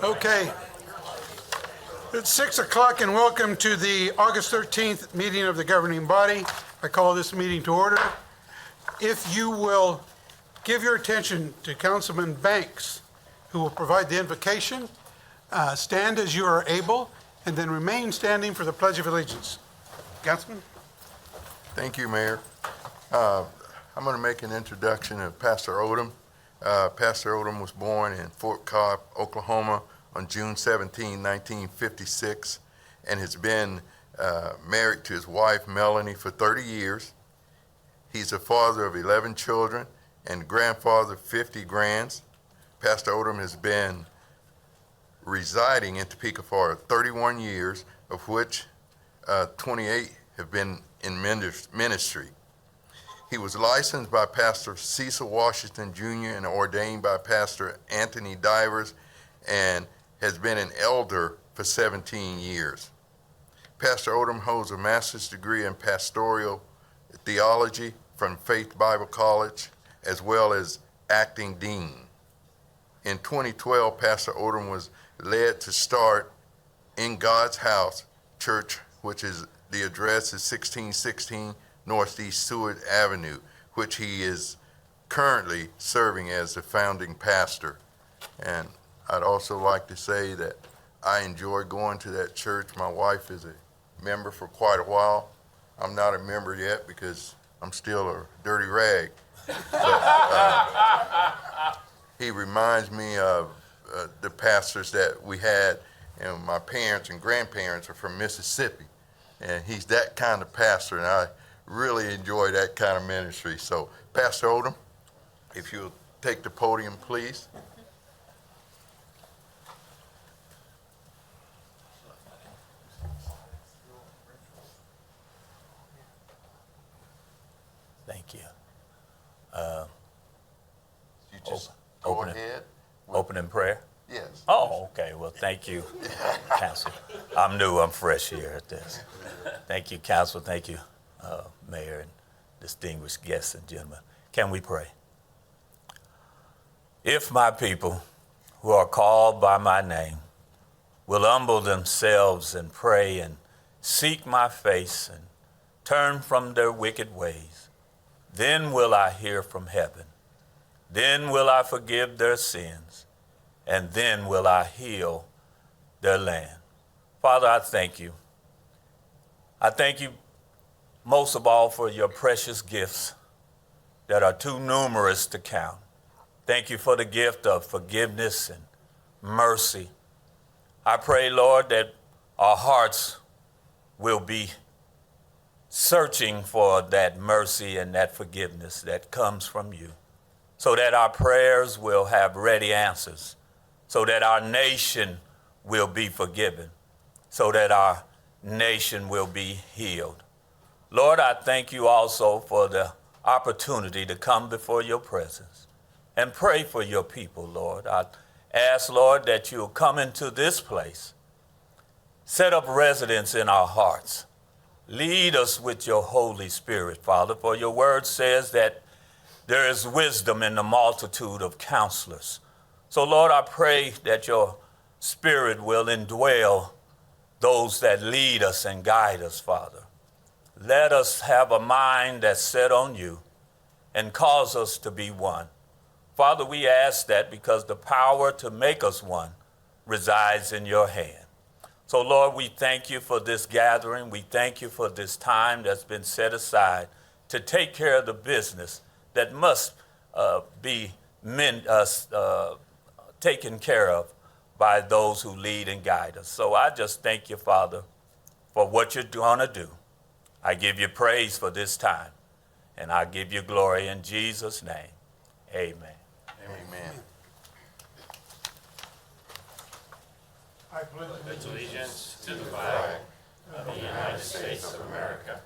Okay. It's 6 o'clock and welcome to the August 13th meeting of the governing body. I call this meeting to order. If you will give your attention to Councilman Banks, who will provide the invocation, stand as you are able, and then remain standing for the Pledge of Allegiance. Councilman? Thank you, Mayor. I'm going to make an introduction of Pastor Odom. Pastor Odom was born in Fort Cobb, Oklahoma on June 17, 1956, and has been married to his wife, Melanie, for 30 years. He's the father of 11 children and grandfather of 50 grands. Pastor Odom has been residing in Topeka for 31 years, of which 28 have been in ministry. He was licensed by Pastor Cecil Washington Jr. and ordained by Pastor Anthony Divers, and has been an elder for 17 years. Pastor Odom holds a master's degree in pastoral theology from Faith Bible College, as well as acting dean. In 2012, Pastor Odom was led to start In God's House Church, which is the address is 1616 Northeast Seward Avenue, which he is currently serving as the founding pastor. And I'd also like to say that I enjoy going to that church. My wife is a member for quite a while. I'm not a member yet because I'm still a dirty rag. But he reminds me of the pastors that we had, and my parents and grandparents are from Mississippi. And he's that kind of pastor, and I really enjoy that kind of ministry. So, Pastor Odom, if you'll take the podium, please. Thank you. You just go ahead. Open in prayer? Yes. Oh, okay. Well, thank you, Council. I'm new. I'm fresh here at this. Thank you, Council. Thank you, Mayor and distinguished guests and gentlemen. Can we pray? If my people who are called by my name will humble themselves and pray and seek my face and turn from their wicked ways, then will I hear from heaven. Then will I forgive their sins, and then will I heal their land. Father, I thank you. I thank you most of all for your precious gifts that are too numerous to count. Thank you for the gift of forgiveness and mercy. I pray, Lord, that our hearts will be searching for that mercy and that forgiveness that comes from you, so that our prayers will have ready answers, so that our nation will be forgiven, so that our nation will be healed. Lord, I thank you also for the opportunity to come before your presence and pray for your people, Lord. I ask, Lord, that you'll come into this place, set up residence in our hearts. Lead us with your Holy Spirit, Father, for your word says that there is wisdom in the multitude of counselors. So, Lord, I pray that your Spirit will indwell those that lead us and guide us, Father. Let us have a mind that's set on you and cause us to be one. Father, we ask that because the power to make us one resides in your hand. So, Lord, we thank you for this gathering. We thank you for this time that's been set aside to take care of the business that must be taken care of by those who lead and guide us. So I just thank you, Father, for what you're going to do. I give you praise for this time, and I give you glory in Jesus' name. Amen. Amen. I pledge allegiance to the flag of the United States of America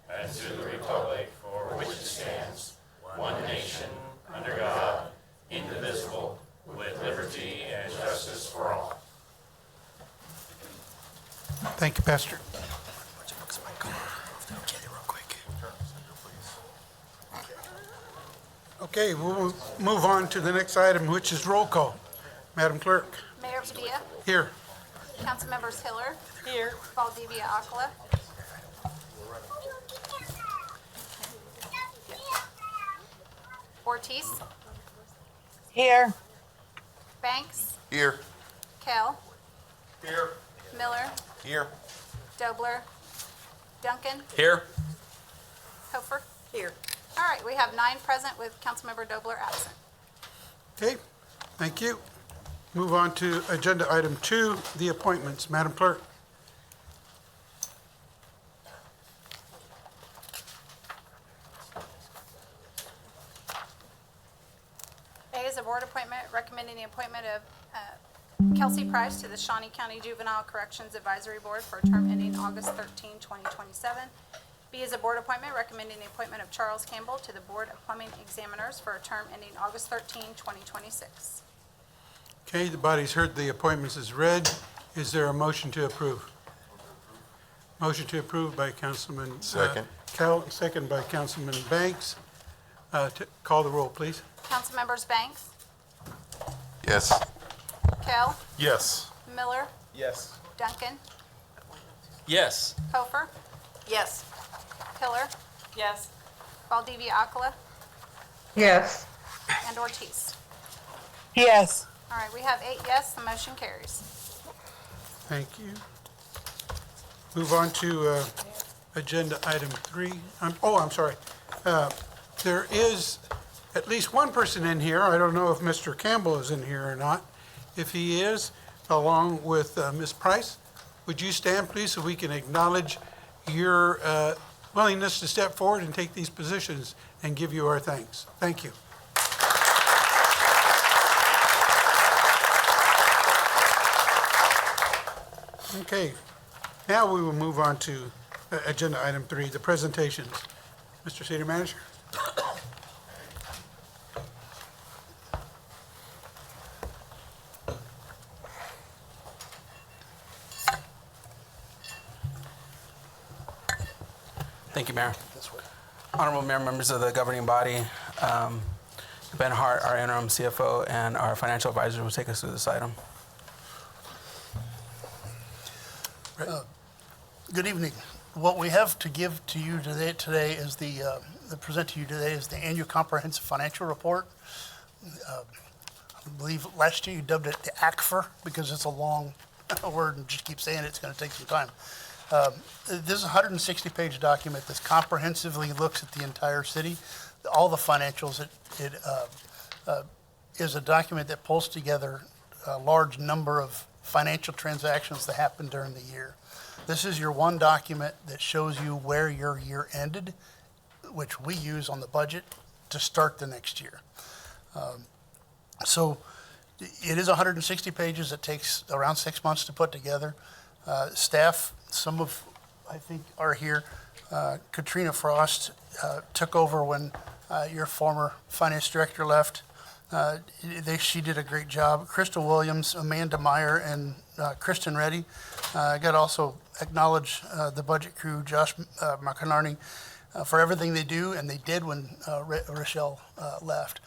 and to the republic for which it stands, one nation, under God, indivisible, with liberty and justice for all. Thank you, Pastor. Okay, we'll move on to the next item, which is roll call. Madam Clerk. Mayor Mayor Padilla, Here. Council Members Hiller, Here. Valdivia Aquila, Ortiz, Here. Banks, Here. Kell, Here. Miller, Here. Dobler, Duncan, Here. Hofer. Here. All right, we have 9 present with Councilmember Dobler absent. Okay, thank you. Move on to agenda item 2, the appointments. Madam Clerk. A is a board appointment recommending the appointment of Kelsey Price to the Shawnee County Juvenile Corrections Advisory Board for a term ending August 13, 2027. B is a board appointment recommending the appointment of Charles Campbell to the Board of Plumbing Examiners for a term ending August 13, 2026. Okay, the body's heard the appointments is read. Is there a motion to approve? Motion to approve by Councilman Second. Kell, second by Councilman Banks. Call the roll, please. Councilmembers Banks, Yes. Kell, Yes. Miller, Yes. Duncan, Yes. Hofer, Yes. Hiller, Yes. Valdivia Aquila, Yes. and Ortiz. Yes. All right, we have 8 yes, the motion carries. Thank you. Move on to agenda item 3. I'm sorry. There is at least one person in here. I don't know if Mr. Campbell is in here or not. If he is, along with Ms. Price, would you stand, please, so we can acknowledge your willingness to step forward and take these positions and give you our thanks. Thank you. Okay, now we will move on to agenda item 3, the presentations. Mr. City Manager? Thank you, Mayor. Honorable Mayor, members of the governing body, Ben Hart, our interim CFO, and our financial advisor will take us through this item. Good evening. What we have to give to you today is present to you today is the annual comprehensive financial report. I believe last year you dubbed it the ACFR because it's a long word and just keep saying it's going to take some time. This is a 160-page document that comprehensively looks at the entire city, all the financials. It is a document that pulls together a large number of financial transactions that happened during the year. This is your one document that shows you where your year ended, which we use on the budget to start the next year. So it is 160 pages. It takes around 6 months to put together. Staff, some of, I think, are here. Katrina Frost took over when your former finance director left. She did a great job. Crystal Williams, Amanda Meyer, and Kristen Reddy. I got to also acknowledge the budget crew, Josh McInerney, for everything they do, and they did when Rochelle left.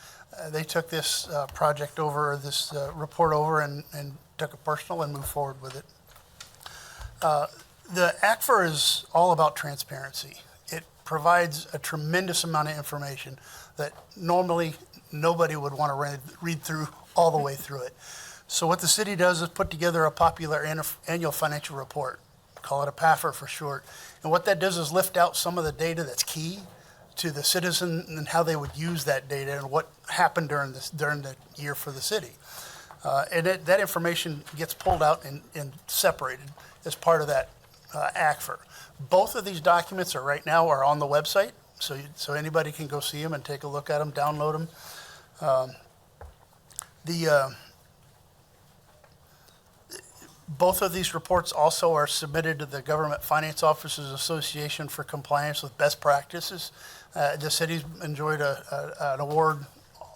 They took this project over, this report over, and took it personal and moved forward with it. The ACFR is all about transparency. It provides a tremendous amount of information that normally nobody would want to read through all the way through it. So what the city does is put together a popular annual financial report, call it a PAFR for short. And what that does is lift out some of the data that's key to the citizen and how they would use that data and what happened during the year for the city. And that information gets pulled out and separated as part of that ACFR. Both of these documents right now are on the website, so anybody can go see them and take a look at them, download them. Both of these reports also are submitted to the Government Finance Officers Association for compliance with best practices. The city's enjoyed an award,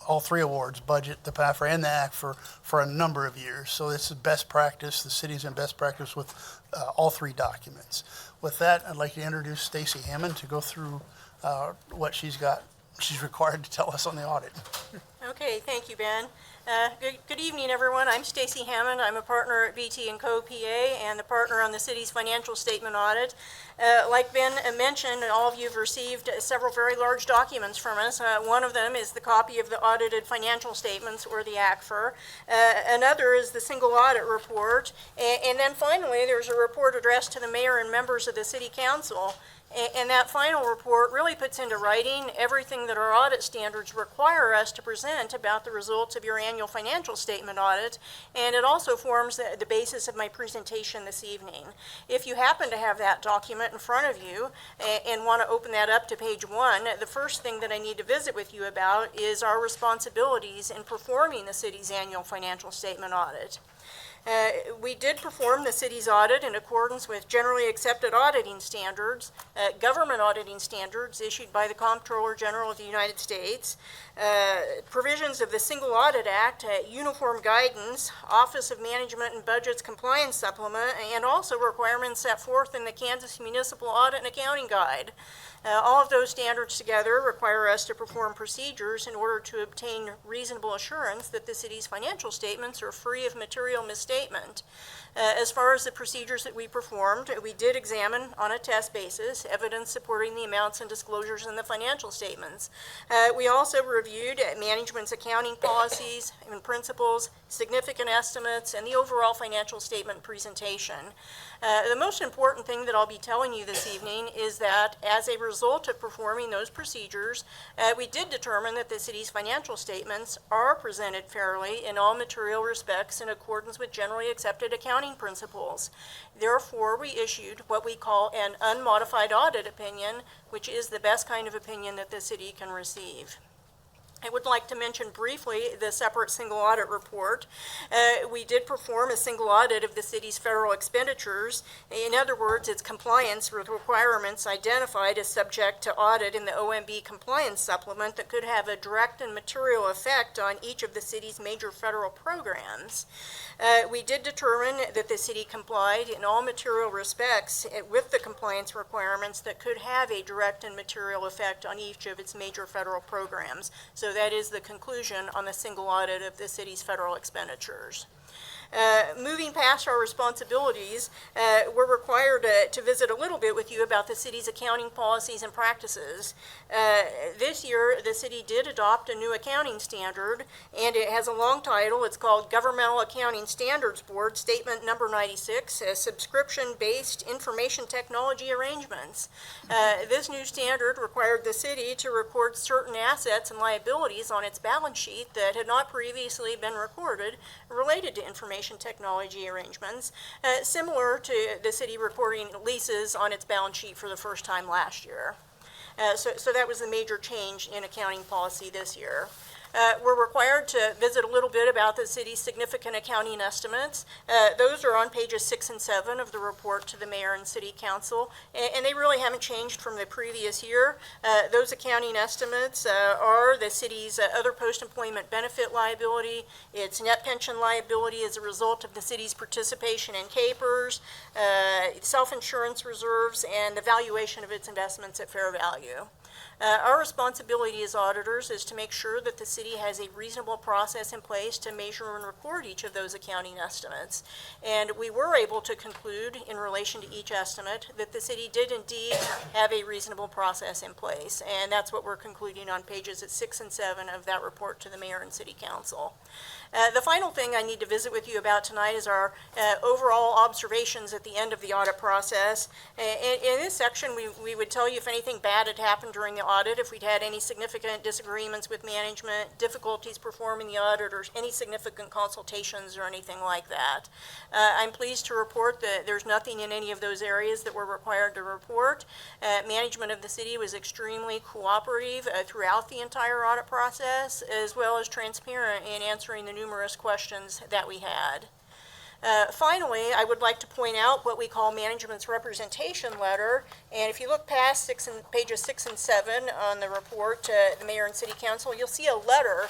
all 3 awards, budget, the PAFR, and the ACFR, for a number of years. So this is best practice. The city's in best practice with all 3 documents. With that, I'd like to introduce Stacy Hammond to go through what she's required to tell us on the audit. Okay, thank you, Ben. Good evening, everyone. I'm Stacy Hammond. I'm a partner at BT & Co. PA and the partner on the city's financial statement audit. Like Ben mentioned, all of you have received several very large documents from us. One of them is the copy of the audited financial statements, or the ACFR. Another is the single audit report. And then finally, there's a report addressed to the mayor and members of the city council. And that final report really puts into writing everything that our audit standards require us to present about the results of your annual financial statement audit, and it also forms the basis of my presentation this evening. If you happen to have that document in front of you and want to open that up to page 1, the first thing that I need to visit with you about is our responsibilities in performing the city's annual financial statement audit. We did perform the city's audit in accordance with generally accepted auditing standards, government auditing standards issued by the Comptroller General of the United States, provisions of the Single Audit Act, uniform guidance, Office of Management and Budget's compliance supplement, and also requirements set forth in the Kansas Municipal Audit and Accounting Guide. All of those standards together require us to perform procedures in order to obtain reasonable assurance that the city's financial statements are free of material misstatement. As far as the procedures that we performed, we did examine on a test basis evidence supporting the amounts and disclosures in the financial statements. We also reviewed management's accounting policies and principles, significant estimates, and the overall financial statement presentation. The most important thing that I'll be telling you this evening is that as a result of performing those procedures, we did determine that the city's financial statements are presented fairly in all material respects in accordance with generally accepted accounting principles. Therefore, we issued what we call an unmodified audit opinion, which is the best kind of opinion that the city can receive. I would like to mention briefly the separate single audit report. We did perform a single audit of the city's federal expenditures. In other words, its compliance with requirements identified as subject to audit in the OMB compliance supplement that could have a direct and material effect on each of the city's major federal programs. We did determine that the city complied in all material respects with the compliance requirements that could have a direct and material effect on each of its major federal programs. So that is the conclusion on the single audit of the city's federal expenditures. Moving past our responsibilities, we're required to visit a little bit with you about the city's accounting policies and practices. This year, the city did adopt a new accounting standard, and it has a long title. It's called Governmental Accounting Standards Board Statement Number 96, Subscription-Based Information Technology Arrangements. This new standard required the city to record certain assets and liabilities on its balance sheet that had not previously been recorded related to information technology arrangements, similar to the city recording leases on its balance sheet for the first time last year. So that was the major change in accounting policy this year. We're required to visit a little bit about the city's significant accounting estimates. Those are on pages 6 and 7 of the report to the mayor and city council, and they really haven't changed from the previous year. Those accounting estimates are the city's other post-employment benefit liability, its net pension liability as a result of the city's participation in CAPERS, self-insurance reserves, and the valuation of its investments at fair value. Our responsibility as auditors is to make sure that the city has a reasonable process in place to measure and record each of those accounting estimates. And we were able to conclude in relation to each estimate that the city did indeed have a reasonable process in place. And that's what we're concluding on pages 6 and 7 of that report to the mayor and city council. The final thing I need to visit with you about tonight is our overall observations at the end of the audit process. In this section, we would tell you if anything bad had happened during the audit, if we'd had any significant disagreements with management, difficulties performing the audit, or any significant consultations or anything like that. I'm pleased to report that there's nothing in any of those areas that we're required to report. Management of the city was extremely cooperative throughout the entire audit process, as well as transparent in answering the numerous questions that we had. Finally, I would like to point out what we call management's representation letter. And if you look past pages 6 and 7 on the report to the mayor and city council, you'll see a letter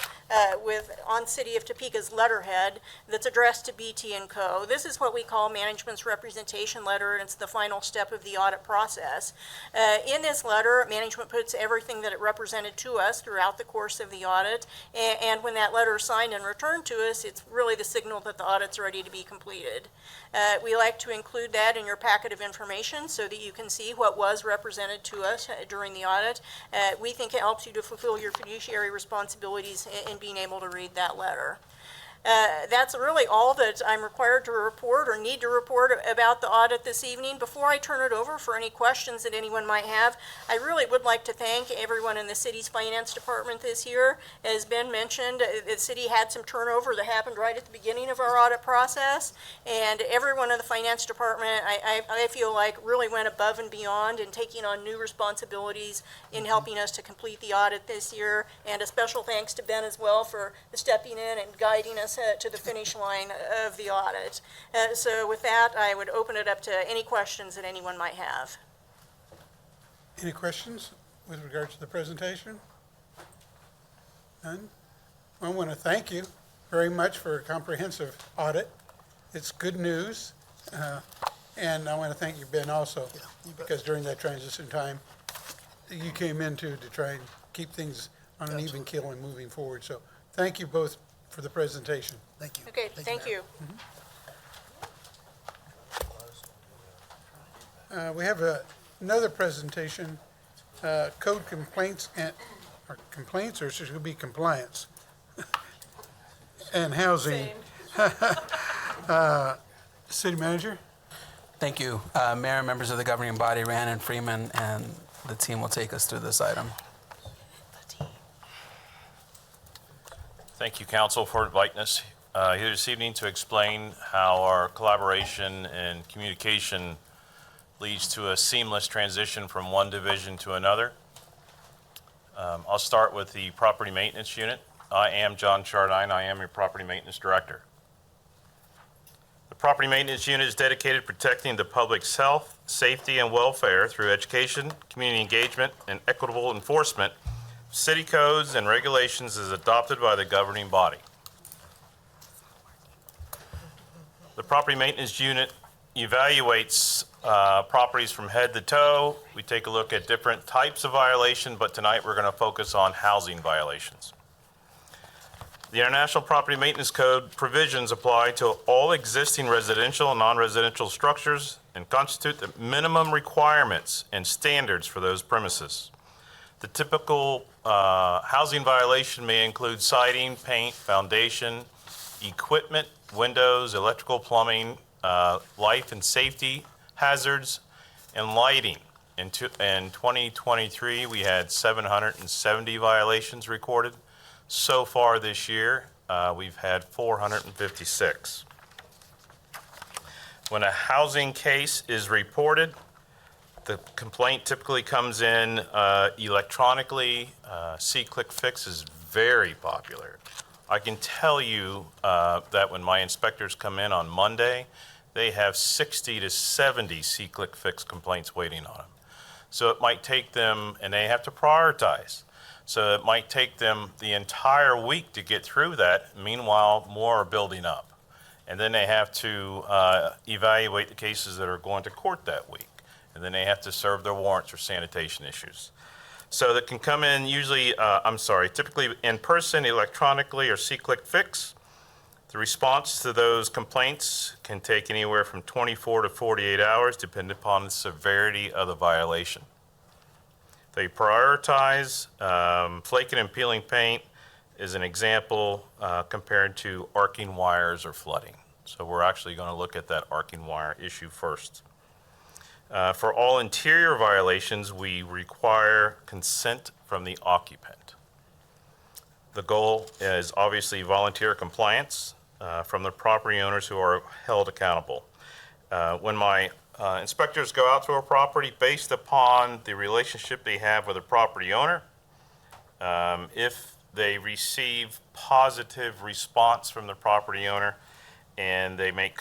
on City of Topeka's letterhead that's addressed to BT and Co. This is what we call management's representation letter, and it's the final step of the audit process. In this letter, management puts everything that it represented to us throughout the course of the audit, and when that letter is signed and returned to us, it's really the signal that the audit's ready to be completed. We like to include that in your packet of information so that you can see what was represented to us during the audit. We think it helps you to fulfill your fiduciary responsibilities in being able to read that letter. That's really all that I'm required to report or need to report about the audit this evening. Before I turn it over for any questions that anyone might have, I really would like to thank everyone in the city's finance department this year. As Ben mentioned, the city had some turnover that happened right at the beginning of our audit process, and everyone in the finance department, I feel like, really went above and beyond in taking on new responsibilities in helping us to complete the audit this year. And a special thanks to Ben as well for stepping in and guiding us to the finish line of the audit. So with that, I would open it up to any questions that anyone might have. Any questions with regard to the presentation? None? I want to thank you very much for a comprehensive audit. It's good news. And I want to thank you, Ben, also, because during that transition time, you came in to try and keep things on an even keel and moving forward. So thank you both for the presentation. Thank you. Okay, thank you. We have another presentation, code complaints or complaints, or should it be compliance? And housing. City manager? Thank you. Mayor and members of the governing body, Rhiannon Freeman and the team will take us through this item. Thank you, Council, for inviting us here this evening to explain how our collaboration and communication leads to a seamless transition from one division to another. I'll start with the Property Maintenance Unit. I am John Chardine. I am your Property Maintenance Director. The Property Maintenance Unit is dedicated to protecting the public's health, safety, and welfare through education, community engagement, and equitable enforcement city codes and regulations as adopted by the governing body. The Property Maintenance Unit evaluates properties from head to toe. We take a look at different types of violation, but tonight we're going to focus on housing violations. The International Property Maintenance Code provisions apply to all existing residential and non-residential structures and constitute the minimum requirements and standards for those premises. The typical housing violation may include siding, paint, foundation, equipment, windows, electrical, plumbing, life and safety hazards, and lighting. In 2023, we had 770 violations recorded. So far this year, we've had 456. When a housing case is reported, the complaint typically comes in electronically. See-Click-Fix is very popular. I can tell you that when my inspectors come in on Monday, they have 60 to 70 See-Click-Fix complaints waiting on them. So it might take them, and they have to prioritize. So it might take them the entire week to get through that. Meanwhile, more are building up. And then they have to evaluate the cases that are going to court that week. And then they have to serve their warrants for sanitation issues. So that can come in usually, typically in person, electronically, or See-Click-Fix. The response to those complaints can take anywhere from 24 to 48 hours, depending upon the severity of the violation. They prioritize. Flaking and peeling paint is an example compared to arcing wires or flooding. So we're actually going to look at that arcing wire issue first. For all interior violations, we require consent from the occupant. The goal is obviously volunteer compliance from the property owners who are held accountable. When my inspectors go out to a property, based upon the relationship they have with the property owner, if they receive positive response from the property owner and they make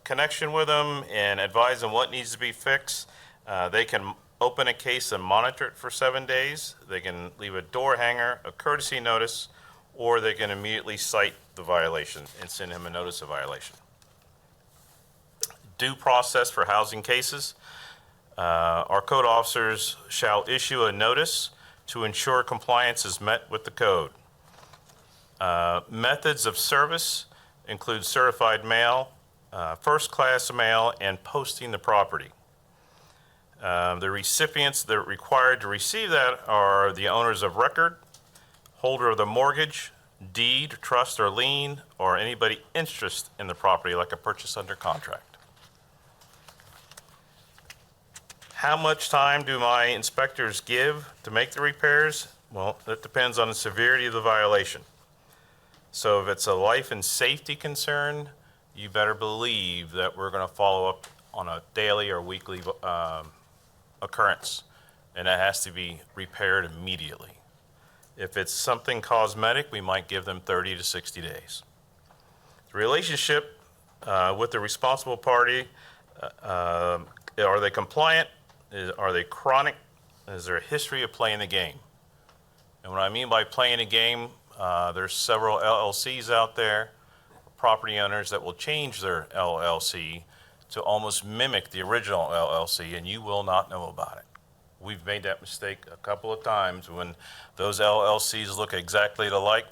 connection with them and advise them what needs to be fixed. They can open a case and monitor it for 7 days. They can leave a door hanger, a courtesy notice, or they can immediately cite the violation and send him a notice of violation. Due process for housing cases. Our code officers shall issue a notice to ensure compliance is met with the code. Methods of service include certified mail, first-class mail, and posting the property. The recipients that are required to receive that are the owners of record, holder of the mortgage, deed, trust, or lien, or anybody interested in the property, like a purchase under contract. How much time do my inspectors give to make the repairs? Well, that depends on the severity of the violation. So if it's a life and safety concern, you better believe that we're going to follow up on a daily or weekly occurrence, and that has to be repaired immediately. If it's something cosmetic, we might give them 30 to 60 days. The relationship with the responsible party, are they compliant? Are they chronic? Is there a history of playing the game? And what I mean by playing a game, there's several LLCs out there, property owners that will change their LLC to almost mimic the original LLC, and you will not know about it. We've made that mistake a couple of times when those LLCs look exactly alike,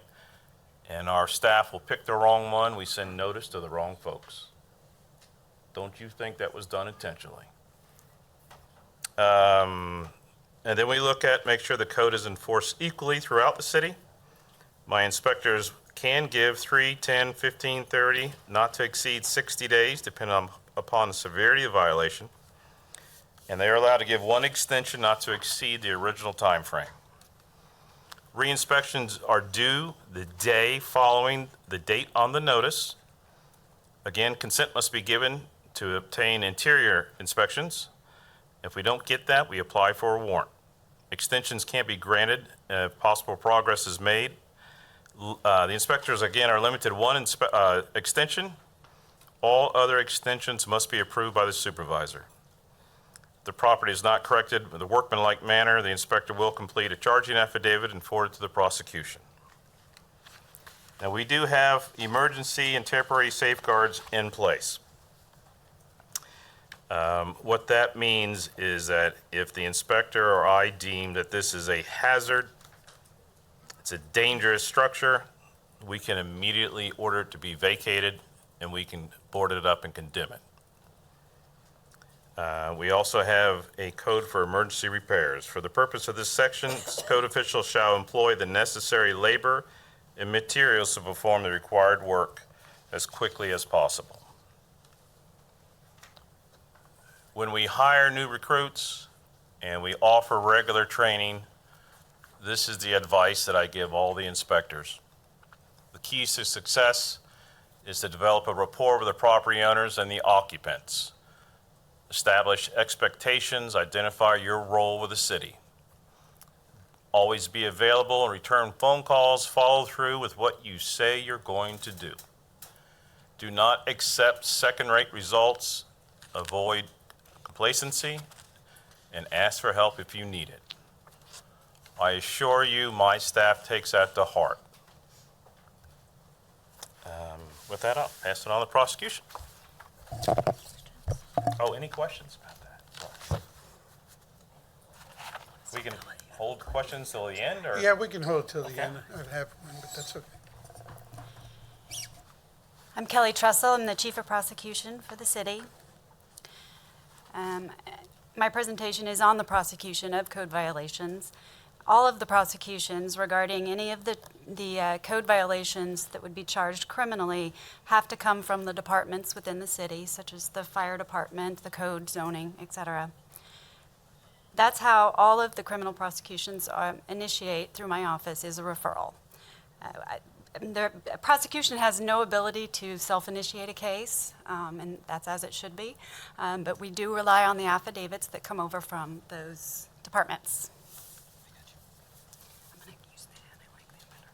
and our staff will pick the wrong one. We send notice to the wrong folks. Don't you think that was done intentionally? And then we look at, make sure the code is enforced equally throughout the city. My inspectors can give 3, 10, 15, 30, not to exceed 60 days, depending upon the severity of violation. And they are allowed to give one extension not to exceed the original time frame. Re-inspections are due the day following the date on the notice. Again, consent must be given to obtain interior inspections. If we don't get that, we apply for a warrant. Extensions can't be granted if possible progress is made. The inspectors, again, are limited to one extension. All other extensions must be approved by the supervisor. If the property is not corrected in a workmanlike manner, the inspector will complete a charging affidavit and forward it to the prosecution. Now, we do have emergency and temporary safeguards in place. What that means is that if the inspector or I deem that this is a hazard, it's a dangerous structure, we can immediately order it to be vacated and we can board it up and condemn it. We also have a code for emergency repairs. For the purpose of this section, code officials shall employ the necessary labor and materials to perform the required work as quickly as possible. When we hire new recruits and we offer regular training, this is the advice that I give all the inspectors. The keys to success is to develop a rapport with the property owners and the occupants. Establish expectations, identify your role with the city. Always be available and return phone calls, follow through with what you say you're going to do. Do not accept second-rate results, avoid complacency, and ask for help if you need it. I assure you, my staff takes that to heart. With that, I'll pass it on to the prosecution. Oh, any questions about that? We can hold questions till the end, or? Yeah, we can hold it till the Okay. end. I'd have one, but that's okay. I'm Kelly Trussell. I'm the Chief of Prosecution for the city. My presentation is on the prosecution of code violations. All of the prosecutions regarding any of the code violations that would be charged criminally have to come from the departments within the city, such as the fire department, the code, zoning, etc. That's how all of the criminal prosecutions initiate through my office, is a referral. The prosecution has no ability to self-initiate a case, and that's as it should be, but we do rely on the affidavits that come over from those departments. I'm going to use that. I like that better.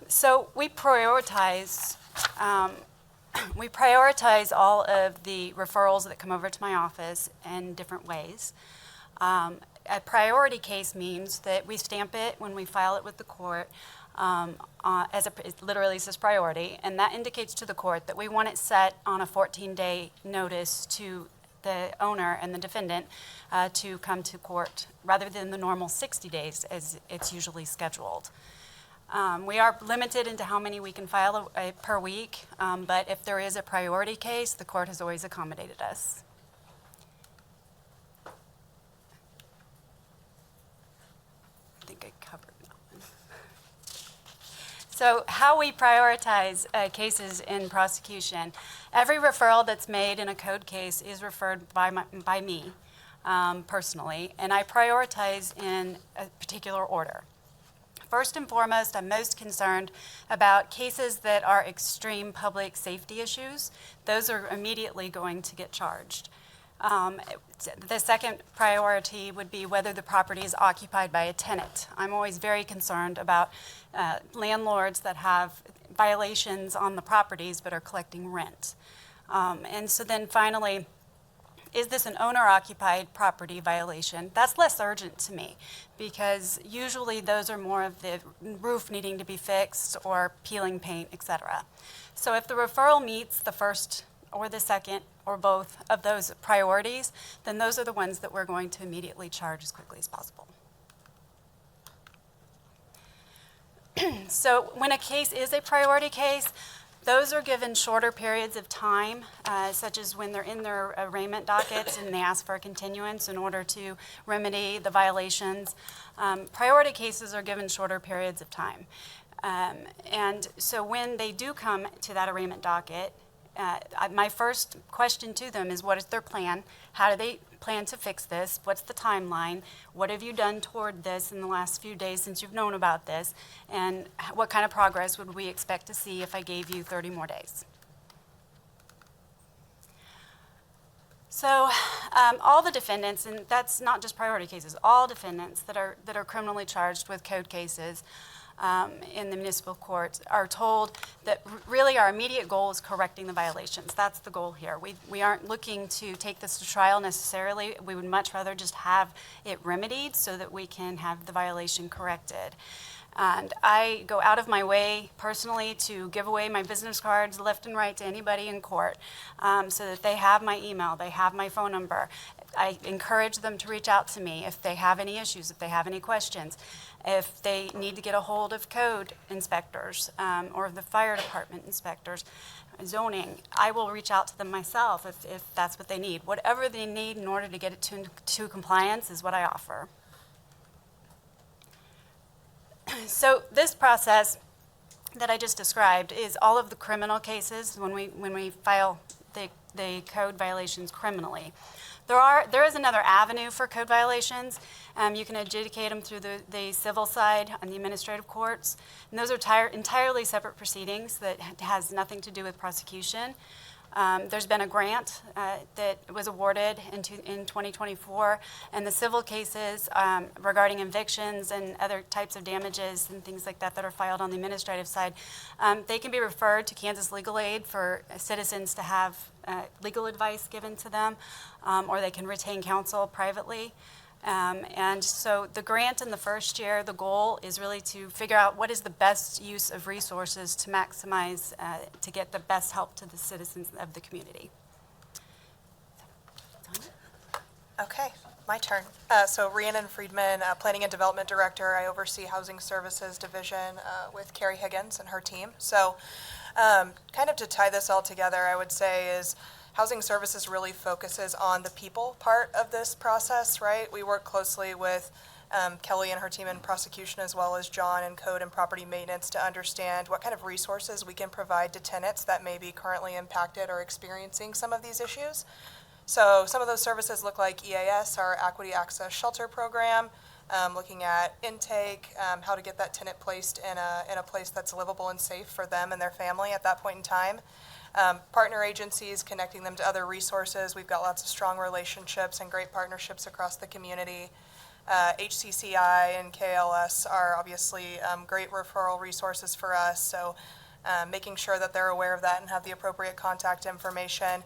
So we prioritize all of the referrals that come over to my office in different ways. A priority case means that we stamp it when we file it with the court it literally says priority, and that indicates to the court that we want it set on a 14-day notice to the owner and the defendant to come to court rather than the normal 60 days as it's usually scheduled. We are limited into how many we can file per week, but if there is a priority case, the court has always accommodated us. I think I covered that one. So how we prioritize cases in prosecution. Every referral that's made in a code case is referred by me personally, and I prioritize in a particular order. First and foremost, I'm most concerned about cases that are extreme public safety issues. Those are immediately going to get charged. The second priority would be whether the property is occupied by a tenant. I'm always very concerned about landlords that have violations on the properties but are collecting rent. And so then finally, is this an owner-occupied property violation? That's less urgent to me because usually those are more of the roof needing to be fixed or peeling paint, etc. So if the referral meets the first or the second or both of those priorities, then those are the ones that we're going to immediately charge as quickly as possible. So when a case is a priority case, those are given shorter periods of time, such as when they're in their arraignment dockets and they ask for a continuance in order to remedy the violations. Priority cases are given shorter periods of time. And so when they do come to that arraignment docket, my first question to them is, what is their plan? How do they plan to fix this? What's the timeline? What have you done toward this in the last few days since you've known about this? And what kind of progress would we expect to see if I gave you 30 more days? So all the defendants, and that's not just priority cases, all defendants that are criminally charged with code cases in the municipal courts are told that really our immediate goal is correcting the violations. That's the goal here. We aren't looking to take this to trial necessarily. We would much rather just have it remedied so that we can have the violation corrected. And I go out of my way personally to give away my business cards left and right to anybody in court so that they have my email, they have my phone number. I encourage them to reach out to me if they have any issues, if they have any questions. If they need to get a hold of code inspectors or the fire department inspectors, zoning, I will reach out to them myself if that's what they need. Whatever they need in order to get it to compliance is what I offer. So this process that I just described is all of the criminal cases when we file the code violations criminally. There is another avenue for code violations. You can adjudicate them through the civil side and the administrative courts. And those are entirely separate proceedings that has nothing to do with prosecution. There's been a grant that was awarded in 2024, and the civil cases regarding evictions and other types of damages and things like that are filed on the administrative side, they can be referred to Kansas Legal Aid for citizens to have legal advice given to them, or they can retain counsel privately. And so the grant in the first year, the goal is really to figure out what is the best use of resources to maximize, to get the best help to the citizens of the community. Okay, my turn. So Rhiannon Friedman, Planning and Development Director. I oversee Housing Services Division with Carrie Higgins and her team. So kind of to tie this all together, I would say is Housing Services really focuses on the people part of this process, right? We work closely with Kelly and her team in prosecution, as well as John in code and property maintenance, to understand what kind of resources we can provide to tenants that may be currently impacted or experiencing some of these issues. So some of those services look like EAS, our Equity Access Shelter Program, looking at intake, how to get that tenant placed in a place that's livable and safe for them and their family at that point in time. Partner agencies, connecting them to other resources. We've got lots of strong relationships and great partnerships across the community. HCCI and KLS are obviously great referral resources for us, so making sure that they're aware of that and have the appropriate contact information.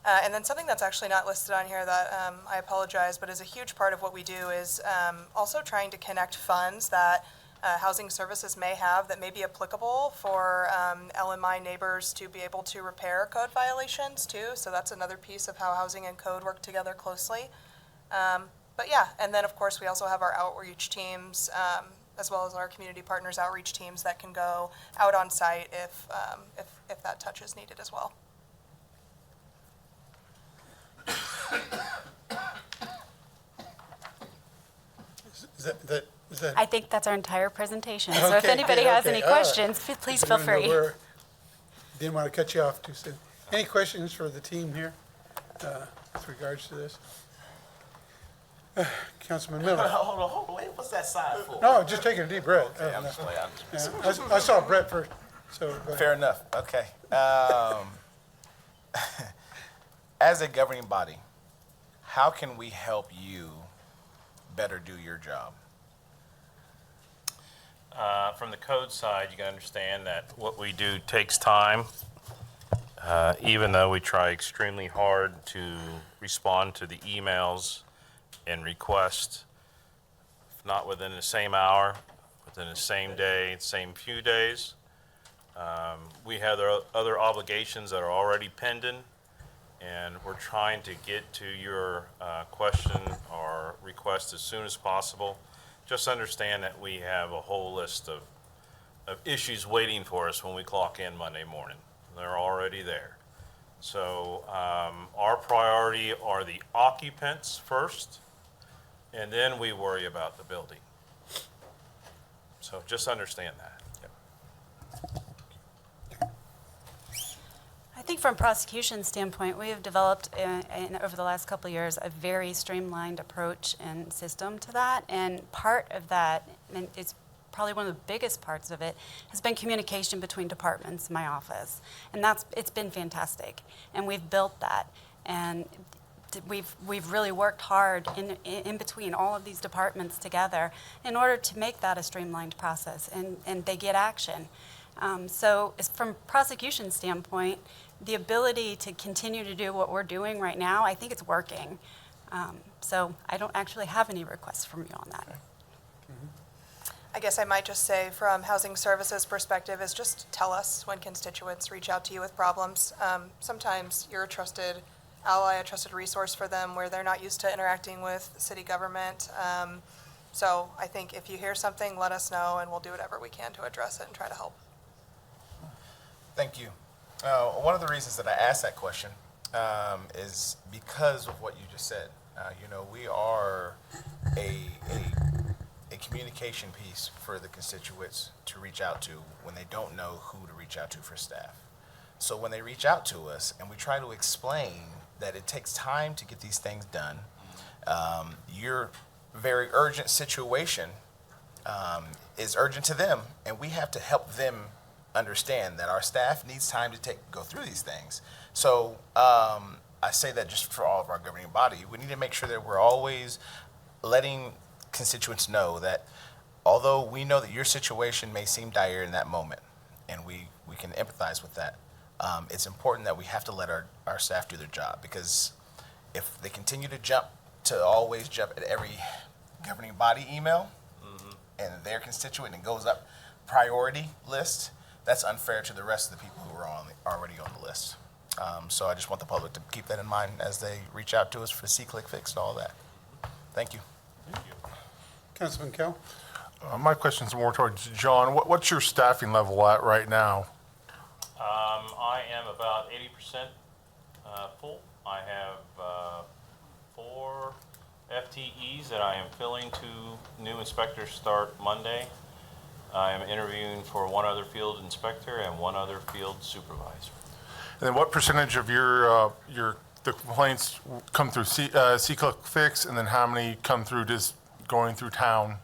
And then something that's actually not listed on here that I apologize, but is a huge part of what we do is also trying to connect funds that housing services may have that may be applicable for LMI neighbors to be able to repair code violations too. So that's another piece of how housing and code work together closely. But yeah, and then of course we also have our outreach teams as well as our community partners outreach teams that can go out on site if that touch is needed as well. Is that? I think that's our entire presentation. So if Okay, anybody good, has okay, any all right. questions, please feel free. Didn't want to cut you off too soon. Any questions for the team here with regards to this? Councilman Miller? Hold on, wait, what's that side for? No, just taking a deep breath. I'm just playing. Yeah, I saw Brett first, so go ahead. Fair enough, okay. As a governing body, how can we help you better do your job? From the code side, you can understand that what we do takes time. Even though we try extremely hard to respond to the emails and requests, if not within the same hour, within the same day, same few days. We have other obligations that are already pending, and we're trying to get to your question or request as soon as possible. Just understand that we have a whole list of issues waiting for us when we clock in Monday morning. They're already there. So our priority are the occupants first, and then we worry about the building. So just understand that. I think from prosecution standpoint, we have developed over the last couple of years a very streamlined approach and system to that. And part of that, and it's probably one of the biggest parts of it, has been communication between departments in my office. And it's been fantastic. And we've built that. And we've really worked hard in between all of these departments together in order to make that a streamlined process, and they get action. So from prosecution standpoint, the ability to continue to do what we're doing right now, I think it's working. So I don't actually have any requests from you on that. I guess I might just say from housing services perspective is just tell us when constituents reach out to you with problems. Sometimes you're a trusted ally, a trusted resource for them where they're not used to interacting with city government. So I think if you hear something, let us know and we'll do whatever we can to address it and try to help. Thank you. One of the reasons that I asked that question is because of what you just said. We are a communication piece for the constituents to reach out to when they don't know who to reach out to for staff. So when they reach out to us and we try to explain that it takes time to get these things done, your very urgent situation is urgent to them, and we have to help them understand that our staff needs time to go through these things. So I say that just for all of our governing body, we need to make sure that we're always letting constituents know that although we know that your situation may seem dire in that moment, and we can empathize with that, it's important that we have to let our staff do their job, because if they continue to always jump at every governing body email and their constituent and it goes up priority list, that's unfair to the rest of the people who are already on the list. So I just want the public to keep that in mind as they reach out to us for C-Click Fix and all that. Thank you. Councilman Kell? My question's more towards John. What's your staffing level at right now? I am about 80% full. I have 4 FTEs that I am filling. 2 new inspectors start Monday. I am interviewing for 1 other field inspector and 1 other field supervisor. And then what percentage of the complaints come through C-Click Fix, and then how many come through just going through town?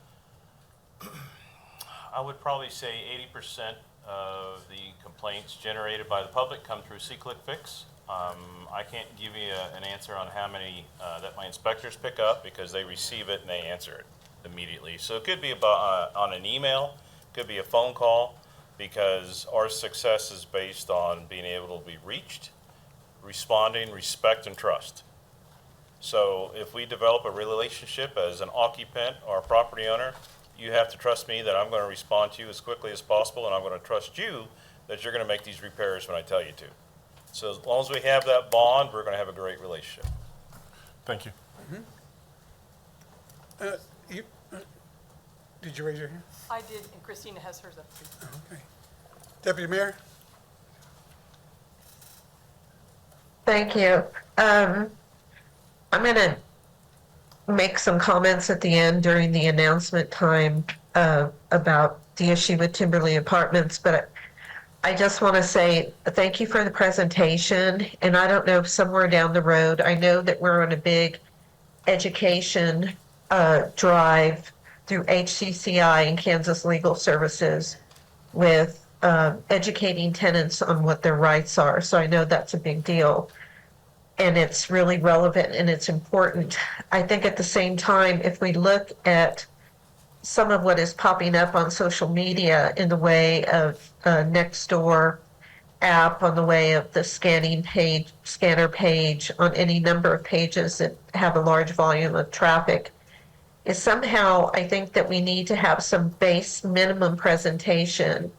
I would probably say 80% of the complaints generated by the public come through C-Click-Fix. I can't give you an answer on how many that my inspectors pick up because they receive it and they answer it immediately. So it could be about on an email, could be a phone call, because our success is based on being able to be reached, responding, respect, and trust. So if we develop a relationship as an occupant or a property owner, you have to trust me that I'm going to respond to you as quickly as possible, and I'm going to trust you that you're going to make these repairs when I tell you to. So as long as we have that bond, we're going to have a great relationship. Thank you. Did you raise your hand? I did, and Christina has hers up too. Okay. Deputy Mayor? Thank you. I'm going to make some comments at the end during the announcement time about the issue with Timberley Apartments, but I just want to say thank you for the presentation. And I don't know if somewhere down the road, I know that we're on a big education drive through HCCI and Kansas Legal Services with educating tenants on what their rights are. So I know that's a big deal. And it's really relevant and it's important. I think at the same time, if we look at some of what is popping up on social media in the way of Nextdoor app, on the way of the scanner page, on any number of pages that have a large volume of traffic, is somehow I think that we need to have some base minimum presentation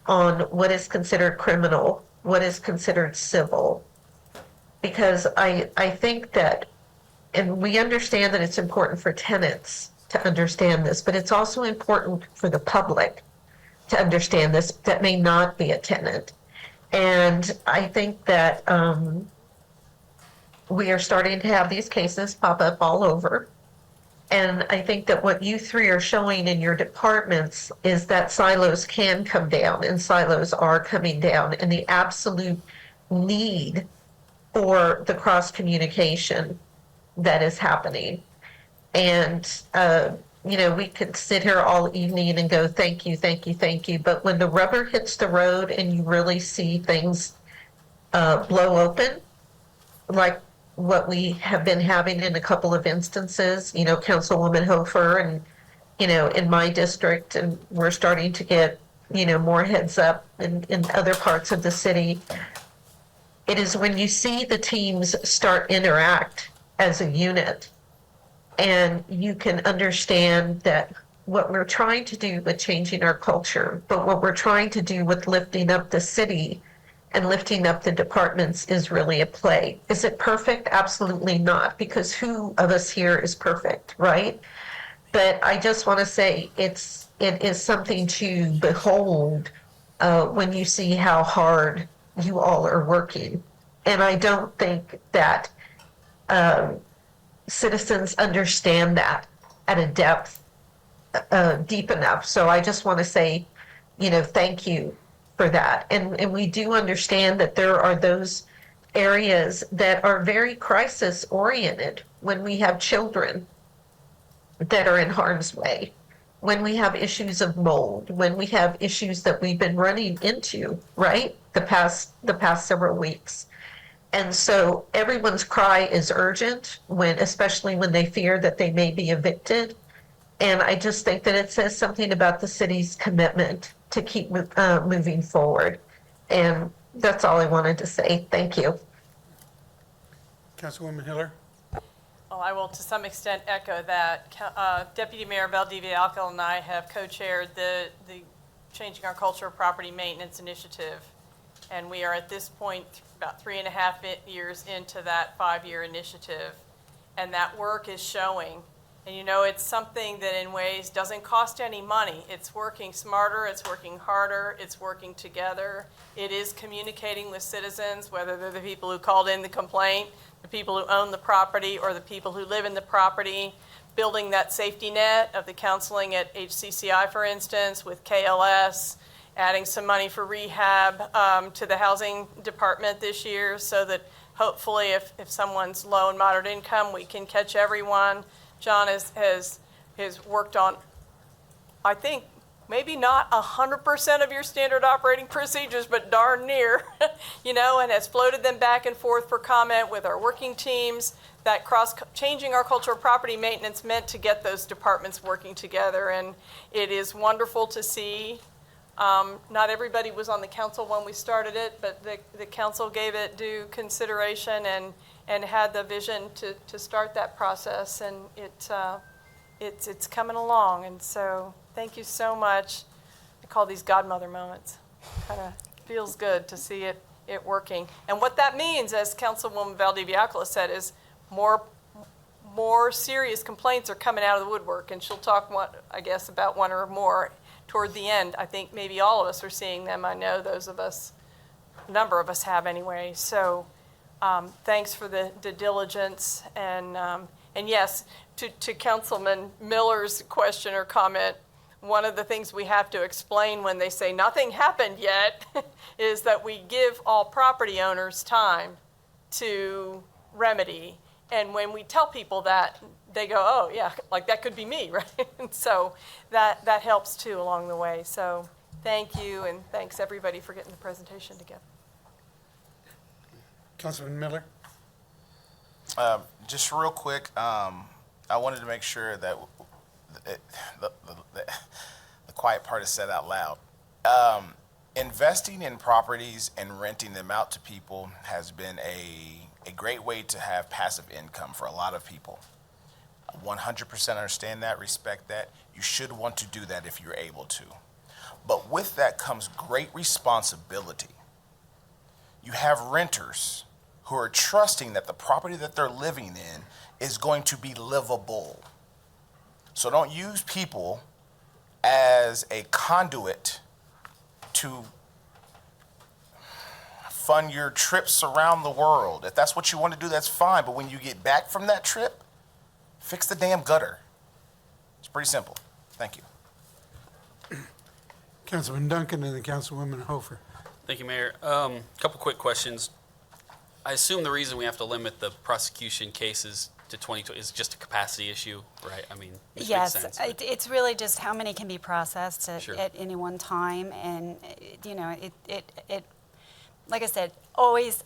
on what is considered criminal, what is considered civil. Because I think that, and we understand that it's important for tenants to understand this, but it's also important for the public to understand this that may not be a tenant. And I think that we are starting to have these cases pop up all over. And I think that what you three are showing in your departments is that silos can come down, and silos are coming down, and the absolute need for the cross communication that is happening. And, we could sit here all evening and go, thank you, thank you, thank you. But when the rubber hits the road and you really see things blow open, like what we have been having in a couple of instances, Councilwoman Hofer and, in my district, and we're starting to get, more heads up in other parts of the city. It is when you see the teams start interact as a unit, and you can understand that what we're trying to do with changing our culture, but what we're trying to do with lifting up the city and lifting up the departments is really a play. Is it perfect? Absolutely not, because who of us here is perfect, right? But I just want to say it is something to behold when you see how hard you all are working. And I don't think that citizens understand that at a depth deep enough. So I just want to say, thank you for that. And we do understand that there are those areas that are very crisis oriented when we have children that are in harm's way, when we have issues of mold, when we have issues that we've been running into, right, the past several weeks. And so everyone's cry is urgent, especially when they fear that they may be evicted. And I just think that it says something about the city's commitment to keep moving forward. And that's all I wanted to say. Thank you. Councilwoman Hiller? Well, I will to some extent echo that. Deputy Mayor Valdivia-Alcal and I have co-chaired the Changing Our Culture of Property Maintenance Initiative. And we are at this point about 3.5 years into that 5-year initiative. And that work is showing. And it's something that in ways doesn't cost any money. It's working smarter, it's working harder, it's working together. It is communicating with citizens, whether they're the people who called in the complaint, the people who own the property, or the people who live in the property, building that safety net of the counseling at HCCI, for instance, with KLS, adding some money for rehab to the housing department this year so that hopefully if someone's low and moderate income, we can catch everyone. John has worked on, I think, maybe not 100% of your standard operating procedures, but darn near, and has floated them back and forth for comment with our working teams. That changing our culture of property maintenance meant to get those departments working together, and it is wonderful to see. Not everybody was on the council when we started it, but the council gave it due consideration and had the vision to start that process, and it's coming along. And so thank you so much. I call these godmother moments. Kind of feels good to see it working. And what that means, as Councilwoman Valdivia said, is more serious complaints are coming out of the woodwork, and she'll talk about one or more toward the end. I think maybe all of us are seeing them. I know a number of us have anyway. So thanks for the diligence. And yes, to Councilman Miller's question or comment, one of the things we have to explain when they say nothing happened yet is that we give all property owners time to remedy. And when we tell people that, they go, oh, yeah, like that could be me, right? And so that helps too along the way. So thank you, and thanks everybody for getting the presentation together. Councilman Miller? Just real quick, I wanted to make sure that the quiet part is said out loud. Investing in properties and renting them out to people has been a great way to have passive income for a lot of people. 100% understand that, respect that. You should want to do that if you're able to. But with that comes great responsibility. You have renters who are trusting that the property that they're living in is going to be livable. So don't use people as a conduit to fund your trips around the world. If that's what you want to do, that's fine. But when you get back from that trip, fix the damn gutter. It's pretty simple. Thank you. Councilman Duncan and then Councilwoman Hofer. Thank you, Mayor. Couple quick questions. I assume the reason we have to limit the prosecution cases to 2020 is just a capacity issue, right? I mean, which Yes, makes sense, but- it's really just how many can be processed Sure. at any one time. And, it like I said, always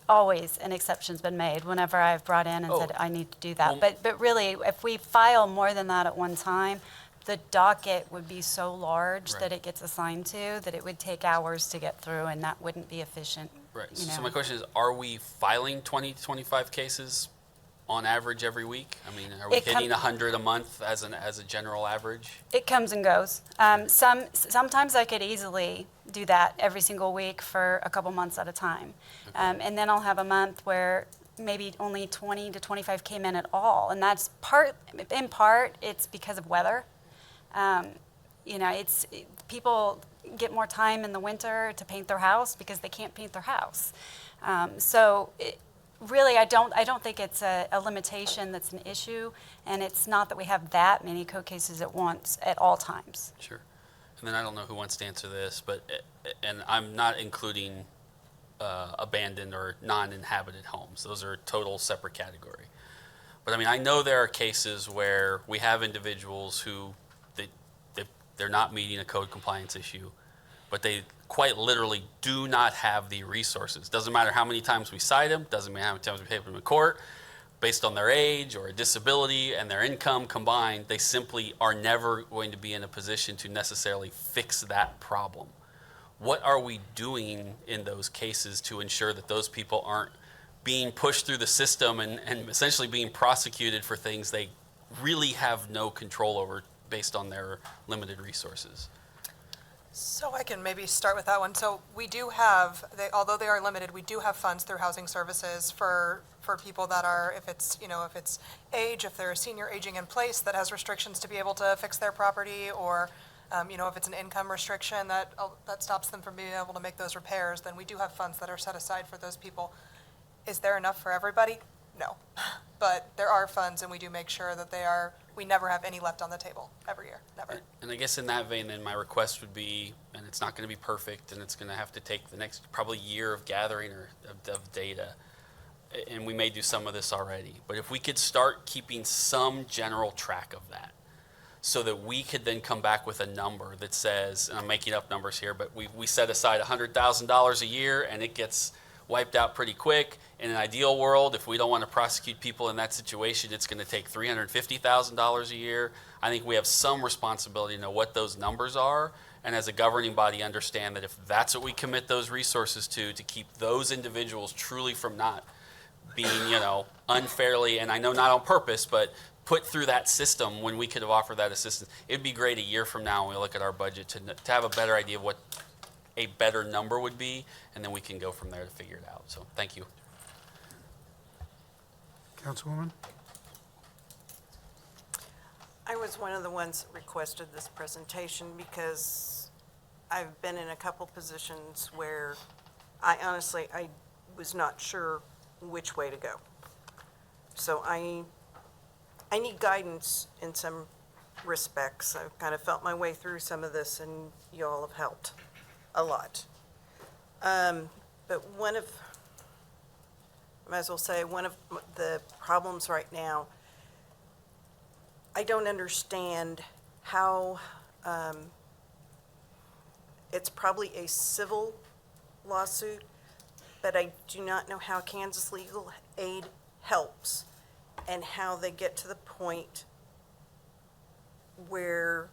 an exception's been made whenever I've brought in and said, I need to do that. Well- But really, if we file more than that at one time, the docket would be so large Right. that it gets assigned to, that it would take hours to get through, and that wouldn't be efficient. Right. you So know. my question is, are we filing 20 to 25 cases on average every week? I mean, are we It com- hitting 100 a month as a general average? It comes and goes. Sometimes I could easily do that every single week for a couple months at a time. And then I'll have a month where maybe only 20 to 25 came in at all. And that's in part, it's because of weather. People get more time in the winter to paint their house because they can't paint their house. Really, I don't think it's a limitation that's an issue, and it's not that we have that many code cases at once at all times. Sure. And then I don't know who wants to answer this, and I'm not including abandoned or non-inhabited homes. Those are a total separate category. But I mean, I know there are cases where we have individuals who they're not meeting a code compliance issue, but they quite literally do not have the resources. Doesn't matter how many times we cite them, doesn't matter how many times we take them to court, based on their age or a disability and their income combined, they simply are never going to be in a position to necessarily fix that problem. What are we doing in those cases to ensure that those people aren't being pushed through the system and essentially being prosecuted for things they really have no control over based on their limited resources? So I can maybe start with that one. So we do have, although they are limited, we do have funds through housing services for people that are, if it's age, if they're a senior aging in place that has restrictions to be able to fix their property, or if it's an income restriction that stops them from being able to make those repairs, then we do have funds that are set aside for those people. Is there enough for everybody? No. But there are funds, and we do make sure that we never have any left on the table every year, never. And I guess in that vein, then my request would be, and it's not going to be perfect, and it's going to have to take the next probably year of gathering of data, and we may do some of this already, but if we could start keeping some general track of that, so that we could then come back with a number that says, and I'm making up numbers here, but we set aside $100,000 a year and it gets wiped out pretty quick. In an ideal world, if we don't want to prosecute people in that situation, it's going to take $350,000 a year. I think we have some responsibility to know what those numbers are, and as a governing body understand that if that's what we commit those resources to keep those individuals truly from not being, unfairly, and I know not on purpose, but put through that system when we could have offered that assistance. It'd be great a year from now when we look at our budget to have a better idea of what a better number would be, and then we can go from there to figure it out. So thank you. Councilwoman? I was one of the ones that requested this presentation because I've been in a couple positions where I was not sure which way to go. So I need guidance in some respects. I've kind of felt my way through some of this, and you all have helped a lot. But one of the problems right now, I don't understand how it's probably a civil lawsuit, but I do not know how Kansas Legal Aid helps and how they get to the point where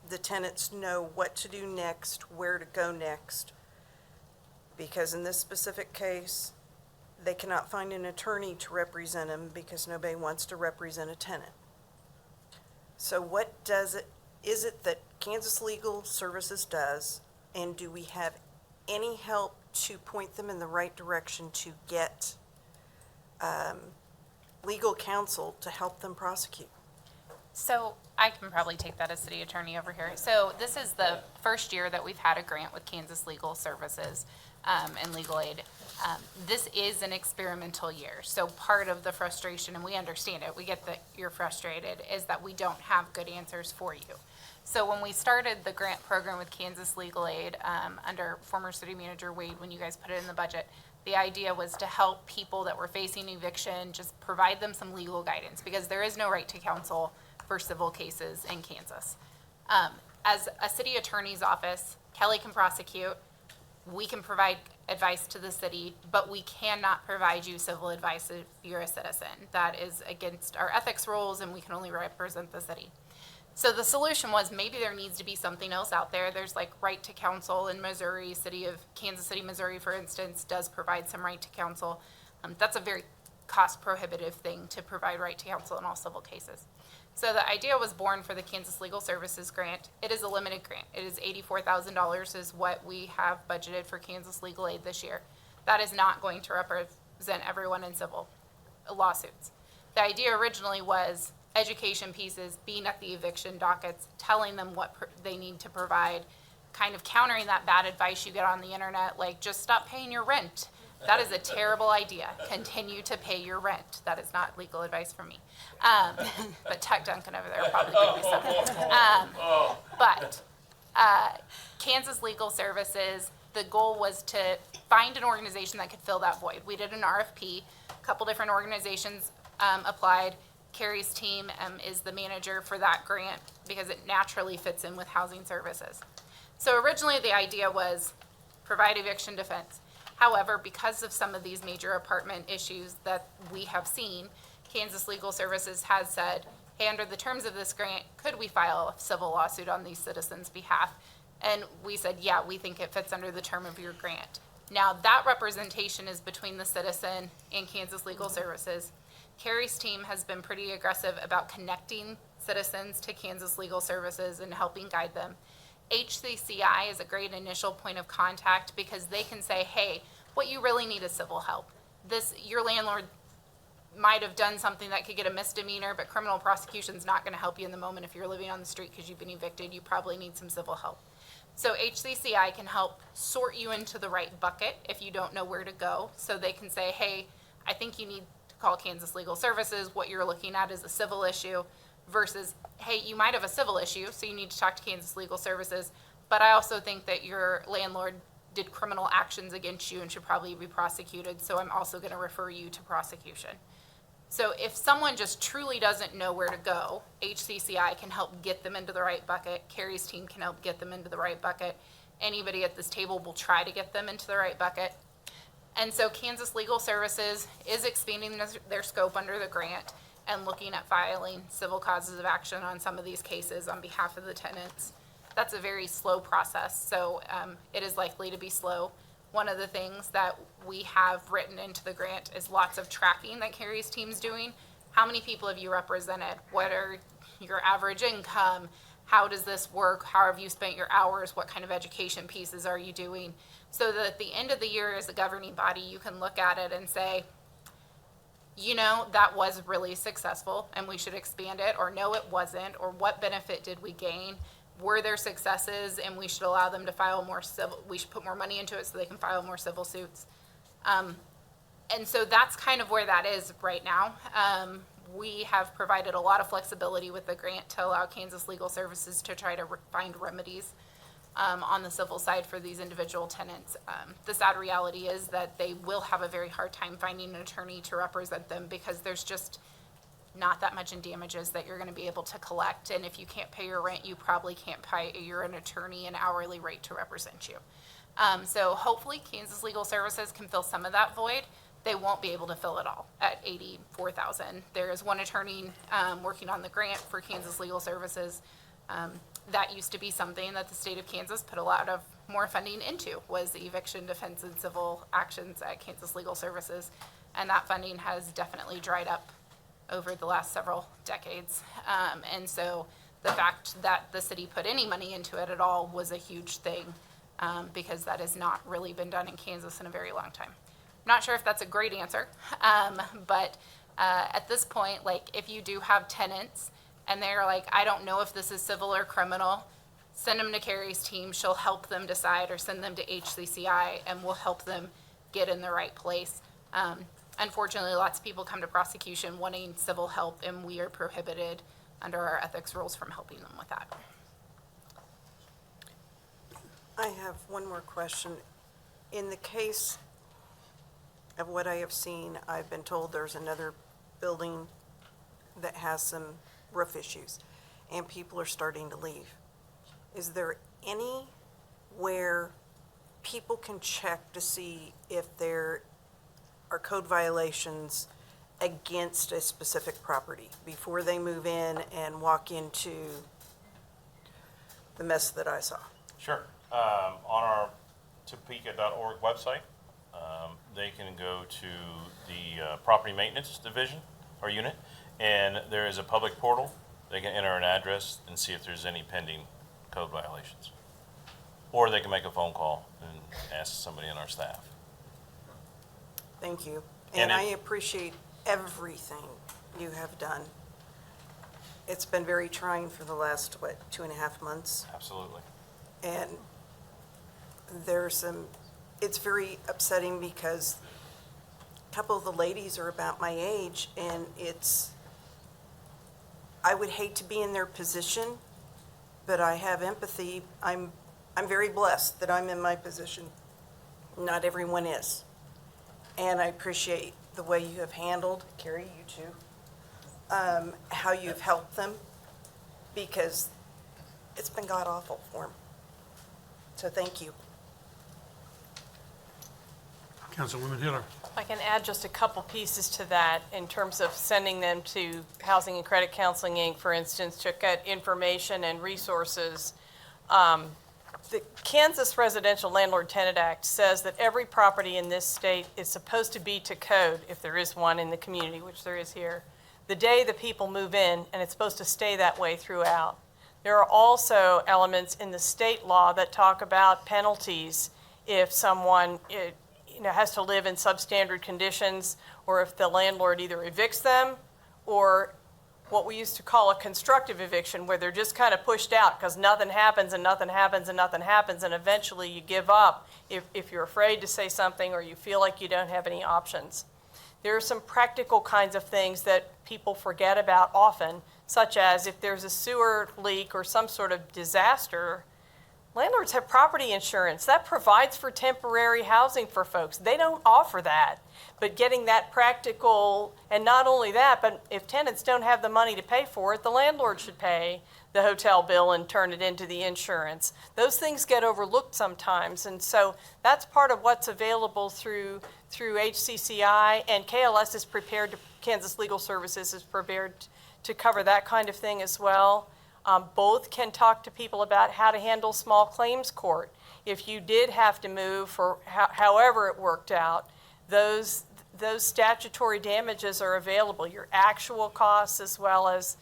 the tenants know what to do next, where to go next. Because in this specific case, they cannot find an attorney to represent them because nobody wants to represent a tenant. So what is it that Kansas Legal Services does, and do we have any help to point them in the right direction to get legal counsel to help them prosecute? So I can probably take that as city attorney over here. So this is the first year that we've had a grant with Kansas Legal Services and Legal Aid. This is an experimental year. So part of the frustration, and we understand it, we get that you're frustrated, is that we don't have good answers for you. So when we started the grant program with Kansas Legal Aid under former city manager Wade, when you guys put it in the budget, the idea was to help people that were facing eviction, just provide them some legal guidance, because there is no right to counsel for civil cases in Kansas. As a city attorney's office, Kelly can prosecute, we can provide advice to the city, but we cannot provide you civil advice if you're a citizen. That is against our ethics rules, and we can only represent the city. So the solution was maybe there needs to be something else out there. There's like right to counsel in Missouri. City of Kansas City, Missouri, for instance, does provide some right to counsel. That's a very cost prohibitive thing to provide right to counsel in all civil cases. So the idea was born for the Kansas Legal Services grant. It is a limited grant. It is $84,000 is what we have budgeted for Kansas Legal Aid this year. That is not going to represent everyone in civil lawsuits. The idea originally was education pieces, being at the eviction dockets, telling them what they need to provide, kind of countering that bad advice you get on the internet, like just stop paying your rent. That is a terrible idea. Continue to pay your rent. That is not legal advice from me. But Tuck Duncan over there will probably give me some. But Kansas Legal Services, the goal was to find an organization that could fill that void. We did an RFP. A couple different organizations applied. Carrie's team is the manager for that grant because it naturally fits in with housing services. So originally the idea was provide eviction defense. However, because of some of these major apartment issues that we have seen, Kansas Legal Services has said, hey, under the terms of this grant, could we file a civil lawsuit on these citizens' behalf? And we said, yeah, we think it fits under the term of your grant. Now, that representation is between the citizen and Kansas Legal Services. Carrie's team has been pretty aggressive about connecting citizens to Kansas Legal Services and helping guide them. HCCI is a great initial point of contact because they can say, hey, what you really need is civil help. Your landlord might have done something that could get a misdemeanor, but criminal prosecution is not going to help you in the moment if you're living on the street because you've been evicted. You probably need some civil help. So HCCI can help sort you into the right bucket if you don't know where to go. So they can say, hey, I think you need to call Kansas Legal Services. What you're looking at is a civil issue versus, hey, you might have a civil issue, so you need to talk to Kansas Legal Services. But I also think that your landlord did criminal actions against you and should probably be prosecuted. So I'm also going to refer you to prosecution. So if someone just truly doesn't know where to go, HCCI can help get them into the right bucket. Carrie's team can help get them into the right bucket. Anybody at this table will try to get them into the right bucket. And so Kansas Legal Services is expanding their scope under the grant and looking at filing civil causes of action on some of these cases on behalf of the tenants. That's a very slow process, so it is likely to be slow. One of the things that we have written into the grant is lots of tracking that Carrie's team's doing. How many people have you represented? What are your average income? How does this work? How have you spent your hours? What kind of education pieces are you doing? So that at the end of the year as a governing body, you can look at it and say, you know, that was really successful and we should expand it, or no, it wasn't, or what benefit did we gain? Were there successes and we should allow them to file more civil, we should put more money into it so they can file more civil suits. And so that's kind of where that is right now. We have provided a lot of flexibility with the grant to allow Kansas Legal Services to try to find remedies on the civil side for these individual tenants. The sad reality is that they will have a very hard time finding an attorney to represent them because there's just not that much in damages that you're going to be able to collect. And if you can't pay your rent, you probably can't pay an attorney an hourly rate to represent you. So hopefully Kansas Legal Services can fill some of that void. They won't be able to fill it all at $84,000. There is one attorney working on the grant for Kansas Legal Services. That used to be something that the state of Kansas put a lot of more funding into, was eviction defense and civil actions at Kansas Legal Services. And that funding has definitely dried up over the last several decades. And so the fact that the city put any money into it at all was a huge thing, because that has not really been done in Kansas in a very long time. I'm not sure if that's a great answer, but at this point, like, if you do have tenants and they're like, I don't know if this is civil or criminal, send them to Carrie's team. She'll help them decide, or send them to HCCI and we'll help them get in the right place. Unfortunately, lots of people come to prosecution wanting civil help, and we are prohibited under our ethics rules from helping them with that. I have one more question. In the case of what I have seen, I've been told there's another building that has some roof issues, and people are starting to leave. Is there anywhere people can check to see if there are code violations against a specific property before they move in and walk into the mess that I saw? Sure. On our Topeka.org website, they can go to the property maintenance division or unit, and there is a public portal. They can enter an address and see if there's any pending code violations. Or they can make a phone call and ask somebody on our staff. Thank you. And And I appreciate everything you have done. It's been very trying for the last, 2.5 months? Absolutely. And it's very upsetting because a couple of the ladies are about my age, and I would hate to be in their position, but I have empathy. I'm very blessed that I'm in my position. Not everyone is. And I appreciate the way you have handled, Carrie, you too, how you've helped them, because it's been god-awful for them. So thank you. Councilwoman Hiller. I can add just a couple pieces to that in terms of sending them to Housing and Credit Counseling, Inc., for instance, to get information and resources. The Kansas Residential Landlord-Tenant Act says that every property in this state is supposed to be to code, if there is one in the community, which there is here, the day the people move in, and it's supposed to stay that way throughout. There are also elements in the state law that talk about penalties if someone has to live in substandard conditions, or if the landlord either evicts them, or what we used to call a constructive eviction, where they're just kind of pushed out because nothing happens and nothing happens and nothing happens, and eventually you give up if you're afraid to say something or you feel like you don't have any options. There are some practical kinds of things that people forget about often, such as if there's a sewer leak or some sort of disaster, landlords have property insurance. That provides for temporary housing for folks. They don't offer that. But getting that practical, and not only that, but if tenants don't have the money to pay for it, the landlord should pay the hotel bill and turn it into the insurance. Those things get overlooked sometimes. And so that's part of what's available through HCCI, and KLS is prepared to, Kansas Legal Services is prepared to cover that kind of thing as well. Both can talk to people about how to handle small claims court. If you did have to move for however it worked out, those statutory damages are available, your actual costs as well as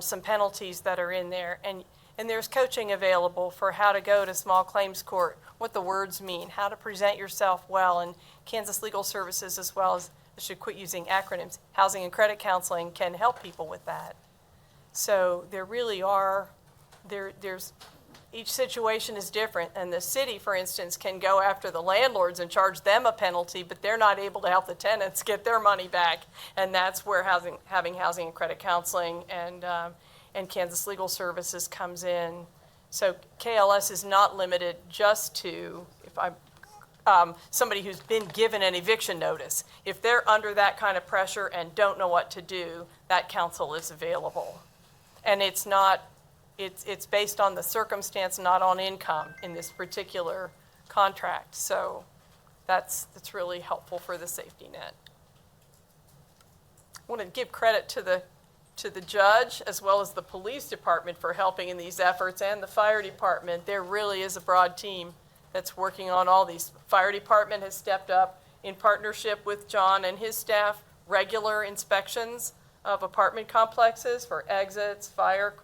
some penalties that are in there. And there's coaching available for how to go to small claims court, what the words mean, how to present yourself well. And Kansas Legal Services, as well as, I should quit using acronyms, Housing and Credit Counseling can help people with that. So there really are, there's each situation is different, and the city, for instance, can go after the landlords and charge them a penalty, but they're not able to help the tenants get their money back, and that's where having housing and credit counseling and Kansas Legal Services comes in. So KLS is not limited just to somebody who's been given an eviction notice. If they're under that kind of pressure and don't know what to do, that counsel is available, and it's not. It's based on the circumstance, not on income in this particular contract. So that's really helpful for the safety net. I want to give credit to the judge as well as the police department for helping in these efforts, and the fire department. There really is a broad team that's working on all these. Fire department has stepped up in partnership with John and his staff, regular inspections of apartment complexes for exits, fire,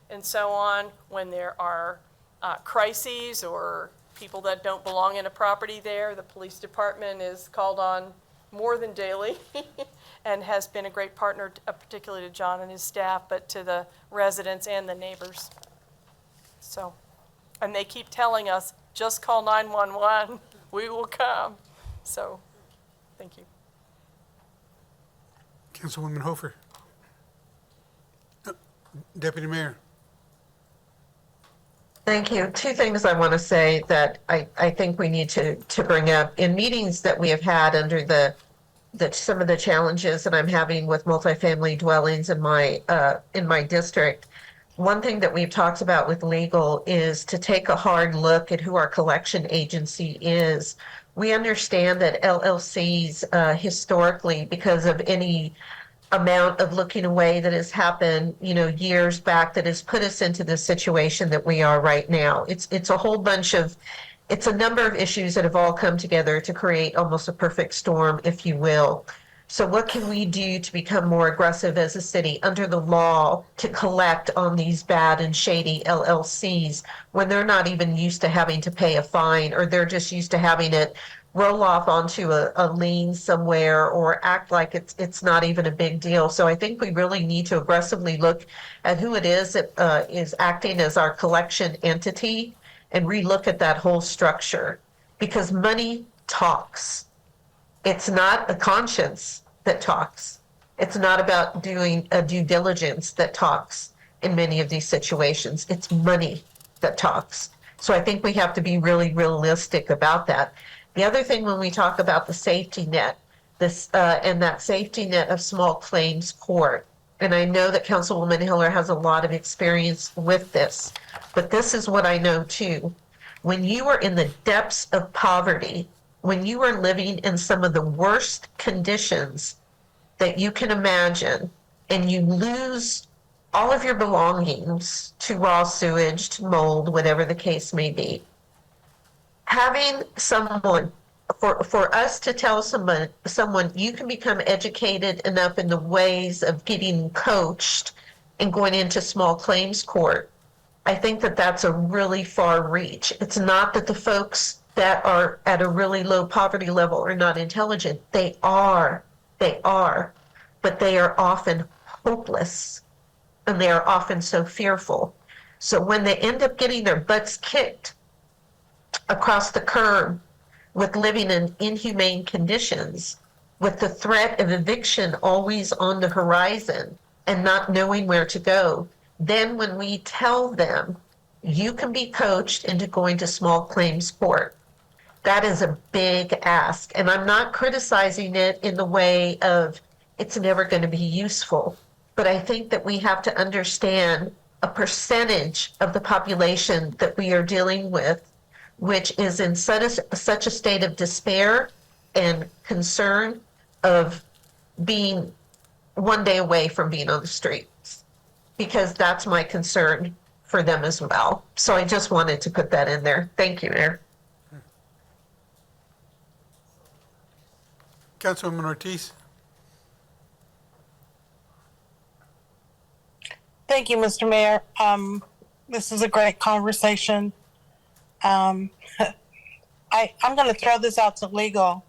and so on. When there are crises or people that don't belong in a property there, the police department is called on more than daily and has been a great partner, particularly to John and his staff, but to the residents and the neighbors. So, and they keep telling us, just call 911, we will come. So, thank you. Councilwoman Hofer. Deputy Mayor. Thank you. Two things I want to say that I think we need to bring up. In meetings that we have had under some of the challenges that I'm having with multifamily dwellings in my district, one thing that we've talked about with legal is to take a hard look at who our collection agency is. We understand that LLCs historically, because of any amount of looking away that has happened, years back, that has put us into the situation that we are right now. It's a number of issues that have all come together to create almost a perfect storm, if you will. So what can we do to become more aggressive as a city under the law to collect on these bad and shady LLCs when they're not even used to having to pay a fine, or they're just used to having it roll off onto a lien somewhere or act like it's not even a big deal. So I think we really need to aggressively look at who it is that is acting as our collection entity and relook at that whole structure, because money talks. It's not a conscience that talks. It's not about doing a due diligence that talks in many of these situations. It's money that talks. So I think we have to be really realistic about that. The other thing, when we talk about the safety net, and that safety net of small claims court, and I know that Councilwoman Hiller has a lot of experience with this, but this is what I know too. When you are in the depths of poverty, when you are living in some of the worst conditions that you can imagine, and you lose all of your belongings to raw sewage, to mold, whatever the case may be, having someone, for us to tell someone you can become educated enough in the ways of getting coached and going into small claims court, I think that that's a really far reach. It's not that the folks that are at a really low poverty level are not intelligent. They are, but they are often hopeless, and they are often so fearful. So when they end up getting their butts kicked across the curb with living in inhumane conditions, with the threat of eviction always on the horizon and not knowing where to go, then when we tell them you can be coached into going to small claims court. That is a big ask. And I'm not criticizing it in the way of it's never going to be useful. But I think that we have to understand a percentage of the population that we are dealing with, which is in such a state of despair and concern of being one day away from being on the streets, because that's my concern for them as well. So I just wanted to put that in there. Thank you, Mayor. Councilwoman Ortiz? Thank you, Mr. Mayor. This is a great conversation. I'm going to throw this out to legal.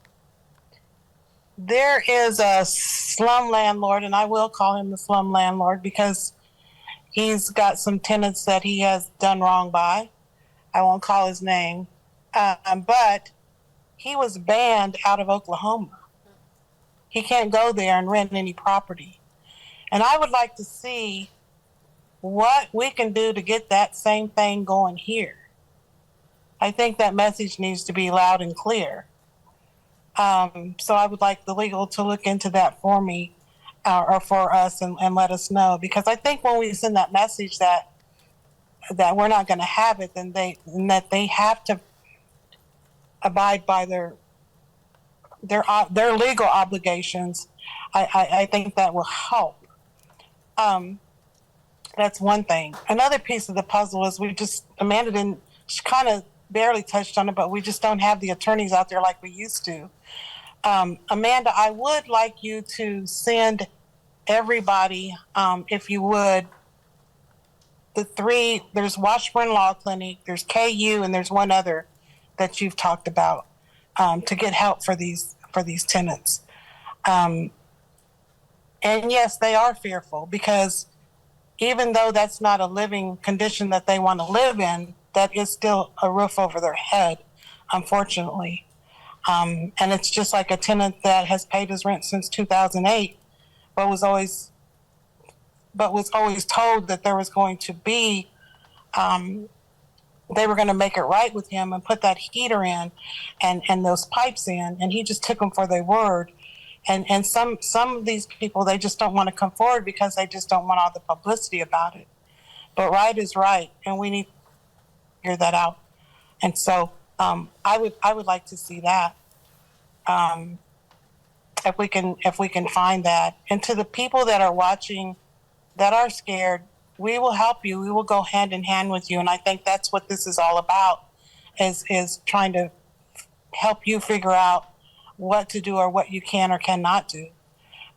There is a slum landlord, and I will call him the slum landlord because he's got some tenants that he has done wrong by. I won't call his name. But he was banned out of Oklahoma. He can't go there and rent any property. And I would like to see what we can do to get that same thing going here. I think that message needs to be loud and clear. So I would like the legal to look into that for me or for us and let us know. Because I think when we send that message that we're not going to have it, then that they have to abide by their legal obligations. I think that will help. That's one thing. Another piece of the puzzle is Amanda she kind of barely touched on it, but we just don't have the attorneys out there like we used to. Amanda, I would like you to send everybody, if you would, there's Washburn Law Clinic, there's KU, and there's one other that you've talked about, to get help for these tenants. And yes, they are fearful because even though that's not a living condition that they want to live in, that is still a roof over their head, unfortunately. And it's just like a tenant that has paid his rent since 2008, but was always told that there was going to be, they were going to make it right with him and put that heater in and those pipes in, and he just took them for their word. And some of these people, they just don't want to come forward because they just don't want all the publicity about it. But right is right, and we need to figure that out. And so I would like to see that, if we can find that. And to the people that are watching, that are scared, we will help you. We will go hand in hand with you. And I think that's what this is all about, is trying to help you figure out what to do or what you can or cannot do.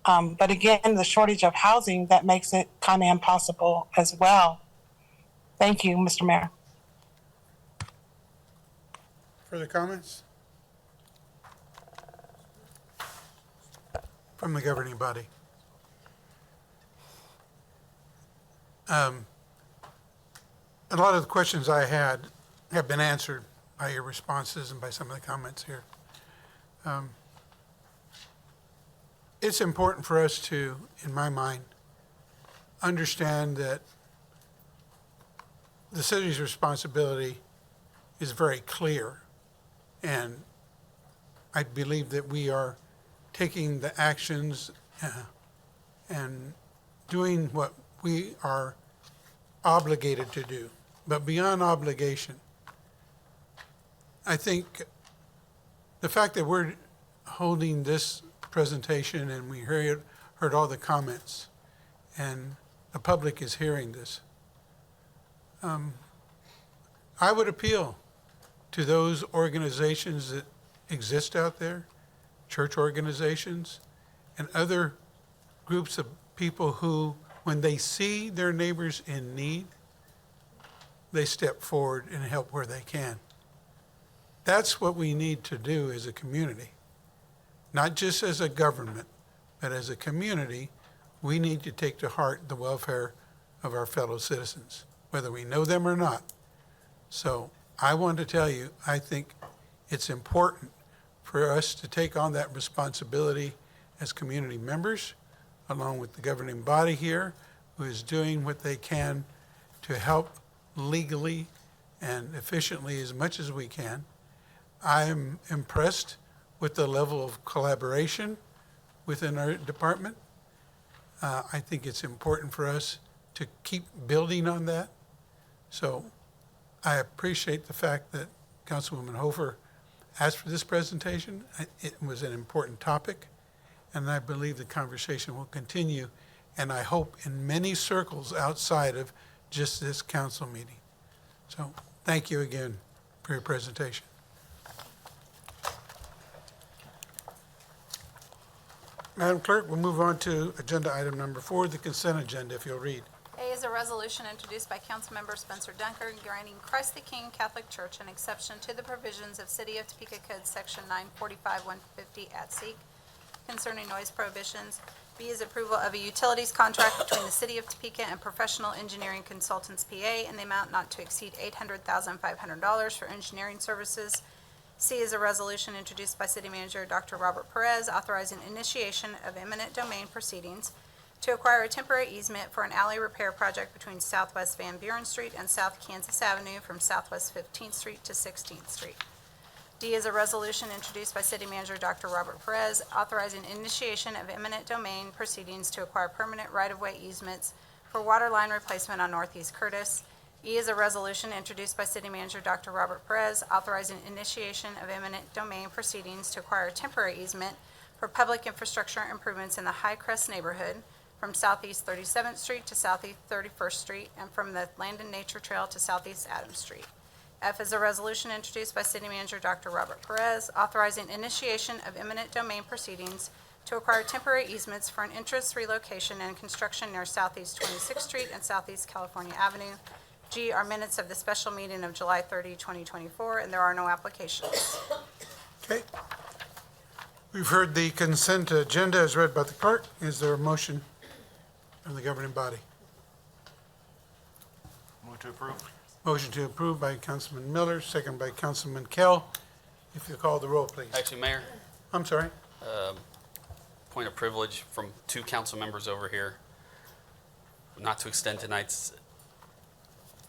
But again, the shortage of housing, that makes it kind of impossible as well. Thank you, Mr. Mayor. Further comments? From the governing body. A lot of the questions I had have been answered by your responses and by some of the comments here. It's important for us to, in my mind, understand that the city's responsibility is very clear, and I believe that we are taking the actions and doing what we are obligated to do. But beyond obligation, I think the fact that we're holding this presentation and we heard all the comments and the public is hearing this, I would appeal to those organizations that exist out there, church organizations, and other groups of people who, when they see their neighbors in need, they step forward and help where they can. That's what we need to do as a community. Not just as a government, but as a community, we need to take to heart the welfare of our fellow citizens, whether we know them or not. So I want to tell you, I think it's important for us to take on that responsibility as community members, along with the governing body here, who is doing what they can to help legally and efficiently as much as we can. I'm impressed with the level of collaboration within our department. I think it's important for us to keep building on that. So I appreciate the fact that Councilwoman Hofer asked for this presentation. It was an important topic, and I believe the conversation will continue, and I hope in many circles outside of just this council meeting. So thank you again for your presentation. Madam Clerk, we'll move on to agenda item number 4, the consent agenda, if you'll read. A is a resolution introduced by Councilmember Spencer Dunker granting Christ the King Catholic Church an exception to the provisions of City of Topeka Code Section 945-150 at SEEK concerning noise prohibitions. B is approval of a utilities contract between the City of Topeka and Professional Engineering Consultants, PA, in the amount not to exceed $800,500 for engineering services. C is a resolution introduced by City Manager Dr. Robert Perez authorizing initiation of eminent domain proceedings to acquire a temporary easement for an alley repair project between Southwest Van Buren Street and South Kansas Avenue from Southwest 15th Street to 16th Street. D is a resolution introduced by City Manager Dr. Robert Perez authorizing initiation of eminent domain proceedings to acquire permanent right-of-way easements for water line replacement on Northeast Curtis. E is a resolution introduced by City Manager Dr. Robert Perez authorizing initiation of eminent domain proceedings to acquire a temporary easement for public infrastructure improvements in the High Crest neighborhood from Southeast 37th Street to Southeast 31st Street and from the Land and Nature Trail to Southeast Adams Street. F is a resolution introduced by City Manager Dr. Robert Perez authorizing initiation of eminent domain proceedings to acquire temporary easements for an interest relocation and construction near Southeast 26th Street and Southeast California Avenue. G are minutes of the special meeting of July 30, 2024, and there are no applications. Okay. We've heard the consent agenda as read by the clerk. Is there a motion from the governing body? Move to approve. Motion to approve by Councilman Miller, second by Councilman Kell. If you call the roll, please. Actually, Mayor, I'm sorry. point of privilege from 2 council members over here, not to extend tonight's,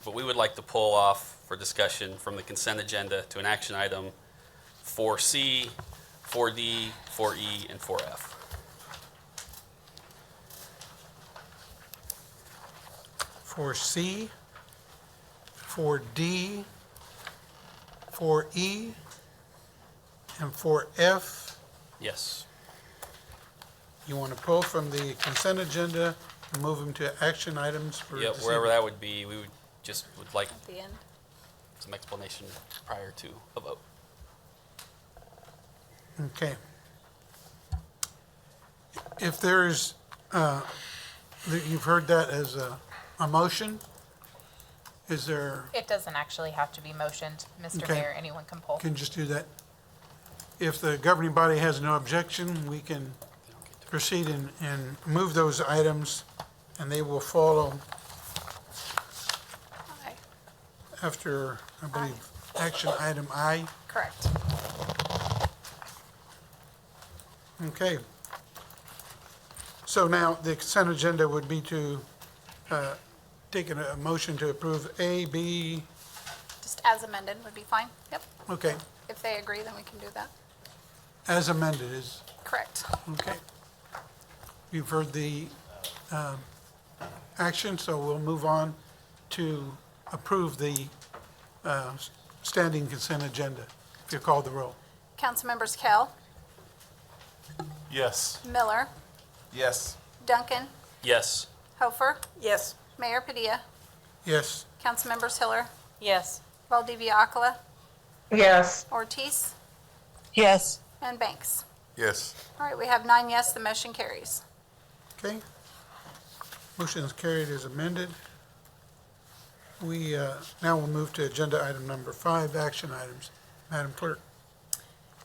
but we would like to pull off for discussion from the consent agenda to an action item 4C, 4D, 4E, and 4F. 4C, 4D, 4E, and 4F. Yes. You want to pull from the consent agenda and move them to action items for Yeah, this wherever evening? that would be, we would like At the end. some explanation prior to a vote. Okay. If there's, you've heard that as a motion, is there, It doesn't actually have to be motioned, Mr. Okay. Mayor. Anyone can pull. can just do that? If the governing body has no objection, we can proceed and move those items, and they will follow Aye. after, I believe, action item I. Correct. Okay. So now the consent agenda would be to take a motion to approve A, B, Just as amended would be fine. Yep. okay, If they agree, then we can do that. as amended is, Correct. okay. You've heard the action, so we'll move on to approve the standing consent agenda, if you call the roll. Councilmembers Kell, Yes. Miller, Yes. Duncan, Yes. Hofer, Yes. Mayor Padilla, Yes, Councilmembers Hiller, Yes. Valdivia Akala, Yes. Ortiz, Yes. and Banks. Yes. All right, we have 9 yes, the motion carries. okay. Motion is carried as amended. We now will move to agenda item number 5, action items. Madam Clerk.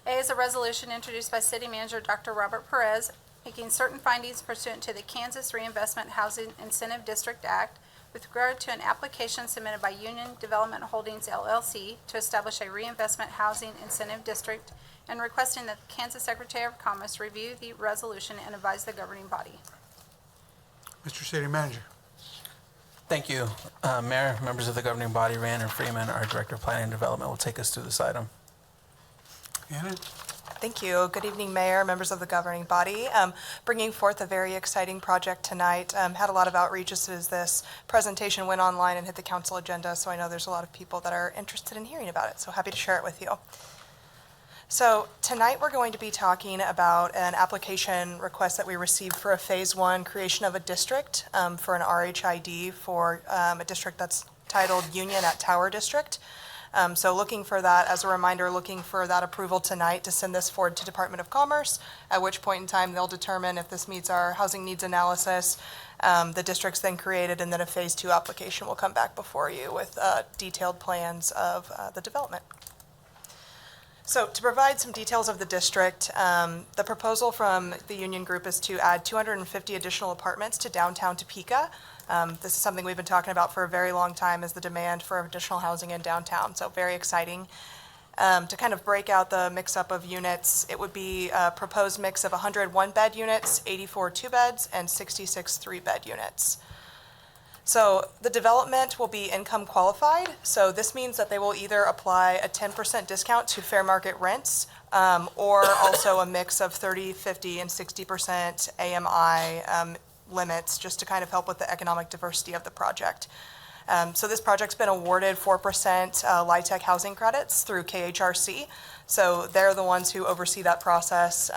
A is a resolution introduced by City Manager Dr. Robert Perez, making certain findings pursuant to the Kansas Reinvestment Housing Incentive District Act with regard to an application submitted by Union Development Holdings LLC to establish a reinvestment housing incentive district and requesting that the Kansas Secretary of Commerce review the resolution and advise the governing body. Mr. City Manager. Thank you. Mayor, members of the governing body, Rhiannon Freeman, our Director of Planning and Development, will take us through this item. Anna? Thank you. Good evening, Mayor, members of the governing body. Bringing forth a very exciting project tonight. Had a lot of outreaches as this presentation went online and hit the council agenda, so I know there's a lot of people that are interested in hearing about it, so happy to share it with you. So tonight we're going to be talking about an application request that we received for a Phase 1 creation of a district for an RHID for a district that's titled Union at Tower District. So looking for that, as a reminder, looking for that approval tonight to send this forward to Department of Commerce, at which point in time they'll determine if this meets our housing needs analysis. The district's then created, and then a Phase 2 application will come back before you with detailed plans of the development. So to provide some details of the district, the proposal from the Union Group is to add 250 additional apartments to downtown Topeka. This is something we've been talking about for a very long time, is the demand for additional housing in downtown, so very exciting. To kind of break out the mix-up of units, it would be a proposed mix of 100 one-bed units, 84 two-beds, and 66 three-bed units. So the development will be income qualified, so this means that they will either apply a 10% discount to fair market rents, or also a mix of 30, 50, and 60% AMI limits, just to kind of help with the economic diversity of the project. So this project's been awarded 4% LIHTC housing credits through KHRC. So they're the ones who oversee that process.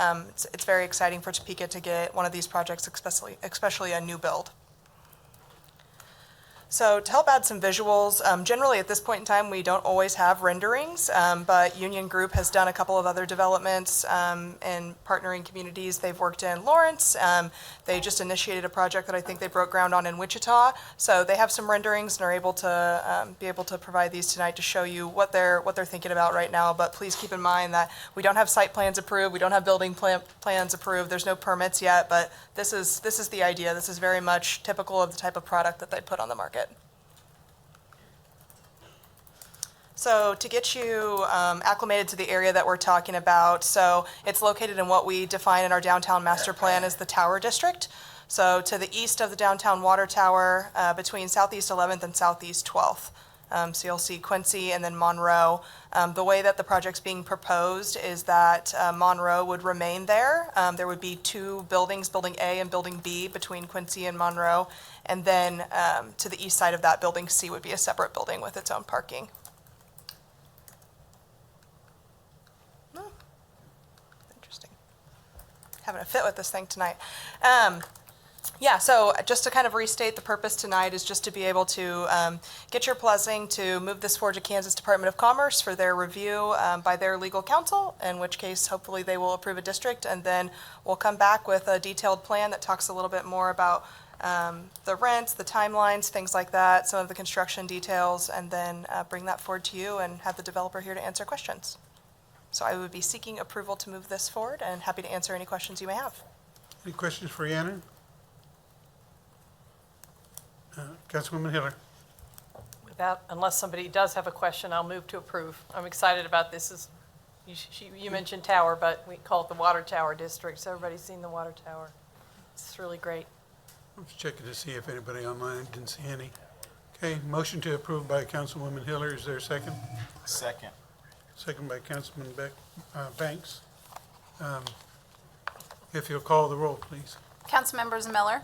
It's very exciting for Topeka to get one of these projects, especially a new build. So to help add some visuals, generally at this point in time, we don't always have renderings, but Union Group has done a couple of other developments in partnering communities. They've worked in Lawrence. They just initiated a project that I think they broke ground on in Wichita. So they have some renderings and are able to provide these tonight to show you what they're thinking about right now. But please keep in mind that we don't have site plans approved. We don't have building plans approved. There's no permits yet, but this is the idea. This is very much typical of the type of product that they put on the market. So to get you acclimated to the area that we're talking about, so it's located in what we define in our downtown master plan as the Tower District. So to the east of the downtown water tower, between Southeast 11th and Southeast 12th. So you'll see Quincy and then Monroe. The way that the project's being proposed is that Monroe would remain there. There would be two buildings, Building A and Building B, between Quincy and Monroe. And then to the east side of that, Building C would be a separate building with its own parking. Interesting. Having a fit with this thing tonight. Yeah, so just to kind of restate, the purpose tonight is just to be able to get your blessing to move this forward to Kansas Department of Commerce for their review by their legal counsel, in which case hopefully they will approve a district, and then we'll come back with a detailed plan that talks a little bit more about the rents, the timelines, things like that, some of the construction details, and then bring that forward to you and have the developer here to answer questions. So I would be seeking approval to move this forward and happy to answer any questions you may have. Any questions for Rhiannon? Councilwoman Hiller. Unless somebody does have a question, I'll move to approve. I'm excited about this. You mentioned tower, but we call it the Water Tower District, so everybody's seen the Water Tower. It's really great. I'm just checking to see if anybody online didn't see any. Okay, motion to approve by Councilwoman Hiller. Is there a second? Second. Second by Councilman Banks. If you'll call the roll, please. Councilmembers Miller,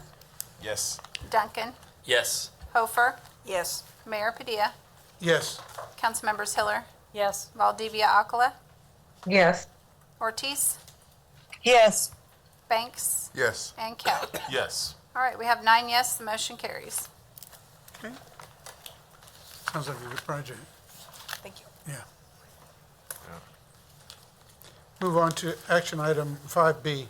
Yes. Duncan, Yes. Hofer, Yes. Mayor Padilla, Yes. Councilmembers Hiller, Yes. Valdivia Alcala, Yes. Ortiz, Yes. Yes. Banks, and Kell. Yes. All right, we have 9 yes, the motion carries. Okay. Sounds like a good project. Thank you. Yeah. Move on to action item 5B,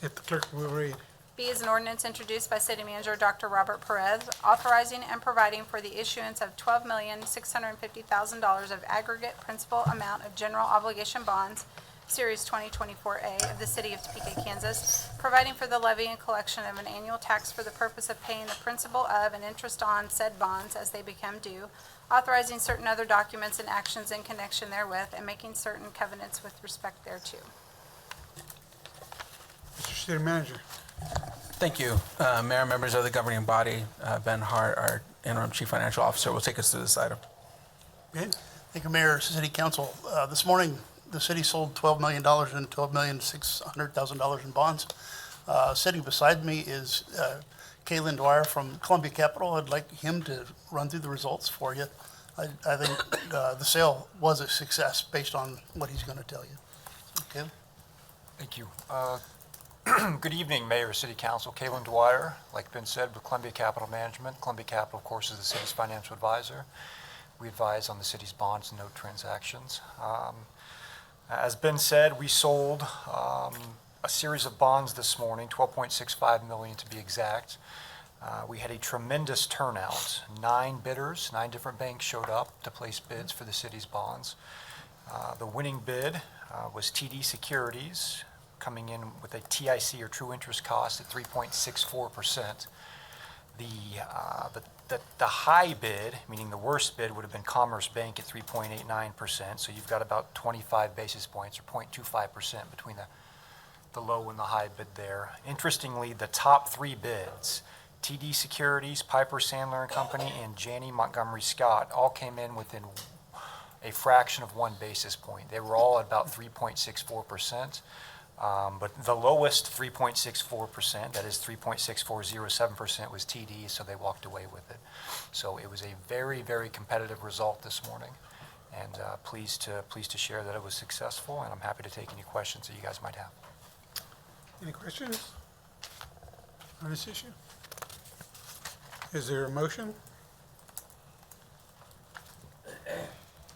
if the clerk will read. B is an ordinance introduced by City Manager Dr. Robert Perez, authorizing and providing for the issuance of $12,650,000 of aggregate principal amount of general obligation bonds, Series 2024A of the City of Topeka, Kansas, providing for the levy and collection of an annual tax for the purpose of paying the principal of and interest on said bonds as they become due, authorizing certain other documents and actions in connection therewith, and making certain covenants with respect thereto. Mr. City Manager. Thank you. Mayor, members of the governing body, Ben Hart, our Interim Chief Financial Officer, will take us through this item. Okay. Thank you, Mayor, City Council. This morning, the city sold $12 million and $12,600,000 in bonds. Sitting beside me is Kalen Dwyer from Columbia Capital. I'd like him to run through the results for you. I think the sale was a success based on what he's going to tell you. Kalen? Thank you. Good evening, Mayor, City Council. Kalen Dwyer, like Ben said, with Columbia Capital Management. Columbia Capital, of course, is the city's financial advisor. We advise on the city's bonds and note transactions. As Ben said, we sold a series of bonds this morning, 12.65 million to be exact. We had a tremendous turnout. 9 bidders, 9 different banks showed up to place bids for the city's bonds. The winning bid was TD Securities, coming in with a TIC, or true interest cost, at 3.64%. The high bid, meaning the worst bid, would have been Commerce Bank at 3.89%. So you've got about 25 basis points, or 0.25%, between the low and the high bid there. Interestingly, the top 3 bids, TD Securities, Piper Sandler and Company, and Janney Montgomery Scott, all came in within a fraction of 1 basis point. They were all at about 3.64%. But the lowest 3.64%, that is 3.6407%, was TD, so they walked away with it. So it was a very, very competitive result this morning, and pleased to share that it was successful, and I'm happy to take any questions that you guys might have. Any questions on this issue? Is there a motion?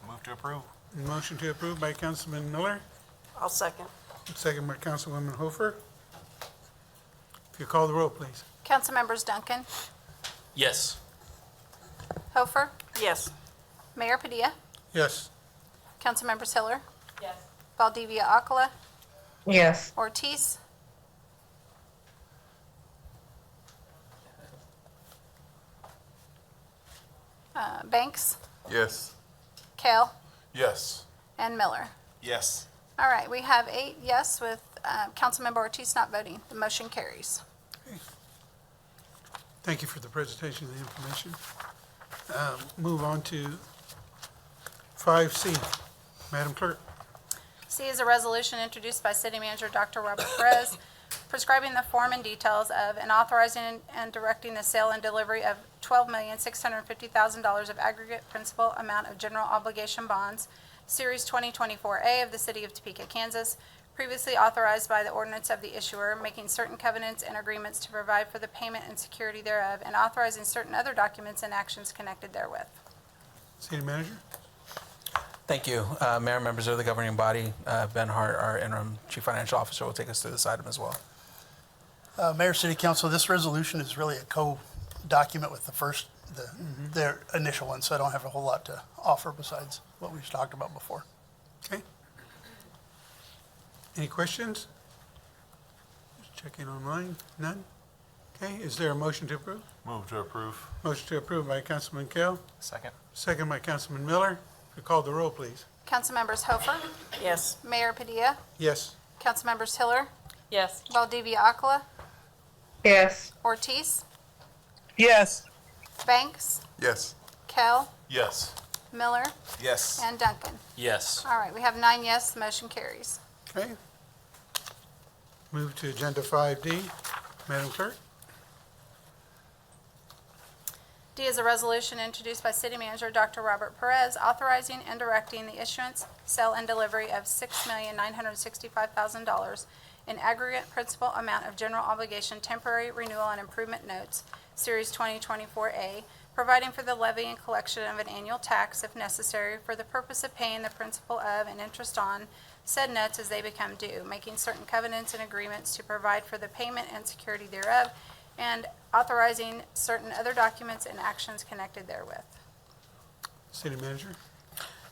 Move to approve. Motion to approve by Councilman Miller, I'll second. second by Councilwoman Hofer. If you call the roll, please. Councilmembers Duncan, Yes. Hofer, Yes. Mayor Padilla, Yes. Councilmembers Hiller, Yes. Valdivia Akala, Yes. Ortiz, Banks, Yes. Kale, Yes. and Miller. Yes. All right, we have 8 yes with Councilmember Ortiz not voting. The motion carries. Thank you for the presentation of the information. Move on to 5C. Madam Clerk. C is a resolution introduced by City Manager Dr. Robert Perez, prescribing the form and details of and authorizing and directing the sale and delivery of $12,650,000 of aggregate principal amount of general obligation bonds, Series 2024A of the City of Topeka, Kansas, previously authorized by the ordinance of the issuer, making certain covenants and agreements to provide for the payment and security thereof, and authorizing certain other documents and actions connected therewith. City Manager. Thank you. Mayor, members of the governing body, Ben Hart, our interim chief financial officer, will take us through this item as well. Mayor, City Council, this resolution is really a co-document with their initial one, so I don't have a whole lot to offer besides what we've talked about before. Okay. Any questions? Just checking online. None? Okay, is there a motion to approve? Move to approve. Motion to approve by Councilman Kale, Second. second by Councilman Miller. If you call the roll, please. Councilmembers Hofer, Yes. Mayor Padilla, Yes. Councilmembers Hiller, Yes. Valdivia Akala, Yes. Ortiz, Yes. Banks, Yes. Kell, Yes. Miller, Yes. and Duncan. Yes. All right, we have 9 yes, the motion carries. Okay. Move to agenda 5D. Madam Clerk. D is a resolution introduced by City Manager Dr. Robert Perez, authorizing and directing the issuance, sale, and delivery of $6,965,000 in aggregate principal amount of general obligation temporary renewal and improvement notes, Series 2024A, providing for the levy and collection of an annual tax if necessary for the purpose of paying the principal of and interest on said notes as they become due, making certain covenants and agreements to provide for the payment and security thereof, and authorizing certain other documents and actions connected therewith. City Manager.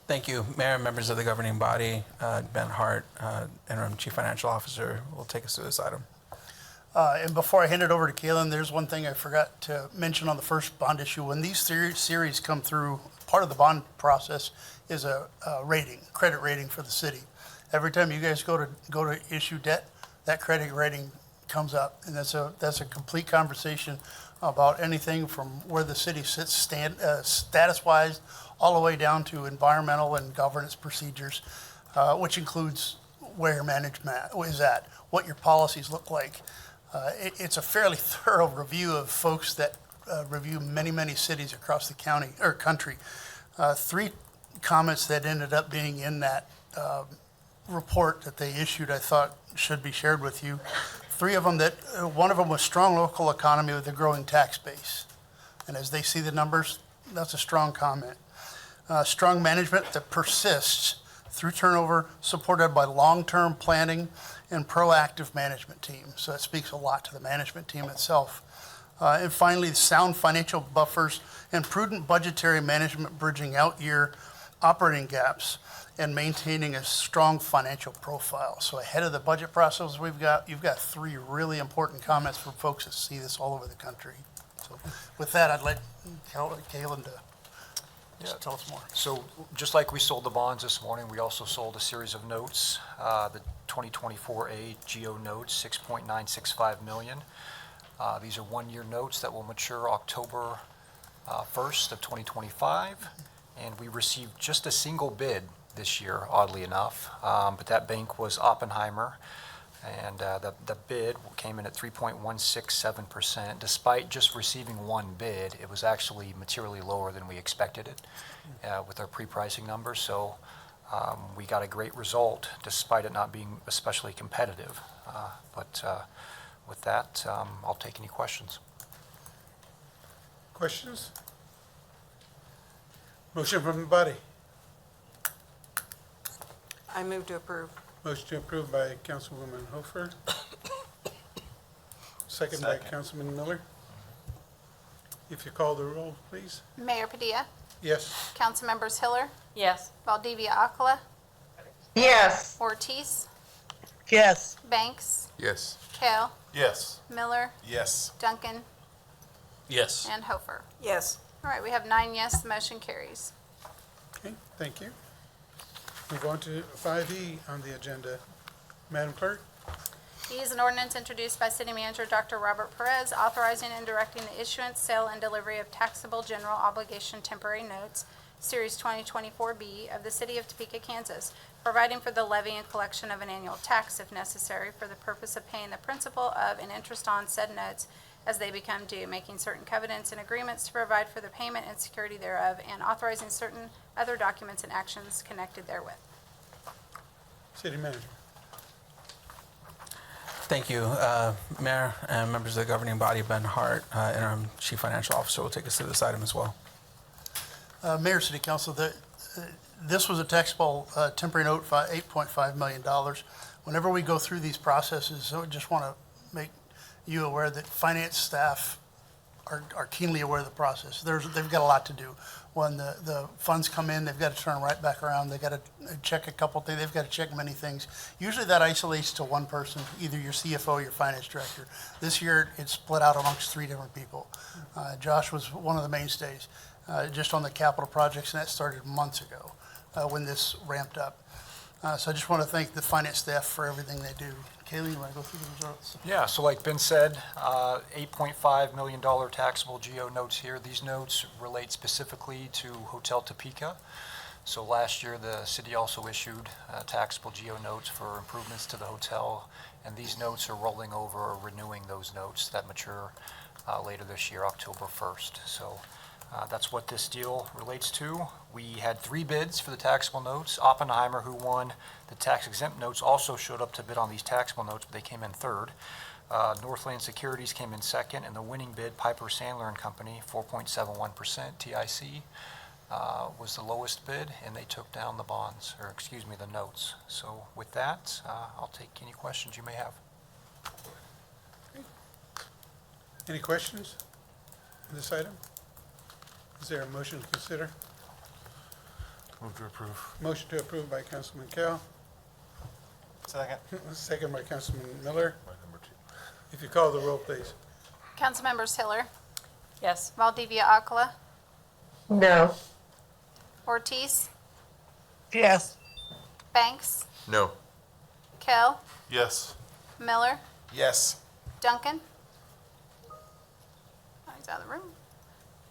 Thank you. Mayor and members of the governing body, Ben Hart, interim chief financial officer, will take us through this item. And before I hand it over to Kalen, there's one thing I forgot to mention on the first bond issue. When these series come through, part of the bond process is a rating, credit rating for the city. Every time you guys go to issue debt, that credit rating comes up, and that's a complete conversation about anything from where the city sits status-wise, all the way down to environmental and governance procedures, which includes where your management is at, what your policies look like. It's a fairly thorough review of folks that review many, many cities across the county or country. 3 comments that ended up being in that report that they issued, I thought should be shared with you. 3 of them one of them was strong local economy with a growing tax base. And as they see the numbers, that's a strong comment. Strong management that persists through turnover, supported by long-term planning and proactive management team. So that speaks a lot to the management team itself. And finally, sound financial buffers and prudent budgetary management, bridging out-year operating gaps and maintaining a strong financial profile. So ahead of the budget process you've got 3 really important comments for folks that see this all over the country. So with that, I'd like Kalen to just tell us more. So just like we sold the bonds this morning, we also sold a series of notes, the 2024A GO notes, $6.965 million. These are 1-year notes that will mature October 1st of 2025. And we received just a single bid this year, oddly enough, but that bank was Oppenheimer. And the bid came in at 3.167%. Despite just receiving 1 bid, it was actually materially lower than we expected it with our pre-pricing numbers. So we got a great result despite it not being especially competitive. But with that, I'll take any questions. Questions? Motion from the body. I move to approve. Motion to approve by Councilwoman Hofer. Second by Councilman Miller. If you call the roll, please. Mayor Padilla, Yes. Councilmembers Hiller, Yes. Valdivia Akala, Yes. Ortiz, Yes. Banks, Yes. Kale, Yes. Miller, Yes. Duncan, Yes. and Hofer. Yes. All right, we have 9 yes, the motion carries. Okay, thank you. Move on to 5E on the agenda. Madam Clerk? E is an ordinance introduced by City Manager Dr. Robert Perez, authorizing and directing the issuance, sale, and delivery of taxable general obligation temporary notes, Series 2024B of the City of Topeka, Kansas, providing for the levy and collection of an annual tax if necessary for the purpose of paying the principal of and interest on said notes as they become due, making certain covenants and agreements to provide for the payment and security thereof, and authorizing certain other documents and actions connected therewith. City Manager. Thank you. Mayor and members of the governing body, Ben Hart, Interim Chief Financial Officer, will take us through this item as well. Mayor, City Council, this was a taxable temporary note, $8.5 million. Whenever we go through these processes, so I just want to make you aware that finance staff are keenly aware of the process. They've got a lot to do. When the funds come in, they've got to turn right back around. They've got to check a couple things. They've got to check many things. Usually that isolates to one person, either your CFO or your finance director. This year, it's split out amongst 3 different people. Josh was one of the mainstays just on the capital projects, and that started months ago when this ramped up. So I just want to thank the finance staff for everything they do. Kaylee, you want to go through the results? Yeah, so like Ben said, $8.5 million taxable GO notes here. These notes relate specifically to Hotel Topeka. So last year, the city also issued taxable GO notes for improvements to the hotel, and these notes are rolling over or renewing those notes that mature later this year, October 1st. So that's what this deal relates to. We had 3 bids for the taxable notes. Oppenheimer, who won the tax exempt notes, also showed up to bid on these taxable notes, but they came in 3rd. Northland Securities came in 2nd, and the winning bid, Piper Sandler and Company, 4.71% TIC, was the lowest bid, and they took down the bonds, or excuse me, the notes. So with that, I'll take any questions you may have. Any questions on this item? Is there a motion to consider? Move to approve. Motion to approve by Councilman Kell. Second. Second by Councilman Miller. If you call the roll, please. Councilmembers Hiller, Yes. Valdivia Akala, No. Ortiz, Yes. Banks, No. Kell, Yes. Miller, Yes. Duncan? He's out of the room.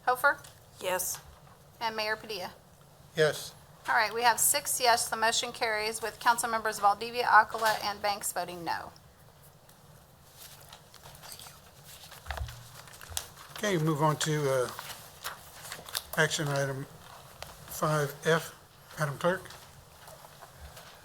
Hofer? Yes. And Mayor Padilla? Yes. All right, we have 6 yes, the motion carries with council members Valdivia, Acala, and Banks voting no. Okay, move on to action item 5F. Madam Clerk?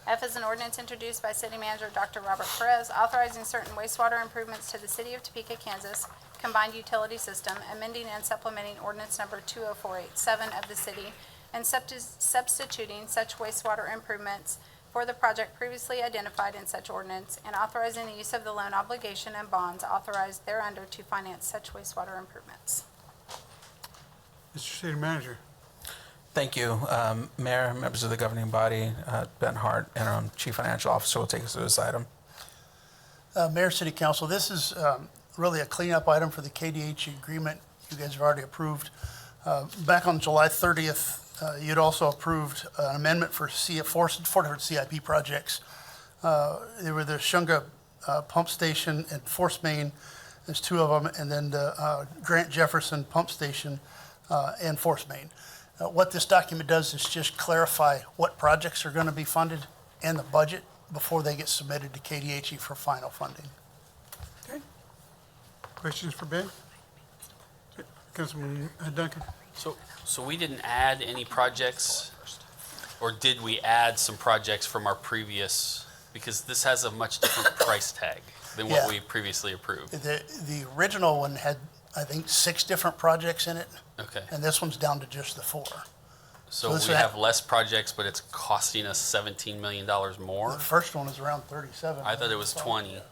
F is an ordinance introduced by City Manager Dr. Robert Perez authorizing certain wastewater improvements to the City of Topeka, Kansas Combined Utility System, amending and supplementing ordinance number 20487 of the city, and substituting such wastewater improvements for the project previously identified in such ordinance, and authorizing the use of the loan obligation and bonds authorized thereunder to finance such wastewater improvements. Mr. City Manager? Thank you. Mayor, members of the governing body, Ben Hart, Interim Chief Financial Officer, will take us through this item. Mayor, City Council, this is really a cleanup item for the KDHE agreement you guys have already approved. Back on July 30th, you'd also approved an amendment for 4 different CIP projects. They were the Shunga Pump Station and Force Main, there's 2 of them, and then the Grant Jefferson Pump Station and Force Main. What this document does is just clarify what projects are going to be funded and the budget before they get submitted to KDHE for final funding. Okay. Questions for Ben? Councilman Duncan? So we didn't add any projects, or did we add some projects from our previous, because this has a much different price tag than what we previously approved? The original one had, I think, 6 different projects in it. Okay. And this one's down to just the 4. So this we would have less projects, but it's costing us $17 million more? The first one is around 37. I thought it was 20.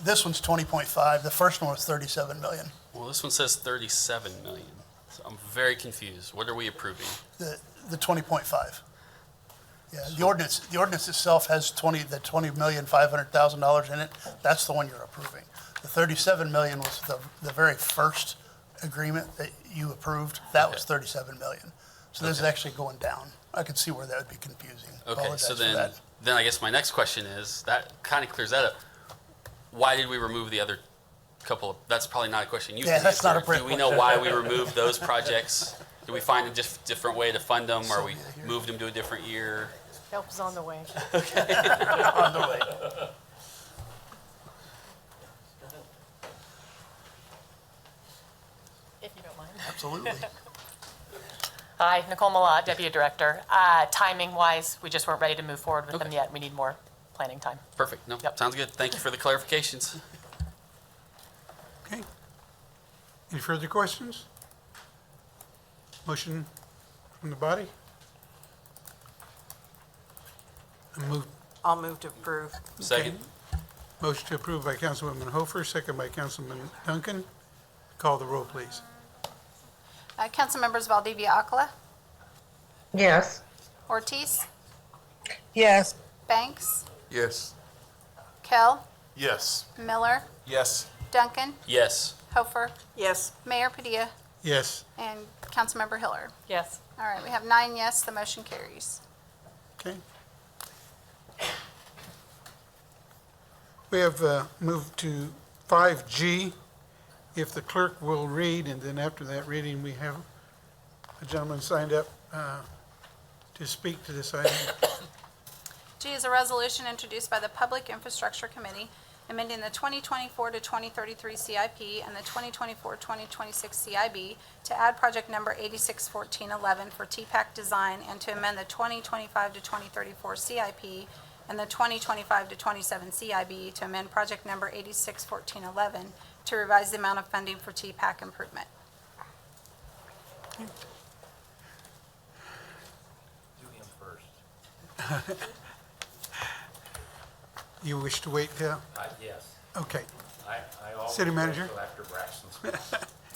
This one's 20.5. The first one was 37 million. Well, this one says 37 million. So I'm very confused. What are we approving? The 20.5. Yeah, the ordinance itself has the $20,500,000 in it. That's the one you're approving. The 37 million was the very first agreement that you approved. That was 37 million. So this is actually going down. I could see where that would be confusing. Okay, Apologize so for that. then I guess my next question is, that kind of clears that up. Why did we remove the other couple of, that's probably not a question you Yeah, can that's answer. not a great Do we know question. why we removed those projects? Did we find a different way to fund them, or we moved them to a different year? Help is on the way. On the way. If you don't mind. Absolutely. Hi, Nicole Malott, Deputy Director. Timing-wise, we just weren't ready to move forward with them yet. We need more planning time. Perfect. No, sounds good. Thank you for the clarifications. Okay. Any further questions? Motion from the body? I'll move to approve. Second. Motion to approve by Councilwoman Hofer, second by Councilman Duncan. Call the roll, please. Council members Valdivia, Acala, Yes. Ortiz, Yes. Banks, Yes. Kell, Yes. Miller, Yes. Duncan, Yes. Hofer, Yes. Mayor Padilla, Yes. and Councilmember Hiller. Yes. All right, we have 9 yes, the motion carries. Okay. We have moved to 5G. If the clerk will read, and then after that reading, we have a gentleman signed up to speak to this item. G is a resolution introduced by the Public Infrastructure Committee amending the 2024 to 2033 CIP and the 2024-2026 CIB to add project number 861411 for TPAC design, and to amend the 2025 to 2034 CIP and the 2025 to 27 CIB to amend project number 861411 to revise the amount of funding for TPAC improvement. You wish to wait till? Yes. Okay. I always City wait Manager? till after Braxton speaks.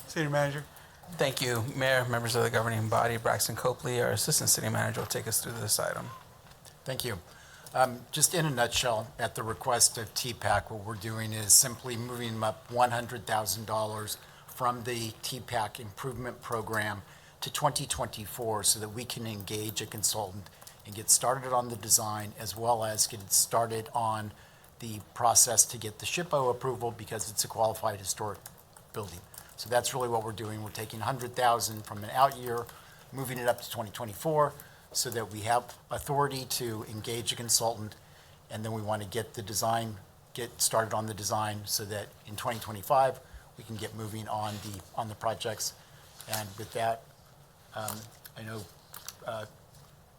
City Manager? Thank you, Mayor, members of the governing body. Braxton Copley, our Assistant City Manager, will take us through this item. Thank you. Just in a nutshell, at the request of TPAC, what we're doing is simply moving them up $100,000 from the TPAC improvement program to 2024 so that we can engage a consultant and get started on the design, as well as get started on the process to get the SHPO approval because it's a qualified historic building. So that's really what we're doing. We're taking 100,000 from an out year, moving it up to 2024 so that we have authority to engage a consultant, and then we want to get the design, get started on the design so that in 2025 we can get moving on the projects. And with that, I know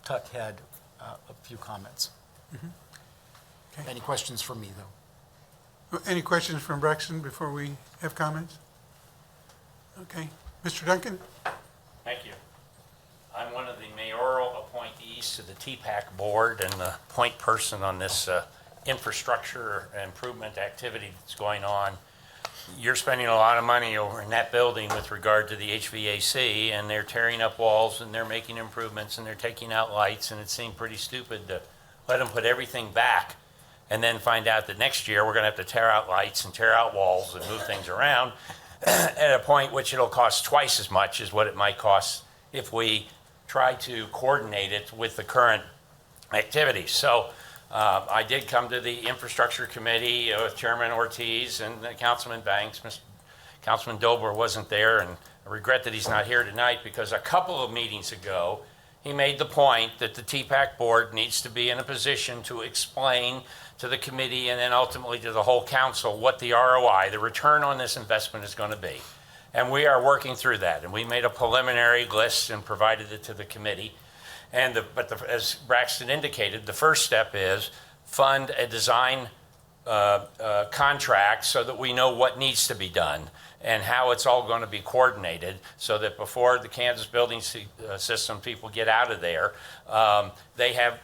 Tuck had a few comments. Okay. Any questions for me, though? Any questions from Braxton before we have comments? Okay. Mr. Duncan? Thank you. I'm one of the mayoral appointees to the TPAC board and the point person on this infrastructure improvement activity that's going on. You're spending a lot of money over in that building with regard to the HVAC, and they're tearing up walls and they're making improvements and they're taking out lights, and it seemed pretty stupid to let them put everything back and then find out that next year we're going to have to tear out lights and tear out walls and move things around at a point which it'll cost twice as much as what it might cost if we try to coordinate it with the current activities. So I did come to the infrastructure committee with Chairman Ortiz and Councilman Banks. Councilman Dobler wasn't there, and I regret that he's not here tonight because a couple of meetings ago he made the point that the TPAC board needs to be in a position to explain to the committee and then ultimately to the whole council what the ROI, the return on this investment, is going to be. And we are working through that, and we made a preliminary list and provided it to the committee. But as Braxton indicated, the first step is fund a design contract so that we know what needs to be done and how it's all going to be coordinated so that before the Kansas building system people get out of there, they have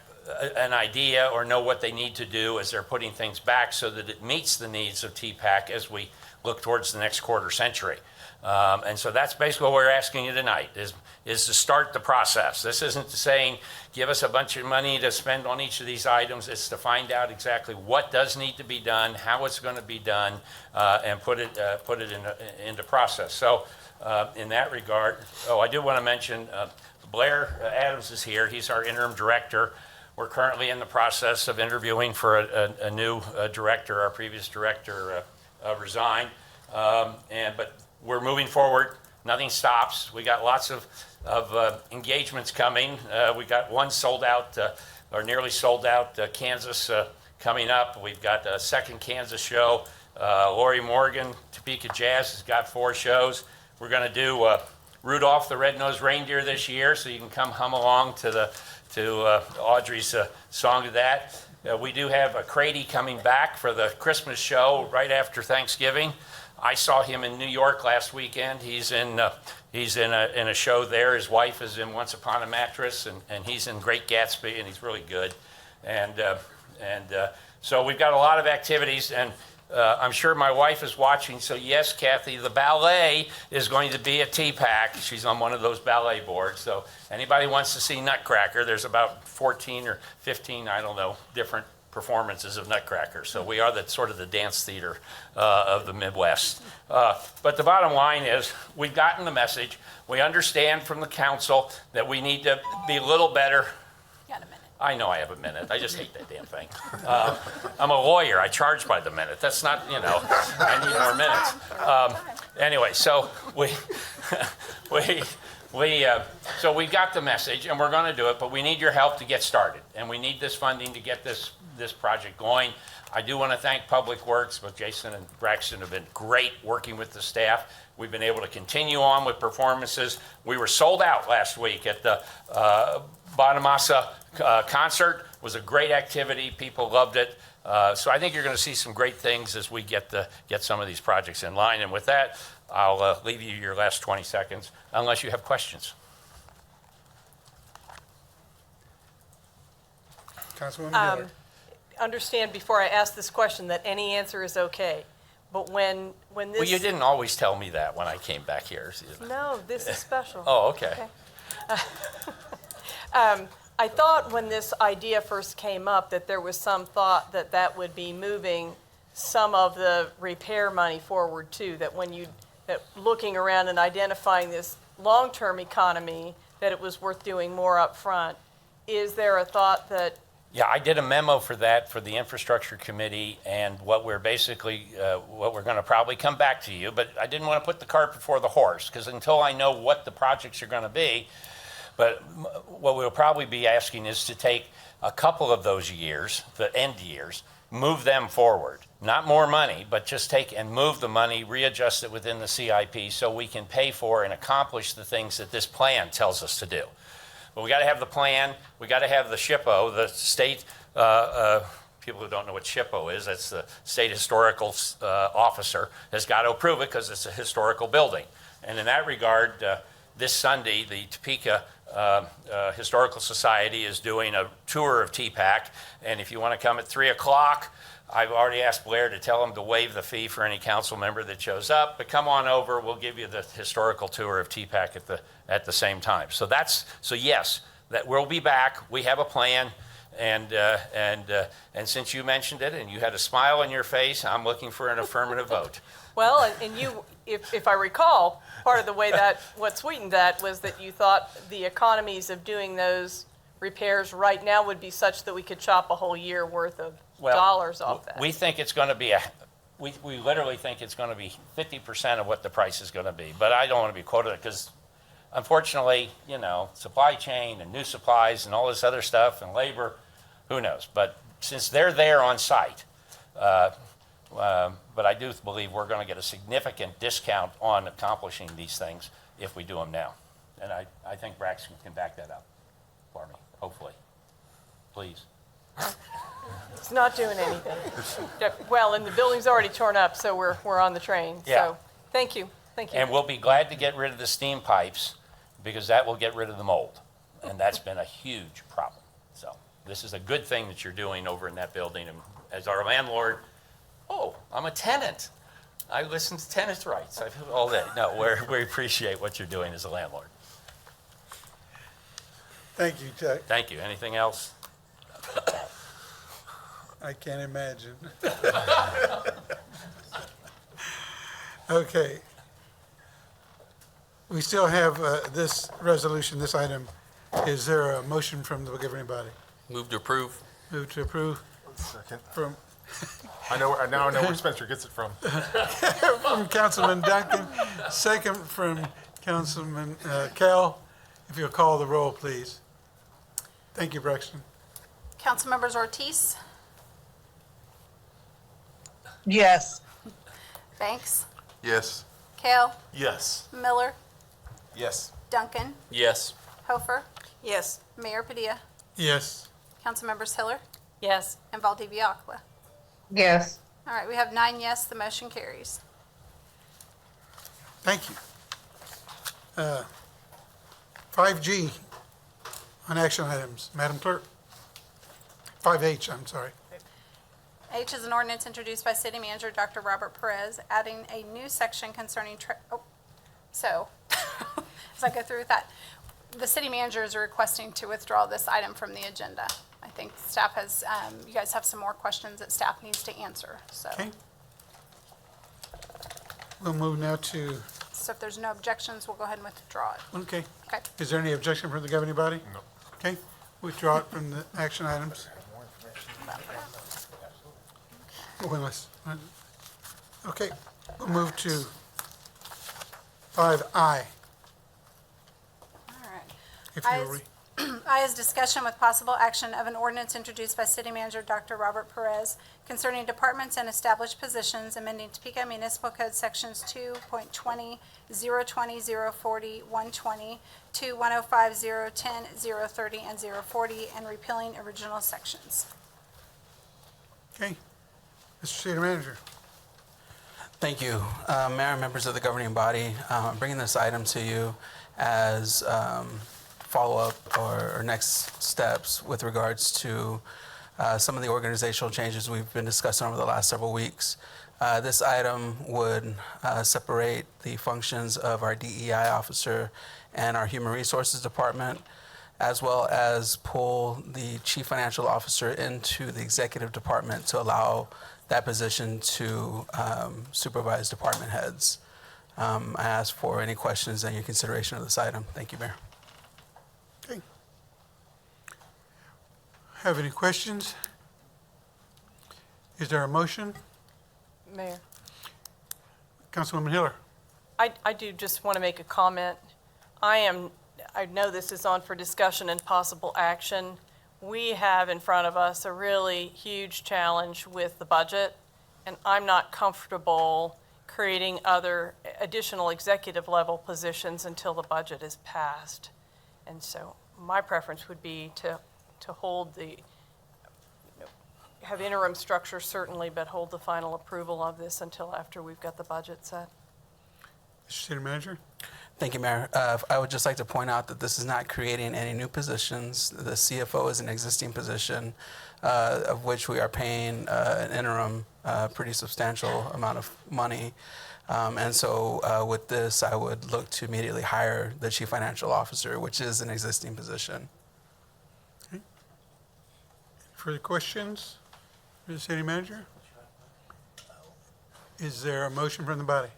an idea or know what they need to do as they're putting things back so that it meets the needs of TPAC as we look towards the next quarter century. And so that's basically what we're asking you tonight, is to start the process. This isn't saying give us a bunch of money to spend on each of these items. It's to find out exactly what does need to be done, how it's going to be done, and put it into process. So in that regard, I do want to mention Blair Adams is here. He's our interim director. We're currently in the process of interviewing for a new director. Our previous director resigned, but we're moving forward. Nothing stops. We got lots of engagements coming. We got one sold out, or nearly sold out, Kansas coming up. We've got a second Kansas show. Lori Morgan, Topeka Jazz, has got 4 shows. We're going to do Rudolph the Red-Nosed Reindeer this year, so you can come hum along to Audrey's song to that. We do have a KDHE coming back for the Christmas show right after Thanksgiving. I saw him in New York last weekend. He's in a show there. His wife is in Once Upon a Mattress, and he's in Great Gatsby, and he's really good. And so we've got a lot of activities, and I'm sure my wife is watching. So yes, Kathy, the ballet is going to be at TPAC. She's on one of those ballet boards. So anybody wants to see Nutcracker, there's about 14 or 15, I don't know, different performances of Nutcracker. So we are sort of the dance theater of the Midwest. But the bottom line is we've gotten the message. We understand from the council that we need to be a little better. You got a minute. I know I have a minute. I just hate that damn thing. I'm a lawyer. I charge by the minute. That's not, I need more minutes. Anyway, so so we got the message, and we're going to do it, but we need your help to get started, and we need this funding to get this project going. I do want to thank Public Works. Both Jason and Braxton have been great working with the staff. We've been able to continue on with performances. We were sold out last week at the Bonamassa concert. It was a great activity. People loved it. So I think you're going to see some great things as we get some of these projects in line. And with that, I'll leave you your last 20 seconds, unless you have questions. Councilwoman Geller. Understand before I ask this question that any answer is okay. But when this... Well, you didn't always tell me that when I came back here. No, this is special. Oh, okay. I thought when this idea first came up that there was some thought that would be moving some of the repair money forward too, that looking around and identifying this long-term economy, that it was worth doing more up front. Is there a thought that Yeah, I did a memo for that for the Infrastructure Committee, and what we're basically, what we're going to probably come back to you, but I didn't want to put the cart before the horse, because until I know what the projects are going to be, but what we'll probably be asking is to take a couple of those years, the end years, move them forward. Not more money, but just take and move the money, readjust it within the CIP so we can pay for and accomplish the things that this plan tells us to do. But we got to have the plan, we got to have the SHPO, the state, people who don't know what SHPO is, that's the state historical officer, has got to approve it because it's a historical building. And in that regard, this Sunday, the Topeka Historical Society is doing a tour of TPAC, and if you want to come at 3 o'clock, I've already asked Blair to tell him to waive the fee for any council member that shows up, but come on over, we'll give you the historical tour of TPAC at the same time. So yes, that we'll be back, we have a plan, and since you mentioned it and you had a smile on your face, I'm looking for an affirmative vote. Well, and you, if I recall, part of the way that, what sweetened that was that you thought the economies of doing those repairs right now would be such that we could chop a whole year worth of dollars off that. We think it's going to be we literally think it's going to be 50% of what the price is going to be, but I don't want to be quoted because unfortunately, you know, supply chain and new supplies and all this other stuff and labor, who knows? But since they're there on site, but I do believe we're going to get a significant discount on accomplishing these things if we do them now. And I think Braxton can back that up for me, hopefully. Please. It's not doing anything. Well, and the building's already torn up, so we're on the train. Yeah. So thank you. Thank you. And we'll be glad to get rid of the steam pipes because that will get rid of the mold. And that's been a huge problem. So this is a good thing that you're doing over in that building. And as our landlord, oh, I'm a tenant. I listen to tenants' rights. I feel all that. No, we appreciate what you're doing as a landlord. Thank you, Chuck. Thank you. Anything else? I can't imagine. Okay. We still have this resolution, this item. Is there a motion from the governing body? Move to approve. Move to approve. Second. From Now I know where Spencer gets it from. from Councilman Duncan, second from Councilman Kell. If you'll call the roll, please. Thank you, Braxton. Councilmembers Ortiz, Yes. Banks, Yes. Kale, Yes. Miller, Yes. Duncan, Yes. Hofer, Yes. Mayor Padilla, Yes. Councilmembers Hiller, Yes. and Valdivia-Acqua. Yes. All right, we have 9 yes, the motion carries. Thank you. 5G on action items. Madam Clerk. 5H, I'm sorry. H is an ordinance introduced by City Manager Dr. Robert Perez, adding a new section concerning, so, as I go through with that, the city manager is requesting to withdraw this item from the agenda. I think staff has, you guys have some more questions that staff needs to answer, so. Okay. We'll move now to, So if there's no objections, we'll go ahead and withdraw it. okay. Okay. Is there any objection from the governing body? No. Okay, withdraw it from the action items. Okay, we'll move to 5I. All right. If I you'll is- I is discussion with possible action of an ordinance introduced by City Manager Dr. Robert Perez concerning departments and established positions, amending Topeka Municipal Code Sections 2.20, 020, 040, 120, 105, 010, 030, and 040, and repealing original sections. Okay, Mr. City Manager. Thank you. Mayor and members of the governing body, I'm bringing this item to you as follow-up or next steps with regards to some of the organizational changes we've been discussing over the last several weeks. This item would separate the functions of our DEI officer and our human resources department, as well as pull the chief financial officer into the executive department to allow that position to supervise department heads. I ask for any questions and your consideration of this item. Thank you, Mayor. Okay. Have any questions? Is there a motion? Mayor. Councilwoman Hiller. I do just want to make a comment. I know this is on for discussion and possible action. We have in front of us a really huge challenge with the budget, and I'm not comfortable creating other additional executive level positions until the budget is passed. And so my preference would be to hold the, have interim structure certainly, but hold the final approval of this until after we've got the budget set. Mr. City Manager. Thank you, Mayor. I would just like to point out that this is not creating any new positions. The CFO is an existing position, of which we are paying an interim, pretty substantial amount of money. And so with this, I would look to immediately hire the Chief Financial Officer, which is an existing position. Okay. Further questions for the City Manager? Is there a motion from the body?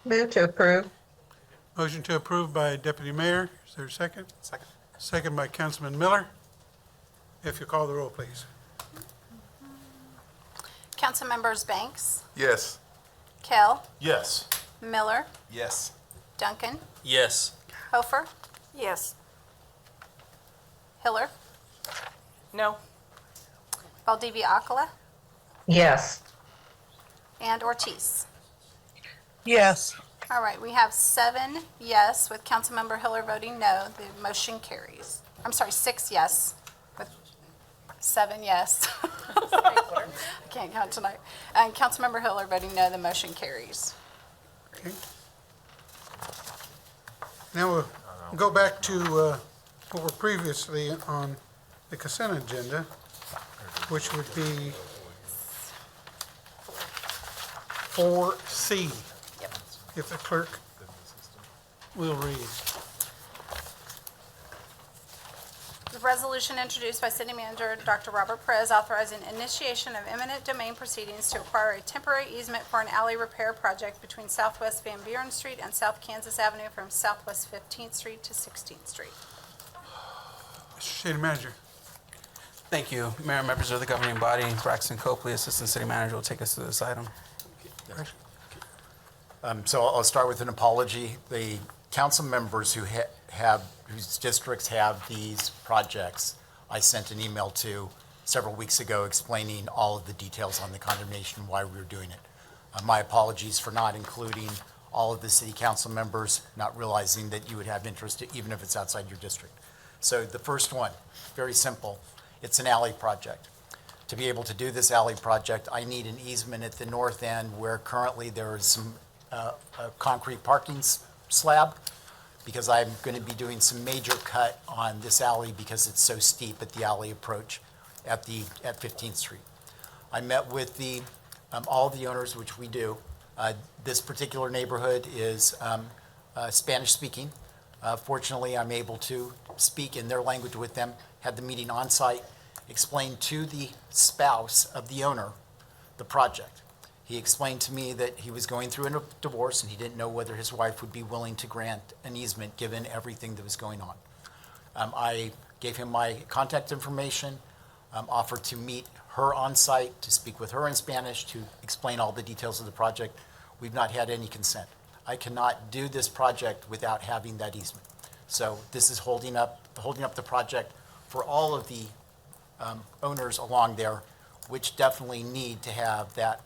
Move to approve. Motion to approve by Deputy Mayor. Is there a second? Second. Second by Councilman Miller. If you call the roll, please. Councilmembers Banks, Yes. Kell, Yes. Miller, Yes. Duncan, Yes. Hofer, Yes. Hiller, No? Valdivia Akala, Yes. and Ortiz. Yes. All right, we have 7 yes with Councilmember Hiller voting no. The motion carries. I'm sorry, 6 yes with 7 yes. I can't count tonight. And Councilmember Hiller voting no, the motion carries. Okay. Now we'll go back to what were previously on the consent agenda, which would be 4C. Yep. If the clerk will read. The resolution introduced by City Manager Dr. Robert Perez authorizing initiation of eminent domain proceedings to acquire a temporary easement for an alley repair project between Southwest Van Buren Street and South Kansas Avenue from Southwest 15th Street to 16th Street. Mr. City Manager. Thank you. Mayor, members of the governing body, Braxton Copley, Assistant City Manager, will take us through this item. So I'll start with an apology. The council members whose districts have these projects, I sent an email to several weeks ago explaining all of the details on the condemnation, why we were doing it. My apologies for not including all of the city council members, not realizing that you would have interest, even if it's outside your district. So the first one, very simple. It's an alley project. To be able to do this alley project, I need an easement at the north end where currently there is some a concrete parking slab, because I'm going to be doing some major cut on this alley because it's so steep at the alley approach at 15th Street. I met with all the owners, which we do. This particular neighborhood is Spanish speaking. Fortunately, I'm able to speak in their language with them, had the meeting on site, explained to the spouse of the owner the project. He explained to me that he was going through a divorce and he didn't know whether his wife would be willing to grant an easement given everything that was going on. I gave him my contact information, offered to meet her on site to speak with her in Spanish to explain all the details of the project. We've not had any consent. I cannot do this project without having that easement. So this is holding up the project for all of the owners along there, which definitely need to have that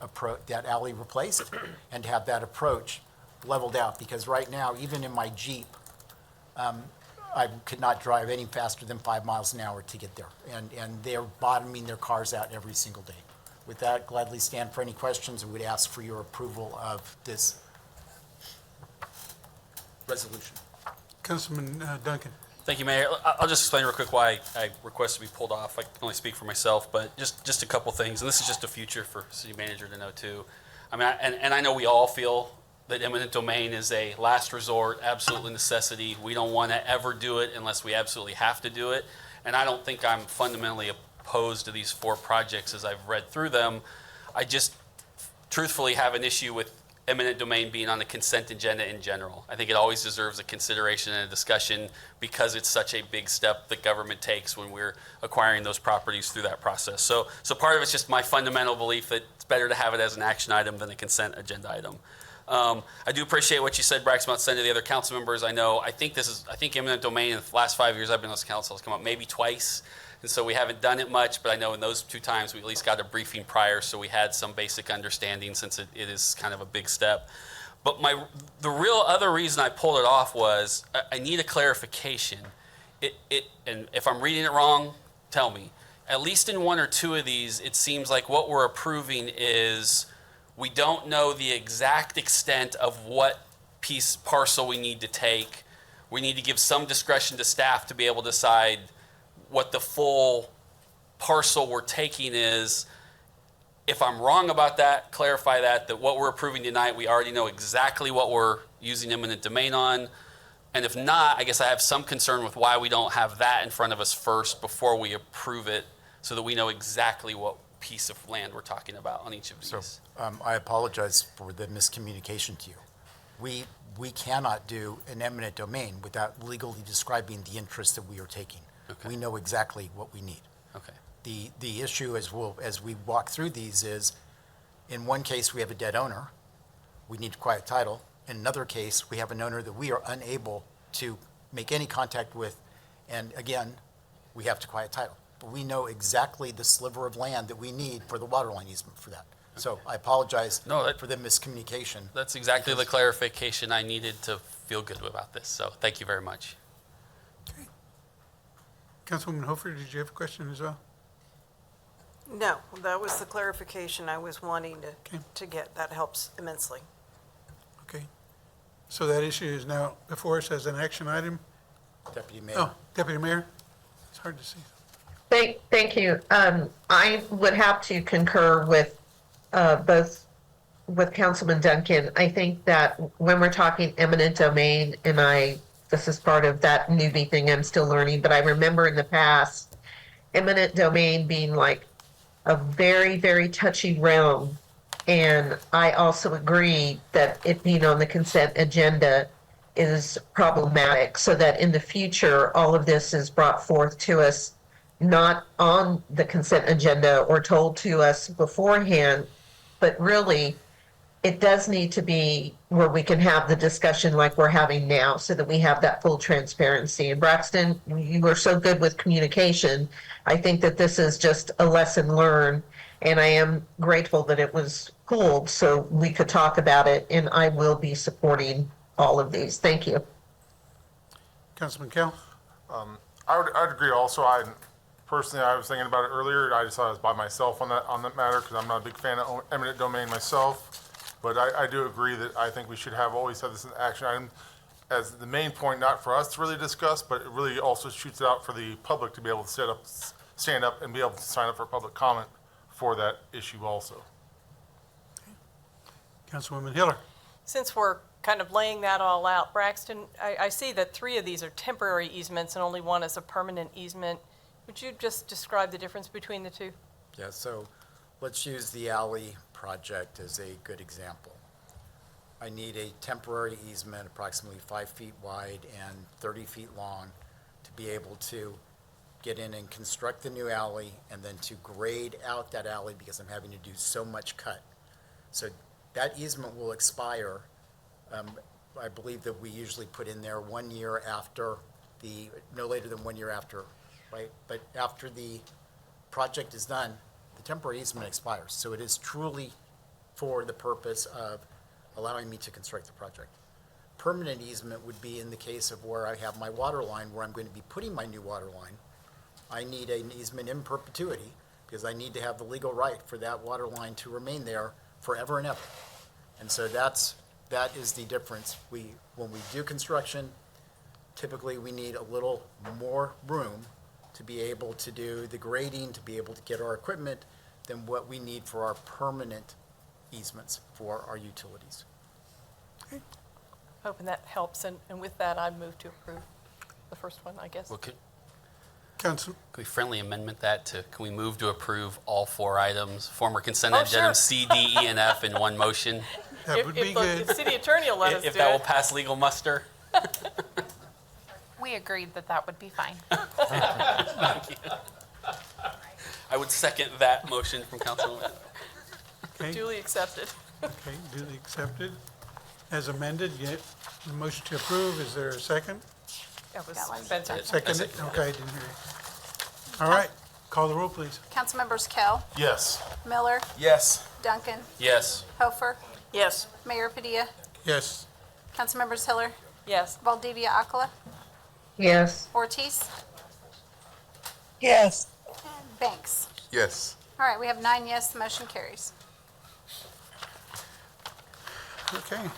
alley replaced and have that approach leveled out. Because right now, even in my Jeep, I could not drive any faster than 5 miles an hour to get there. And they're bottoming their cars out every single day. With that, gladly stand for any questions and would ask for your approval of this resolution. Councilman Duncan. Thank you, Mayor. I'll just explain real quick why I request to be pulled off. I can only speak for myself, but just a couple things, and this is just a future for city manager to know too. I mean, and I know we all feel that eminent domain is a last resort, absolute necessity. We don't want to ever do it unless we absolutely have to do it. And I don't think I'm fundamentally opposed to these 4 projects as I've read through them. I just truthfully have an issue with eminent domain being on the consent agenda in general. I think it always deserves a consideration and a discussion because it's such a big step the government takes when we're acquiring those properties through that process. So part of it's just my fundamental belief that it's better to have it as an action item than a consent agenda item. I do appreciate what you said, Brax, about sending to the other council members. I think eminent domain in the last 5 years I've been on this council has come up maybe twice. And so we haven't done it much, but I know in those 2 times we at least got a briefing prior, so we had some basic understanding since it is kind of a big step. But the real other reason I pulled it off was I need a clarification. And if I'm reading it wrong, tell me. At least in 1 or 2 of these, it seems like what we're approving is we don't know the exact extent of what parcel we need to take. We need to give some discretion to staff to be able to decide what the full parcel we're taking is. If I'm wrong about that, clarify that what we're approving tonight, we already know exactly what we're using eminent domain on. And if not, I guess I have some concern with why we don't have that in front of us first before we approve it so that we know exactly what piece of land we're talking about on each of these. So I apologize for the miscommunication to you. We cannot do an eminent domain without legally describing the interest that we are taking. Okay. We know exactly what we need. Okay. The issue as we walk through these is, in one case, we have a dead owner. We need quiet title. In another case, we have an owner that we are unable to make any contact with. And again, we have to quiet title. But we know exactly the sliver of land that we need for the water line easement for that. So I apologize for the miscommunication. That's exactly the clarification I needed to feel good about this. So thank you very much. Councilwoman Hofer, did you have a question as well? No, that was the clarification I was wanting to get. That helps immensely. Okay. So that issue is now before us as an action item? Deputy Mayor. Oh, Deputy Mayor? It's hard to see. Thank you. I would have to concur with both with Councilman Duncan. I think that when we're talking eminent domain, and this is part of that newbie thing I'm still learning, but I remember in the past, eminent domain being like a very, very touchy realm. And I also agree that it being on the consent agenda is problematic, so that in the future, all of this is brought forth to us, not on the consent agenda or told to us beforehand, but really it does need to be where we can have the discussion like we're having now so that we have that full transparency. And Braxton, you were so good with communication. I think that this is just a lesson learned, and I am grateful that it was pulled so we could talk about it, and I will be supporting all of these. Thank you. Councilman Kell? I'd agree also. Personally, I was thinking about it earlier. I just thought I was by myself on that matter because I'm not a big fan of eminent domain myself. But I do agree that I think we should always have this as an action item as the main point, not for us to really discuss, but it really also shoots it out for the public to be able to stand up and be able to sign up for public comment for that issue also. Councilwoman Hiller? Since we're kind of laying that all out, Braxton, I see that 3 of these are temporary easements and only 1 is a permanent easement. Would you just describe the difference between the 2? Yeah, so let's use the alley project as a good example. I need a temporary easement approximately 5 feet wide and 30 feet long to be able to get in and construct the new alley and then to grade out that alley because I'm having to do so much cut. So that easement will expire. I believe that we usually put in there 1 year after no later than 1 year after, right? But after the project is done, the temporary easement expires. So it is truly for the purpose of allowing me to construct the project. Permanent easement would be in the case of where I have my water line, where I'm going to be putting my new water line. I need an easement in perpetuity because I need to have the legal right for that water line to remain there forever and ever. And so that is the difference. When we do construction, typically we need a little more room to be able to do the grading, to be able to get our equipment than what we need for our permanent easements for our utilities. Hoping that helps, and with that, I move to approve the first one, I guess. Well, Council? Can we friendly amendment that to, can we move to approve all 4 items, former consent Oh, agenda sure. C, D, E, and F in one motion? That would be If good. the city attorney will let us do If that will it. pass legal muster. We agreed that that would be fine. I would second that motion from Councilwoman. Okay, Duly accepted. okay, duly accepted. As amended, yet, the motion to approve, is there a second? That was Spencer. Seconded, okay, didn't hear you. All right, call the roll, please. Councilmembers Kell, Yes. Miller, Yes. Duncan, Yes. Hofer, Yes. Mayor Padilla, Yes. Councilmembers Hiller, Yes. Valdivia Akala, Yes. Ortiz, Yes. and Banks. Yes. All right, we have 9 yes, the motion carries. Okay.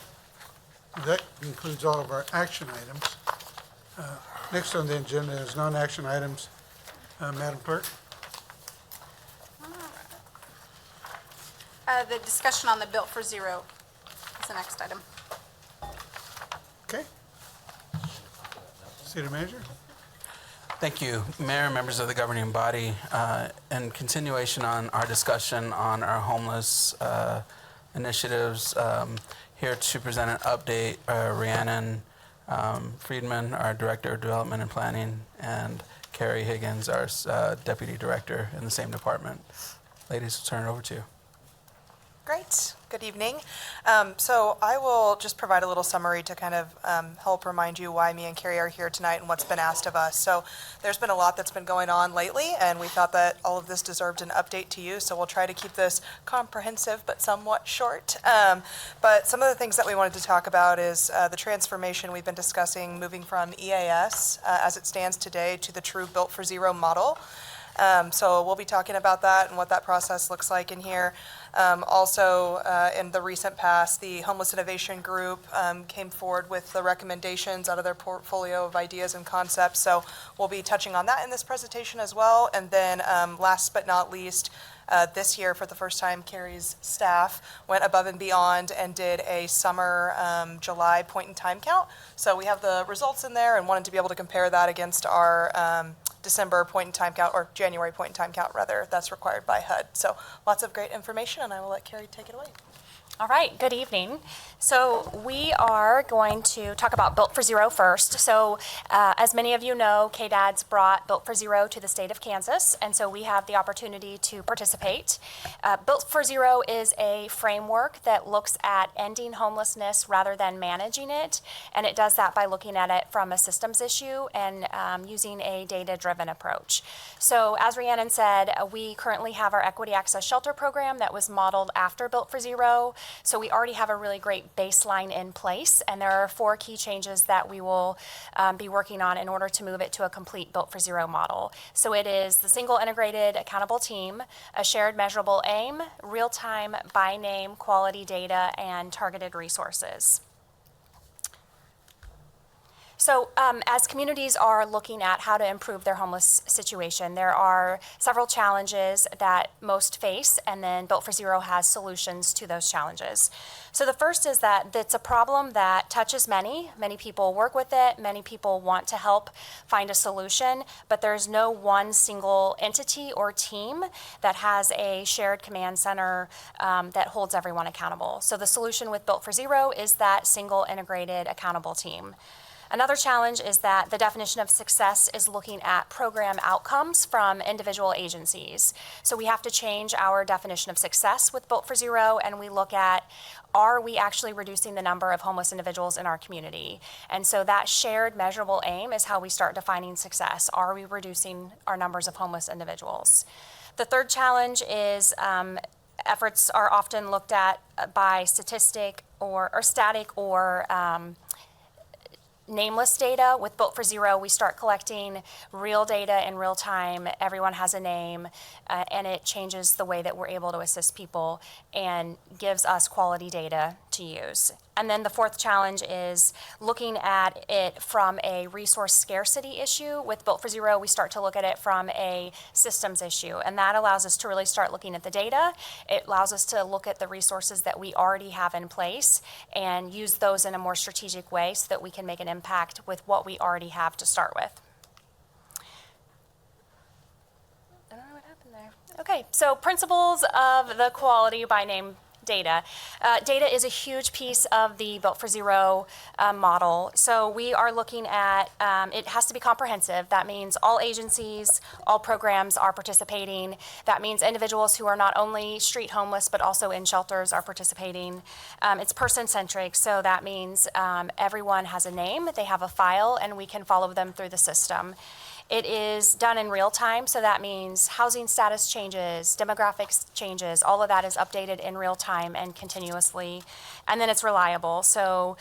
That concludes all of our action items. Next on the agenda is non-action items. Madam Clerk? The discussion on the Built for Zero is the next item. Okay. City Manager? Thank you, Mayor and members of the governing body. In continuation on our discussion on our homeless initiatives, here to present an update, Rhiannon Friedman, our Director of Development and Planning, and Carrie Higgins, our Deputy Director in the same department. Ladies, I'll turn it over to you. Great. Good evening. So I will just provide a little summary to kind of help remind you why me and Carrie are here tonight and what's been asked of us. So there's been a lot that's been going on lately, and we thought that all of this deserved an update to you. So we'll try to keep this comprehensive but somewhat short. But some of the things that we wanted to talk about is the transformation we've been discussing, moving from EAS as it stands today to the true Built for Zero model. So we'll be talking about that and what that process looks like in here. Also, in the recent past, the Homeless Innovation Group came forward with the recommendations out of their portfolio of ideas and concepts. So we'll be touching on that in this presentation as well. And then last but not least, this year, for the first time, Carrie's staff went above and beyond and did a summer July point-in-time count. So we have the results in there and wanted to be able to compare that against our December point-in-time count, or January point-in-time count, rather, that's required by HUD. So lots of great information, and I will let Carrie take it away. All right, good evening. So we are going to talk about Built for Zero first. So as many of you know, KDAD's brought Built for Zero to the state of Kansas, and so we have the opportunity to participate. Built for Zero is a framework that looks at ending homelessness rather than managing it, and it does that by looking at it from a systems issue and using a data-driven approach. So as Rhiannon said, we currently have our Equity Access Shelter program that was modeled after Built for Zero. So we already have a really great baseline in place, and there are 4 key changes that we will be working on in order to move it to a complete Built for Zero model. So it is the single integrated accountable team, a shared measurable aim, real-time by name quality data, and targeted resources. So as communities are looking at how to improve their homeless situation, there are several challenges that most face, and then Built for Zero has solutions to those challenges. So the first is that it's a problem that touches many. Many people work with it. Many people want to help find a solution, but there's no one single entity or team that has a shared command center that holds everyone accountable. So the solution with Built for Zero is that single integrated accountable team. Another challenge is that the definition of success is looking at program outcomes from individual agencies. So we have to change our definition of success with Built for Zero, and we look at, are we actually reducing the number of homeless individuals in our community? And so that shared measurable aim is how we start defining success. Are we reducing our numbers of homeless individuals? The third challenge is efforts are often looked at by static or nameless data. With Built for Zero, we start collecting real data in real time. Everyone has a name, and it changes the way that we're able to assist people and gives us quality data to use. And then the fourth challenge is looking at it from a resource scarcity issue. With Built for Zero, we start to look at it from a systems issue, and that allows us to really start looking at the data. It allows us to look at the resources that we already have in place and use those in a more strategic way so that we can make an impact with what we already have to start with. I don't know what happened there. Okay, so principles of the quality by name data. Data is a huge piece of the Built for Zero model. So we are looking at, it has to be comprehensive. That means all agencies, all programs are participating. That means individuals who are not only street homeless, but also in shelters are participating. It's person-centric, so that means everyone has a name, they have a file, and we can follow them through the system. It is done in real time, so that means housing status changes, demographics changes, all of that is updated in real time and continuously. And then it's reliable, so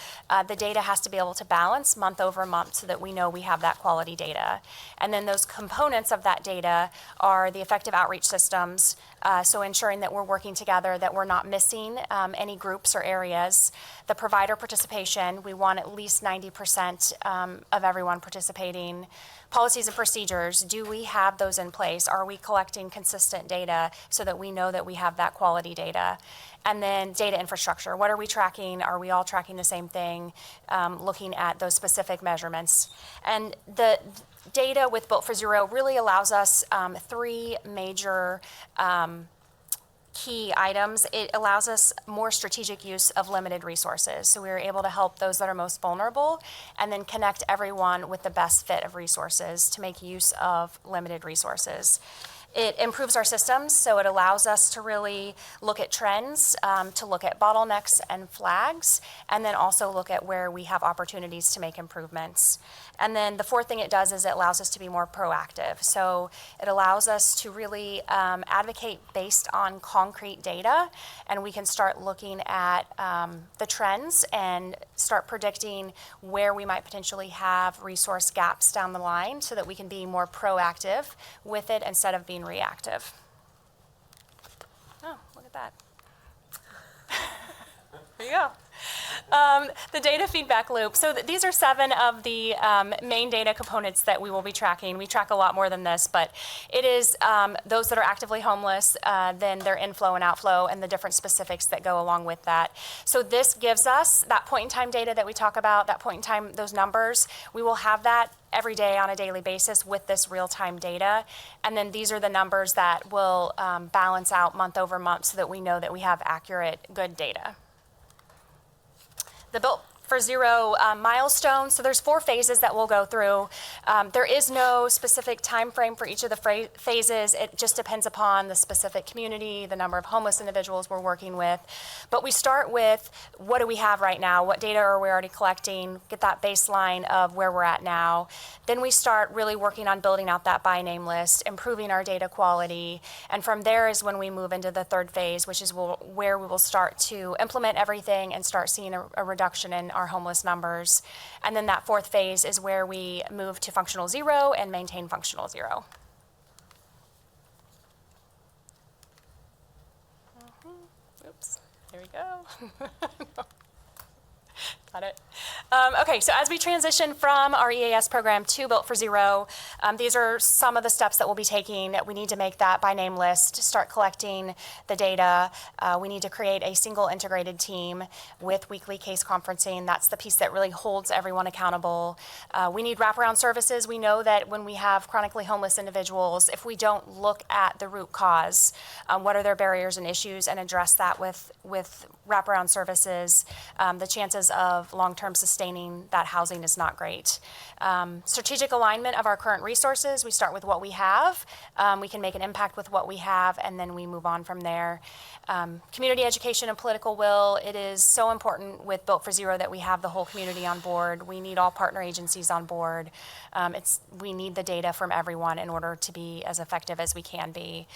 the data has to be able to balance month over month so that we know we have that quality data. And then those components of that data are the effective outreach systems, so ensuring that we're working together, that we're not missing any groups or areas. The provider participation, we want at least 90% of everyone participating. Policies and procedures, do we have those in place? Are we collecting consistent data so that we know that we have that quality data? And then data infrastructure, what are we tracking? Are we all tracking the same thing? Looking at those specific measurements. And the data with Built for Zero really allows us three major key items. It allows us more strategic use of limited resources. So we are able to help those that are most vulnerable and then connect everyone with the best fit of resources to make use of limited resources. It improves our systems, so it allows us to really look at trends, to look at bottlenecks and flags, and then also look at where we have opportunities to make improvements. And then the fourth thing it does is it allows us to be more proactive. So it allows us to really advocate based on concrete data, and we can start looking at the trends and start predicting where we might potentially have resource gaps down the line so that we can be more proactive with it instead of being reactive. Oh, look at that. There you go. The data feedback loop. So these are 7 of the main data components that we will be tracking. We track a lot more than this, but it is those that are actively homeless, then their inflow and outflow, and the different specifics that go along with that. So this gives us that point in time data that we talk about, that point in time, those numbers. We will have that every day on a daily basis with this real-time data. And then these are the numbers that will balance out month over month so that we know that we have accurate, good data. The Built for Zero milestone. So there's 4 phases that we'll go through. There is no specific time frame for each of the phases. It just depends upon the specific community, the number of homeless individuals we're working with. But we start with what do we have right now? What data are we already collecting? Get that baseline of where we're at now. Then we start really working on building out that by name list, improving our data quality. And from there is when we move into the 3rd phase, which is where we will start to implement everything and start seeing a reduction in our homeless numbers. And then that 4th phase is where we move to functional zero and maintain functional zero. Oops, there we go. Got it. Okay, so as we transition from our EAS program to Built for Zero, these are some of the steps that we'll be taking. We need to make that by name list, start collecting the data. We need to create a single integrated team with weekly case conferencing. That's the piece that really holds everyone accountable. We need wraparound services. We know that when we have chronically homeless individuals, if we don't look at the root cause, what are their barriers and issues, and address that with wraparound services, the chances of long-term sustaining that housing is not great. Strategic alignment of our current resources. We start with what we have. We can make an impact with what we have, and then we move on from there. Community education and political will. It is so important with Built for Zero that we have the whole community on board. We need all partner agencies on board. We need the data from everyone in order to be as effective as we can be.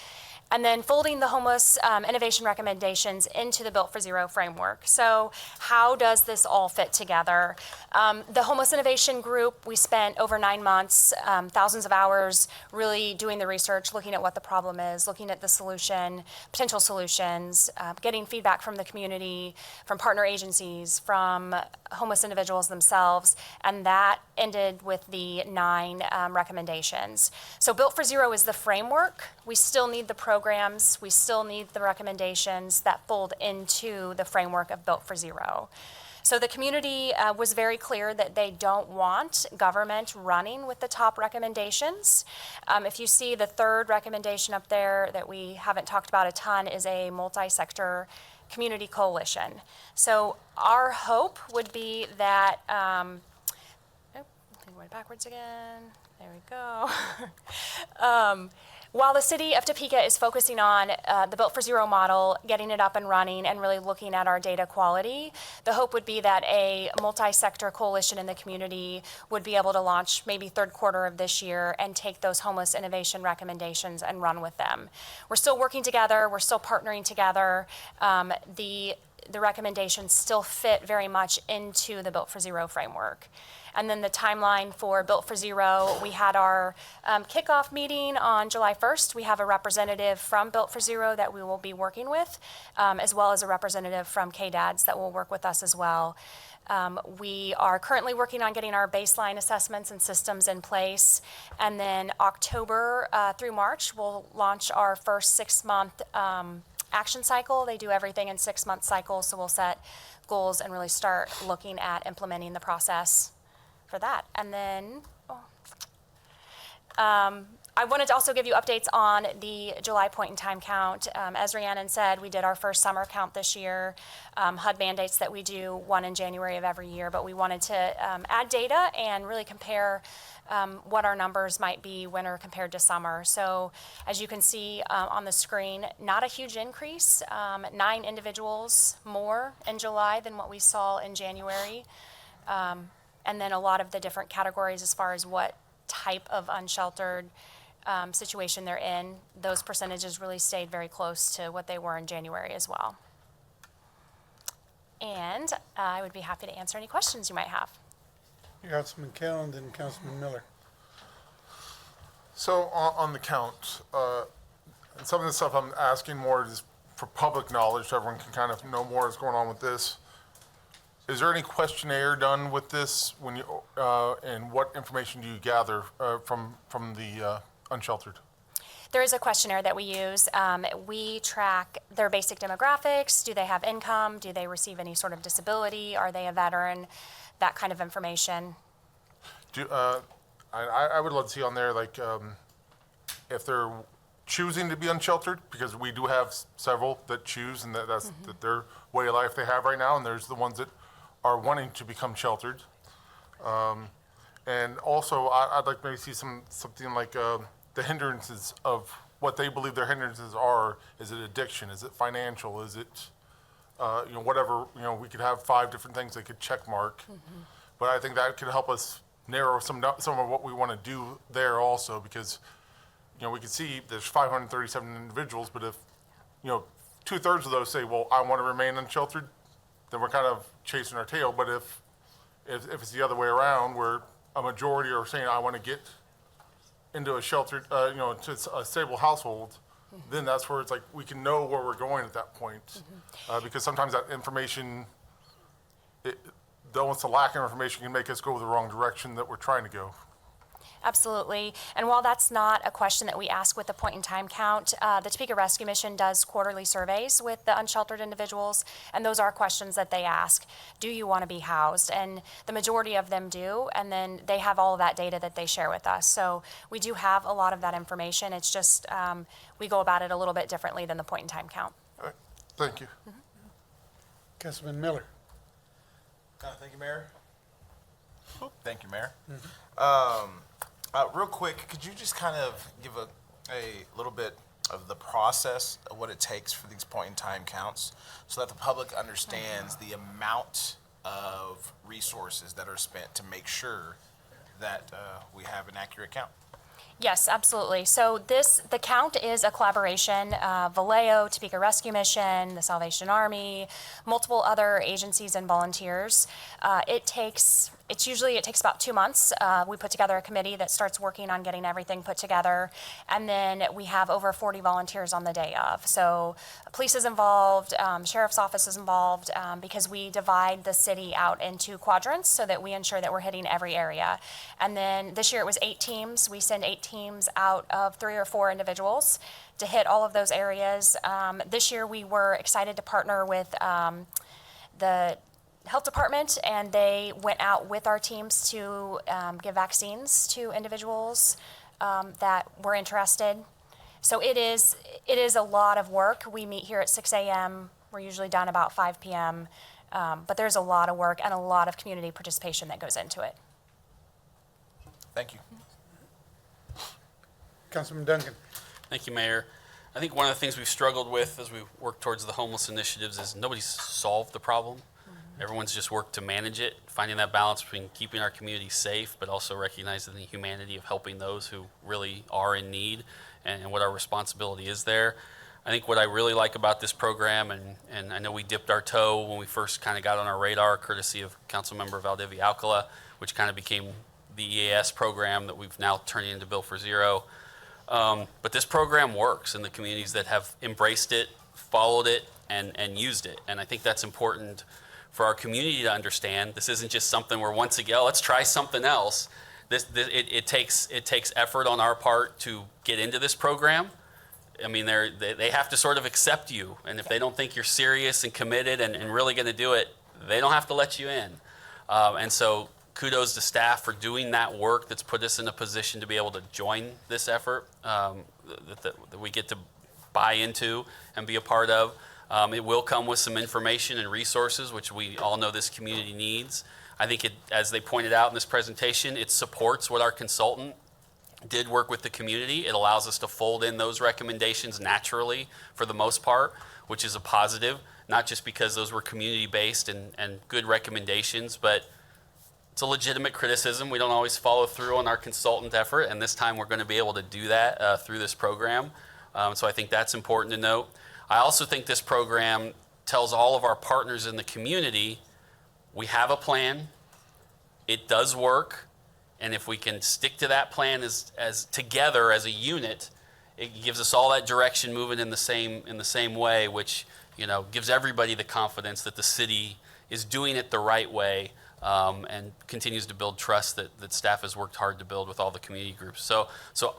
And then folding the homeless innovation recommendations into the Built for Zero framework. So how does this all fit together? The homeless innovation group, we spent over 9 months, thousands of hours really doing the research, looking at what the problem is, looking at the solution, potential solutions, getting feedback from the community, from partner agencies, from homeless individuals themselves, and that ended with the 9 recommendations. So Built for Zero is the framework. We still need the programs, we still need the recommendations that fold into the framework of Built for Zero. So the community was very clear that they don't want government running with the top recommendations. If you see the 3rd recommendation up there that we haven't talked about a ton is a multi-sector community coalition. So our hope would be that, went backwards again. There we go. While the city of Topeka is focusing on the Built for Zero model, getting it up and running, and really looking at our data quality, the hope would be that a multi-sector coalition in the community would be able to launch maybe third quarter of this year and take those homeless innovation recommendations and run with them. We're still working together. We're still partnering together. The recommendations still fit very much into the Built for Zero framework. And then the timeline for Built for Zero, we had our kickoff meeting on July 1st. We have a representative from Built for Zero that we will be working with, as well as a representative from KDADS that will work with us as well. We are currently working on getting our baseline assessments and systems in place. And then October through March, we'll launch our first 6-month action cycle. They do everything in 6-month cycles, so we'll set goals and really start looking at implementing the process for that. And then I wanted to also give you updates on the July point in time count. As Rhiannon said, we did our first summer count this year. HUD mandates that we do one in January of every year, but we wanted to add data and really compare what our numbers might be winter compared to summer. So as you can see on the screen, not a huge increase, 9 individuals more in July than what we saw in January. And then a lot of the different categories as far as what type of unsheltered situation they're in, those percentages really stayed very close to what they were in January as well. And I would be happy to answer any questions you might have. Councilman Kell and then Councilman Miller. So on the count, some of the stuff I'm asking more is for public knowledge, so everyone can kind of know more what's going on with this. Is there any questionnaire done with this when you, and what information do you gather from the unsheltered? There is a questionnaire that we use. We track their basic demographics. Do they have income? Do they receive any sort of disability? Are they a veteran? That kind of information. I would love to see on there, like, if they're choosing to be unsheltered, because we do have several that choose, and that's their way of life they have right now, and there's the ones that are wanting to become sheltered. And also, I'd like maybe see something like the hindrances of what they believe their hindrances are. Is it addiction? Is it financial? Is it, whatever, we could have 5 different things they could check mark. But I think that could help us narrow some of what we want to do there also, because, we can see there's 537 individuals, but if, 2/3 of those say, well, I want to remain unsheltered, then we're kind of chasing our tail. But if it's the other way around, where a majority are saying, I want to get into a sheltered, to a stable household, then that's where it's like we can know where we're going at that point. Because sometimes that information, almost the lack of information can make us go the wrong direction that we're trying to go. Absolutely. And while that's not a question that we ask with the point in time count, the Topeka Rescue Mission does quarterly surveys with the unsheltered individuals, and those are questions that they ask. Do you want to be housed? And the majority of them do, and then they have all of that data that they share with us. So we do have a lot of that information. It's just we go about it a little bit differently than the point in time count. All right. Thank you. Councilman Miller. Thank you, Mayor. Thank you, Mayor. Real quick, could you just kind of give a little bit of the process of what it takes for these point-in-time counts so that the public understands the amount of resources that are spent to make sure that we have an accurate count? Yes, absolutely. So the count is a collaboration of Vallejo, Topeka Rescue Mission, the Salvation Army, multiple other agencies and volunteers. It takes about 2 months. We put together a committee that starts working on getting everything put together, and then we have over 40 volunteers on the day of. So police is involved, sheriff's office is involved, because we divide the city out into quadrants so that we ensure that we're hitting every area. And then this year it was 8 teams. We send 8 teams out of 3 or 4 individuals to hit all of those areas. This year we were excited to partner with the health department, and they went out with our teams to give vaccines to individuals that were interested. So it is a lot of work. We meet here at 6 a.m. We're usually done about 5 p.m., but there's a lot of work and a lot of community participation that goes into it. Thank you. Councilman Duncan. Thank you, Mayor. I think one of the things we've struggled with as we work towards the homeless initiatives is nobody's solved the problem. Everyone's just worked to manage it, finding that balance between keeping our community safe, but also recognizing the humanity of helping those who really are in need and what our responsibility is there. I think what I really like about this program, and I know we dipped our toe when we first kind of got on our radar, courtesy of Councilmember Valdivia Alcala, which kind of became the EAS program that we've now turned into Bill for Zero. But this program works in the communities that have embraced it, followed it, and used it. And I think that's important for our community to understand. This isn't just something where once again, let's try something else. It takes effort on our part to get into this program. I mean, they have to sort of accept you. And if they don't think you're serious and committed and really going to do it, they don't have to let you in. And so kudos to staff for doing that work that's put us in a position to be able to join this effort that we get to buy into and be a part of. It will come with some information and resources, which we all know this community needs. I think as they pointed out in this presentation, it supports what our consultant did work with the community. It allows us to fold in those recommendations naturally for the most part, which is a positive, not just because those were community-based and good recommendations, but it's a legitimate criticism. We don't always follow through on our consultant effort, and this time we're going to be able to do that through this program. So I think that's important to note. I also think this program tells all of our partners in the community, we have a plan, it does work, and if we can stick to that plan as together as a unit, it gives us all that direction moving in the same way, which gives everybody the confidence that the city is doing it the right way, and continues to build trust that staff has worked hard to build with all the community groups. So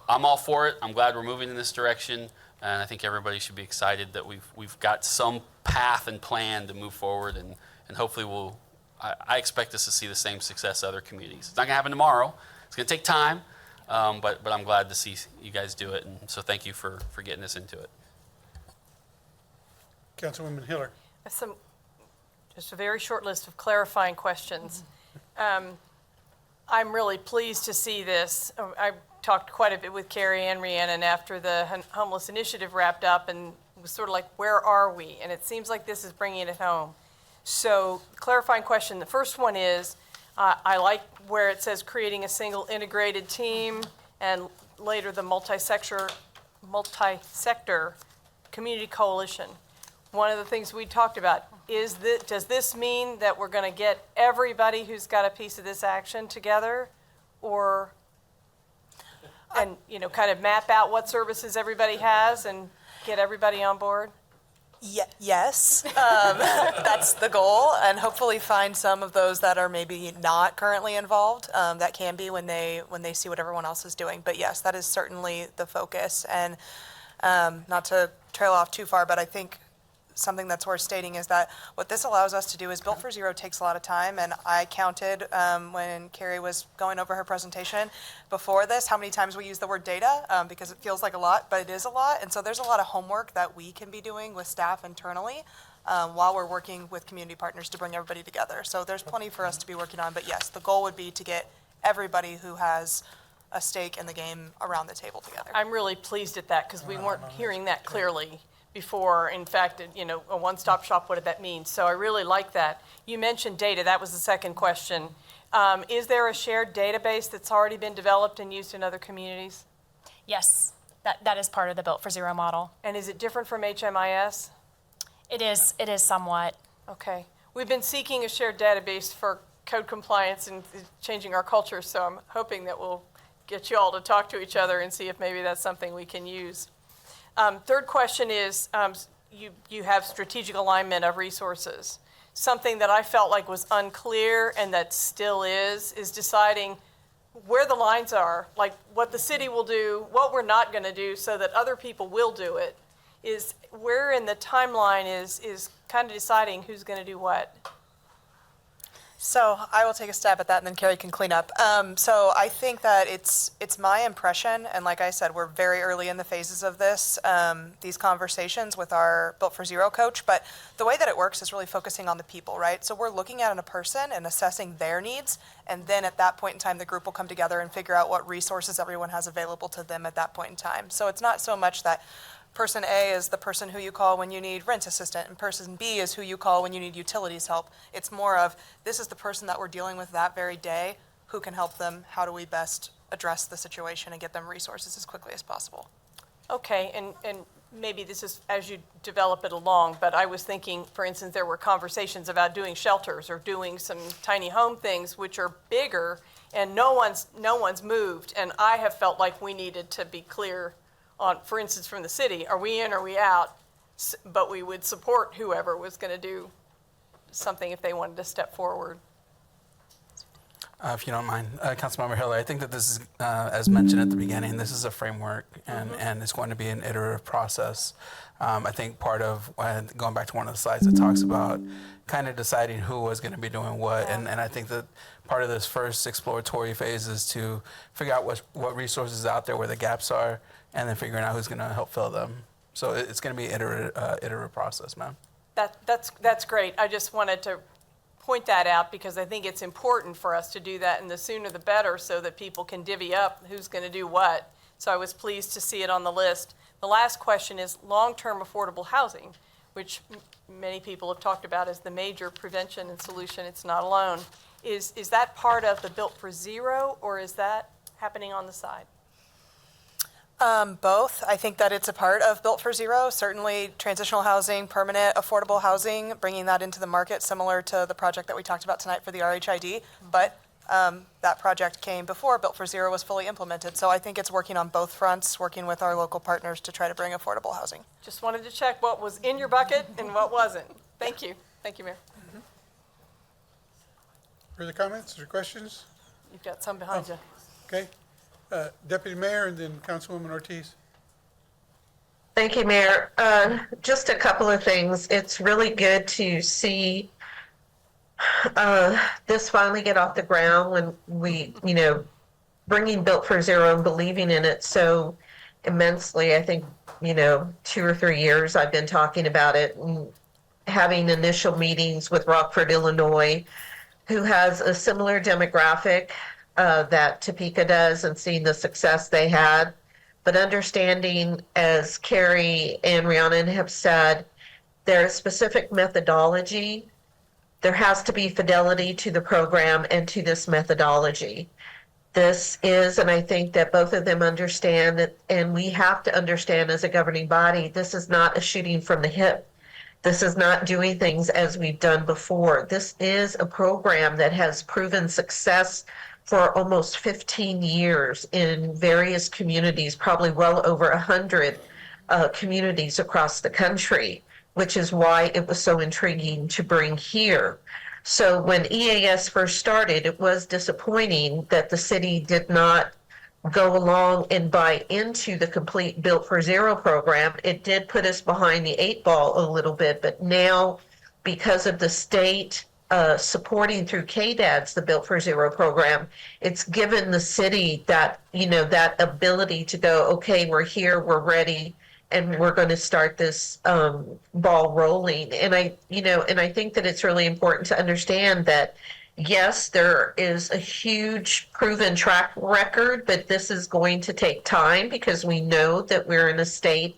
I'm all for it. I'm glad we're moving in this direction. And I think everybody should be excited that we've got some path and plan to move forward, and hopefully I expect us to see the same success other communities. It's not gonna happen tomorrow. It's gonna take time, but I'm glad to see you guys do it, and so thank you for getting us into it. Councilwoman Hiller. Just a very short list of clarifying questions. I'm really pleased to see this. I talked quite a bit with Carrie and Rhiannon after the homeless initiative wrapped up, and it was sort of like, where are we? And it seems like this is bringing it home. So clarifying question, the first one is, I like where it says creating a single integrated team, and later the multi-sector community coalition. One of the things we talked about is that, does this mean that we're going to get everybody who's got a piece of this action together, or and kind of map out what services everybody has and get everybody on board? Yes, that's the goal, and hopefully find some of those that are maybe not currently involved. That can be when they see what everyone else is doing. But yes, that is certainly the focus. And not to trail off too far, but I think something that's worth stating is that what this allows us to do is Built for Zero takes a lot of time, and I counted when Carrie was going over her presentation before this how many times we use the word data, because it feels like a lot, but it is a lot. And so there's a lot of homework that we can be doing with staff internally while we're working with community partners to bring everybody together. So there's plenty for us to be working on, but yes, the goal would be to get everybody who has a stake in the game around the table together. I'm really pleased at that, because we weren't hearing that clearly before. In fact, a one-stop shop, what did that mean? So I really like that. You mentioned data. That was the second question. Is there a shared database that's already been developed and used in other communities? Yes, that is part of the Built for Zero model. And is it different from HMIS? It is somewhat. Okay. We've been seeking a shared database for code compliance and changing our culture, so I'm hoping that we'll get you all to talk to each other and see if maybe that's something we can use. Third question is, you have strategic alignment of resources. Something that I felt like was unclear, and that still is deciding where the lines are, like what the city will do, what we're not going to do so that other people will do it. Is where in the timeline is kind of deciding who's going to do what. So I will take a stab at that, and then Carrie can clean up. So I think that it's my impression, and like I said, we're very early in the phases of these conversations with our Built for Zero coach. But the way that it works is really focusing on the people, right? So we're looking at a person and assessing their needs, and then at that point in time, the group will come together and figure out what resources everyone has available to them at that point in time. So it's not so much that person A is the person who you call when you need rent assistance, and person B is who you call when you need utilities help. It's more of, this is the person that we're dealing with that very day, who can help them, how do we best address the situation and get them resources as quickly as possible. Okay, and maybe this is as you develop it along, but I was thinking, for instance, there were conversations about doing shelters or doing some tiny home things which are bigger, and no one's moved, and I have felt like we needed to be clear on, for instance, from the city, are we in, are we out? But we would support whoever was going to do something if they wanted to step forward. If you don't mind, Councilmember Hiller, I think that this is, as mentioned at the beginning, this is a framework, and it's going to be an iterative process. I think part of, going back to one of the slides that talks about kind of deciding who was going to be doing what, and I think that part of this first exploratory phase is to figure out what resources out there, where the gaps are, and then figuring out who's going to help fill them. So it's going to be an iterative process, ma'am. That's great. I just wanted to point that out because I think it's important for us to do that, and the sooner the better, so that people can divvy up who's going to do what. So I was pleased to see it on the list. The last question is long-term affordable housing, which many people have talked about as the major prevention and solution. It's not alone. Is that part of the Built for Zero, or is that happening on the side? Both. I think that it's a part of Built for Zero. Certainly transitional housing, permanent affordable housing, bringing that into the market, similar to the project that we talked about tonight for the RHID. But that project came before Built for Zero was fully implemented. So I think it's working on both fronts, working with our local partners to try to bring affordable housing. Just wanted to check what was in your bucket and what wasn't. Thank you. Thank you, Mayor. Further comments or questions? You've got some behind you. Okay. Deputy Mayor and then Councilwoman Ortiz. Thank you, Mayor. Just a couple of things. It's really good to see this finally get off the ground when we, bringing Built for Zero and believing in it so immensely. I think, 2 or 3 years I've been talking about it and having initial meetings with Rockford, Illinois, who has a similar demographic that Topeka does, and seeing the success they had. But understanding, as Carrie and Rhiannon have said, there's specific methodology. There has to be fidelity to the program and to this methodology. This is, and I think that both of them understand it, and we have to understand as a governing body, this is not a shooting from the hip. This is not doing things as we've done before. This is a program that has proven success for almost 15 years in various communities, probably well over 100 communities across the country, which is why it was so intriguing to bring here. So when EAS first started, it was disappointing that the city did not go along and buy into the complete Built for Zero program. It did put us behind the 8 ball a little bit, but now because of the state supporting through KDADS, the Built for Zero program, it's given the city that, that ability to go, okay, we're here, we're ready, and we're going to start this ball rolling. And I think that it's really important to understand that, yes, there is a huge proven track record, but this is going to take time because we know that we're in a state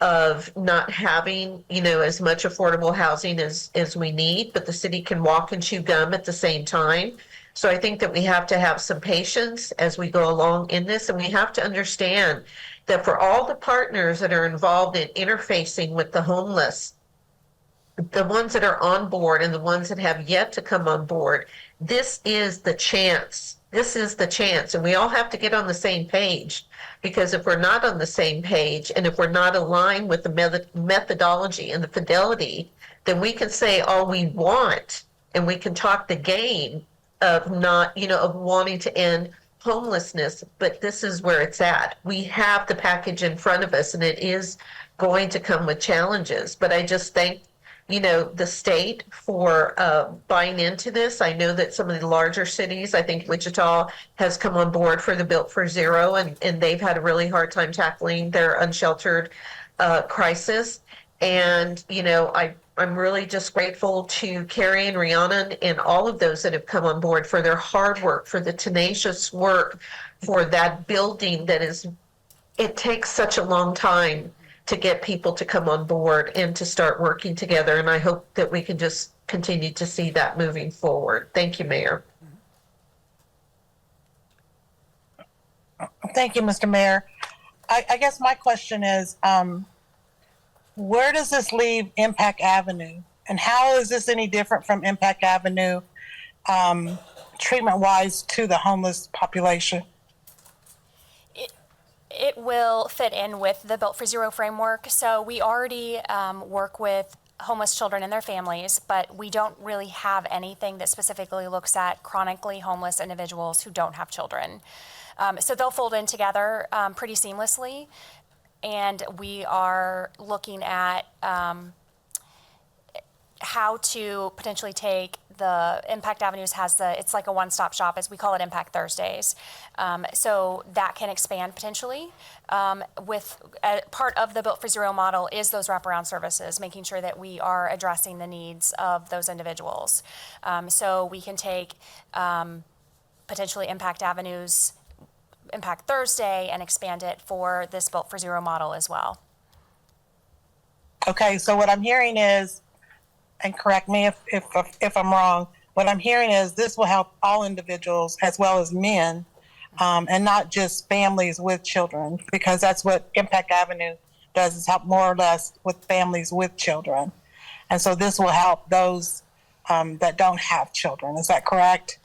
of not having, as much affordable housing as we need, but the city can walk and chew gum at the same time. So I think that we have to have some patience as we go along in this, and we have to understand that for all the partners that are involved in interfacing with the homeless, the ones that are on board and the ones that have yet to come on board, this is the chance. This is the chance, and we all have to get on the same page, because if we're not on the same page and if we're not aligned with the methodology and the fidelity, then we can say all we want, and we can talk the game of not, of wanting to end homelessness, but this is where it's at. We have the package in front of us, and it is going to come with challenges. But I just thank, the state for buying into this. I know that some of the larger cities, I think Wichita has come on board for the Built for Zero, and they've had a really hard time tackling their unsheltered crisis. And, I'm really just grateful to Carrie and Rihanna and all of those that have come on board for their hard work, for the tenacious work, for that building it takes such a long time to get people to come on board and to start working together. And I hope that we can just continue to see that moving forward. Thank you, Mayor. Thank you, Mr. Mayor. I guess my question is, where does this leave Impact Avenue? And how is this any different from Impact Avenue treatment-wise to the homeless population? It will fit in with the Built for Zero framework. So we already work with homeless children and their families, but we don't really have anything that specifically looks at chronically homeless individuals who don't have children. So they'll fold in together pretty seamlessly. And we are looking at how to potentially take the Impact Avenues it's like a one-stop shop, as we call it, Impact Thursdays. So that can expand potentially. With part of the Built for Zero model is those wraparound services, making sure that we are addressing the needs of those individuals. So we can take potentially Impact Avenues, Impact Thursday, and expand it for this Built for Zero model as well. Okay, so what I'm hearing is, and correct me if I'm wrong, what I'm hearing is this will help all individuals as well as men, and not just families with children, because that's what Impact Avenue does, is help more or less with families with children. And so this will help those that don't have children. Is that correct?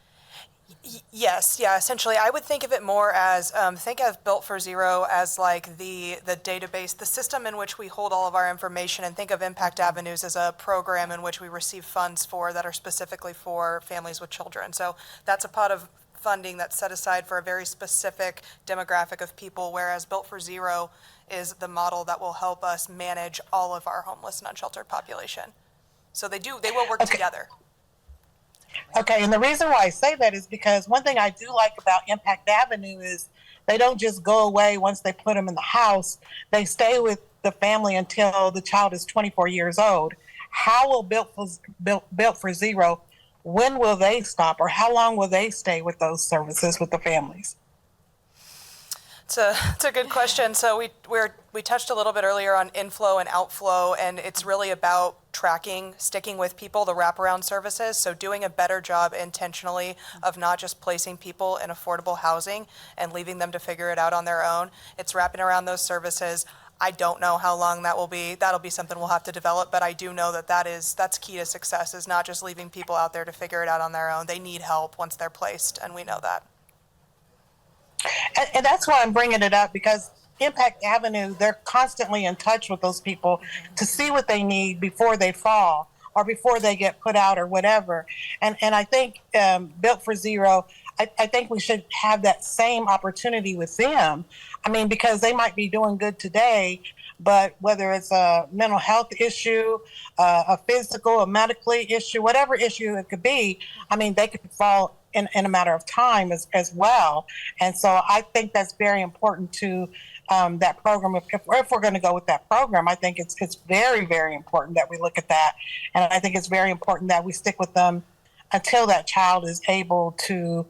Yes, yeah, essentially, I would think of it more as, think of Built for Zero as like the database, the system in which we hold all of our information, and think of Impact Avenues as a program in which we receive funds for that are specifically for families with children. So that's a pot of funding that's set aside for a very specific demographic of people, whereas Built for Zero is the model that will help us manage all of our homeless and unsheltered population. So they will work together. Okay, and the reason why I say that is because one thing I do like about Impact Avenue is they don't just go away once they put them in the house. They stay with the family until the child is 24 years old. How will Built for Zero, when will they stop, or how long will they stay with those services with the families? It's a good question. So we touched a little bit earlier on inflow and outflow, and it's really about sticking with people, the wraparound services. So doing a better job intentionally of not just placing people in affordable housing and leaving them to figure it out on their own. It's wrapping around those services. I don't know how long that will be. That'll be something we'll have to develop, but I do know that's key to success, is not just leaving people out there to figure it out on their own. They need help once they're placed, and we know that. And that's why I'm bringing it up, because Impact Avenue, they're constantly in touch with those people to see what they need before they fall or before they get put out or whatever. And I think Built for Zero, I think we should have that same opportunity with them. I mean, because they might be doing good today, but whether it's a mental health issue, a physical, a medically issue, whatever issue it could be, I mean, they could fall in a matter of time as well. And so I think that's very important to that program. If we're going to go with that program, I think it's very, very important that we look at that. And I think it's very important that we stick with them until that child is able to,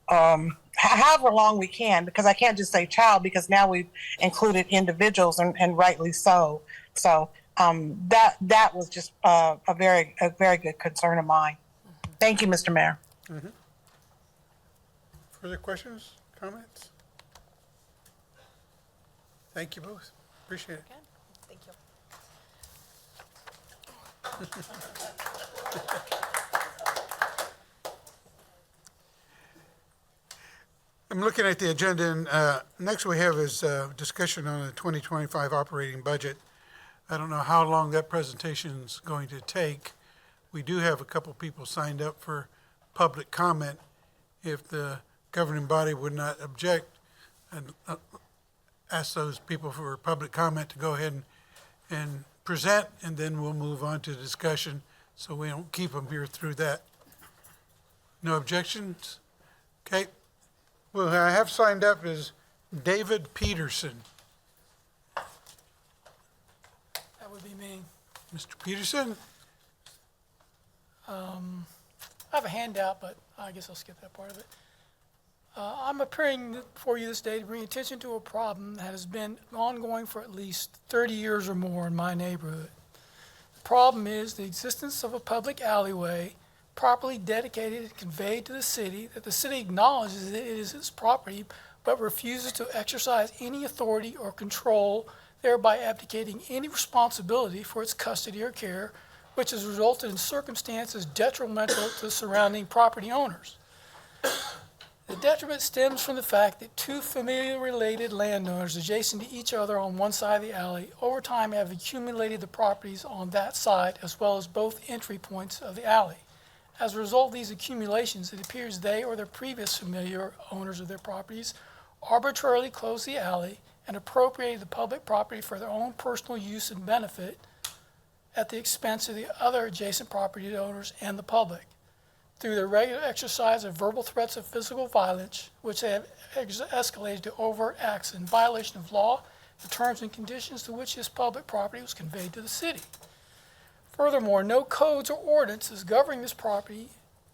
however long we can, because I can't just say child, because now we've included individuals, and rightly so. So that was just a very good concern of mine. Thank you, Mr. Mayor. Mm-hmm. Further questions, comments? Thank you both. Appreciate it. Thank you. I'm looking at the agenda, and next we have is discussion on the 2025 operating budget. I don't know how long that presentation is going to take. We do have a couple people signed up for public comment. If the governing body would not object, and ask those people for public comment to go ahead and present, and then we'll move on to discussion, so we don't keep them here through that. No objections? Okay. Well, I have signed up is David Peterson. That would be me. Mr. Peterson? I have a handout, but I guess I'll skip that part of it. I'm appearing before you this day to bring attention to a problem that has been ongoing for at least 30 years or more in my neighborhood. The problem is the existence of a public alleyway properly dedicated and conveyed to the city, that the city acknowledges that it is its property, but refuses to exercise any authority or control, thereby abdicating any responsibility for its custody or care, which has resulted in circumstances detrimental to the surrounding property owners. The detriment stems from the fact that two familiar related landowners adjacent to each other on one side of the alley over time have accumulated the properties on that side as well as both entry points of the alley. As a result of these accumulations, it appears they or their previous familiar owners of their properties arbitrarily closed the alley and appropriated the public property for their own personal use and benefit at the expense of the other adjacent property owners and the public. Through the regular exercise of verbal threats of physical violence, which they have escalated to overt acts in violation of law, the terms and conditions to which this public property was conveyed to the city. Furthermore, no codes or ordinances governing this property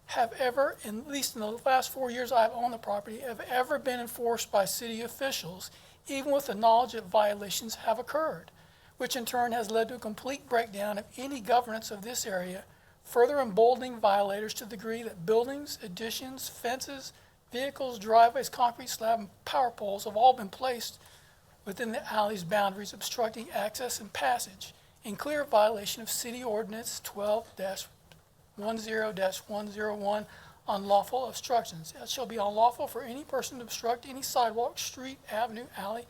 have ever, at least in the last 4 years I've owned the property, have ever been enforced by city officials, even with the knowledge that violations have occurred, which in turn has led to a complete breakdown of any governance of this area, further emboldening violators to the degree that buildings, additions, fences, vehicles, driveways, concrete slab, and power poles have all been placed within the alley's boundaries, obstructing access and passage, in clear violation of City Ordinance 12-10-101, unlawful obstructions. It shall be unlawful for any person to obstruct any sidewalk, street, avenue, alley,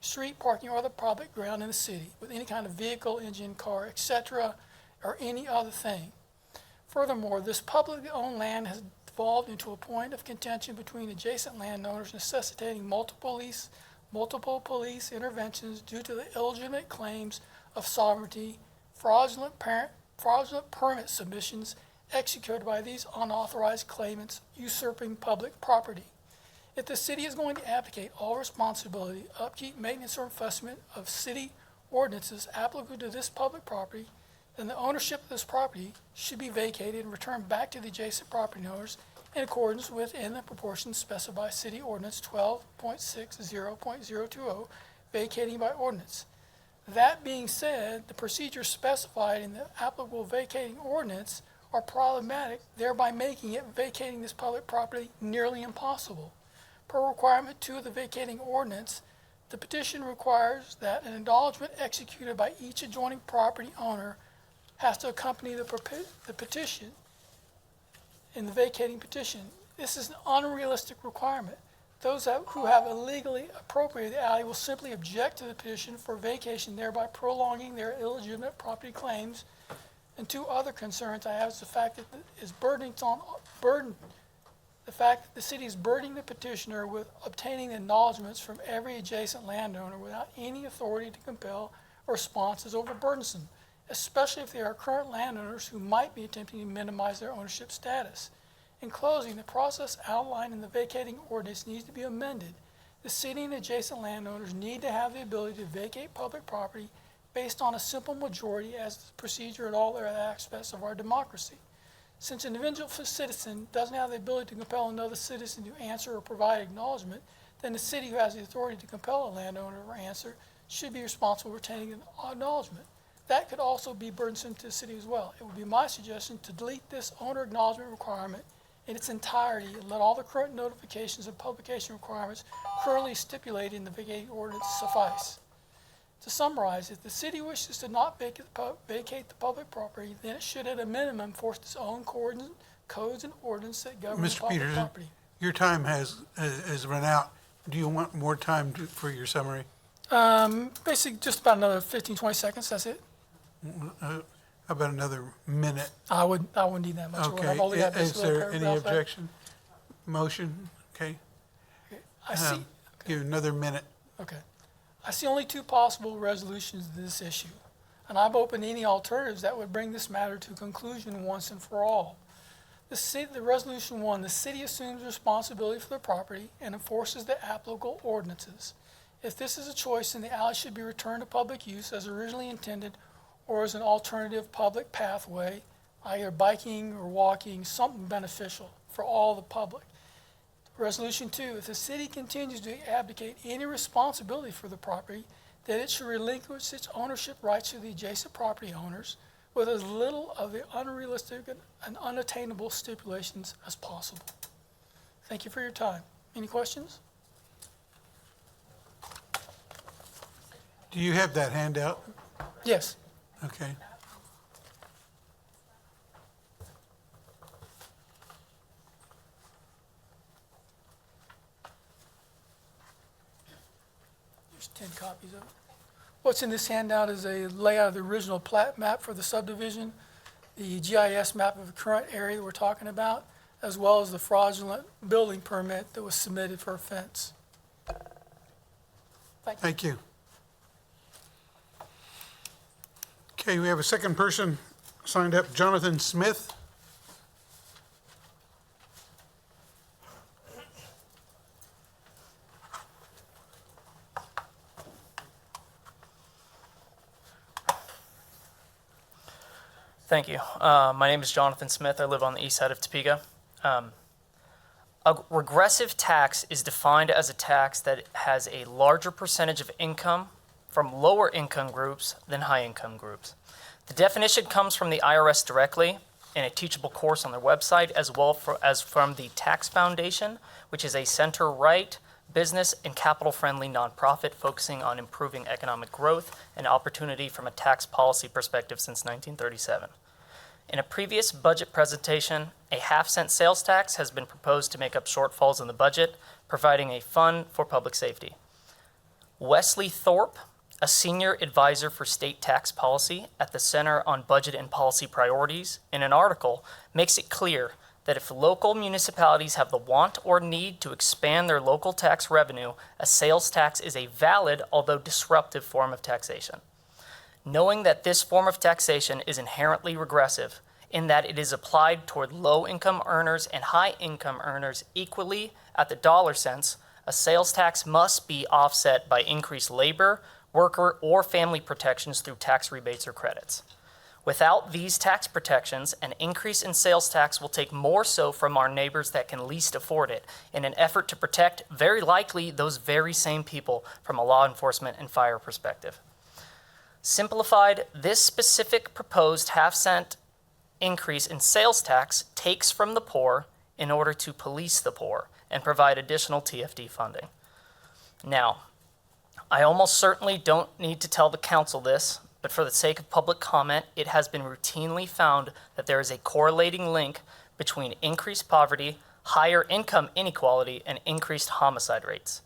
street, parking, or other public ground in the city with any kind of vehicle, engine, car, etc., or any other thing. Furthermore, this publicly owned land has evolved into a point of contention between adjacent landowners, necessitating multiple police interventions due to the illegitimate claims of sovereignty, fraudulent permit submissions executed by these unauthorized claimants, usurping public property. If the city is going to abdicate all responsibility, upkeep, maintenance, or enforcement of city ordinances applicable to this public property, then the ownership of this property should be vacated and returned back to the adjacent property owners in accordance with and the proportions specified by City Ordinance 12.60.020, vacating by ordinance. That being said, the procedures specified in the applicable vacating ordinance are problematic, thereby making it vacating this public property nearly impossible. Per requirement 2 of the vacating ordinance, the petition requires that an acknowledgement executed by each adjoining property owner has to accompany the petition in the vacating petition. This is an unrealistic requirement. Those who have illegally appropriated the alley will simply object to the petition for vacation, thereby prolonging their illegitimate property claims. And two other concerns I have is the fact that the fact that the city is burdening the petitioner with obtaining acknowledgments from every adjacent landowner without any authority to compel a response is overburdensome, especially if they are current landowners who might be attempting to minimize their ownership status. In closing, the process outlined in the vacating ordinance needs to be amended. The city and adjacent landowners need to have the ability to vacate public property based on a simple majority as the procedure in all other aspects of our democracy. Since an individual citizen doesn't have the ability to compel another citizen to answer or provide acknowledgement, then the city who has the authority to compel a landowner to answer should be responsible for retaining an acknowledgement. That could also be burdensome to the city as well. It would be my suggestion to delete this owner acknowledgement requirement in its entirety and let all the current notifications and publication requirements currently stipulated in the vacating ordinance suffice. To summarize, if the city wishes to not vacate the public property, then it should at a minimum enforce its own codes and ordinances that govern the Mr. public Peterson, property. your time has run out. Do you want more time for your summary? Basically, just about another 15, 20 seconds, that's it. How about another minute? I wouldn't need that much. Okay, I've only got is this little there any paragraph left. objection? Motion, okay. I see. Give you another minute. Okay. I see only two possible resolutions to this issue. and I'm open to any alternatives that would bring this matter to conclusion once and for all. The resolution 1, the city assumes responsibility for the property and enforces the applicable ordinances. If this is a choice, then the alley should be returned to public use as originally intended or as an alternative public pathway, either biking or walking, something beneficial for all the public. Resolution 2, if the city continues to abdicate any responsibility for the property, then it should relinquish its ownership rights to the adjacent property owners with as little of the unrealistic and unattainable stipulations as possible. Thank you for your time. Any questions? Do you have that handout? Yes. Okay. There's 10 copies of it. What's in this handout is a layout of the original plat map for the subdivision, the GIS map of the current area that we're talking about, as well as the fraudulent building permit that was submitted for a fence. Thank you. Okay, we have a second person signed up, Jonathan Smith. Thank you. My name is Jonathan Smith. I live on the east side of Topeka. A regressive tax is defined as a tax that has a larger percentage of income from lower income groups than high income groups. The definition comes from the IRS directly in a teachable course on their website, as well as from the Tax Foundation, which is a center-right business and capital-friendly nonprofit focusing on improving economic growth and opportunity from a tax policy perspective since 1937. In a previous budget presentation, a half-cent sales tax has been proposed to make up shortfalls in the budget, providing a fund for public safety. Wesley Thorpe, a senior advisor for state tax policy at the Center on Budget and Policy Priorities, in an article, makes it clear that if local municipalities have the want or need to expand their local tax revenue, a sales tax is a valid, although disruptive, form of taxation. Knowing that this form of taxation is inherently regressive in that it is applied toward low-income earners and high-income earners equally at the dollar cents, a sales tax must be offset by increased labor, worker, or family protections through tax rebates or credits. Without these tax protections, an increase in sales tax will take more so from our neighbors that can least afford it in an effort to protect, very likely, those very same people from a law enforcement and fire perspective. Simplified, this specific proposed half-cent increase in sales tax takes from the poor in order to police the poor and provide additional TFD funding. Now, I almost certainly don't need to tell the council this, but for the sake of public comment, it has been routinely found that there is a correlating link between increased poverty, higher income inequality, and increased homicide rates.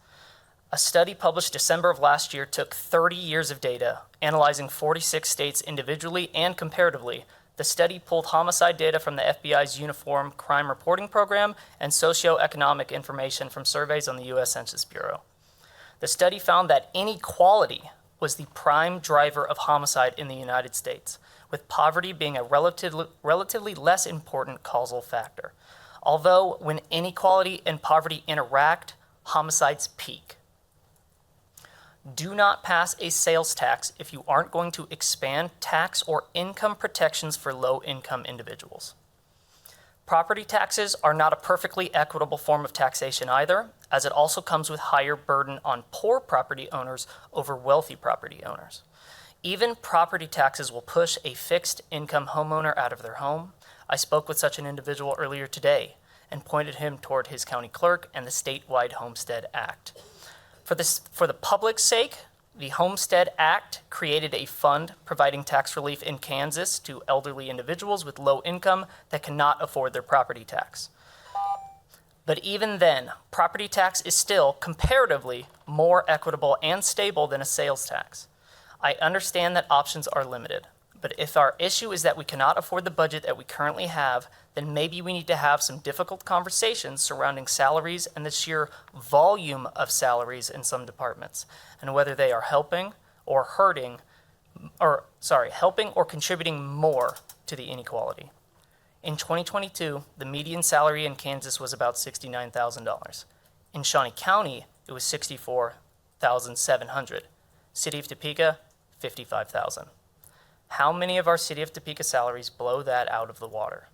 A study published December of last year took 30 years of data, analyzing 46 states individually and comparatively. The study pulled homicide data from the FBI's Uniform Crime Reporting Program and socioeconomic information from surveys on the U.S. Census Bureau. The study found that inequality was the prime driver of homicide in the United States, with poverty being a relatively less important causal factor. Although when inequality and poverty interact, homicides peak. Do not pass a sales tax if you aren't going to expand tax or income protections for low-income individuals. Property taxes are not a perfectly equitable form of taxation either, as it also comes with higher burden on poor property owners over wealthy property owners. Even property taxes will push a fixed income homeowner out of their home. I spoke with such an individual earlier today and pointed him toward his county clerk and the statewide Homestead Act. For the public's sake, the Homestead Act created a fund providing tax relief in Kansas to elderly individuals with low income that cannot afford their property tax. But even then, property tax is still comparatively more equitable and stable than a sales tax. I understand that options are limited, but if our issue is that we cannot afford the budget that we currently have, then maybe we need to have some difficult conversations surrounding salaries and the sheer volume of salaries in some departments, and whether they are helping or hurting helping or contributing more to the inequality. In 2022, the median salary in Kansas was about $69,000. In Shawnee County, it was $64,700. City of Topeka, $55,000. How many of our City of Topeka salaries blow that out of the water?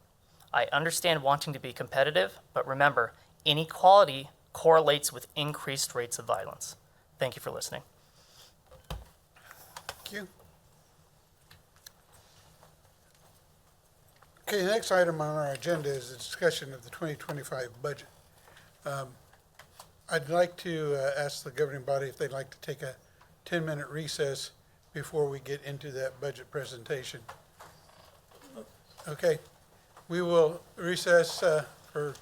I understand wanting to be competitive, but remember, inequality correlates with increased rates of violence. Thank you for listening. Thank you. Okay, the next item on our agenda is a discussion of the 2025 budget. I'd like to ask the governing body if they'd like to take a 10-minute recess before we get into that budget presentation. Okay, we will recess for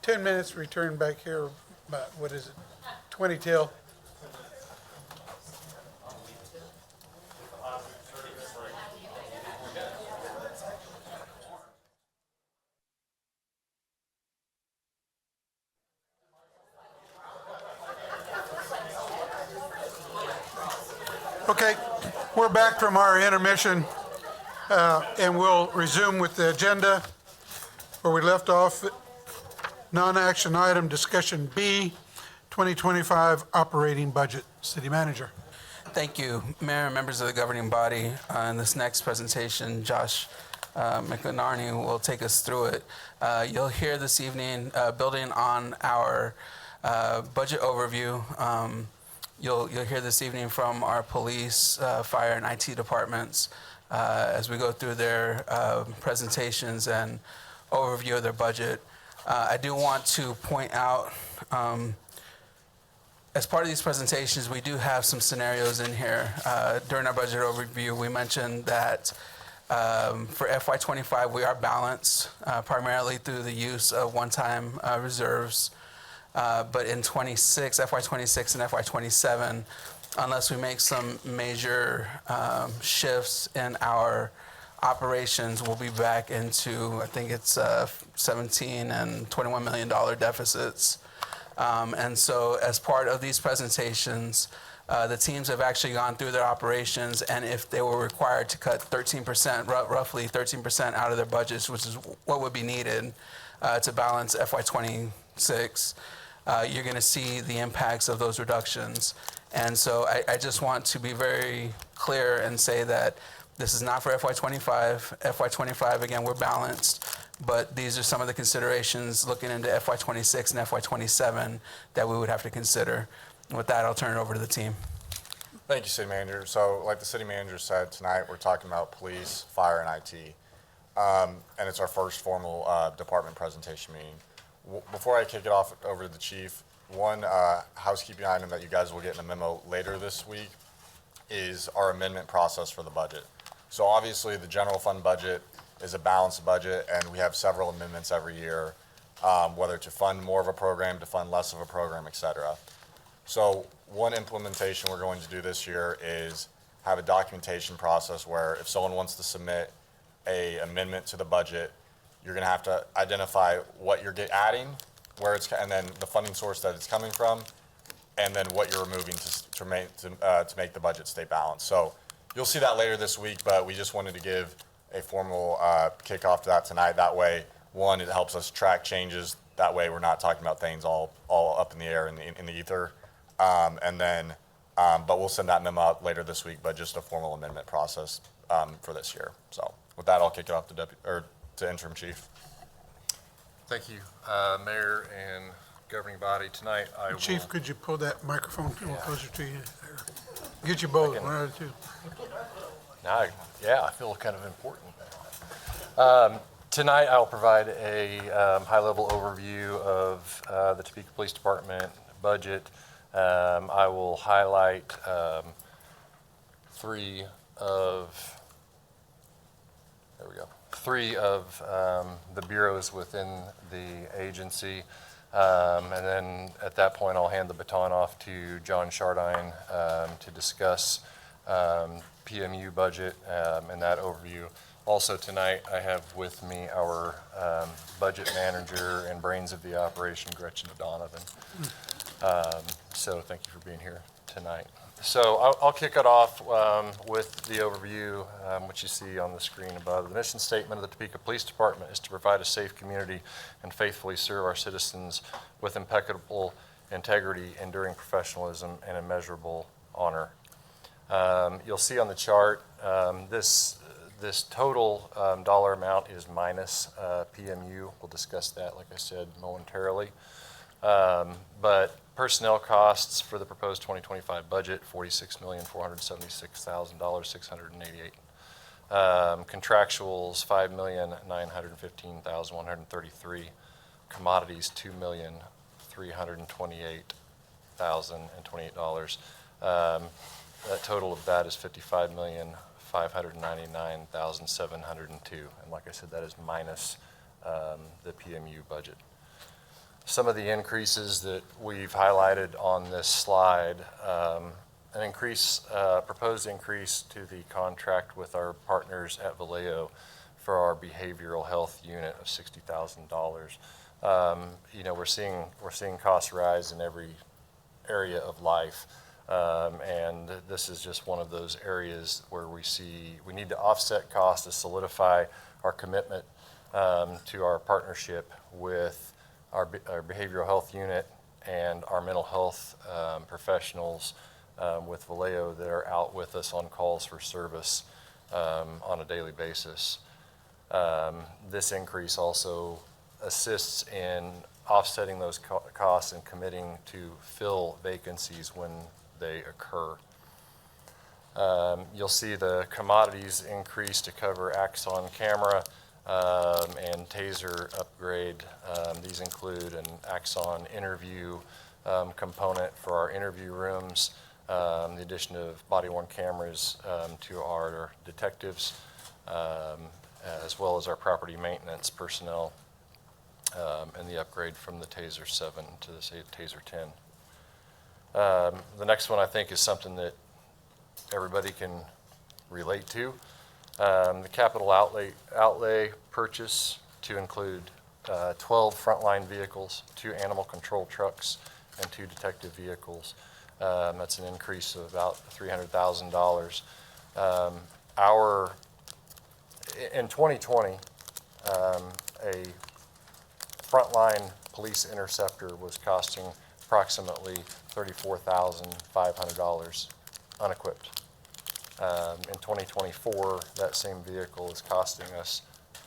10 minutes, return back here about, 20 till. Okay, we're back from our intermission, and we'll resume with the agenda where we left off. Non-action item discussion B, 2025 operating budget. City Manager. Thank you, Mayor and members of the governing body. In this next presentation, Josh McInerney will take us through it. You'll hear this evening, building on our budget overview, you'll hear this evening from our police, fire, and IT departments as we go through their presentations and overview of their budget. I do want to point out, as part of these presentations, we do have some scenarios in here. During our budget overview, we mentioned that for FY25, we are balanced primarily through the use of one-time reserves. But in FY26 and FY27, unless we make some major shifts in our operations, we'll be back into, I think it's $17 and $21 million deficits. And so as part of these presentations, the teams have actually gone through their operations, and if they were required to cut 13%, roughly 13% out of their budgets, which is what would be needed to balance FY26, you're going to see the impacts of those reductions. And so I just want to be very clear and say that this is not for FY25. FY25, again, we're balanced, but these are some of the considerations looking into FY26 and FY27 that we would have to consider. With that, I'll turn it over to the team. Thank you, City Manager. So like the City Manager said, tonight we're talking about police, fire, and IT. And it's our first formal department presentation meeting. Before I kick it off over to the chief, one housekeeping item that you guys will get in a memo later this week is our amendment process for the budget. So obviously the general fund budget is a balanced budget, and we have several amendments every year, whether to fund more of a program, to fund less of a program, et cetera. So one implementation we're going to do this year is have a documentation process where if someone wants to submit a amendment to the budget, you're going to have to identify what you're adding, where it's, and then the funding source that it's coming from, and then what you're removing to make the budget stay balanced. So you'll see that later this week, but we just wanted to give a formal kickoff to that tonight. That way, one, it helps us track changes. That way, we're not talking about things all up in the air in the ether. And then, but we'll send that memo out later this week. But just a formal amendment process for this year. So with that, I'll kick it off to Interim Chief. Thank you, Mayor and governing body. Tonight, Chief, could you pull that microphone a little closer to you? Get you both, one out of two. Now, I feel kind of important now. Tonight, I'll provide a high-level overview of the Topeka Police Department budget. I will highlight three of the bureaus within the agency. And then at that point, I'll hand the baton off to John Chardine to discuss PMU budget and that overview. Also tonight, I have with me our budget manager and brains of the operation, Gretchen Donovan. So thank you for being here tonight. So I'll kick it off with the overview, which you see on the screen above. The mission statement of the Topeka Police Department is to provide a safe community and faithfully serve our citizens with impeccable integrity, enduring professionalism, and immeasurable honor. You'll see on the chart, this total dollar amount is minus PMU. We'll discuss that, like I said, momentarily. But personnel costs for the proposed 2025 budget, $46,476,688. Contractuals, $5,915,133. Commodities, $2,328,028. That total of that is $55,599,702. And like I said, that is minus the PMU budget. Some of the increases that we've highlighted on this slide, proposed increase to the contract with our partners at Vallejo for our behavioral health unit of $60,000. We're seeing costs rise in every area of life, and this is just one of those areas where we need to offset costs to solidify our commitment to our partnership with our behavioral health unit and our mental health professionals with Vallejo that are out with us on calls for service on a daily basis. This increase also assists in offsetting those costs and committing to fill vacancies when they occur. You'll see the commodities increase to cover Axon camera and taser upgrade. These include an Axon interview component for our interview rooms, the addition of body-worn cameras to our detectives, as well as our property maintenance personnel, and the upgrade from the Taser 7 to the Taser 10. The next one I think is something that everybody can relate to. The capital outlay purchase to include 12 frontline vehicles, 2 animal control trucks, and 2 detective vehicles. That's an increase of about $300,000. In 2020, a frontline police interceptor was costing approximately $34,500 unequipped. In 2024, that same vehicle is costing us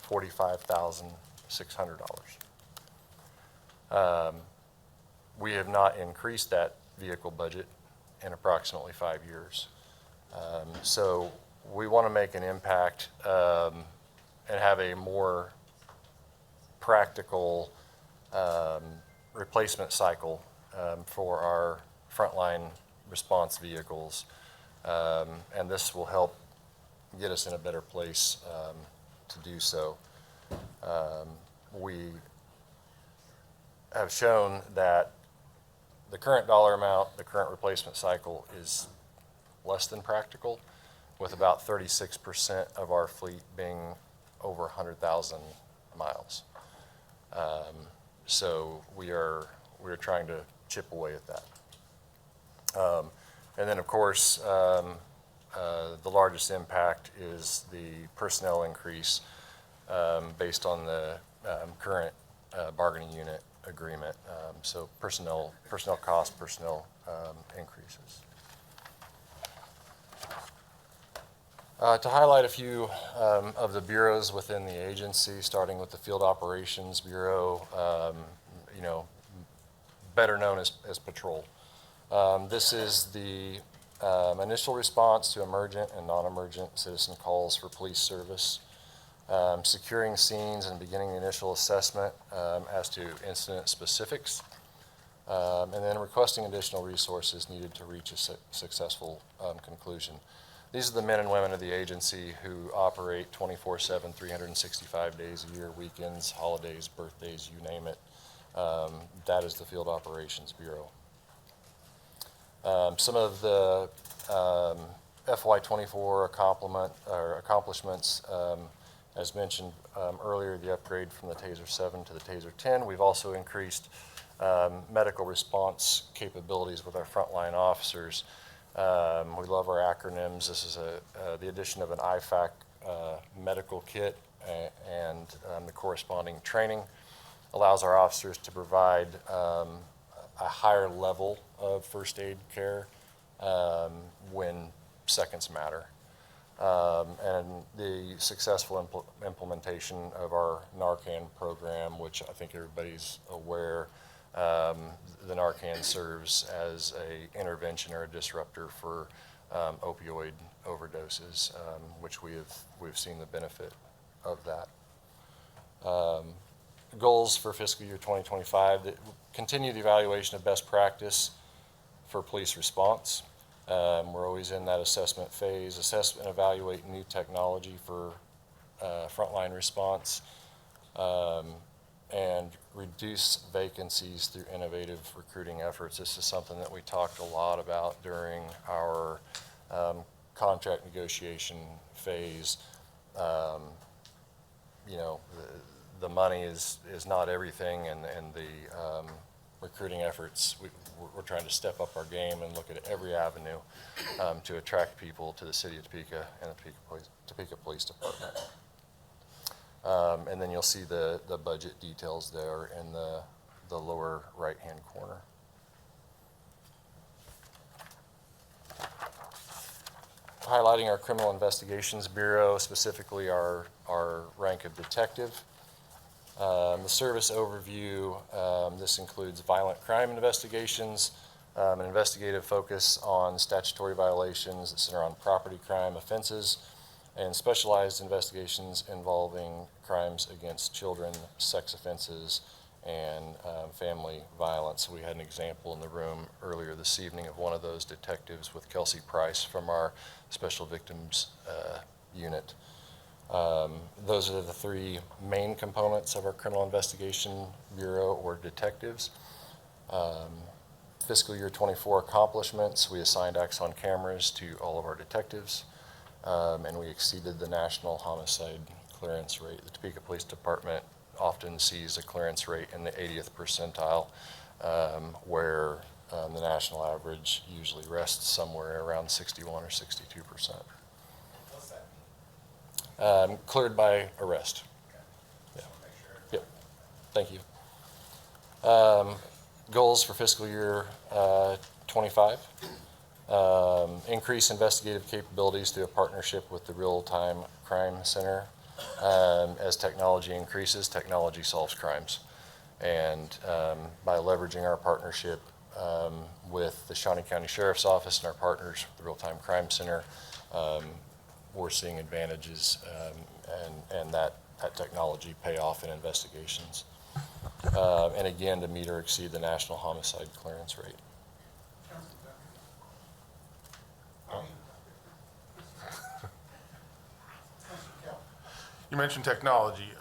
$45,600. We have not increased that vehicle budget in approximately 5 years. So we want to make an impact and have a more practical replacement cycle for our frontline response vehicles. And this will help get us in a better place to do so. We have shown that the current dollar amount, the current replacement cycle is less than practical, with about 36% of our fleet being over 100,000 miles. So we are trying to chip away at that. And then, of course, the largest impact is the personnel increase based on the current bargaining unit agreement. So personnel cost, personnel increases. To highlight a few of the bureaus within the agency, starting with the Field Operations Bureau, better known as Patrol. This is the initial response to emergent and non-emergent citizen calls for police service, securing scenes and beginning the initial assessment as to incident specifics, and then requesting additional resources needed to reach a successful conclusion. These are the men and women of the agency who operate 24/7, 365 days a year, weekends, holidays, birthdays, you name it. That is the Field Operations Bureau. Some of the FY24 accomplishments, as mentioned earlier, the upgrade from the Taser 7 to the Taser 10. We've also increased medical response capabilities with our frontline officers. We love our acronyms. This is the addition of an IFAC medical kit and the corresponding training allows our officers to provide a higher level of first aid care when seconds matter. And the successful implementation of our Narcan program, which I think everybody's aware, the Narcan serves as a intervention or a disruptor for opioid overdoses, which we've seen the benefit of that. Goals for fiscal year 2025, that continue the evaluation of best practice for police response. We're always in that assessment phase. Assess and evaluate new technology for frontline response, and reduce vacancies through innovative recruiting efforts. This is something that we talked a lot about during our contract negotiation phase. You know, the money is not everything, and the recruiting efforts, we're trying to step up our game and look at every avenue to attract people to the city of Topeka and the Topeka Police Department. And then you'll see the budget details there in the lower right-hand corner. Highlighting our Criminal Investigations Bureau, specifically our rank of detective. The service overview, this includes violent crime investigations, an investigative focus on statutory violations that center on property crime offenses, and specialized investigations involving crimes against children, sex offenses, and family violence. We had an example in the room earlier this evening of one of those detectives with Kelsey Price from our Special Victims Unit. Those are the three main components of our Criminal Investigation Bureau, or detectives. Fiscal year 24 accomplishments, we assigned Axon cameras to all of our detectives, and we exceeded the national homicide clearance rate. The Topeka Police Department often sees a clearance rate in the 80th percentile, where the national average usually rests somewhere around 61 or 62%. Cleared by arrest. Yeah. Yep. Thank you. Goals for fiscal year 25. Increase investigative capabilities through a partnership with the Real-Time Crime Center. As technology increases, technology solves crimes. And by leveraging our partnership with the Shawnee County Sheriff's Office and our partners, the Real-Time Crime Center, we're seeing advantages and that technology pay off in investigations. And again, to meet or exceed the national homicide clearance rate. You mentioned technology.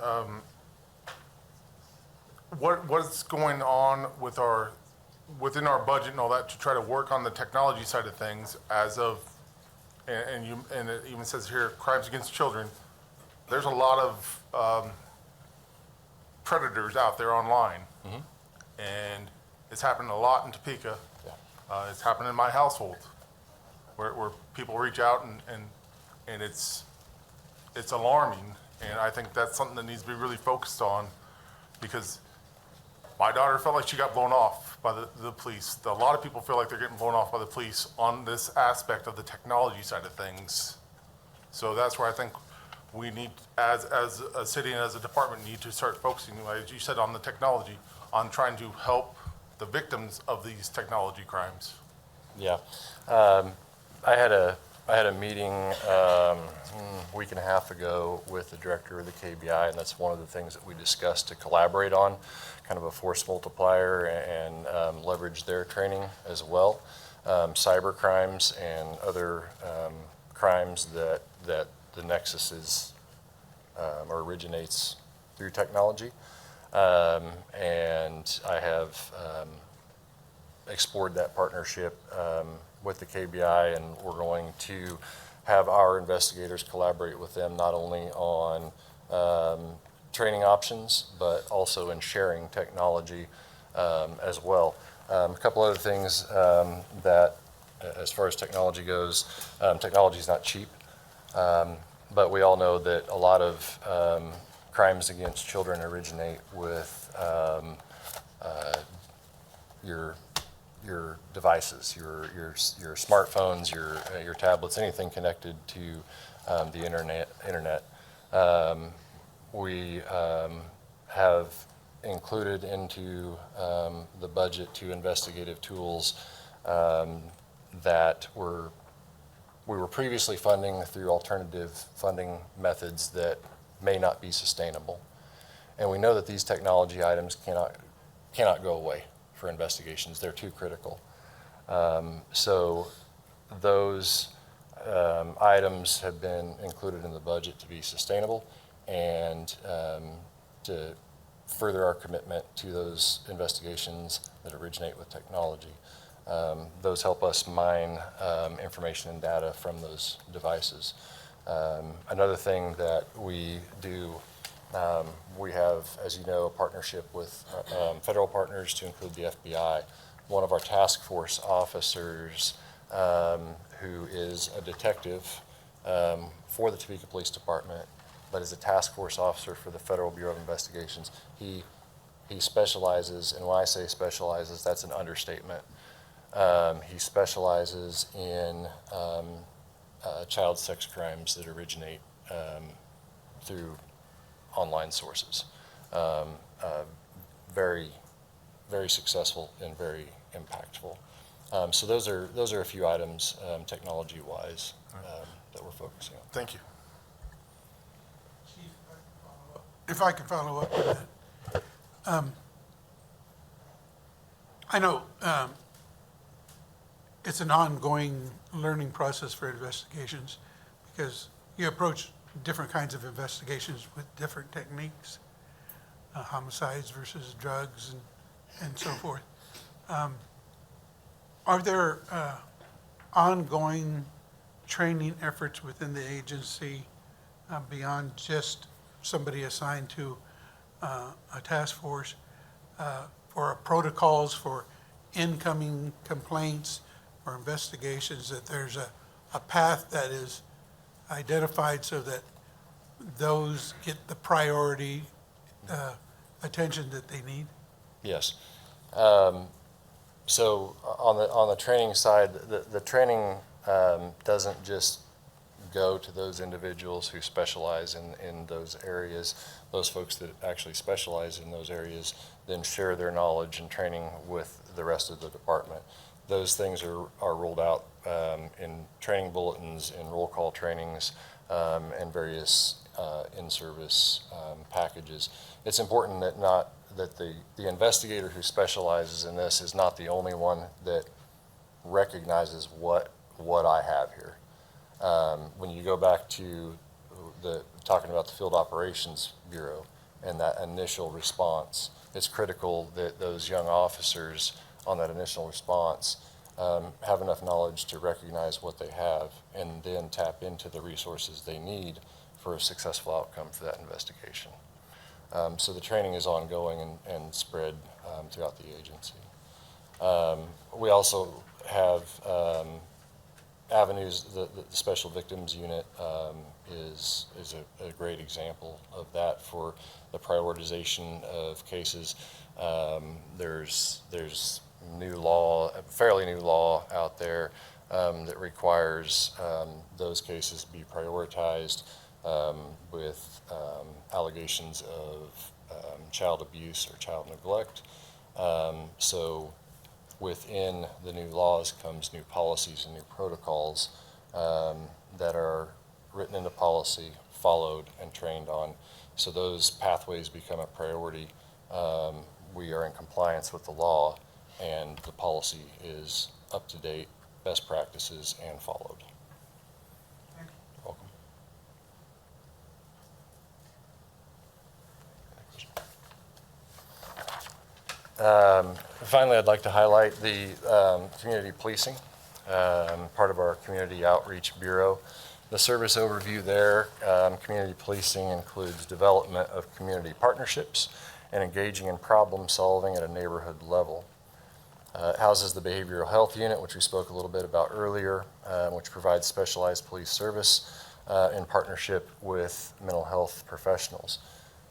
What's going on with within our budget and all that to try to work on the technology side of things as of, and it even says here, crimes against children. There's a lot of predators out there online. Mm-hmm. And it's happening a lot in Topeka. Yeah. It's happened in my household where people reach out and it's alarming. And I think that's something that needs to be really focused on, because my daughter felt like she got blown off by the police. A lot of people feel like they're getting blown off by the police on this aspect of the technology side of things. So that's where I think we need, as a city and as a department, need to start focusing, as you said, on the technology, on trying to help the victims of these technology crimes. Yeah. I had a meeting a week and a half ago with the director of the KBI, and that's one of the things that we discussed to collaborate on, kind of a force multiplier, and leverage their training as well. Cyber crimes and other crimes that the nexus is or originates through technology. And I have explored that partnership with the KBI, and we're going to have our investigators collaborate with them not only on training options, but also in sharing technology as well. A couple other things that as far as technology goes, technology is not cheap. But we all know that a lot of crimes against children originate with your devices, your smartphones, your tablets, anything connected to the internet. We have included into the budget 2 investigative tools that we were previously funding through alternative funding methods that may not be sustainable. And we know that these technology items cannot go away for investigations. They're too critical. So those items have been included in the budget to be sustainable and to further our commitment to those investigations that originate with technology. Those help us mine information and data from those devices. Another thing that we do, we have, as you know, a partnership with federal partners to include the FBI. One of our task force officers, who is a detective for the Topeka Police Department, but is a task force officer for the Federal Bureau of Investigations. He specializes, and when I say specializes, that's an understatement. He specializes in child sex crimes that originate through online sources. Very, very successful and very impactful. So those are a few items, technology-wise, that we're focusing on. Thank you. If I can follow up on that. I know it's an ongoing learning process for investigations because you approach different kinds of investigations with different techniques, homicides versus drugs and so forth. Are there ongoing training efforts within the agency beyond just somebody assigned to a task force for protocols for incoming complaints or investigations, that there's a path that is identified so that those get the priority attention that they need? Yes. So on the training side, the training doesn't just go to those individuals who specialize in those areas. Those folks that actually specialize in those areas then share their knowledge and training with the rest of the department. Those things are rolled out in training bulletins, in roll call trainings, and various in-service packages. It's important that the investigator who specializes in this is not the only one that recognizes what I have here. When you go back to talking about the Field Operations Bureau and that initial response, it's critical that those young officers on that initial response have enough knowledge to recognize what they have and then tap into the resources they need for a successful outcome for that investigation. So the training is ongoing and spread throughout the agency. We also have avenues. The Special Victims Unit is a great example of that for the prioritization of cases. There's fairly new law out there that requires those cases to be prioritized with allegations of child abuse or child neglect. So within the new laws comes new policies and new protocols that are written into policy, followed, and trained on. So those pathways become a priority. We are in compliance with the law, and the policy is up to date, best practices, and followed. Welcome. Finally, I'd like to highlight the community policing, part of our Community Outreach Bureau. The service overview there, community policing includes development of community partnerships and engaging in problem solving at a neighborhood level. It houses the Behavioral Health Unit, which we spoke a little bit about earlier, which provides specialized police service in partnership with mental health professionals.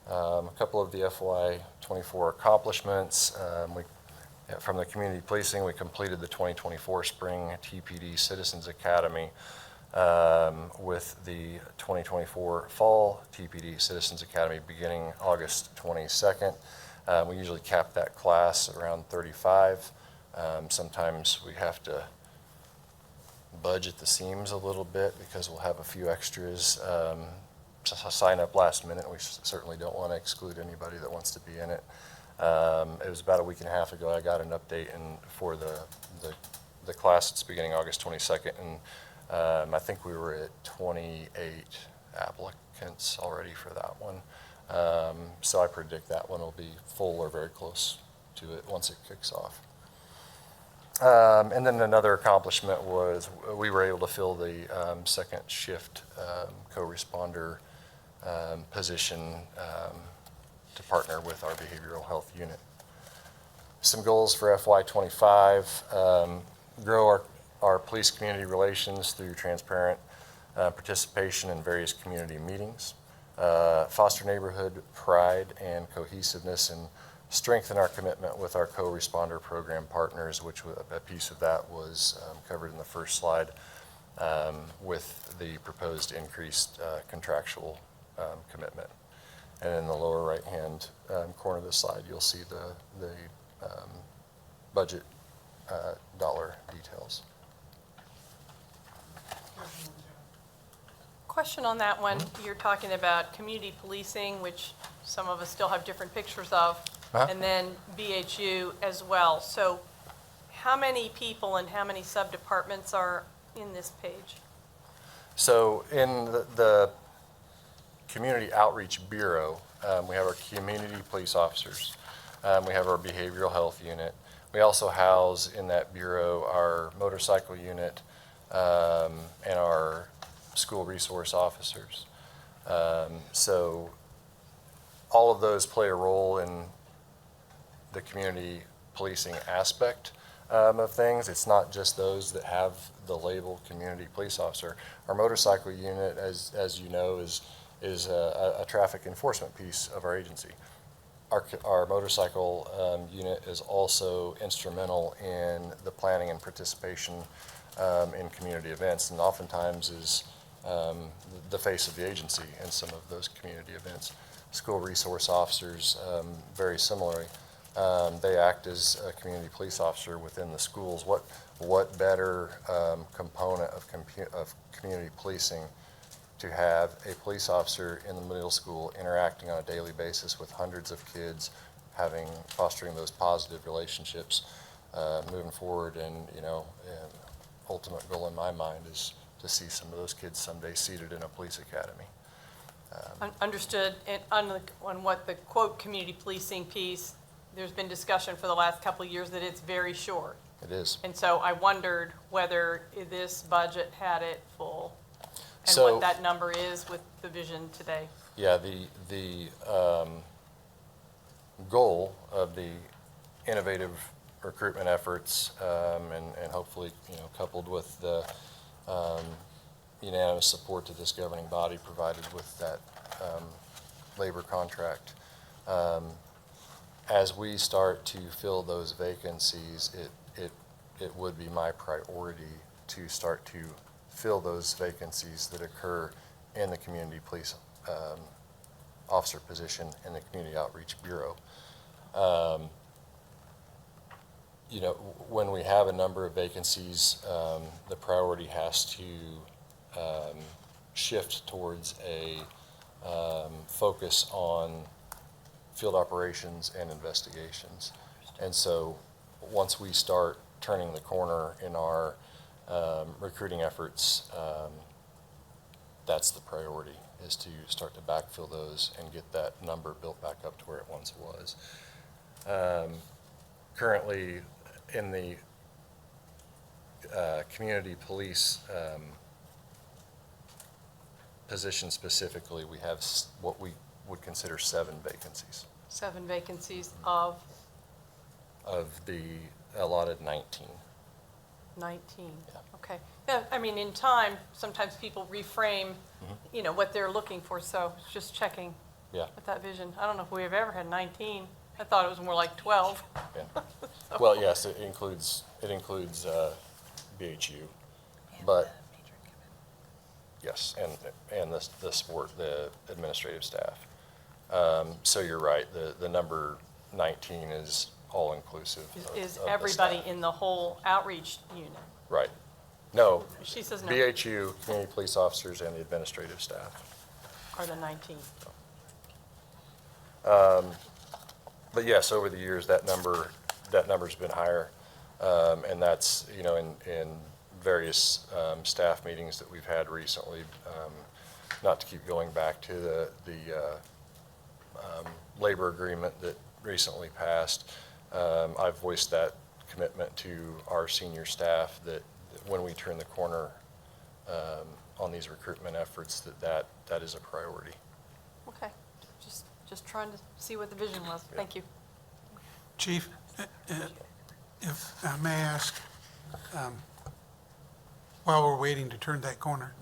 A couple of the FY24 accomplishments. From the community policing, we completed the 2024 Spring TPD Citizens Academy with the 2024 Fall TPD Citizens Academy beginning August 22nd. We usually cap that class around 35. Sometimes we have to budget the seams a little bit because we'll have a few extras sign up last minute. We certainly don't want to exclude anybody that wants to be in it. It was about a week and a half ago I got an update for the class that's beginning August 22nd, and I think we were at 28 applicants already for that one. So I predict that one will be full or very close to it once it kicks off. And then another accomplishment was we were able to fill the second shift co-responder position to partner with our behavioral health unit. Some goals for FY25, grow our police community relations through transparent participation in various community meetings, foster neighborhood pride and cohesiveness, and strengthen our commitment with our co-responder program partners, which a piece of that was covered in the first slide with the proposed increased contractual commitment. And in the lower right-hand corner of the slide, you'll see the budget dollar details. Question on that one. You're talking about community policing, which some of us still have different pictures of, and then BHU as well. So how many people and how many sub-departments are in this page? So in the Community Outreach Bureau, we have our community police officers. We have our behavioral health unit. We also house in that bureau our motorcycle unit and our school resource officers. So all of those play a role in the community policing aspect of things. It's not just those that have the label community police officer. Our motorcycle unit, as you know, is a traffic enforcement piece of our agency. Our motorcycle unit is also instrumental in the planning and participation in community events, and oftentimes is the face of the agency in some of those community events. School resource officers, very similarly, they act as a community police officer within the schools. What better component of community policing to have a police officer in the middle school interacting on a daily basis with hundreds of kids, fostering those positive relationships moving forward. And ultimate goal in my mind is to see some of those kids someday seated in a police academy. Understood. And on what the quote community policing piece, there's been discussion for the last couple of years that it's very short. It is. And so I wondered whether this budget had it full and So, what that number is with the vision today. Yeah, the goal of the innovative recruitment efforts and hopefully coupled with the unanimous support that this governing body provided with that labor contract. As we start to fill those vacancies, it would be my priority to start to fill those vacancies that occur in the community police officer position in the Community Outreach Bureau. When we have a number of vacancies, the priority has to shift towards a focus on field operations and investigations. And so once we start turning the corner in our recruiting efforts, that's the priority, is to start to backfill those and get that number built back up to where it once was. Currently, in the community police position specifically, we have what we would consider 7 vacancies. 7 vacancies of Of the allotted 19. 19, okay. Yeah, I mean, in time, sometimes people reframe, you know, what they're looking for, so just checking Yeah. with that vision. I don't know if we've ever had 19. I thought it was more like 12. Yeah. Well, yes, it includes BHU, but yes, and the support, the administrative staff. So you're right, the number 19 is all-inclusive Is of the everybody staff. in the whole outreach unit? Right. No. She says no. BHU, community police officers, and the administrative staff. Are the 19? But yes, over the years, that number's been higher. And that's, you know, in various staff meetings that we've had recently, not to keep going back to the labor agreement that recently passed, I've voiced that commitment to our senior staff that when we turn the corner on these recruitment efforts, that is a priority. Okay, just trying to see what the vision was. Thank you. Chief, if I may ask, while we're waiting to turn that corner,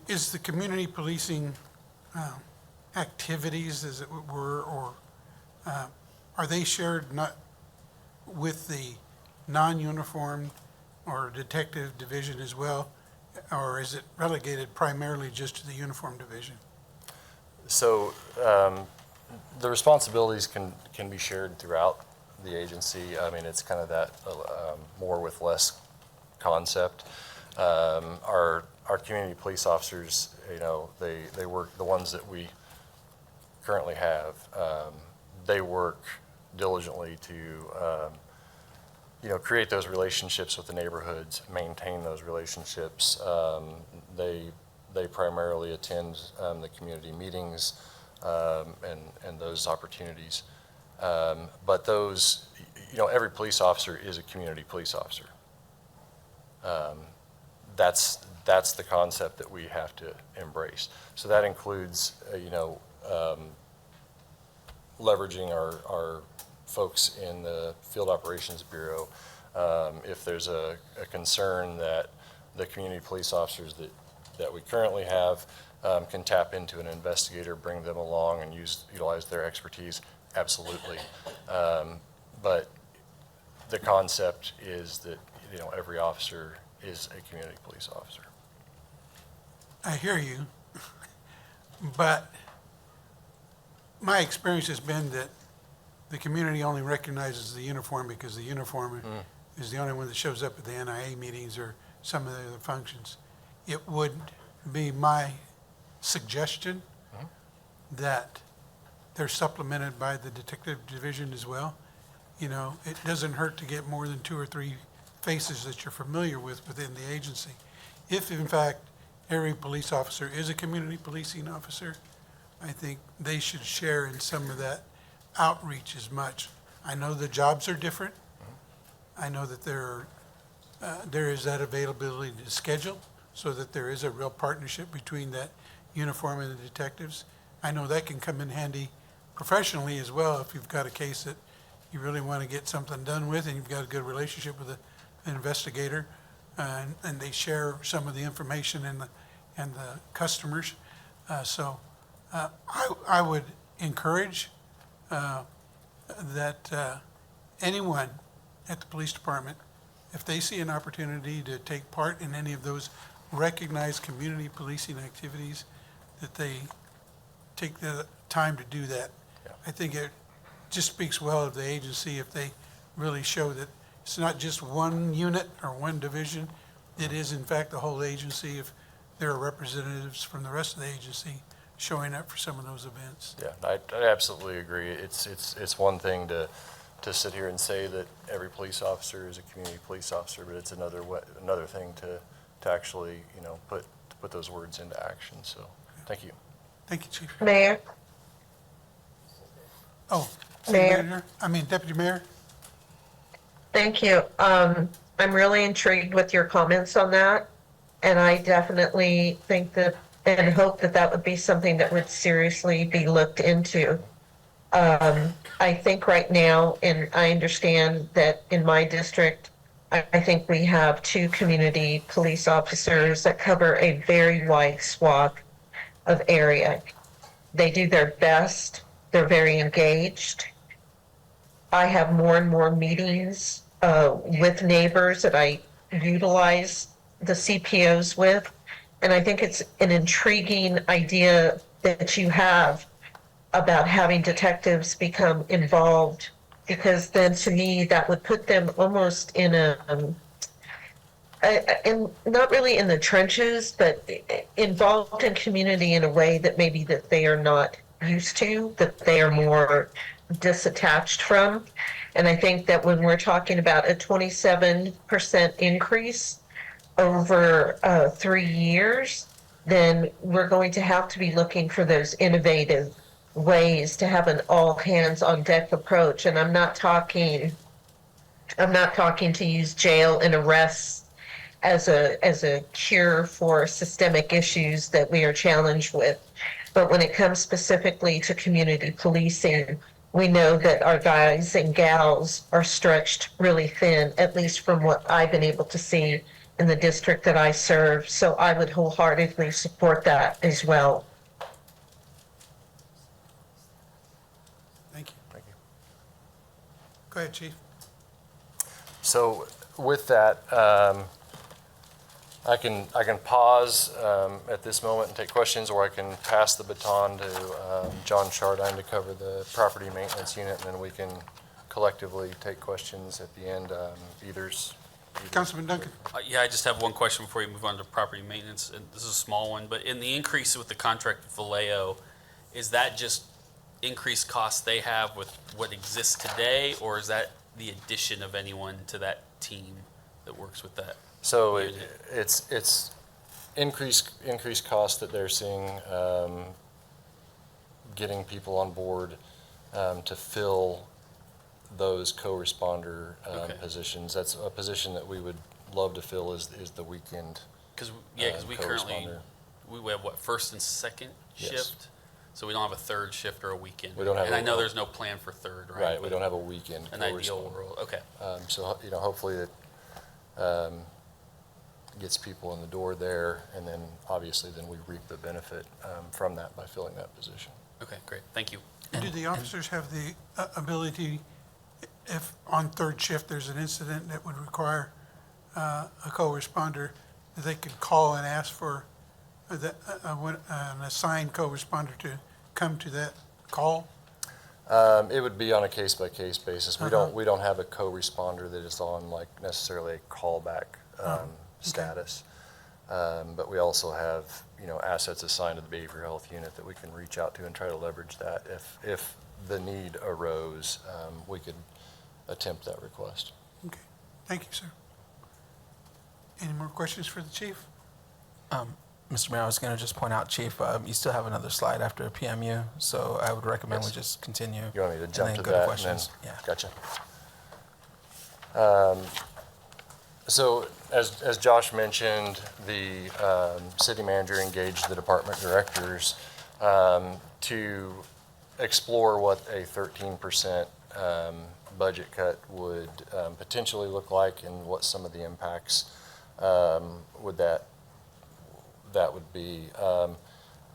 is the community policing activities, as it were, or are they shared not with the non-uniformed or detective division as well, or is it relegated primarily just to the uniform division? So the responsibilities can be shared throughout the agency. I mean, it's kind of that more with less concept. Our community police officers, you know, they work, the ones that we currently have, they work diligently to, you know, create those relationships with the neighborhoods, maintain those relationships. They primarily attend the community meetings and those opportunities. But those, you know, every police officer is a community police officer. That's the concept that we have to embrace. So that includes, you know, leveraging our folks in the Field Operations Bureau. If there's a concern that the community police officers that we currently have can tap into an investigator, bring them along and utilize their expertise, absolutely. But the concept is that, you know, every officer is a community police officer. I hear you, but my experience has been that the community only recognizes the uniform because the uniform is the only one that shows up at the NIA meetings or some of the other functions. It would be my suggestion that they're supplemented by the detective division as well. You know, it doesn't hurt to get more than 2 or 3 faces that you're familiar with within the agency. If in fact every police officer is a community policing officer, I think they should share in some of that outreach as much. I know the jobs are different. I know that there is that availability to schedule so that there is a real partnership between that uniform and the detectives. I know that can come in handy professionally as well if you've got a case that you really want to get something done with and you've got a good relationship with an investigator and they share some of the information and the customers. So I would encourage that anyone at the police department, if they see an opportunity to take part in any of those recognized community policing activities, that they take the time to do that. I think it just speaks well of the agency if they really show that it's not just one unit or one division. It is in fact the whole agency if there are representatives from the rest of the agency showing up for some of those events. Yeah, I absolutely agree. It's one thing to sit here and say that every police officer is a community police officer, but it's another thing to actually, you know, put those words into action. So, thank you. Thank you, Chief. Mayor? Oh, City Manager? I mean, Deputy Mayor? Thank you. I'm really intrigued with your comments on that. And I definitely think that and hope that that would be something that would seriously be looked into. I think right now, and I understand that in my district, I think we have 2 community police officers that cover a very wide swath of area. They do their best. They're very engaged. I have more and more meetings with neighbors that I utilize the CPOs with. And I think it's an intriguing idea that you have about having detectives become involved, because then to me, that would put them almost in not really in the trenches, but involved in community in a way that maybe that they are not used to, that they are more disattached from. And I think that when we're talking about a 27% increase over 3 years, then we're going to have to be looking for those innovative ways to have an all hands on deck approach. And I'm not talking to use jail and arrests as a cure for systemic issues that we are challenged with. But when it comes specifically to community policing, we know that our guys and gals are stretched really thin, at least from what I've been able to see in the district that I serve. So I would wholeheartedly support that as well. Thank you. Thank you. Go ahead, Chief. So with that, I can pause at this moment and take questions, or I can pass the baton to John Chardine to cover the property maintenance unit, and then we can collectively take questions at the end. Either's. Councilman Duncan. Yeah, I just have one question before you move on to property maintenance, and this is a small one, but in the increase with the contract with Vallejo, is that just increased costs they have with what exists today, or is that the addition of anyone to that team that works with that? So it's increased costs that they're seeing, getting people on board to fill those co-responder positions. That's a position that we would love to fill is the weekend. Because we currently we have what, first and second shift, so we don't have a third shift or a weekend. We don't have. And I know there's no plan for third, right? Right. We don't have a weekend. An ideal world. Okay. So hopefully that gets people in the door there, and then obviously then we reap the benefit from that by filling that position. Okay, great. Thank you. Do the officers have the ability, if on third shift there's an incident that would require a co-responder, that they could call and ask for an assigned co-responder to come to that call? It would be on a case-by-case basis. We don't have a co-responder that is on like necessarily a callback status, but we also have assets assigned to the behavioral health unit that we can reach out to and try to leverage that if the need arose. We could attempt that request. Okay, thank you, sir. Any more questions for the chief? Mr. Mayor, I was going to just point out, Chief, you still have another slide after PMU, so I would recommend we just continue. You want me to jump to go that? questions? And then, Gotcha. So as Josh mentioned, the city manager engaged the department directors to explore what a 13% budget cut would potentially look like, and what some of the impacts would that would be.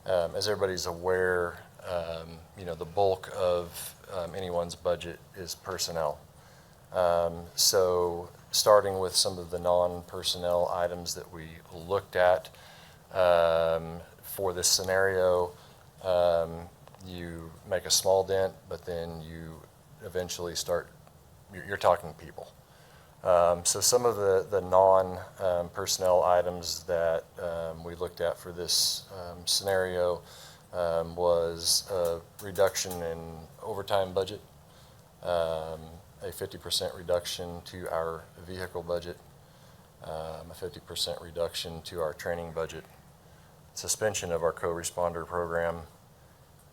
As everybody's aware, the bulk of anyone's budget is personnel. So starting with some of the non-personnel items that we looked at for this scenario, you make a small dent, but then you eventually you're talking people. So some of the non-personnel items that we looked at for this scenario was a reduction in overtime budget, a 50% reduction to our vehicle budget, a 50% reduction to our training budget, suspension of our co-responder program,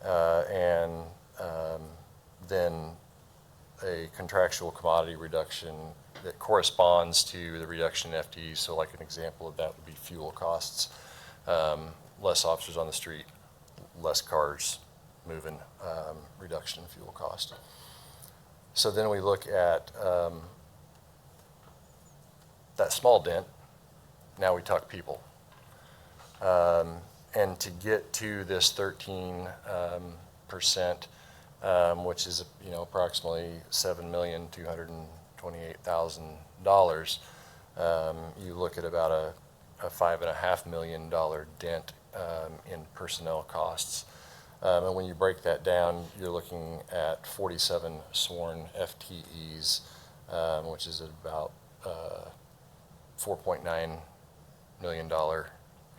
and then a contractual commodity reduction that corresponds to the reduction in FTEs. So like an example of that would be fuel costs, less officers on the street, less cars moving, reduction in fuel cost. So then we look at that small dent. Now we talk people. And to get to this 13%, which is, approximately $7,228,000, you look at about a $5.5 million dent in personnel costs. And when you break that down, you're looking at 47 sworn FTEs, which is about $4.9 million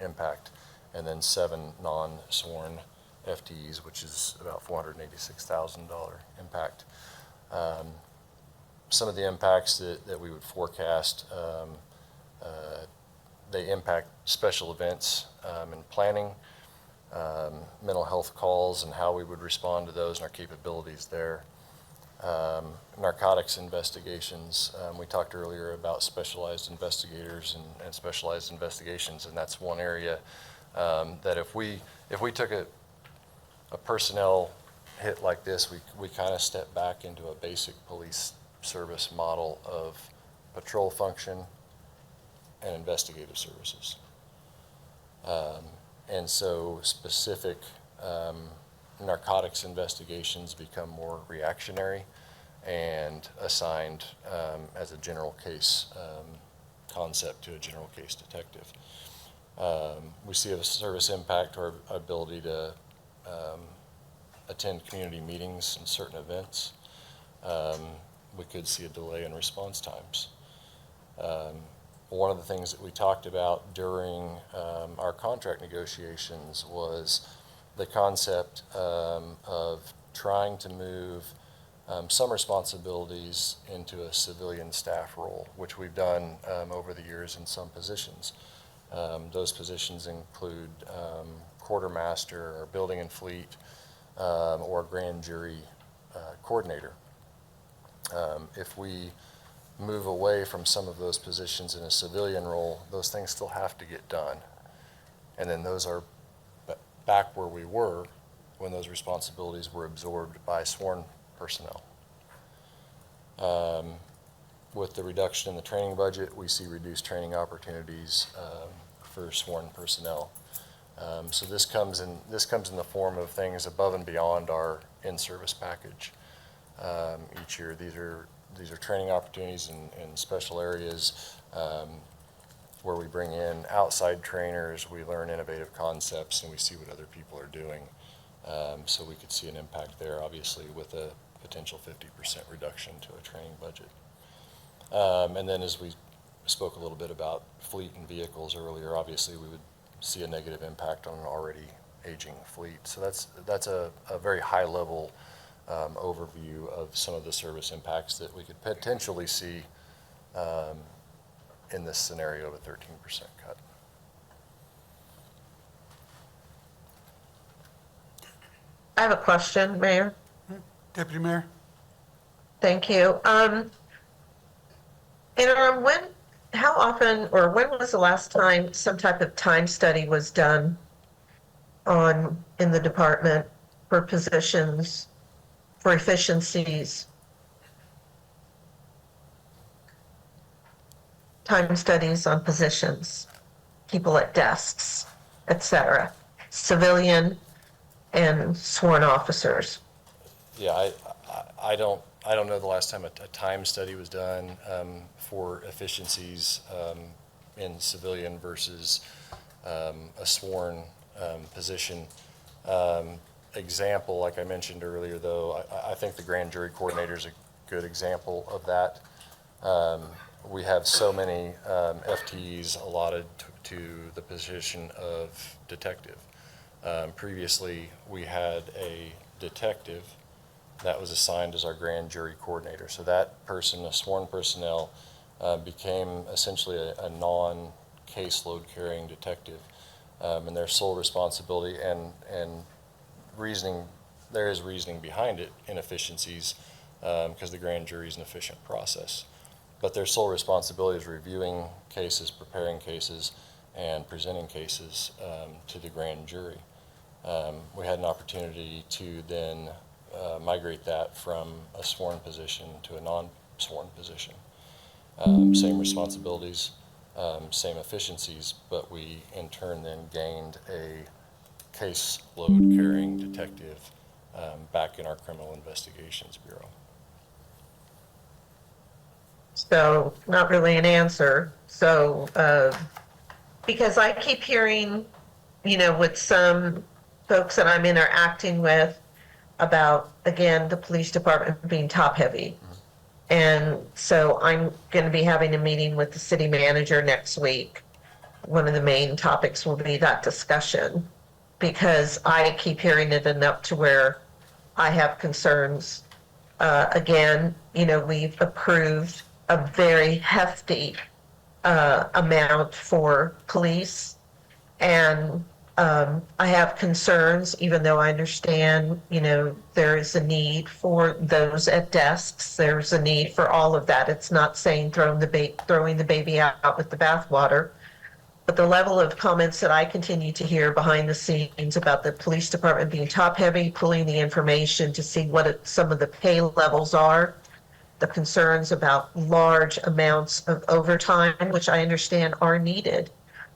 impact, and then 7 non-sworn FTEs, which is about $486,000 impact. Some of the impacts that we would forecast, they impact special events and planning, mental health calls and how we would respond to those and our capabilities there. Narcotics investigations, we talked earlier about specialized investigators and specialized investigations, and that's one area that if we took a personnel hit like this, we kind of step back into a basic police service model of patrol function and investigative services. And so specific narcotics investigations become more reactionary and assigned as a general case concept to a general case detective. We see a service impact or ability to attend community meetings and certain events. We could see a delay in response times. One of the things that we talked about during our contract negotiations was the concept of trying to move some responsibilities into a civilian staff role, which we've done over the years in some positions. Those positions include quartermaster or building and fleet or grand jury coordinator. If we move away from some of those positions in a civilian role, those things still have to get done. And then those are back where we were when those responsibilities were absorbed by sworn personnel. With the reduction in the training budget, we see reduced training opportunities for sworn personnel. So this comes in the form of things above and beyond our in-service package. Each year, these are training opportunities in special areas where we bring in outside trainers, we learn innovative concepts, and we see what other people are doing. So we could see an impact there, obviously, with a potential 50% reduction to a training budget. And then as we spoke a little bit about fleet and vehicles earlier, obviously we would see a negative impact on an already aging fleet. So that's a very high level overview of some of the service impacts that we could potentially see in this scenario of a 13% cut. I have a question, Mayor. Deputy Mayor? Thank you. How often, or when was the last time some type of time study was done in the department for positions, for efficiencies? Time studies on positions, people at desks, et cetera, civilian and sworn officers. Yeah, I don't know the last time a time study was done for efficiencies in civilian versus a sworn position. Example, like I mentioned earlier, though, I think the grand jury coordinator is a good example of that. We have so many FTEs allotted to the position of detective. Previously, we had a detective that was assigned as our grand jury coordinator. So that person, a sworn personnel, became essentially a non-caseload carrying detective. And their sole responsibility and reasoning, there is reasoning behind it, inefficiencies, because the grand jury is an efficient process. But their sole responsibility is reviewing cases, preparing cases, and presenting cases to the grand jury. We had an opportunity to then migrate that from a sworn position to a non-sworn position. Same responsibilities, same efficiencies, but we in turn then gained a caseload carrying detective back in our Criminal Investigations Bureau. So not really an answer. So, because I keep hearing, with some folks that I'm interacting with about, again, the police department being top heavy. And so I'm going to be having a meeting with the city manager next week. One of the main topics will be that discussion, because I keep hearing it enough to where I have concerns. Again, we've approved a very hefty amount for police, and I have concerns, even though I understand, there is a need for those at desks. There's a need for all of that. It's not saying throwing the baby out with the bathwater. But the level of comments that I continue to hear behind the scenes about the police department being top heavy, pulling the information to see what some of the pay levels are, the concerns about large amounts of overtime, which I understand are needed,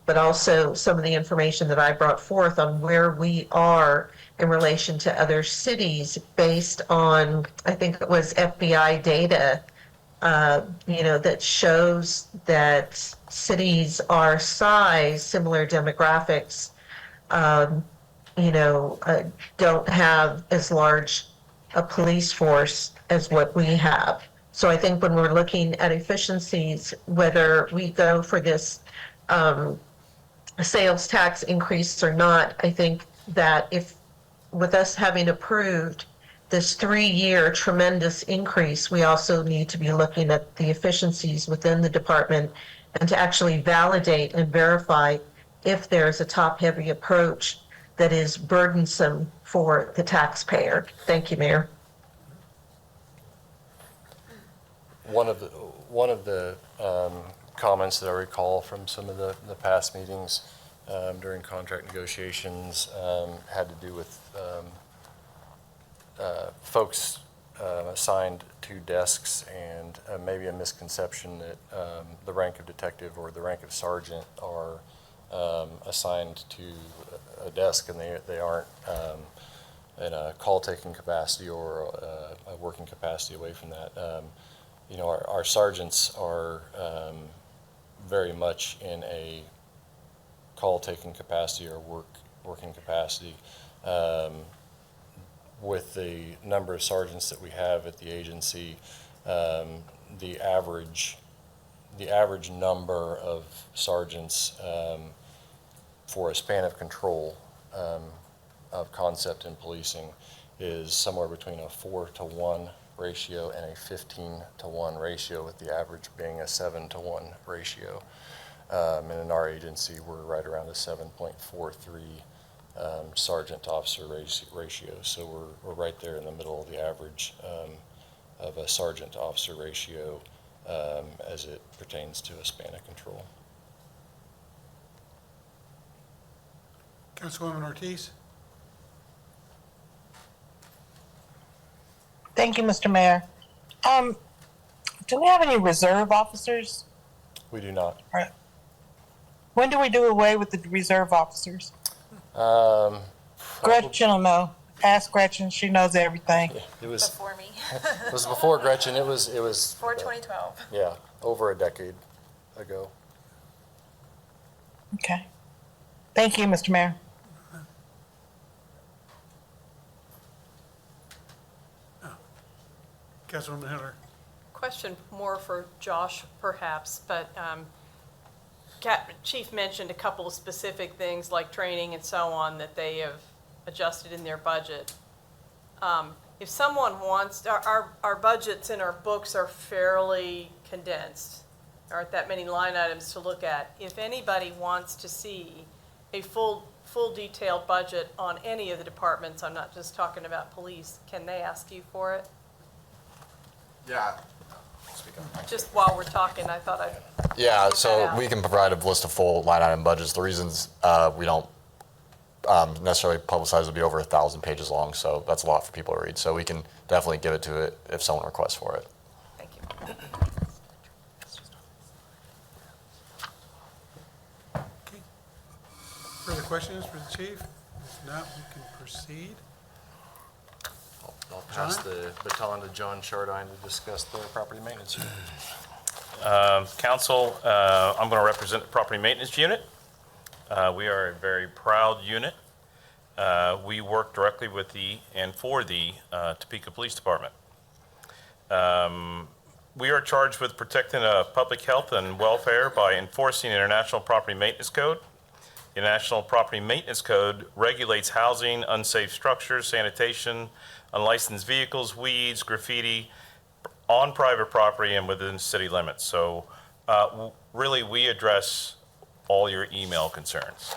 but also some of the information that I brought forth on where we are in relation to other cities based on, I think it was FBI data, that shows that cities our size, similar demographics, don't have as large a police force as what we have. So I think when we're looking at efficiencies, whether we go for this sales tax increase or not, I think that if, with us having approved this 3-year tremendous increase, we also need to be looking at the efficiencies within the department and to actually validate and verify if there's a top-heavy approach that is burdensome for the taxpayer. Thank you, Mayor. One of the comments that I recall from some of the past meetings during contract negotiations had to do with folks assigned to desks, and maybe a misconception that the rank of detective or the rank of sergeant are assigned to a desk, and they aren't in a call-taking capacity or a working capacity away from that. Our sergeants are very much in a call-taking capacity or working capacity. With the number of sergeants that we have at the agency, the average number of sergeants for a span of control of concept in policing is somewhere between a 4-to-1 ratio and a 15-to-1 ratio, with the average being a 7-to-1 ratio. And in our agency, we're right around a 7.43 sergeant to officer ratio. So we're right there in the middle of the average of a sergeant to officer ratio as it pertains to a span of control. Councilwoman Ortiz? Thank you, Mr. Mayor. Do we have any reserve officers? We do not. When do we do away with the reserve officers? Gretchen will know. Ask Gretchen, she knows everything. Yeah, it was Before me. It was before Gretchen. It was Before 2012. Yeah, over a decade ago. Okay. Thank you, Mr. Mayor. Councilwoman Hiller? Question more for Josh, perhaps, but Chief mentioned a couple of specific things like training and so on that they have adjusted in their budget. If someone wants, our budgets and our books are fairly condensed. There aren't that many line items to look at. If anybody wants to see a full detailed budget on any of the departments, I'm not just talking about police, can they ask you for it? Yeah. Just while we're talking, I thought Yeah, put that so out. we can provide a list of full line item budgets. The reasons we don't necessarily publicized. It'll be over 1,000 pages long, so that's a lot for people to read. So we can definitely give it to it if someone requests for it. Thank you. Okay. Further questions for the chief? If not, we can proceed. I'll pass the baton to John Chardine to discuss the property maintenance unit. Council, I'm going to represent the property maintenance unit. We are a very proud unit. We work directly with and for the Topeka Police Department. We are charged with protecting public health and welfare by enforcing the International Property Maintenance Code. The International Property Maintenance Code regulates housing, unsafe structures, sanitation, unlicensed vehicles, weeds, graffiti on private property and within city limits. So really, we address all your email concerns.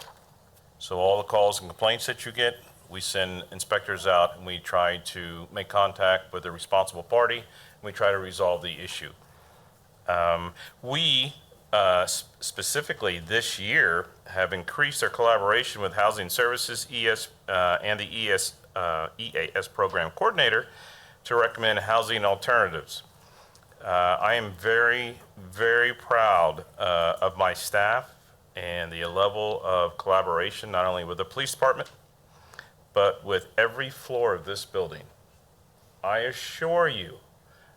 So all the calls and complaints that you get, we send inspectors out and we try to make contact with the responsible party and we try to resolve the issue. Specifically this year have increased our collaboration with Housing Services and the EAS program coordinator to recommend housing alternatives. I am very, very proud of my staff and the level of collaboration, not only with the police department, but with every floor of this building. I assure you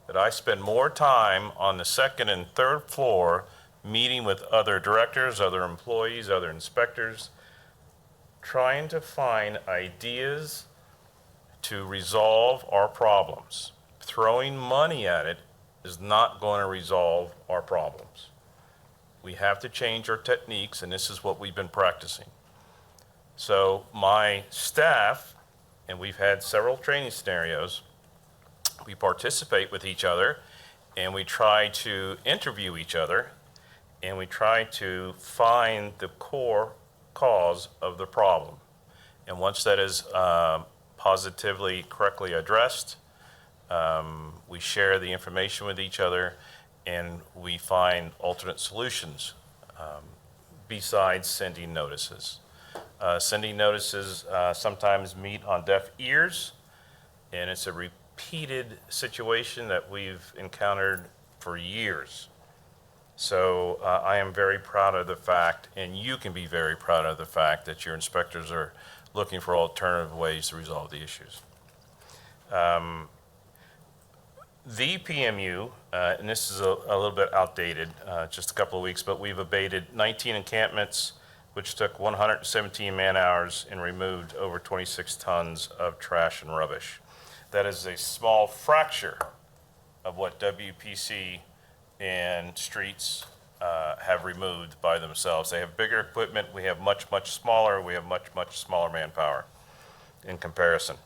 that I spend more time on the second and third floor meeting with other directors, other employees, other inspectors, trying to find ideas to resolve our problems. Throwing money at it is not going to resolve our problems. We have to change our techniques, and this is what we've been practicing. So my staff, and we've had several training scenarios, we participate with each other, and we try to interview each other, and we try to find the core cause of the problem. And once that is positively, correctly addressed, we share the information with each other, and we find alternate solutions besides sending notices. Sending notices sometimes meet on deaf ears, and it's a repeated situation that we've encountered for years. So I am very proud of the fact, and you can be very proud of the fact that your inspectors are looking for alternative ways to resolve the issues. The PMU, and this is a little bit outdated, just a couple of weeks, but we've abated 19 encampments, which took 117 man-hours and removed over 26 tons of trash and rubbish. That is a small fracture of what WPC and streets have removed by themselves. They have bigger equipment. We have much, much smaller. We have much, much smaller manpower in comparison.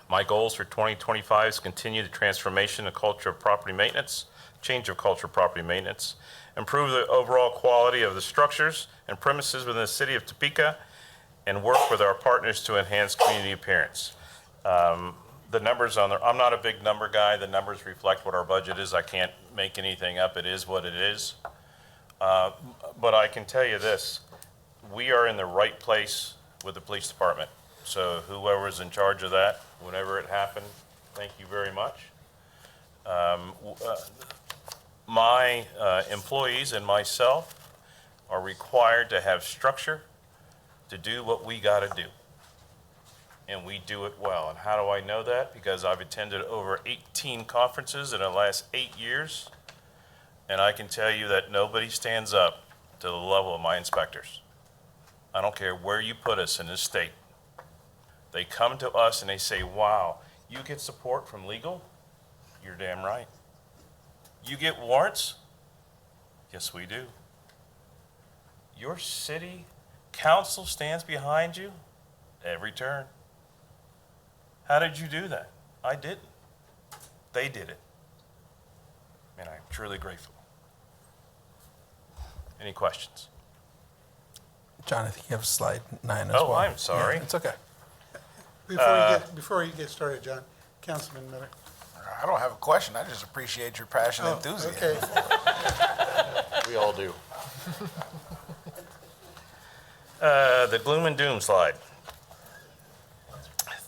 My goals for 2025 is continue the transformation of culture of property maintenance, change of culture of property maintenance, improve the overall quality of the structures and premises within the city of Topeka, and work with our partners to enhance community appearance. The numbers on there, I'm not a big number guy. The numbers reflect what our budget is. I can't make anything up. It is what it is. But I can tell you this, we are in the right place with the police department. So whoever's in charge of that, whenever it happened, thank you very much. My employees and myself are required to have structure to do what we got to do. And we do it well. And how do I know that? Because I've attended over 18 conferences in the last 8 years, and I can tell you that nobody stands up to the level of my inspectors. I don't care where you put us in this state. They come to us and they say, wow, you get support from legal? You're damn right. You get warrants? Yes, we do. Your city council stands behind you every turn. How did you do that? I didn't. They did it. And I'm truly grateful. Any questions? John, I think you have slide 9 as well. Oh, I'm sorry. Yeah, it's okay. Before you get started, John, Councilman Miller. I don't have a question. I just appreciate your passion and enthusiasm. Okay. We all do. The gloom and doom slide.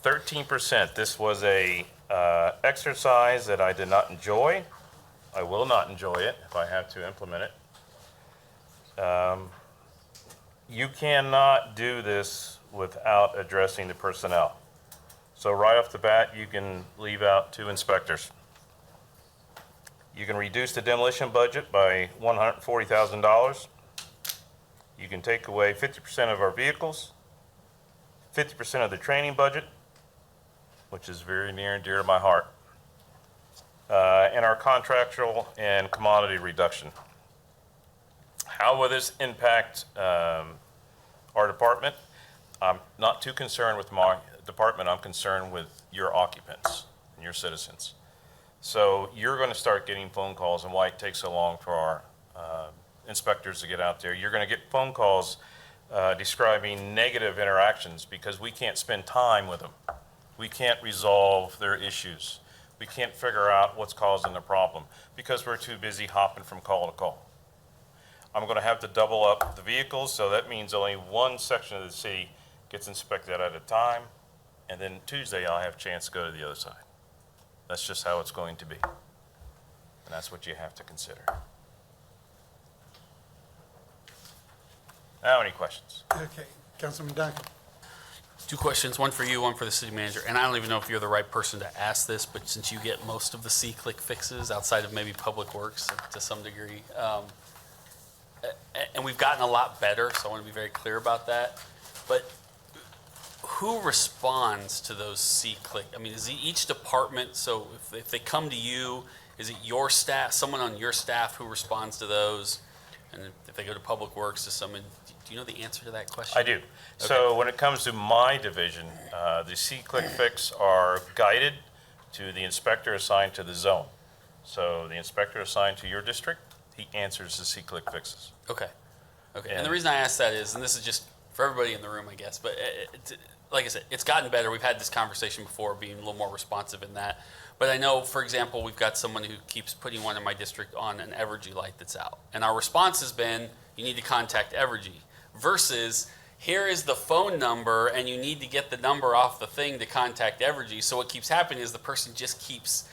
13%. This was a exercise that I did not enjoy. I will not enjoy it if I have to implement it. You cannot do this without addressing the personnel. So right off the bat, you can leave out 2 inspectors. You can reduce the demolition budget by $140,000. You can take away 50% of our vehicles, 50% of the training budget, which is very near and dear to my heart, and our contractual and commodity reduction. How will this impact our department? I'm not too concerned with my department. I'm concerned with your occupants and your citizens. So you're going to start getting phone calls, and why it takes so long for our inspectors to get out there. You're going to get phone calls describing negative interactions because we can't spend time with them. We can't resolve their issues. We can't figure out what's causing the problem because we're too busy hopping from call to call. I'm going to have to double up the vehicles, so that means only one section of the city gets inspected at a time, and then Tuesday I'll have a chance to go to the other side. That's just how it's going to be, and that's what you have to consider. Now, any questions? Okay, Councilman Duncan. 2 questions, one for you, one for the city manager. And I don't even know if you're the right person to ask this, but since you get most of the C-click fixes outside of maybe Public Works to some degree, and we've gotten a lot better, so I want to be very clear about that. But who responds to those C-click? I mean, is it each department? So if they come to you, is it your staff, someone on your staff who responds to those? And if they go to Public Works, is someone, do you know the answer to that question? I do. Okay. So when it comes to my division, the C-click fix are guided to the inspector assigned to the zone. So the inspector assigned to your district, he answers the C-click fixes. Okay. Okay. And the reason I ask that is, and this is just for everybody in the room, I guess, but like I said, it's gotten better. We've had this conversation before, being a little more responsive in that. But I know, for example, we've got someone who keeps putting one in my district on an Evergy light that's out. And our response has been, you need to contact Evergy, versus here is the phone number and you need to get the number off the thing to contact Evergy. So what keeps happening is the person just keeps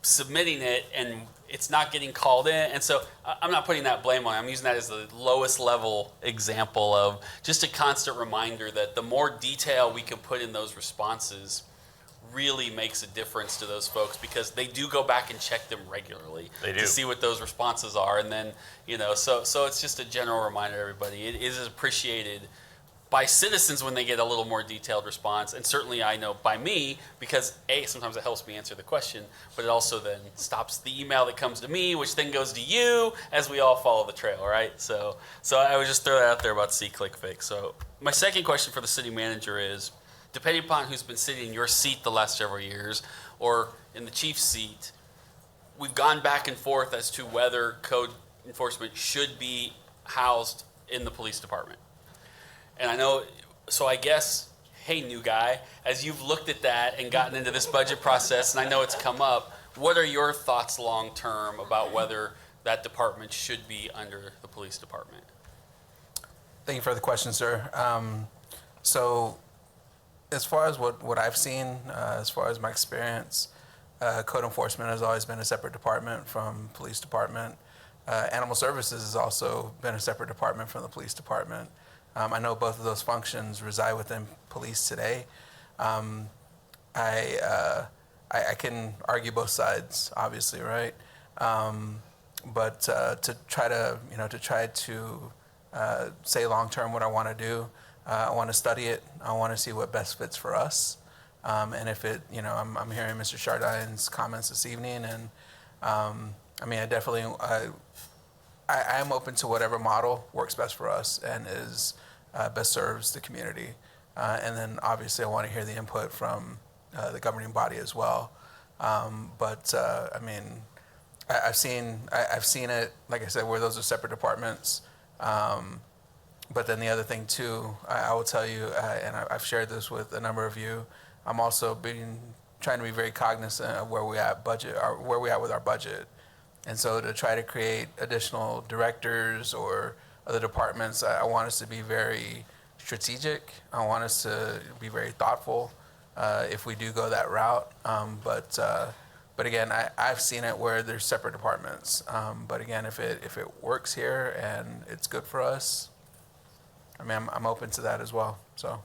submitting it and it's not getting called in. And so I'm not putting that blame on it. I'm using that as the lowest level example of just a constant reminder that the more detail we can put in those responses really makes a difference to those folks, because they do go back and check them regularly to see what those responses are. And then, you know, so it's just a general reminder to everybody. It is appreciated by citizens when they get a little more detailed response. And certainly I know by me, because A, sometimes it helps me answer the question, but it also then stops the email that comes to me, which then goes to you as we all follow the trail, right? So I would just throw that out there about C-click fix. So my second question for the city manager is, depending upon who's been sitting in your seat the last several years or in the chief's seat, we've gone back and forth as to whether code enforcement should be housed in the police department. And I know, so I guess, hey, new guy, as you've looked at that and gotten into this budget process, and I know it's come up, what are your thoughts long-term about whether that department should be under the police department? Thank you for the question, sir. So as far as what I've seen, as far as my experience, code enforcement has always been a separate department from police department. Animal services has also been a separate department from the police department. I know both of those functions reside within police today. I can argue both sides, obviously, right? But to try to say long term what I want to do, I want to study it. I want to see what best fits for us. And if it, I'm hearing Mr. Chardine's comments this evening, and I mean, I am open to whatever model works best for us and is best serves the community. And then obviously I want to hear the input from the governing body as well. I mean, I've seen it, like I said, where those are separate departments. But then the other thing too, I will tell you, and I've shared this with a number of you, I'm also trying to be very cognizant of where we at with our budget. And so to try to create additional directors or other departments, I want us to be very strategic. I want us to be very thoughtful if we do go that route. But again, I've seen it where there's separate departments. But again, if it works here and it's good for us, I mean, I'm open to that as well. So.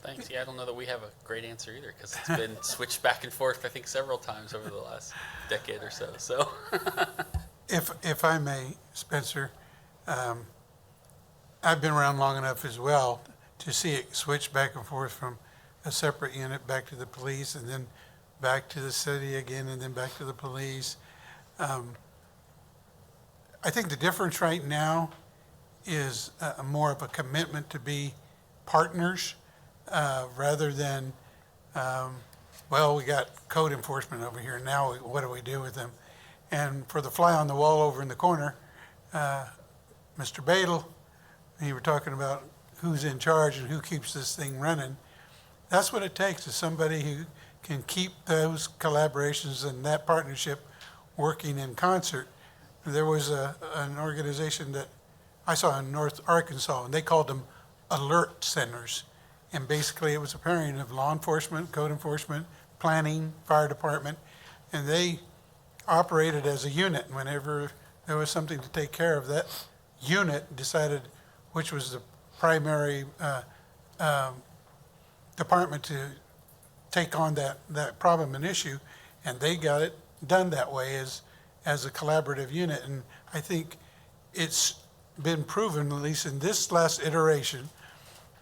Thanks. Yeah, I don't know that we have a great answer either because it's been switched back and forth, I think, several times over the last decade or so. So, If I may, Spencer, I've been around long enough as well to see it switch back and forth from a separate unit back to the police and then back to the city again and then back to the police. I think the difference right now is more of a commitment to be partners rather than, well, we got code enforcement over here, now what do we do with them? And for the fly on the wall over in the corner, Mr. Badel, you were talking about who's in charge and who keeps this thing running. That's what it takes, is somebody who can keep those collaborations and that partnership working in concert. There was an organization that I saw in North Arkansas, and they called them alert centers. And basically it was a pairing of law enforcement, code enforcement, planning, fire department, and they operated as a unit. Whenever there was something to take care of, that unit decided which was the primary department to take on that problem and issue, and they got it done that way as a collaborative unit. And I think it's been proven, at least in this last iteration,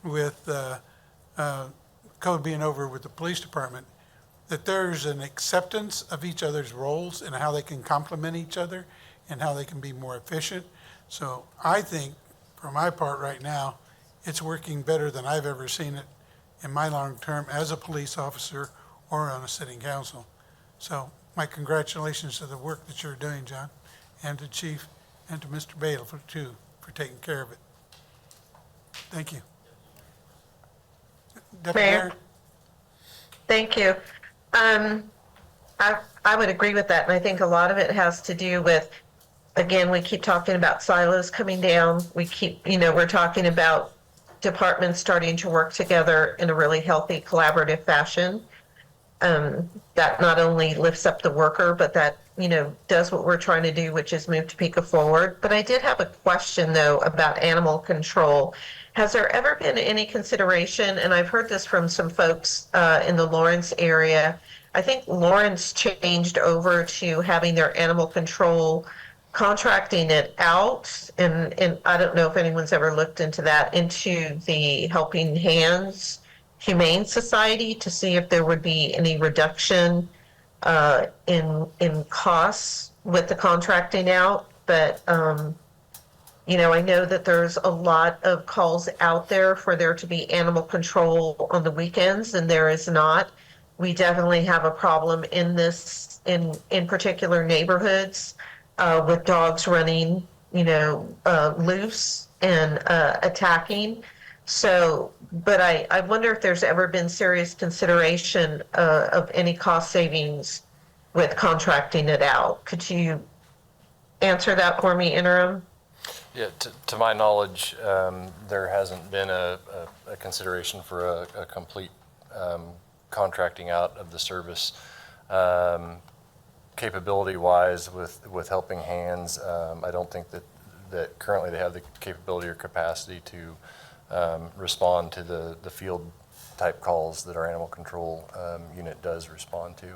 with code being over with the police department, that there's an acceptance of each other's roles and how they can complement each other and how they can be more efficient. So I think, for my part right now, it's working better than I've ever seen it in my long term as a police officer or on a sitting council. So my congratulations to the work that you're doing, John, and to Chief and to Mr. Badel for taking care of it. Thank you. Deputy Mayor? Mayor? Thank you. I would agree with that, and I think a lot of it has to do with, again, we keep talking about silos coming down. We keep, we're talking about departments starting to work together in a really healthy, collaborative fashion. That not only lifts up the worker, but that, does what we're trying to do, which is move Topeka forward. But I did have a question, though, about animal control. Has there ever been any consideration, and I've heard this from some folks in the Lawrence area, I think Lawrence changed over to having their animal control contracting it out, and I don't know if anyone's ever looked into that, into the Helping Hands Humane Society to see if there would be any reduction in costs with the contracting out. But I know that there's a lot of calls out there for there to be animal control on the weekends, and there is not. We definitely have a problem in particular neighborhoods with dogs running, loose and attacking. So, but I wonder if there's ever been serious consideration of any cost savings with contracting it out. Could you answer that for me, interim? Yeah, to my knowledge, there hasn't been a consideration for a complete contracting out of the service. Capability-wise, with Helping Hands, I don't think that currently they have the capability or capacity to respond to the field type calls that our animal control unit does respond to.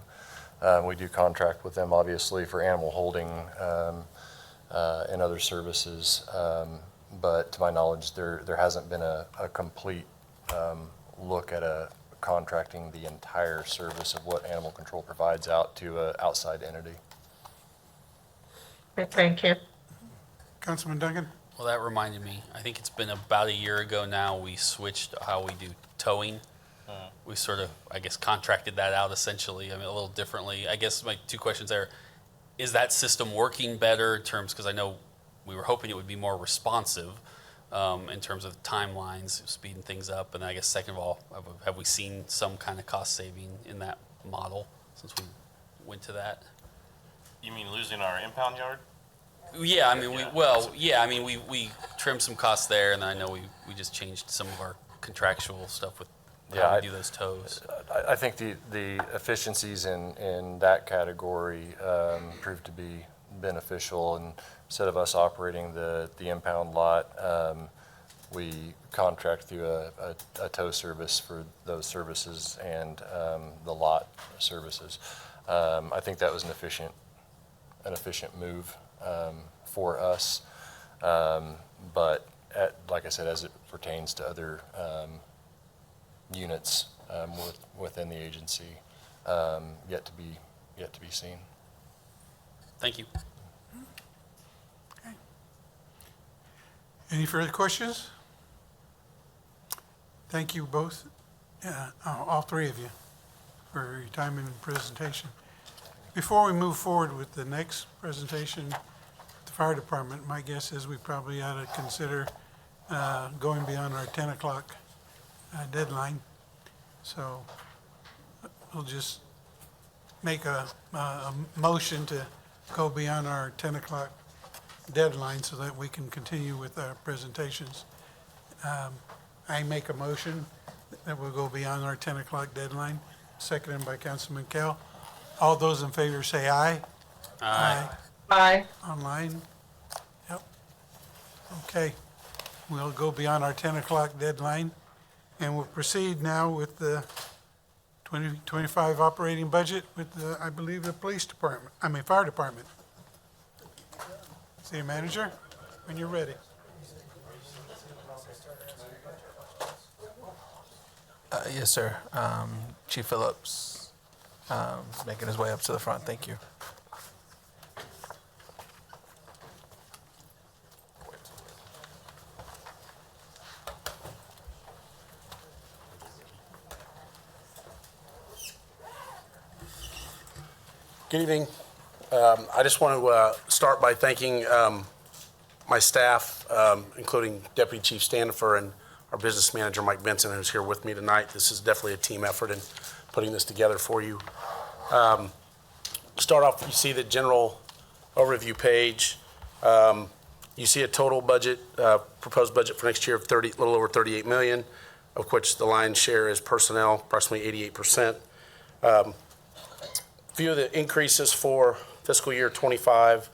We do contract with them, obviously, for animal holding and other services, but to my knowledge, there hasn't been a complete look at contracting the entire service of what animal control provides out to an outside entity. Thank you. Councilman Duncan? well, that reminded me. I think it's been about a year ago now. We switched how we do towing. We sort of, I guess, contracted that out essentially. I mean, a little differently. I guess my two questions there: is that system working better in terms? Because I know we were hoping it would be more responsive. In terms of timelines, speeding things up, and I guess second of all, have we seen some kind of cost saving in that model since we went to that? You mean losing our impound yard? Yeah, I mean, we trimmed some costs there, and I know we just changed some of our contractual stuff with how we do those tows. I think the efficiencies in that category proved to be beneficial, and instead of us operating the impound lot, we contract through a tow service for those services and the lot services. I think that was an efficient move for us, but like I said, as it pertains to other units within the agency, yet to be seen. Thank you. Okay. Any further questions? Thank you both, all three of you, for your time and presentation. Before we move forward with the next presentation, the fire department, my guess is we probably ought to consider going beyond our 10 o'clock deadline. So we'll just make a motion to go beyond our 10 o'clock deadline so that we can continue with our presentations. I make a motion that we'll go beyond our 10 o'clock deadline, seconded by Councilman Kell. All those in favor say aye. Aye. Aye. Online? Yep. Okay. We'll go beyond our 10 o'clock deadline, and we'll proceed now with the 2025 operating budget with, I believe, the fire department. City manager, when you're ready. Yes, sir. Chief Phillips is making his way up to the front. Thank you. Good evening. I just want to start by thanking my staff, including Deputy Chief Standifer and our business manager, Mike Benson, who's here with me tonight. This is definitely a team effort in putting this together for you. Start off, you see the general overview page. You see a total budget, proposed budget for next year of little over 38 million, of which the lion's share is personnel, approximately 88%. Few of the increases for fiscal year 25,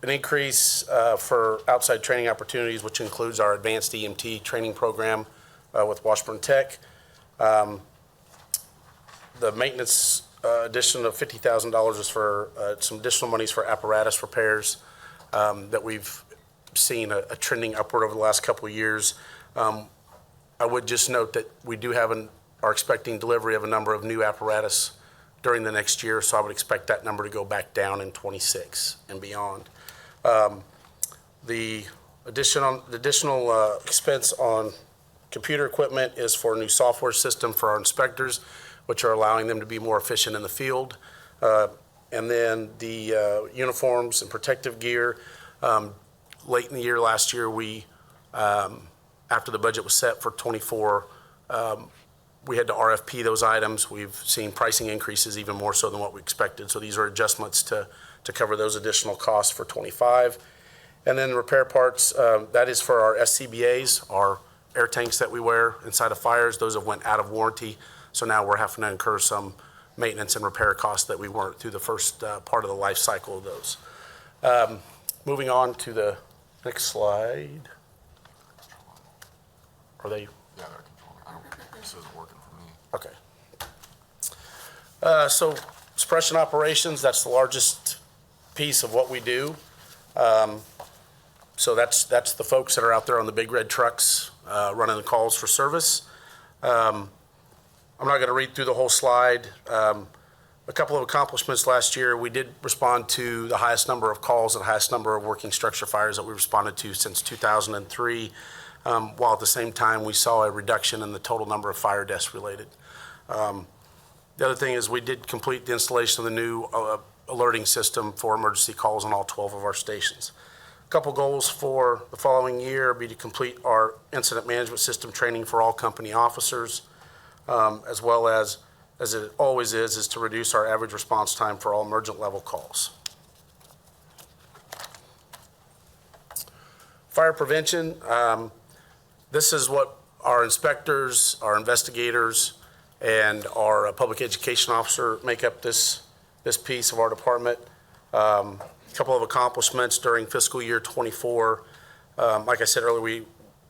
an increase for outside training opportunities, which includes our advanced EMT training program with Washburn Tech. The maintenance addition of $50,000 is for some additional monies for apparatus repairs that we've seen a trending upward over the last couple of years. I would just note that we do are expecting delivery of a number of new apparatus during the next year, so I would expect that number to go back down in 26 and beyond. The additional expense on computer equipment is for a new software system for our inspectors, which are allowing them to be more efficient in the field. And then the uniforms and protective gear. Late in the year last year, we, after the budget was set for 24, we had to RFP those items. We've seen pricing increases even more so than what we expected. So these are adjustments to cover those additional costs for 25. And then repair parts, that is for our SCBAs, our air tanks that we wear inside of fires. Those have went out of warranty. So now we're having to incur some maintenance and repair costs that we weren't through the first part of the life cycle of those. Moving on to the next slide. Are they? Yeah, they're controlling. I don't, this isn't working for me. Okay. So suppression operations, that's the largest piece of what we do. So that's the folks that are out there on the big red trucks running the calls for service. I'm not going to read through the whole slide. A couple of accomplishments last year. We did respond to the highest number of calls and highest number of working structure fires that we responded to since 2003. While at the same time we saw a reduction in the total number of fire deaths related. The other thing is we did complete the installation of the new alerting system for emergency calls on all 12 of our stations. A couple goals for the following year be to complete our incident management system training for all company officers, as well as it always is to reduce our average response time for all emergent level calls. Fire prevention, this is what our inspectors, our investigators, and our public education officer make up this piece of our department. A couple of accomplishments during fiscal year '24. Like I said earlier,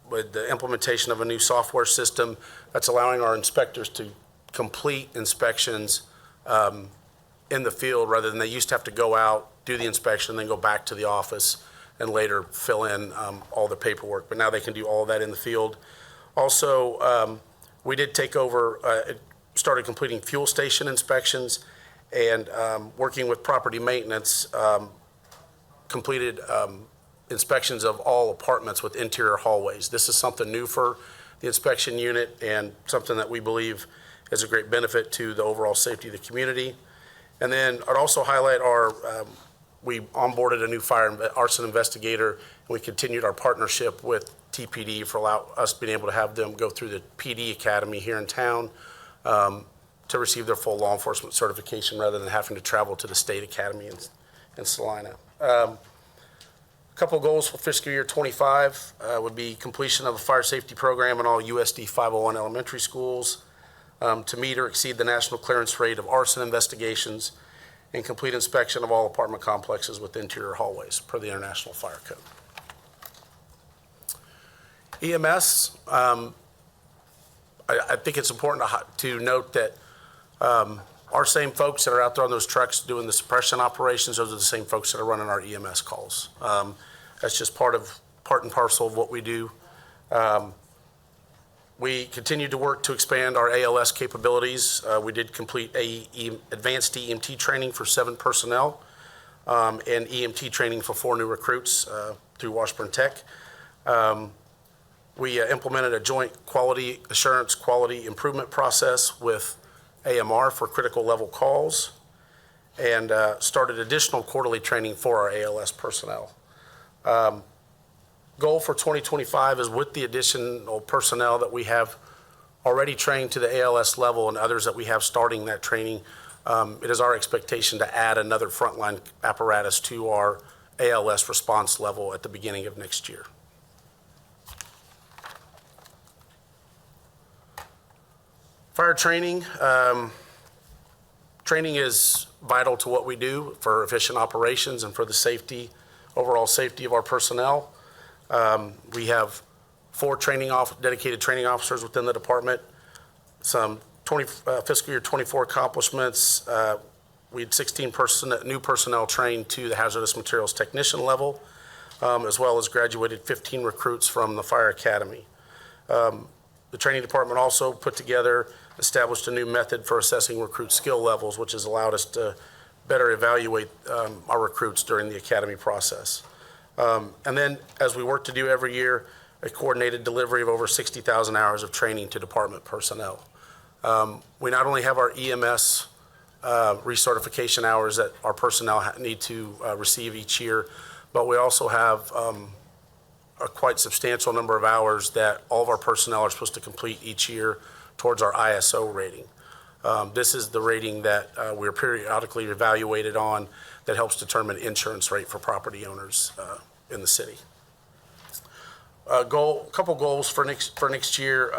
with the implementation of a new software system that's allowing our inspectors to complete inspections in the field rather than they used to have to go out, do the inspection, then go back to the office and later fill in all the paperwork. But now they can do all of that in the field. Also, we did take over, started completing fuel station inspections and working with property maintenance, completed inspections of all apartments with interior hallways. This is something new for the inspection unit and something that we believe is a great benefit to the overall safety of the community. And then I'd also highlight we onboarded a new arson investigator, and we continued our partnership with TPD for us being able to have them go through the PD Academy here in town to receive their full law enforcement certification rather than having to travel to the state academy in Salina. A couple of goals for fiscal year '25 would be completion of a fire safety program in all USD 501 elementary schools, to meet or exceed the national clearance rate of arson investigations, and complete inspection of all apartment complexes with interior hallways per the International Fire Code. EMS, I think it's important to note that our same folks that are out there on those trucks doing the suppression operations, those are the same folks that are running our EMS calls. That's just part and parcel of what we do. We continue to work to expand our ALS capabilities. We did complete advanced EMT training for 7 personnel and EMT training for 4 new recruits through Washburn Tech. We implemented a joint quality assurance, quality improvement process with AMR for critical level calls, and started additional quarterly training for our ALS personnel. Goal for 2025 is with the additional personnel that we have already trained to the ALS level and others that we have starting that training, it is our expectation to add another frontline apparatus to our ALS response level at the beginning of next year. Fire training. Training is vital to what we do for efficient operations and for the overall safety of our personnel. We have 4 dedicated training officers within the department. Some fiscal year '24 accomplishments. We had 16 new personnel trained to the hazardous materials technician level, as well as graduated 15 recruits from the fire academy. The training department also established a new method for assessing recruit skill levels, which has allowed us to better evaluate our recruits during the academy process. And then, as we work to do every year, a coordinated delivery of over 60,000 hours of training to department personnel. We not only have our EMS recertification hours that our personnel need to receive each year, but we also have a quite substantial number of hours that all of our personnel are supposed to complete each year towards our ISO rating. This is the rating that we're periodically evaluated on that helps determine insurance rate for property owners in the city. A couple goals for next year: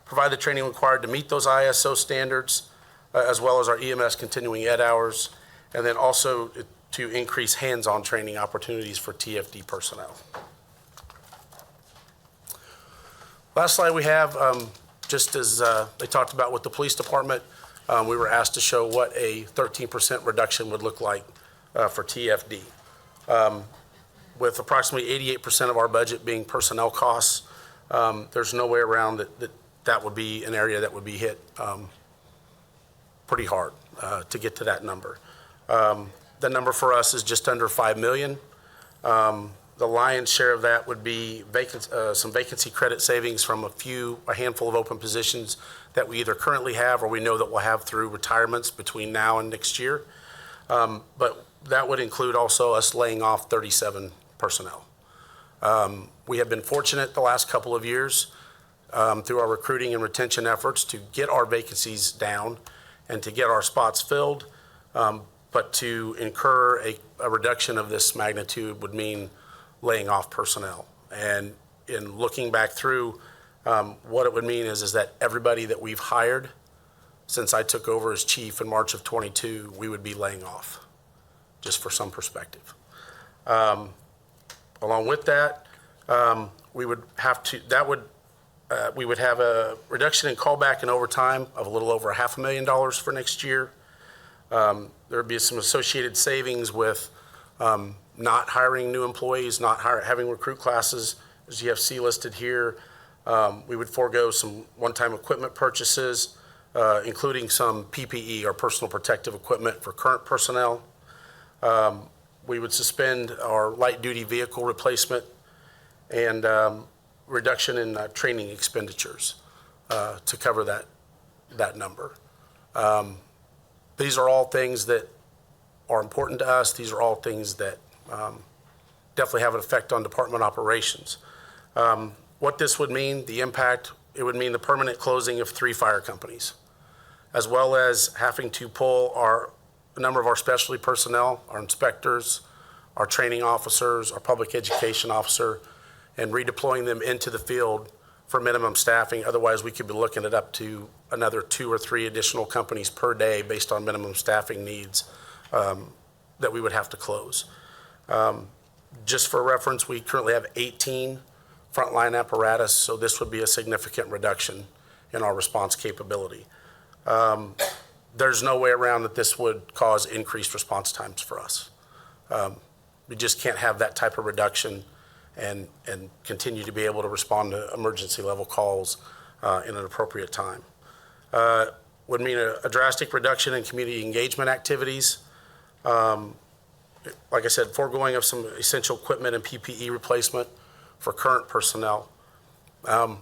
provide the training required to meet those ISO standards, as well as our EMS continuing ed hours, and then also to increase hands-on training opportunities for TFD personnel. Last slide we have, just as they talked about with the police department, we were asked to show what a 13% reduction would look like for TFD. With approximately 88% of our budget being personnel costs, there's no way around that would be an area that would be hit pretty hard to get to that number. The number for us is just under $5 million. The lion's share of that would be some vacancy credit savings from a handful of open positions that we either currently have or we know that we'll have through retirements between now and next year. But that would include also us laying off 37 personnel. We have been fortunate the last couple of years through our recruiting and retention efforts to get our vacancies down and to get our spots filled. But to incur a reduction of this magnitude would mean laying off personnel. And in looking back through, what it would mean is that everybody that we've hired since I took over as chief in March of '22, we would be laying off, just for some perspective. Along with that, we would have a reduction in callback and overtime of a little over $500,000 for next year. There would be some associated savings with not hiring new employees, not having recruit classes, as you have C listed here. We would forego some one-time equipment purchases, including some PPE, or personal protective equipment, for current personnel. We would suspend our light-duty vehicle replacement and reduction in training expenditures to cover that number. These are all things that are important to us. These are all things that definitely have an effect on department operations. What this would mean, the impact, it would mean the permanent closing of 3 fire companies, as well as having to pull a number of our specialty personnel, our inspectors, our training officers, our public education officer, and redeploying them into the field for minimum staffing. Otherwise, we could be looking at up to another 2 or 3 additional companies per day based on minimum staffing needs that we would have to close. Just for reference, we currently have 18 frontline apparatus, so this would be a significant reduction in our response capability. There's no way around that this would cause increased response times for us. We just can't have that type of reduction and continue to be able to respond to emergency level calls in an appropriate time. Would mean a drastic reduction in community engagement activities. Like I said, foregoing of some essential equipment and PPE replacement for current personnel. I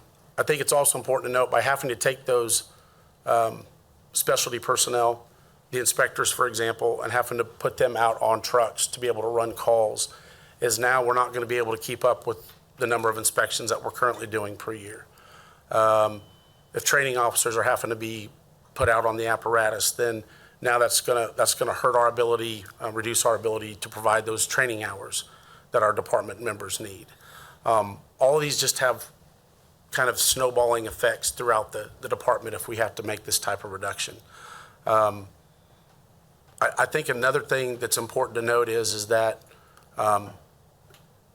think it's also important to note, by having to take those specialty personnel, the inspectors, for example, and having to put them out on trucks to be able to run calls, is now we're not going to be able to keep up with the number of inspections that we're currently doing per year. If training officers are having to be put out on the apparatus, then now that's gonna hurt our ability, reduce our ability to provide those training hours that our department members need. All of these just have kind of snowballing effects throughout the department if we have to make this type of reduction. I think another thing that's important to note is that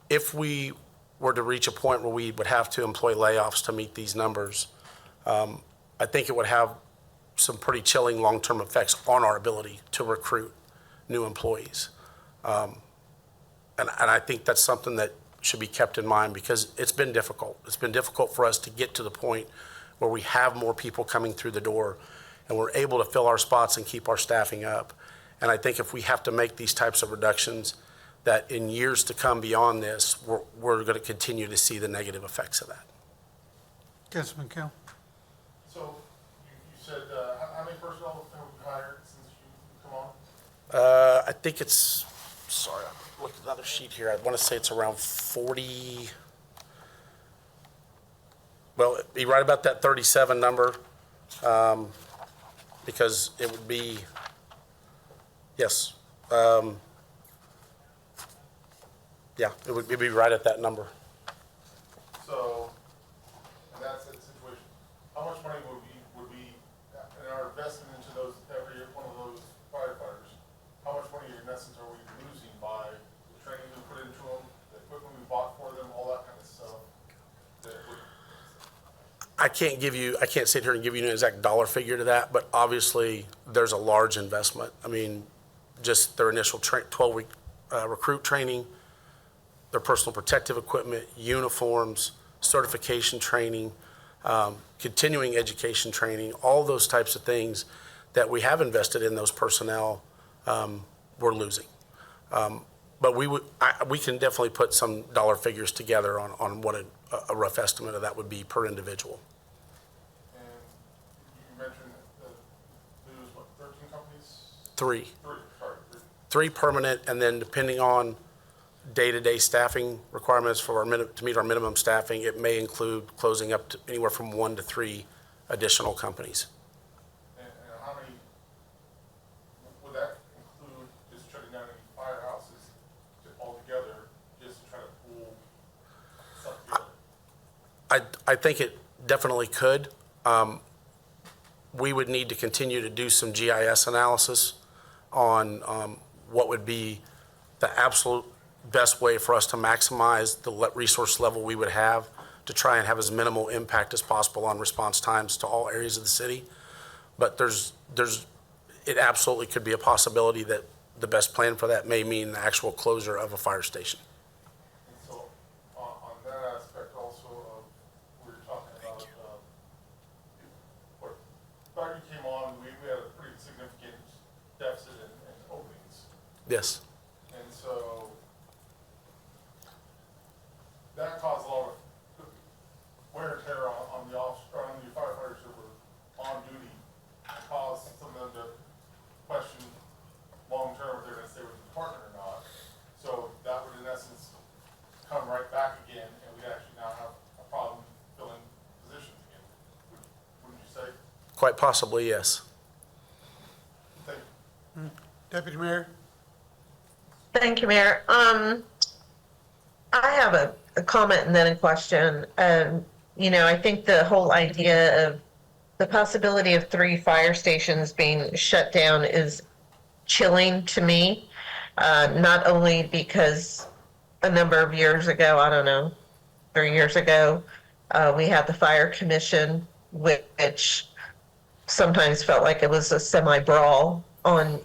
if we were to reach a point where we would have to employ layoffs to meet these numbers, I think it would have some pretty chilling long-term effects on our ability to recruit new employees. And I think that's something that should be kept in mind, because it's been difficult. It's been difficult for us to get to the point where we have more people coming through the door and we're able to fill our spots and keep our staffing up. And I think if we have to make these types of reductions, that in years to come beyond this, we're going to continue to see the negative effects of that. Councilman Kell. So you said, how many personnel have we hired since you come on? I think it's, sorry, I looked at another sheet here. I want to say it's around 40. Well, be right about that 37 number, because it would be, yes. Yeah, it would be right at that number. So, in that situation, how much money would we, in our investment into those, every one of those firefighters, how much money in essence are we losing by the training we put into them, the equipment we bought for them, all that kind of stuff? I can't sit here and give you an exact dollar figure to that, but obviously there's a large investment. I mean, just their initial 12-week recruit training, their personal protective equipment, uniforms, certification training, continuing education training, all those types of things that we have invested in those personnel, we're losing. But we can definitely put some dollar figures together on what a rough estimate of that would be per individual. And you mentioned that there was, what, 13 companies? Three. Sorry. Three permanent, and then depending on day-to-day staffing requirements for to meet our minimum staffing, it may include closing up to anywhere from 1 to 3 additional companies. And how many, would that include just shutting down any firehouses altogether, just to try to pull I think it definitely could. We would need to continue to do some GIS analysis on what would be the absolute best way for us to maximize the resource level we would have to try and have as minimal impact as possible on response times to all areas of the city. But it absolutely could be a possibility that the best plan for that may mean the actual closure of a fire station. And so on that aspect also of, we were talking about, what, prior you came on, we had a pretty significant deficit in openings. Yes. And so that caused a lot of wear and tear on the firefighters that were on duty, and caused some of them to question long-term if they're gonna stay with the department or not. So that would in essence come right back again, and we'd actually now have a problem filling positions again. Wouldn't you say? Quite possibly, yes. Thank you. Deputy Mayor? Thank you, Mayor. I have a comment and then a question. I think the whole idea of the possibility of 3 fire stations being shut down is chilling to me, not only because a number of years ago, I don't know, 3 years ago, we had the fire commission, which sometimes felt like it was a semi-brawl on,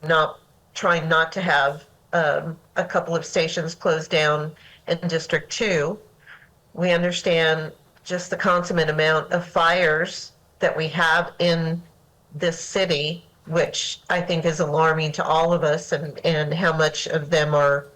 not trying not to have a couple of stations closed down in District 2. We understand just the consummate amount of fires that we have in this city, which I think is alarming to all of us, and how much of them are,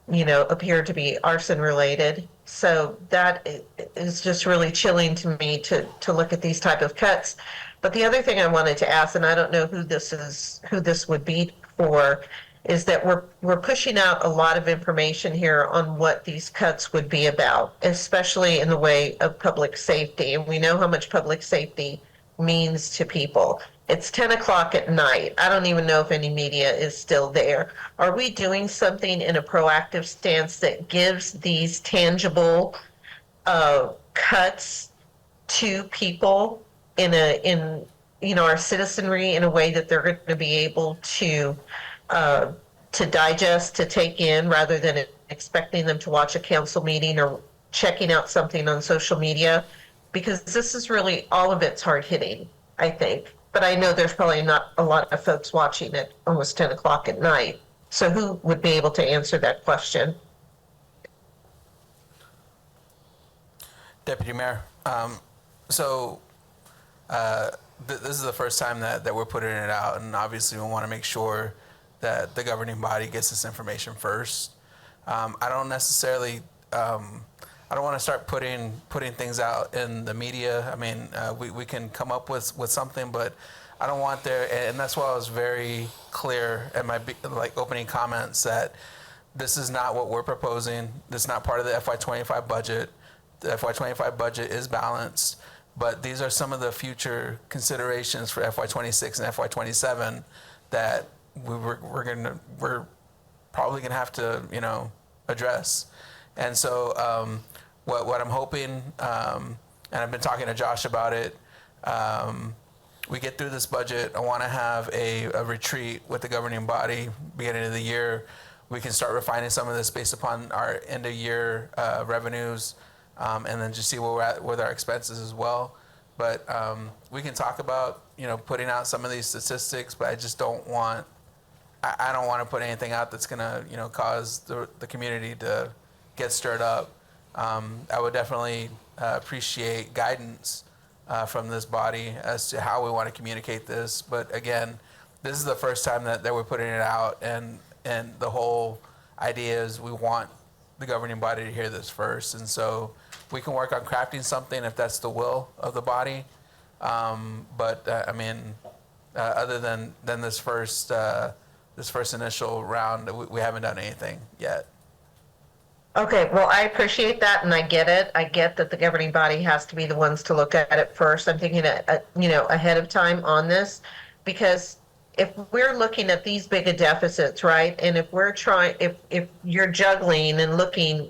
appear to be arson related. So that is just really chilling to me to look at these type of cuts. But the other thing I wanted to ask, and I don't know who this would be for, is that we're pushing out a lot of information here on what these cuts would be about, especially in the way of public safety. And we know how much public safety means to people. It's 10 o'clock at night. I don't even know if any media is still there. Are we doing something in a proactive stance that gives these tangible cuts to people in our citizenry in a way that they're going to be able to digest, to take in, rather than expecting them to watch a council meeting or checking out something on social media? Because this is really, all of it's hard hitting, I think. But I know there's probably not a lot of folks watching at almost 10 o'clock at night. So who would be able to answer that question? Deputy Mayor, this is the first time that we're putting it out, and obviously we want to make sure that the governing body gets this information first. I don't necessarily, I don't want to start putting things out in the media. I mean, we can come up with something, but I don't want there, and that's why I was very clear in my opening comments that this is not what we're proposing. This is not part of the FY25 budget. The FY25 budget is balanced, but these are some of the future considerations for FY26 and FY27 that we're probably gonna have to address. And so what I'm hoping, and I've been talking to Josh about it, we get through this budget. I want to have a retreat with the governing body beginning of the year. We can start refining some of this based upon our end of year revenues, and then just see where we're at with our expenses as well. But we can talk about putting out some of these statistics, but I just don't want. I don't want to put anything out that's gonna cause the community to get stirred up. I would definitely appreciate guidance from this body as to how we want to communicate this. But again, this is the first time that we're putting it out, and the whole idea is we want the governing body to hear this first. And so we can work on crafting something if that's the will of the body. Other than this first initial round, we haven't done anything yet. Okay, well, I appreciate that, and I get it. I get that the governing body has to be the ones to look at it first. I'm thinking, ahead of time on this, because if we're looking at these big of deficits, right, and if we're trying, if you're juggling and looking,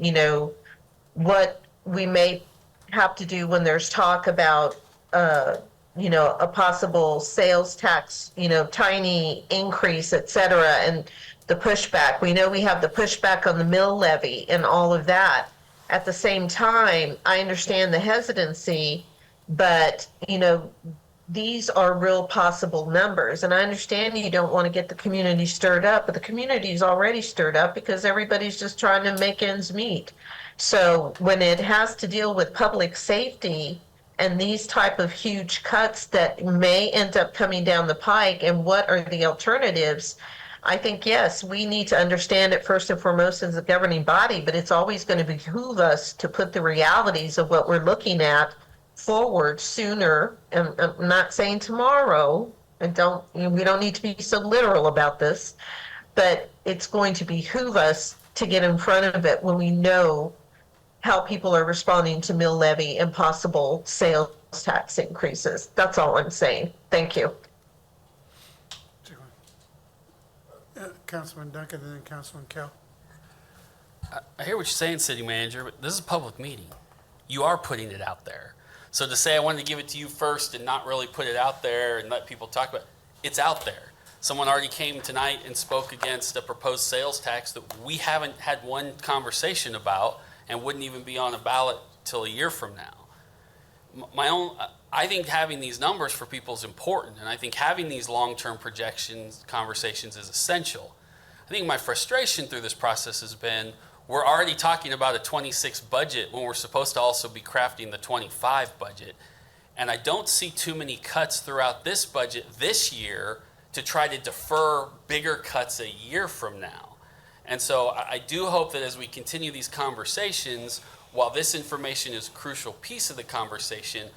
what we may have to do when there's talk about, a possible sales tax, tiny increase, et cetera, and the pushback. We know we have the pushback on the mill levy and all of that. At the same time, I understand the hesitancy, but, these are real possible numbers. And I understand you don't want to get the community stirred up, but the community is already stirred up because everybody's just trying to make ends meet. So when it has to deal with public safety and these type of huge cuts that may end up coming down the pike, and what are the alternatives, I think, yes, we need to understand it first and foremost as a governing body, but it's always going to behoove us to put the realities of what we're looking at forward sooner. And I'm not saying tomorrow, and we don't need to be so literal about this, but it's going to behoove us to get in front of it when we know how people are responding to mill levy and possible sales tax increases. That's all I'm saying. Thank you. Councilman Duncan and then Councilman Kell. I hear what you're saying, City Manager, but this is a public meeting. You are putting it out there. So to say I wanted to give it to you first and not really put it out there and let people talk about it, it's out there. Someone already came tonight and spoke against a proposed sales tax that we haven't had one conversation about and wouldn't even be on a ballot till a year from now. I think having these numbers for people is important, and I think having these long-term projections, conversations is essential. I think my frustration through this process has been we're already talking about a 26 budget when we're supposed to also be crafting the 25 budget. And I don't see too many cuts throughout this budget this year to try to defer bigger cuts a year from now. And so I do hope that as we continue these conversations, while this information is a crucial piece of the conversation,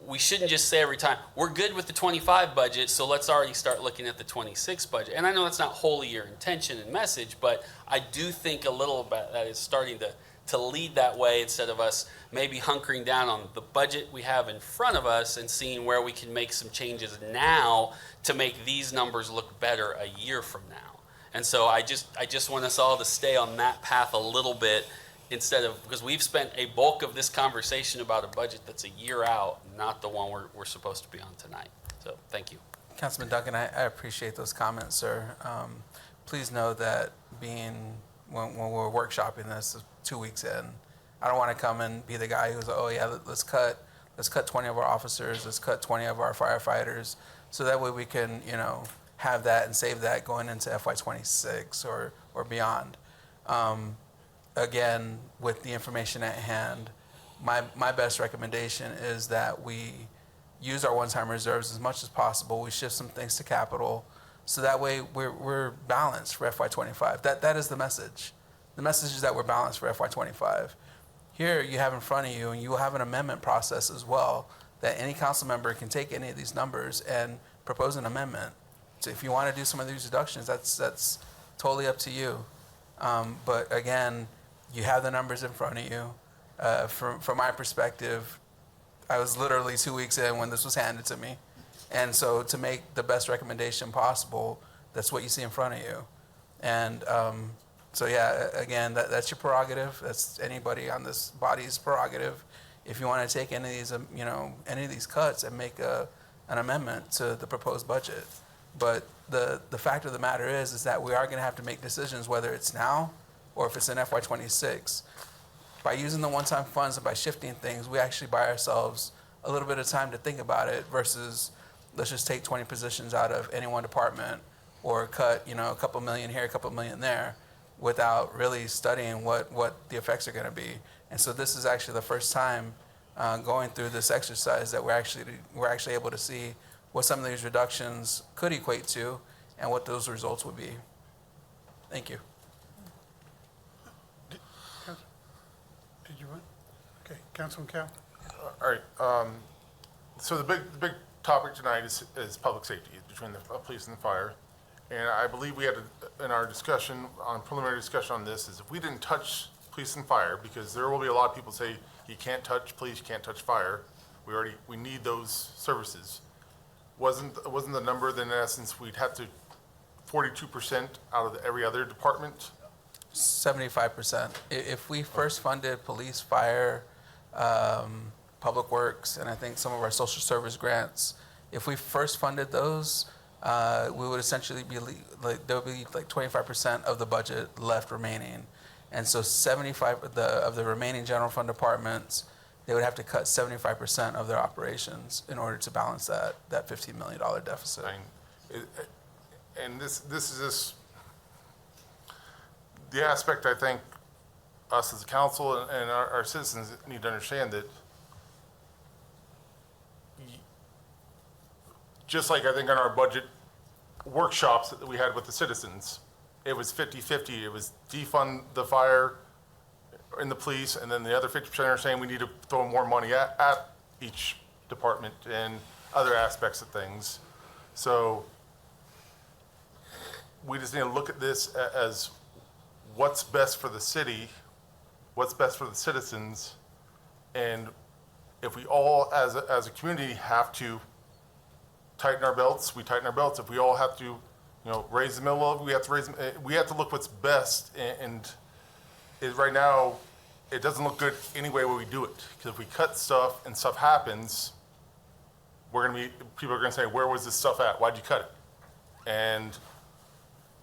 we shouldn't just say every time, we're good with the 25 budget, so let's already start looking at the 26 budget. And I know that's not wholly your intention and message, but I do think a little bit that is starting to lead that way instead of us maybe hunkering down on the budget we have in front of us and seeing where we can make some changes now to make these numbers look better a year from now. And so I just want us all to stay on that path a little bit instead of, because we've spent a bulk of this conversation about a budget that's a year out, not the one we're supposed to be on tonight. So thank you. Councilman Duncan, I appreciate those comments, sir. Please know that when we're workshopping this 2 weeks in, I don't want to come and be the guy who's like, oh yeah, let's cut 20 of our officers, let's cut 20 of our firefighters, so that way we can, have that and save that going into FY26 or beyond. Again, with the information at hand, my best recommendation is that we use our one-time reserves as much as possible. We shift some things to capital, so that way we're balanced for FY25. That is the message. The message is that we're balanced for FY25. Here you have in front of you, and you will have an amendment process as well, that any council member can take any of these numbers and propose an amendment. So if you want to do some of these reductions, that's totally up to you. But again, you have the numbers in front of you. From my perspective, I was literally 2 weeks in when this was handed to me. And so to make the best recommendation possible, that's what you see in front of you. And so yeah, again, that's your prerogative. That's anybody on this body's prerogative. If you want to take any of these cuts and make an amendment to the proposed budget. But the fact of the matter is that we are going to have to make decisions, whether it's now or if it's in FY26. By using the one-time funds and by shifting things, we actually buy ourselves a little bit of time to think about it versus let's just take 20 positions out of any one department or cut, a couple million here, a couple million there, without really studying what the effects are going to be. And so this is actually the first time going through this exercise that we're actually able to see what some of these reductions could equate to and what those results would be. Thank you. Did you want? Okay, Councilman Kell. All right. So the big topic tonight is public safety between the police and the fire. And I believe we had in our discussion, preliminary discussion on this, is if we didn't touch police and fire, because there will be a lot of people say you can't touch police, you can't touch fire. We need those services. Wasn't the number then in essence we'd have to 42% out of every other department? 75%. If we first funded police, fire, Public Works, and I think some of our social service grants. If we first funded those, we would essentially be like, there would be like 25% of the budget left remaining. And so 75 of the remaining general fund departments, they would have to cut 75% of their operations in order to balance that $15 million deficit. And this is just the aspect I think us as a council and our citizens need to understand, that just like I think on our budget workshops that we had with the citizens, it was 50-50. It was defund the fire and the police, and then the other 50% are saying we need to throw more money at each department and other aspects of things. So we just need to look at this as what's best for the city, what's best for the citizens, and if we all as a community have to tighten our belts, we tighten our belts. If we all have to, raise the middle level, we have to we have to look what's best. And right now, it doesn't look good any way we do it. Because if we cut stuff and stuff happens, people are gonna say, where was this stuff at? Why'd you cut it? And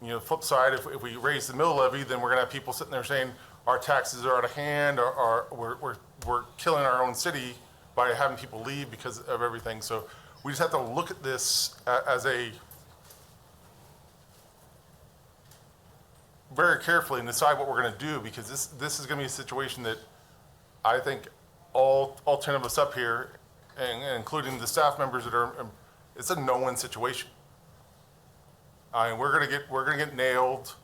the flip side, if we raise the mill levy, then we're gonna have people sitting there saying our taxes are out of hand, or we're killing our own city by having people leave because of everything. So we just have to look at this as very carefully and decide what we're going to do, because this is going to be a situation that I think all 10 of us up here, and including the staff members that are, it's a no-win situation. I mean, we're going to get nailed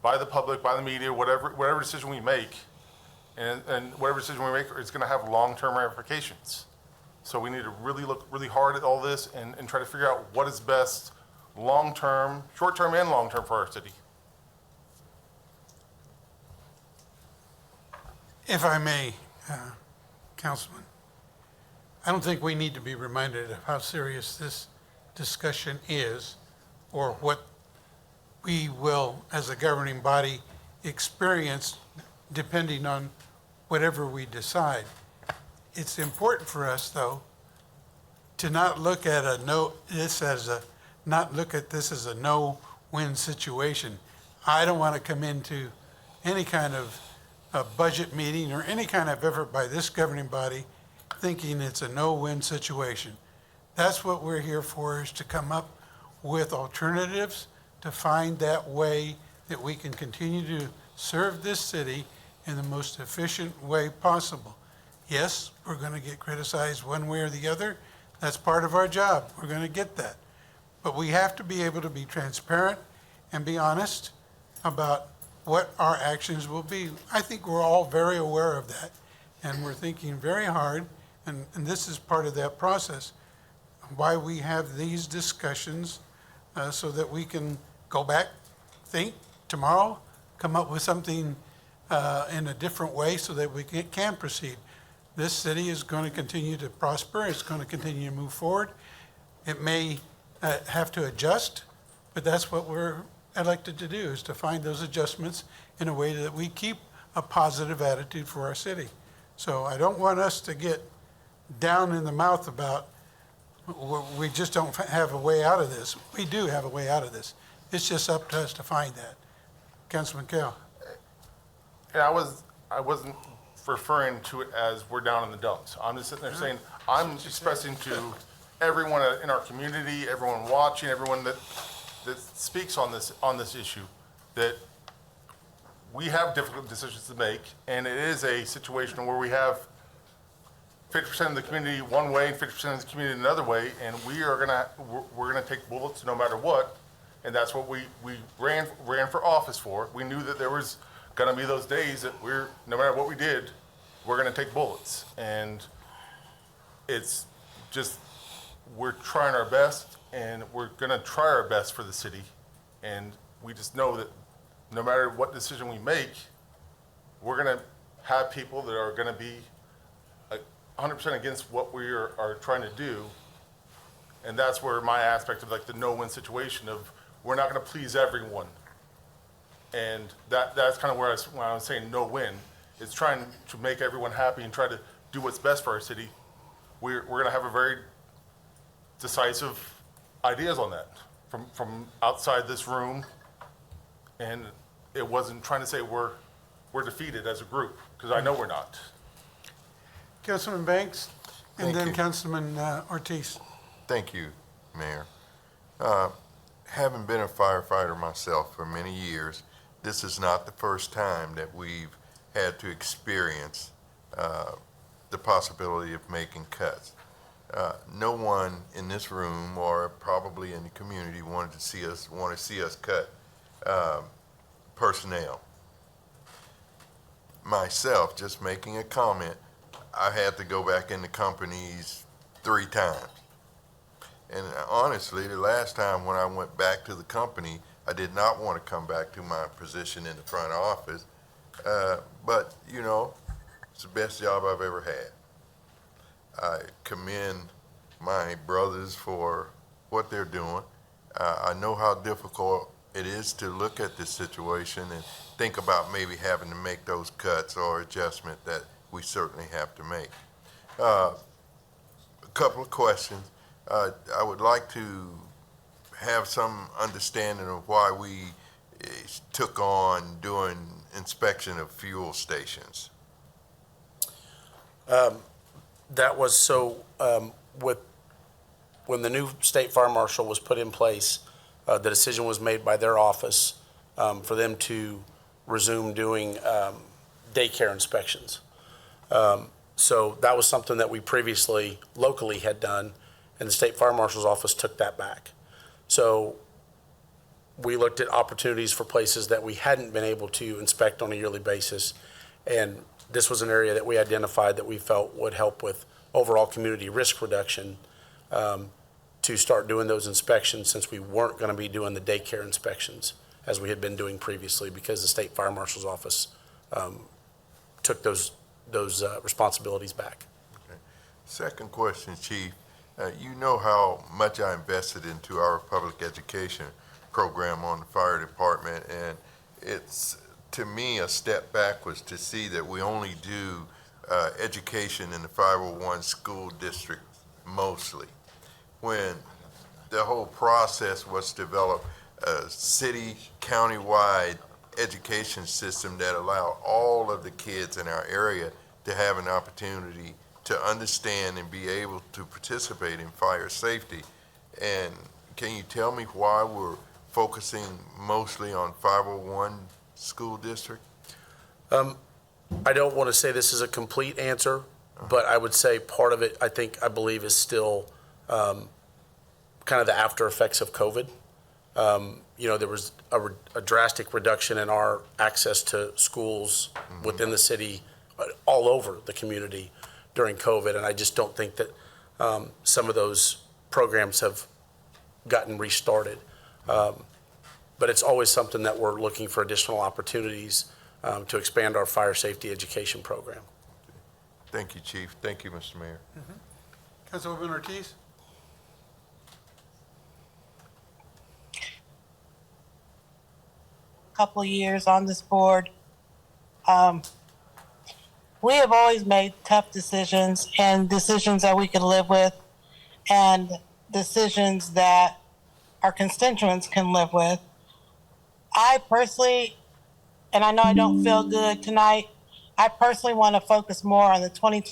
by the public, by the media, whatever decision we make, and whatever decision we make is going to have long-term ramifications. So we need to really look really hard at all this and try to figure out what is best long-term, short-term and long-term for our city. If I may, Councilman, I don't think we need to be reminded of how serious this discussion is, or what we will, as a governing body, experience depending on whatever we decide. It's important for us, though, to not look at this as a no-win situation. I don't want to come into any kind of a budget meeting or any kind of effort by this governing body thinking it's a no-win situation. That's what we're here for, is to come up with alternatives, to find that way that we can continue to serve this city in the most efficient way possible. Yes, we're going to get criticized one way or the other. That's part of our job. We're going to get that. But we have to be able to be transparent and be honest about what our actions will be. I think we're all very aware of that, and we're thinking very hard, and this is part of that process, why we have these discussions, so that we can go back, think tomorrow, come up with something in a different way so that we can proceed. This city is going to continue to prosper. It's going to continue to move forward. It may have to adjust, but that's what we're elected to do, is to find those adjustments in a way that we keep a positive attitude for our city. So I don't want us to get down in the mouth about we just don't have a way out of this. We do have a way out of this. It's just up to us to find that. Councilman Kell. Yeah, I wasn't referring to it as we're down in the dumps. I'm just sitting there saying, I'm expressing to everyone in our community, everyone watching, everyone that speaks on this issue, that we have difficult decisions to make, and it is a situation where we have 50% of the community one way and 50% of the community another way, and we're gonna take bullets no matter what, and that's what we ran for office for. We knew that there was gonna be those days that no matter what we did, we're gonna take bullets, and it's just, we're trying our best, and we're gonna try our best for the city, and we just know that no matter what decision we make, we're gonna have people that are gonna be 100% against what we are trying to do, and that's where my aspect of like the no-win situation of we're not gonna please everyone, and that's kind of when I was saying no-win, it's trying to make everyone happy and try to do what's best for our city, we're going to have a very decisive ideas on that from outside this room. And it wasn't trying to say we're defeated as a group, because I know we're not. Councilman Banks, and Thank then you. Councilman Ortiz. Thank you, Mayor. Having been a firefighter myself for many years, this is not the first time that we've had to experience the possibility of making cuts. No one in this room or probably in the community want to see us cut personnel. Myself, just making a comment, I had to go back into companies 3 times. And honestly, the last time when I went back to the company, I did not want to come back to my position in the front office. But, you know, it's the best job I've ever had. I commend my brothers for what they're doing. I know how difficult it is to look at this situation and think about maybe having to make those cuts or adjustment that we certainly have to make. A couple of questions. I would like to have some understanding of why we took on doing inspection of fuel stations. That was so, when the new state fire marshal was put in place, the decision was made by their office for them to resume doing daycare inspections. So that was something that we previously locally had done, and the state fire marshal's office took that back. So we looked at opportunities for places that we hadn't been able to inspect on a yearly basis, and this was an area that we identified that we felt would help with overall community risk reduction, to start doing those inspections, since we weren't going to be doing the daycare inspections as we had been doing previously, because the state fire marshal's office took those responsibilities back. Okay. Second question, Chief. You know how much I invested into our public education program on the fire department, and it's, to me, a step backwards to see that we only do education in the 501 school district mostly, when the whole process was to develop a city, county-wide education system that allow all of the kids in our area to have an opportunity to understand and be able to participate in fire safety. And can you tell me why we're focusing mostly on 501 school district? I don't want to say this is a complete answer, but I would say part of it, I believe, is still kind of the after effects of COVID. You know, there was a drastic reduction in our access to schools within the city, all over the community during COVID, and I just don't think that some of those programs have gotten restarted. But it's always something that we're looking for additional opportunities to expand our fire safety education program. Thank you, Chief. Thank you, Mr. Mayor. Councilwoman Ortiz? Couple of years on this board, we have always made tough decisions, and decisions that we can live with, and decisions that our constituents can live with. I personally, and I know I don't feel good tonight, I personally want to focus more on the 20.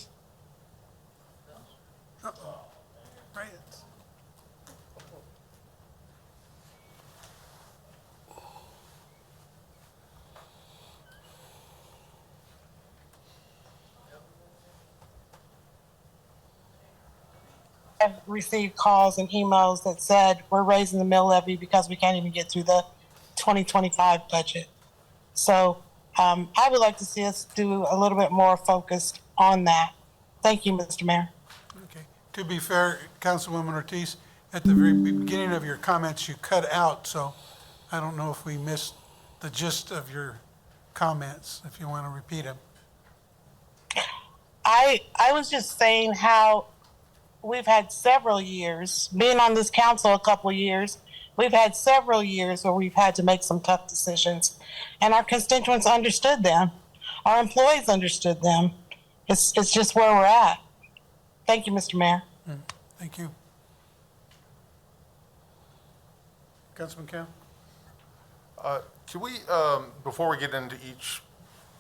I've received calls and emails that said we're raising the mill levy because we can't even get through the 2025 budget. So I would like to see us do a little bit more focused on that. Thank you, Mr. Mayor. Okay. To be fair, Councilwoman Ortiz, at the very beginning of your comments, you cut out, so I don't know if we missed the gist of your comments, if you want to repeat them. I was just saying how we've had several years, being on this council a couple of years, we've had several years where we've had to make some tough decisions, and our constituents understood them. Our employees understood them. It's just where we're at. Thank you, Mr. Mayor. Thank you. Councilman Cam? Can we, before we get into each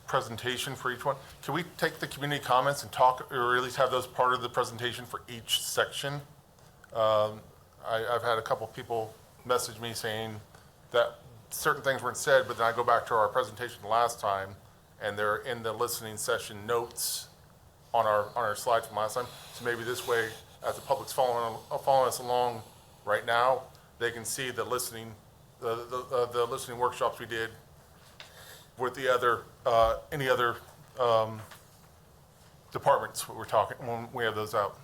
presentation for each one, can we take the community comments and talk, or at least have those part of the presentation for each section? I've had a couple people message me saying that certain things weren't said, but then I go back to our presentation last time, and they're in the listening session notes on our slide from last time. So maybe this way, as the public's following us along right now, they can see the listening workshops we did with the other any other departments we're talking when we have those out.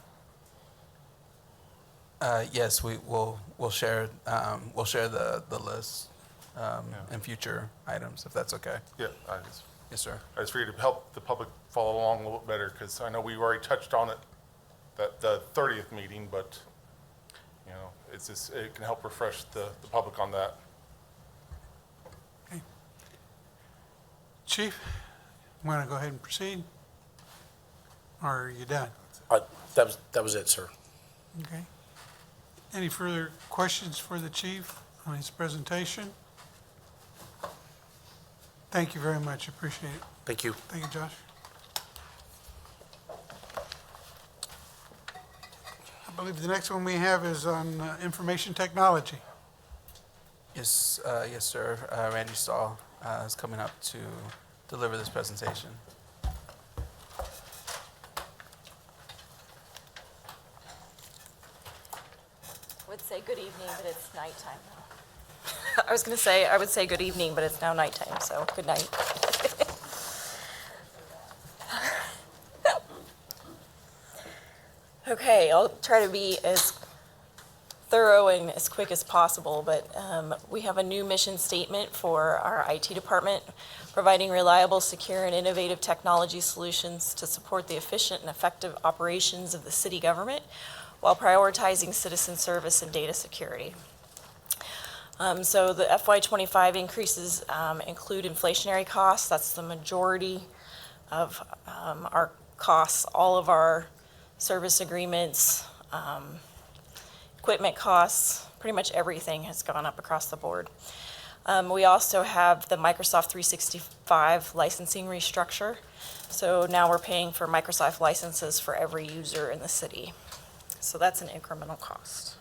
Yes, we'll share the list in future items, if that's okay. Yeah, Yes, sir. I just figured to help the public follow along a little bit better, because I know we already touched on it at the 30th meeting, but you know, it's just, it can help refresh the public on that. Okay. Chief, you want to go ahead and proceed? Or are you done? That was it, sir. Okay. Any further questions for the chief on his presentation? Thank you very much. Appreciate it. Thank you. Thank you, Josh. I believe the next one we have is on information technology. Yes, yes, sir. Randy Stahl is coming up to deliver this presentation. Would say good evening, but it's nighttime now. I was going to say, I would say good evening, but it's now nighttime, so good night. Okay, I'll try to be as thorough and as quick as possible, but we have a new mission statement for our IT department, providing reliable, secure, and innovative technology solutions to support the efficient and effective operations of the city government while prioritizing citizen service and data security. So the FY25 increases include inflationary costs. That's the majority of our costs. All of our service agreements, equipment costs, pretty much everything has gone up across the board. We also have the Microsoft 365 licensing restructure. So now we're paying for Microsoft licenses for every user in the city. So that's an incremental cost.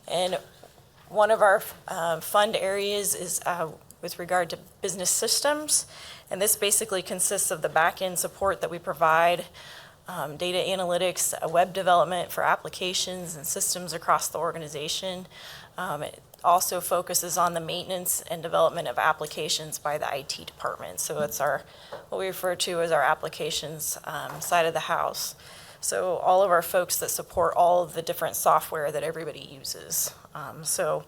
And one of our fund areas is with regard to business systems. And this basically consists of the back-end support that we provide, data analytics, web development for applications and systems across the organization. It also focuses on the maintenance and development of applications by the IT department. So it's what we refer to as our applications side of the house. So all of our folks that support all of the different software that everybody uses. So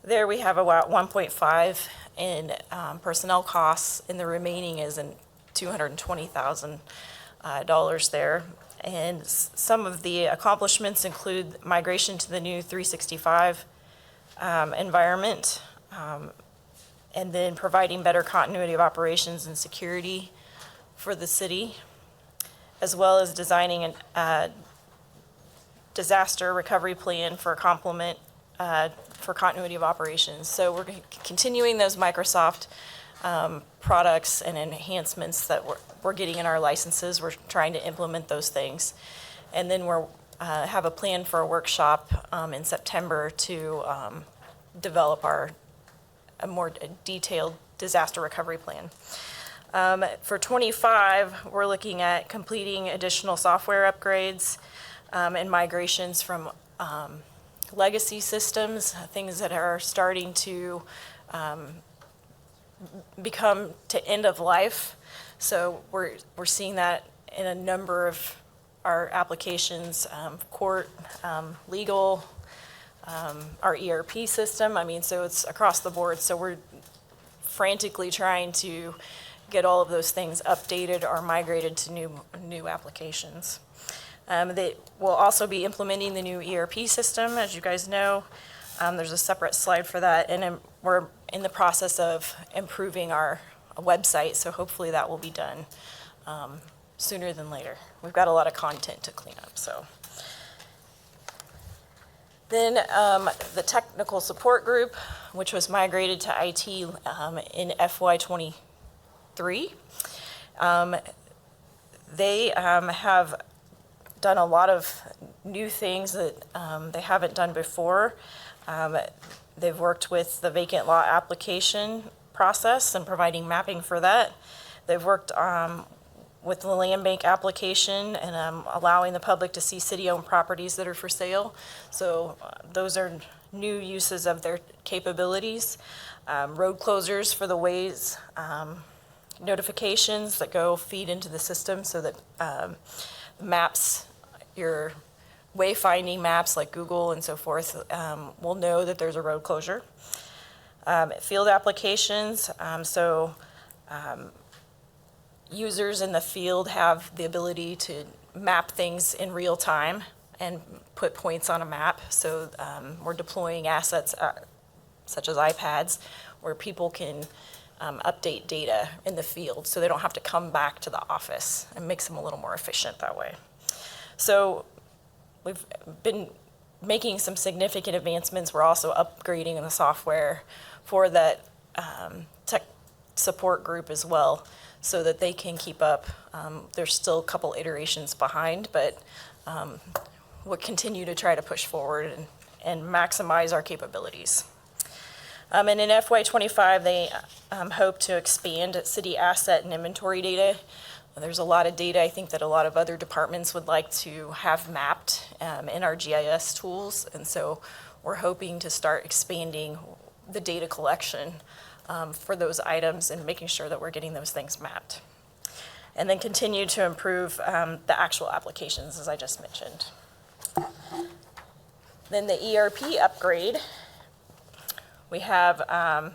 there we have about 1.5 in personnel costs, and the remaining is in $220,000 there. And some of the accomplishments include migration to the new 365 environment, and then providing better continuity of operations and security for the city, as well as designing a disaster recovery plan for for continuity of operations. So we're continuing those Microsoft products and enhancements that we're getting in our licenses. We're trying to implement those things. And then we're have a plan for a workshop in September to develop a more detailed disaster recovery plan. For 25, we're looking at completing additional software upgrades and migrations from legacy systems, things that are starting to become to end of life. So we're seeing that in a number of our applications, court, legal, our ERP system. I mean, so it's across the board. So we're frantically trying to get all of those things updated or migrated to new applications. They will also be implementing the new ERP system, as you guys know. There's a separate slide for that, and we're in the process of improving our website, so hopefully that will be done sooner than later. We've got a lot of content to clean up, so. Then the technical support group, which was migrated to IT in FY23. They have done a lot of new things that they haven't done before. They've worked with the vacant lot application process and providing mapping for that. They've worked with the land bank application and allowing the public to see city-owned properties that are for sale. So those are new uses of their capabilities. Road closures for the ways, notifications that go feed into the system so that maps, your wayfinding maps like Google and so forth, will know that there's a road closure. Field applications, users in the field have the ability to map things in real time and put points on a map. So we're deploying assets such as iPads where people can update data in the field so they don't have to come back to the office. It makes them a little more efficient that way. So we've been making some significant advancements. We're also upgrading the software for that tech support group as well, so that they can keep up. There's still a couple iterations behind, but we'll continue to try to push forward and maximize our capabilities. And in FY25, they hope to expand city asset and inventory data. There's a lot of data I think that a lot of other departments would like to have mapped in our GIS tools, and so we're hoping to start expanding the data collection for those items and making sure that we're getting those things mapped. And then continue to improve the actual applications, as I just mentioned. Then the ERP upgrade. We have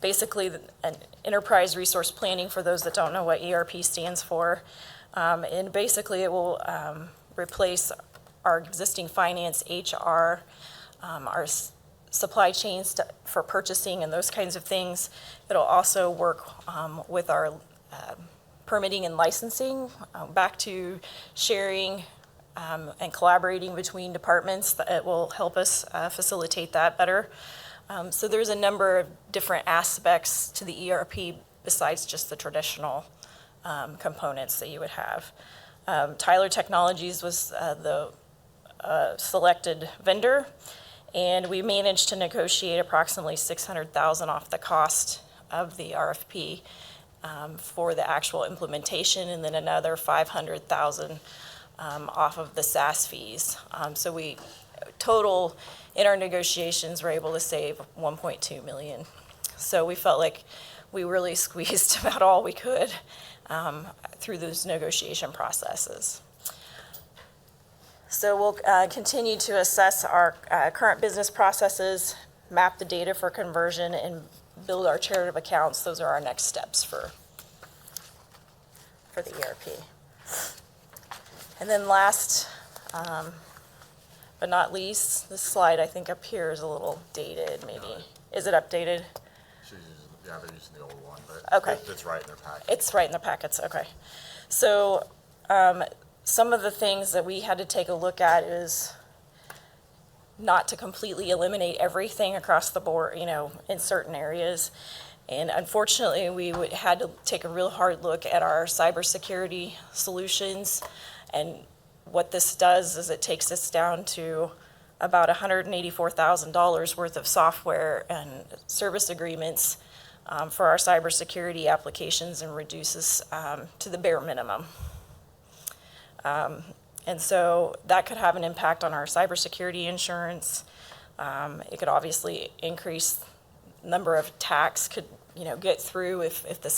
basically an enterprise resource planning for those that don't know what ERP stands for. And basically it will replace our existing finance, HR, our supply chains for purchasing and those kinds of things. It'll also work with our permitting and licensing, back to sharing and collaborating between departments. It will help us facilitate that better. So there's a number of different aspects to the ERP besides just the traditional components that you would have. Tyler Technologies was the selected vendor, and we managed to negotiate approximately $600,000 off the cost of the RFP for the actual implementation, and then another $500,000 off of the SaaS fees. So we total in our negotiations were able to save $1.2 million. So we felt like we really squeezed about all we could through those negotiation processes. So we'll continue to assess our current business processes, map the data for conversion, and build our chart of accounts. Those are our next steps for the ERP. And then last, but not least, this slide I think up here is a little dated maybe. Is it updated? Yeah, they're using the old one, but okay. It's right in their packet. It's right in the packets, okay. So some of the things that we had to take a look at is not to completely eliminate everything across the board, in certain areas. And unfortunately, we had to take a real hard look at our cybersecurity solutions. And what this does is it takes us down to about $184,000 worth of software and service agreements for our cybersecurity applications and reduces to the bare minimum. And so that could have an impact on our cybersecurity insurance. It could obviously increase the number of attacks could get through if the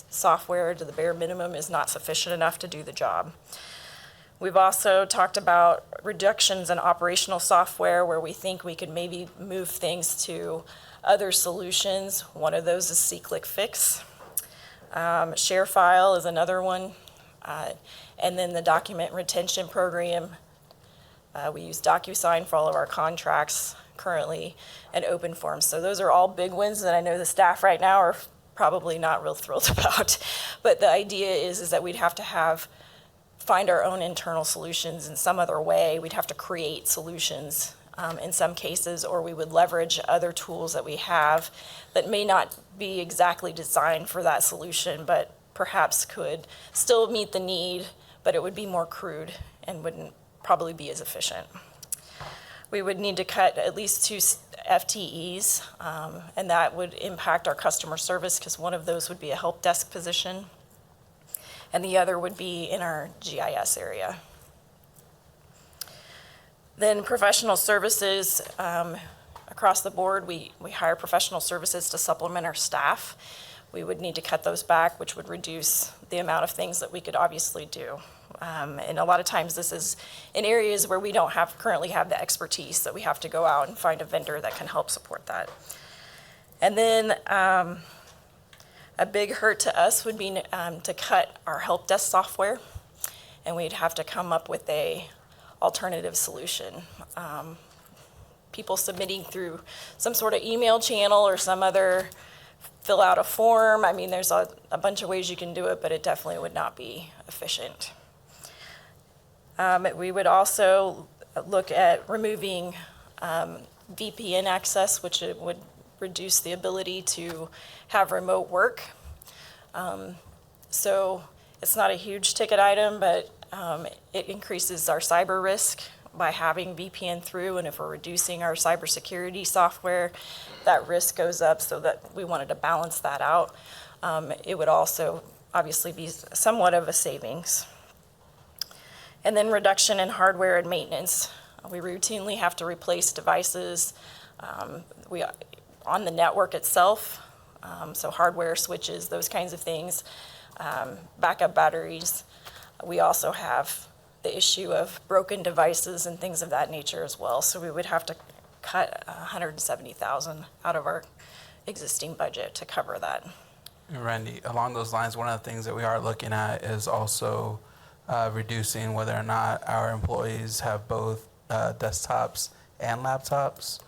software to the bare minimum is not sufficient enough to do the job. We've also talked about reductions in operational software where we think we could maybe move things to other solutions. One of those is SeeClickFix. ShareFile is another one. And then the document retention program We use DocuSign for all of our contracts currently, and open forms. So those are all big wins that I know the staff right now are probably not real thrilled about. But the idea is that we'd have to find our own internal solutions in some other way. We'd have to create solutions in some cases, or we would leverage other tools that we have that may not be exactly designed for that solution, but perhaps could still meet the need, but it would be more crude and wouldn't probably be as efficient. We would need to cut at least 2 FTEs, and that would impact our customer service because one of those would be a help desk position, and the other would be in our GIS area. Then professional services, across the board, we hire professional services to supplement our staff. We would need to cut those back, which would reduce the amount of things that we could obviously do. And a lot of times this is in areas where we don't currently have the expertise, that we have to go out and find a vendor that can help support that. And then a big hurt to us would be to cut our help desk software, and we'd have to come up with a alternative solution. People submitting through some sort of email channel or some other fill out a form. I mean, there's a bunch of ways you can do it, but it definitely would not be efficient. We would also look at removing VPN access, which it would reduce the ability to have remote work. So it's not a huge ticket item, but it increases our cyber risk by having VPN through, and if we're reducing our cybersecurity software, that risk goes up, so that we wanted to balance that out. It would also obviously be somewhat of a savings. And then reduction in hardware and maintenance. We routinely have to replace devices on the network itself, so hardware, switches, those kinds of things, backup batteries. We also have the issue of broken devices and things of that nature as well. So we would have to cut $170,000 out of our existing budget to cover that. And Randy, along those lines, one of the things that we are looking at is also reducing whether or not our employees have both desktops and laptops.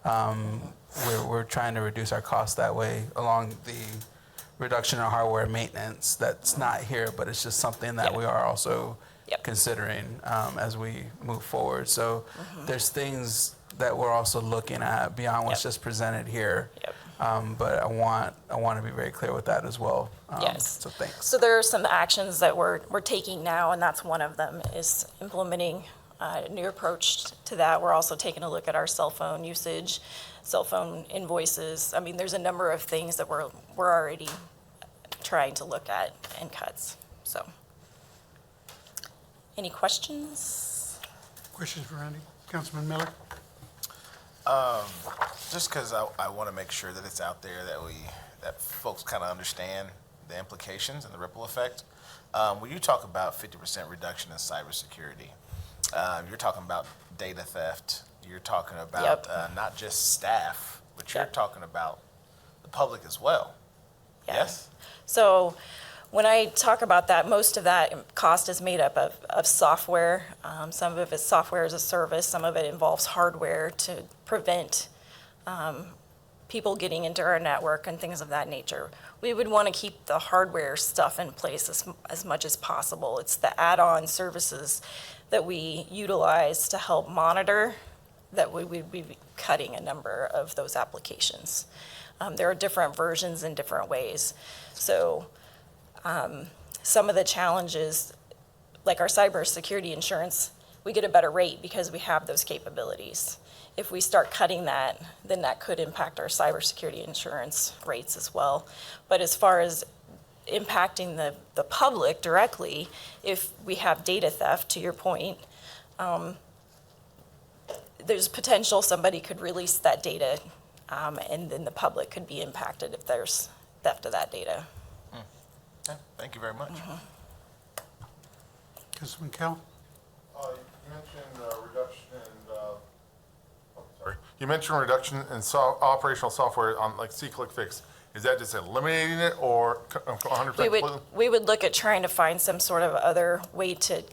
We're trying to reduce our costs that way along the reduction in hardware maintenance. That's not here, but it's just something that we are also considering as we move forward. So there's things that we're also looking at beyond what's just presented here. But I want to be very clear with that as well. Yes. So thanks. So there are some actions that we're taking now, and that's one of them, is implementing a new approach to that. We're also taking a look at our cell phone usage, cell phone invoices. I mean, there's a number of things that we're already trying to look at and cuts. So, any questions? Questions for Randy? Councilman Miller? Just because I want to make sure that it's out there that folks kind of understand the implications and the ripple effect. When you talk about 50% reduction in cybersecurity, you're talking about data theft. You're talking about not just staff, but you're talking about the public as well. Yes? So when I talk about that, most of that cost is made up of software. Some of it's software as a service. Some of it involves hardware to prevent people getting into our network and things of that nature. We would want to keep the hardware stuff in place as much as possible. It's the add-on services that we utilize to help monitor that we would be cutting a number of those applications. There are different versions in different ways. So some of the challenges, like our cybersecurity insurance, we get a better rate because we have those capabilities. If we start cutting that, then that could impact our cybersecurity insurance rates as well. But as far as impacting the public directly, if we have data theft, to your point, there's potential somebody could release that data, and then the public could be impacted if there's theft of that data. Okay, thank you very much. Councilman Kell? You mentioned reduction in, You mentioned reduction in operational software on like C-Click Fix. Is that just eliminating it or 100%? We would look at trying to find some sort of other way to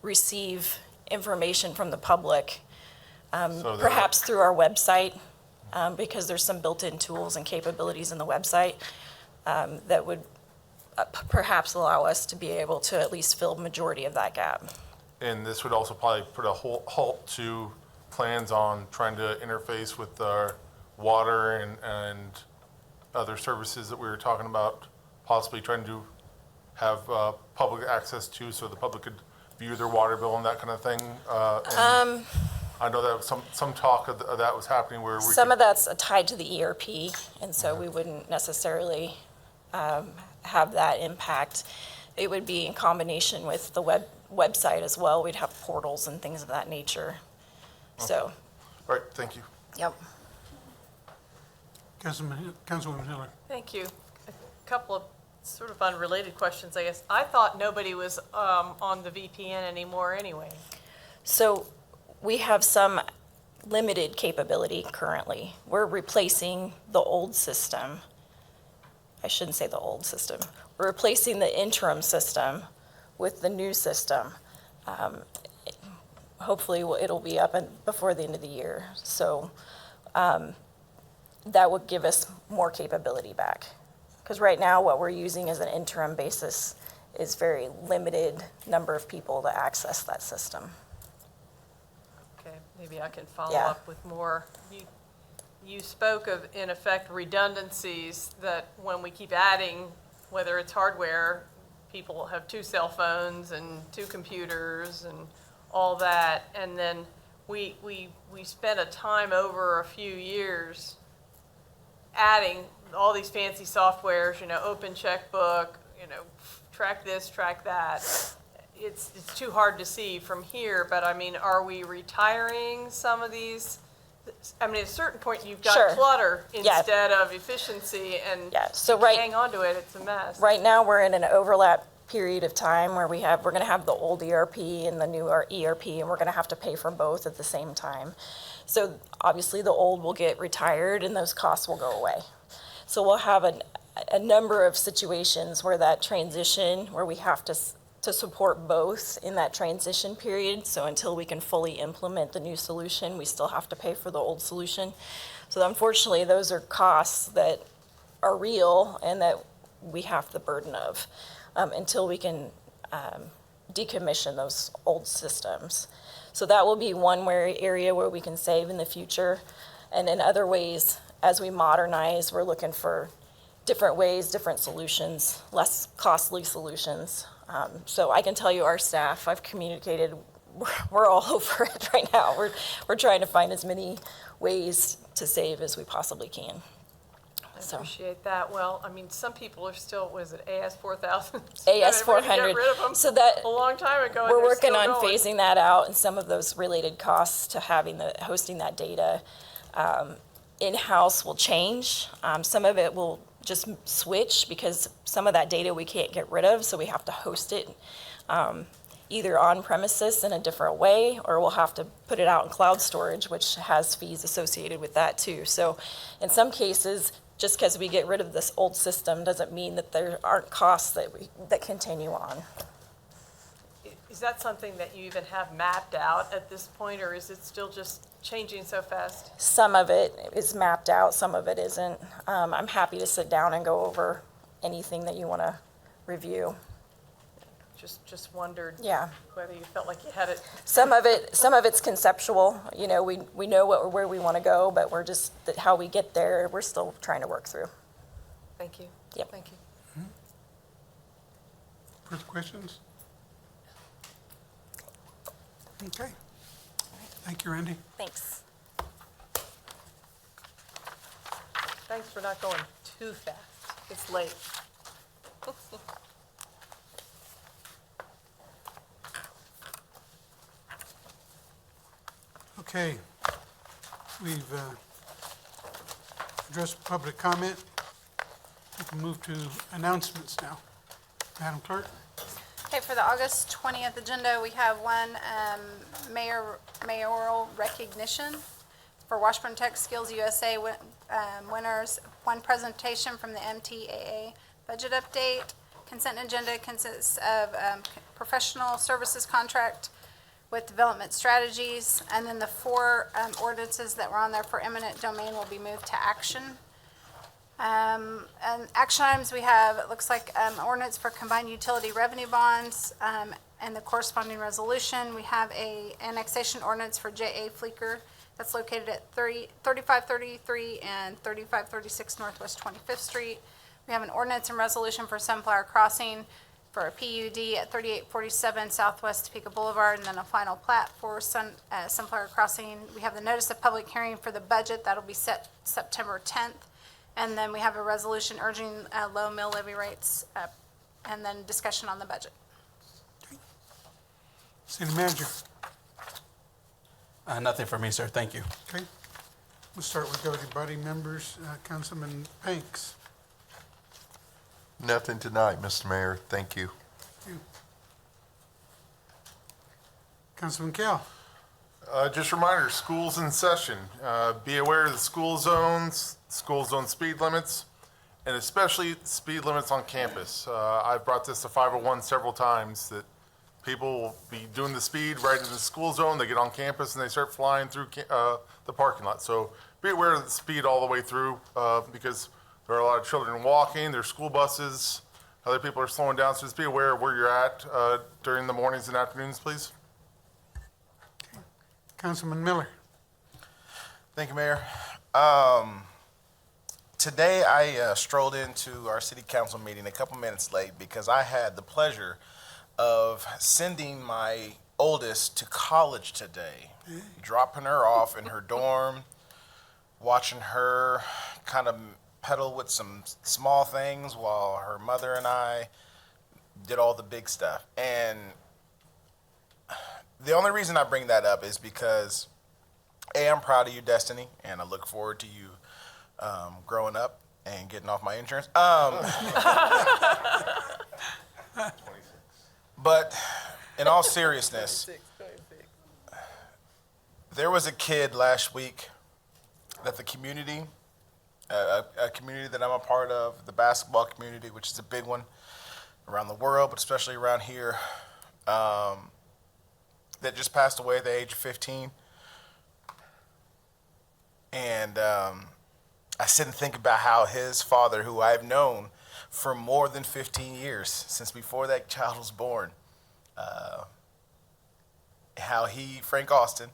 receive information from the public, So that- perhaps through our website, because there's some built-in tools and capabilities in the website that would perhaps allow us to be able to at least fill majority of that gap. And this would also probably put a halt to plans on trying to interface with our water and other services that we were talking about, possibly trying to have public access to, so the public could view their water bill and that kind of thing. And I know that some talk of that was happening where we Some of that's tied to the ERP, and so we wouldn't necessarily have that impact. It would be in combination with the website as well. We'd have portals and things of that nature. So, All right, thank you. yep. Councilwoman Hiller. Thank you. A couple of sort of unrelated questions, I guess. I thought nobody was on the VPN anymore anyway. So we have some limited capability currently. We're replacing the old system. I shouldn't say the old system. We're replacing the interim system with the new system. Hopefully it'll be up before the end of the year. So that would give us more capability back. Because right now what we're using as an interim basis is very limited number of people to access that system. Okay, maybe I can follow Yeah. up with more. You spoke of, in effect, redundancies, that when we keep adding, whether it's hardware, people have 2 cell phones and 2 computers and all that. And then we spent a time over a few years adding all these fancy softwares, open checkbook, track this, track that. It's too hard to see from here, but I mean, are we retiring some of these? I mean, at a certain point, you've got Sure. clutter Yeah. instead of efficiency, and So you hang on to it, it's a mess. Right now, we're in an overlap period of time where we're going to have the old ERP and the new ERP, and we're going to have to pay for both at the same time. So obviously, the old will get retired and those costs will go away. So we'll have a number of situations where that transition, where we have to support both in that transition period. So until we can fully implement the new solution, we still have to pay for the old solution. So unfortunately, those are costs that are real and that we have the burden of until we can decommission those old systems. So that will be one area where we can save in the future. And in other ways, as we modernize, we're looking for different ways, different solutions, less costly solutions. So I can tell you our staff, I've communicated, we're all over it right now. We're trying to find as many ways to save as we possibly can. I appreciate that. Well, I mean, some people are still, was it AS 4000? AS 400. Got rid of them So that a long time ago. and we're they're working still on going. phasing that out, and some of those related costs to having hosting that data in-house will change. Some of it will just switch because some of that data we can't get rid of, so we have to host it either on premises in a different way, or we'll have to put it out in cloud storage, which has fees associated with that too. So in some cases, just because we get rid of this old system doesn't mean that there aren't costs that continue on. Is that something that you even have mapped out at this point, or is it still just changing so fast? Some of it is mapped out, some of it isn't. I'm happy to sit down and go over anything that you want to review. Just wondered Yeah. whether you felt like you had it. Some of it's conceptual. You know, we know where we want to go, but we're just, how we get there, we're still trying to work through. Thank you. Yep. Thank you. Further questions? Okay. Thank you, Randy. Thanks. Thanks for not going too fast. It's late. Okay. We've addressed public comment. We can move to announcements now. Madam Clerk? Okay, for the August 20th agenda, we have one mayoral recognition for Washburn Tech Skills USA winners, one presentation from the MTAA budget update, Consent agenda consists of professional services contract with Development Strategies, and then the four ordinances that were on there for eminent domain will be moved to action. And action items, we have, it looks like ordinance for combined utility revenue bonds and the corresponding resolution. We have a annexation ordinance for J.A. Fleeker that's located at 3533 and 3536 Northwest 25th Street. We have an ordinance and resolution for Sunflower Crossing for a PUD at 3847 Southwest Topeka Boulevard, and then a final plat for Sunflower Crossing. We have the notice of public hearing for the budget. That'll be set September 10th. And then we have a resolution urging low mill levy rates, and then discussion on the budget. City Manager. Nothing for me, sir. Thank you. Okay. We'll start with governing body members. Councilman Panks. Nothing tonight, Mr. Mayor. Thank you. Thank you. Councilman Kell. Just a reminder, school's in session. Be aware of the school zones, school zone speed limits, and especially speed limits on campus. I've brought this to 501 several times that people will be doing the speed right in the school zone. They get on campus and they start flying through the parking lot. So be aware of the speed all the way through because there are a lot of children walking, there's school buses, other people are slowing down. So just be aware of where you're at during the mornings and afternoons, please. Councilman Miller. Thank you, Mayor. Today I strolled into our city council meeting a couple minutes late because I had the pleasure of sending my oldest to college today, dropping her off in her dorm, watching her kind of peddle with some small things while her mother and I did all the big stuff. And the only reason I bring that up is because, A, I'm proud of you, Destiny, and I look forward to you growing up and getting off my insurance. But in all seriousness, there was a kid last week that the community, a community that I'm a part of, the basketball community, which is a big one around the world, but especially around here, that just passed away at the age of 15. And I sit and think about how his father, who I've known for more than 15 years, since before that child was born, how he, Frank Austin,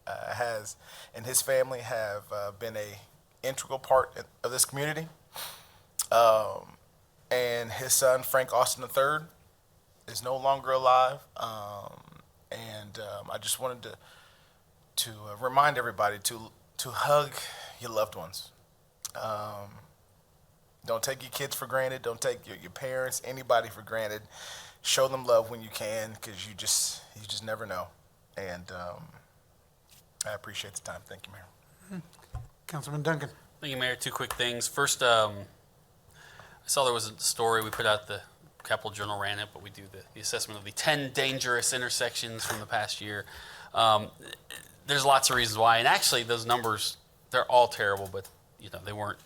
has, and his family have been a integral part of this community. And his son, Frank Austin III, is no longer alive. I just wanted to remind everybody to hug your loved ones. Don't take your kids for granted. Don't take your parents, anybody for granted. Show them love when you can, because you just never know. And I appreciate the time. Thank you, Mayor. Councilman Duncan. Thank you, Mayor. Two quick things. First, I saw there was a story. We put out the Capital Journal ran it, but we do the assessment of the 10 dangerous intersections from the past year. There's lots of reasons why, and actually those numbers, they're all terrible, but they weren't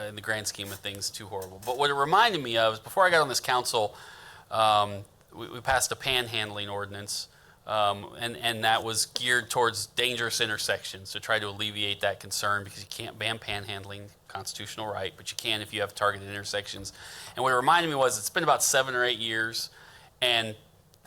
in the grand scheme of things too horrible. But what it reminded me of is before I got on this council, we passed a panhandling ordinance, and that was geared towards dangerous intersections to try to alleviate that concern, because you can't ban panhandling, constitutional right, but you can if you have targeted intersections. And what it reminded me was it's been about 7 or 8 years, and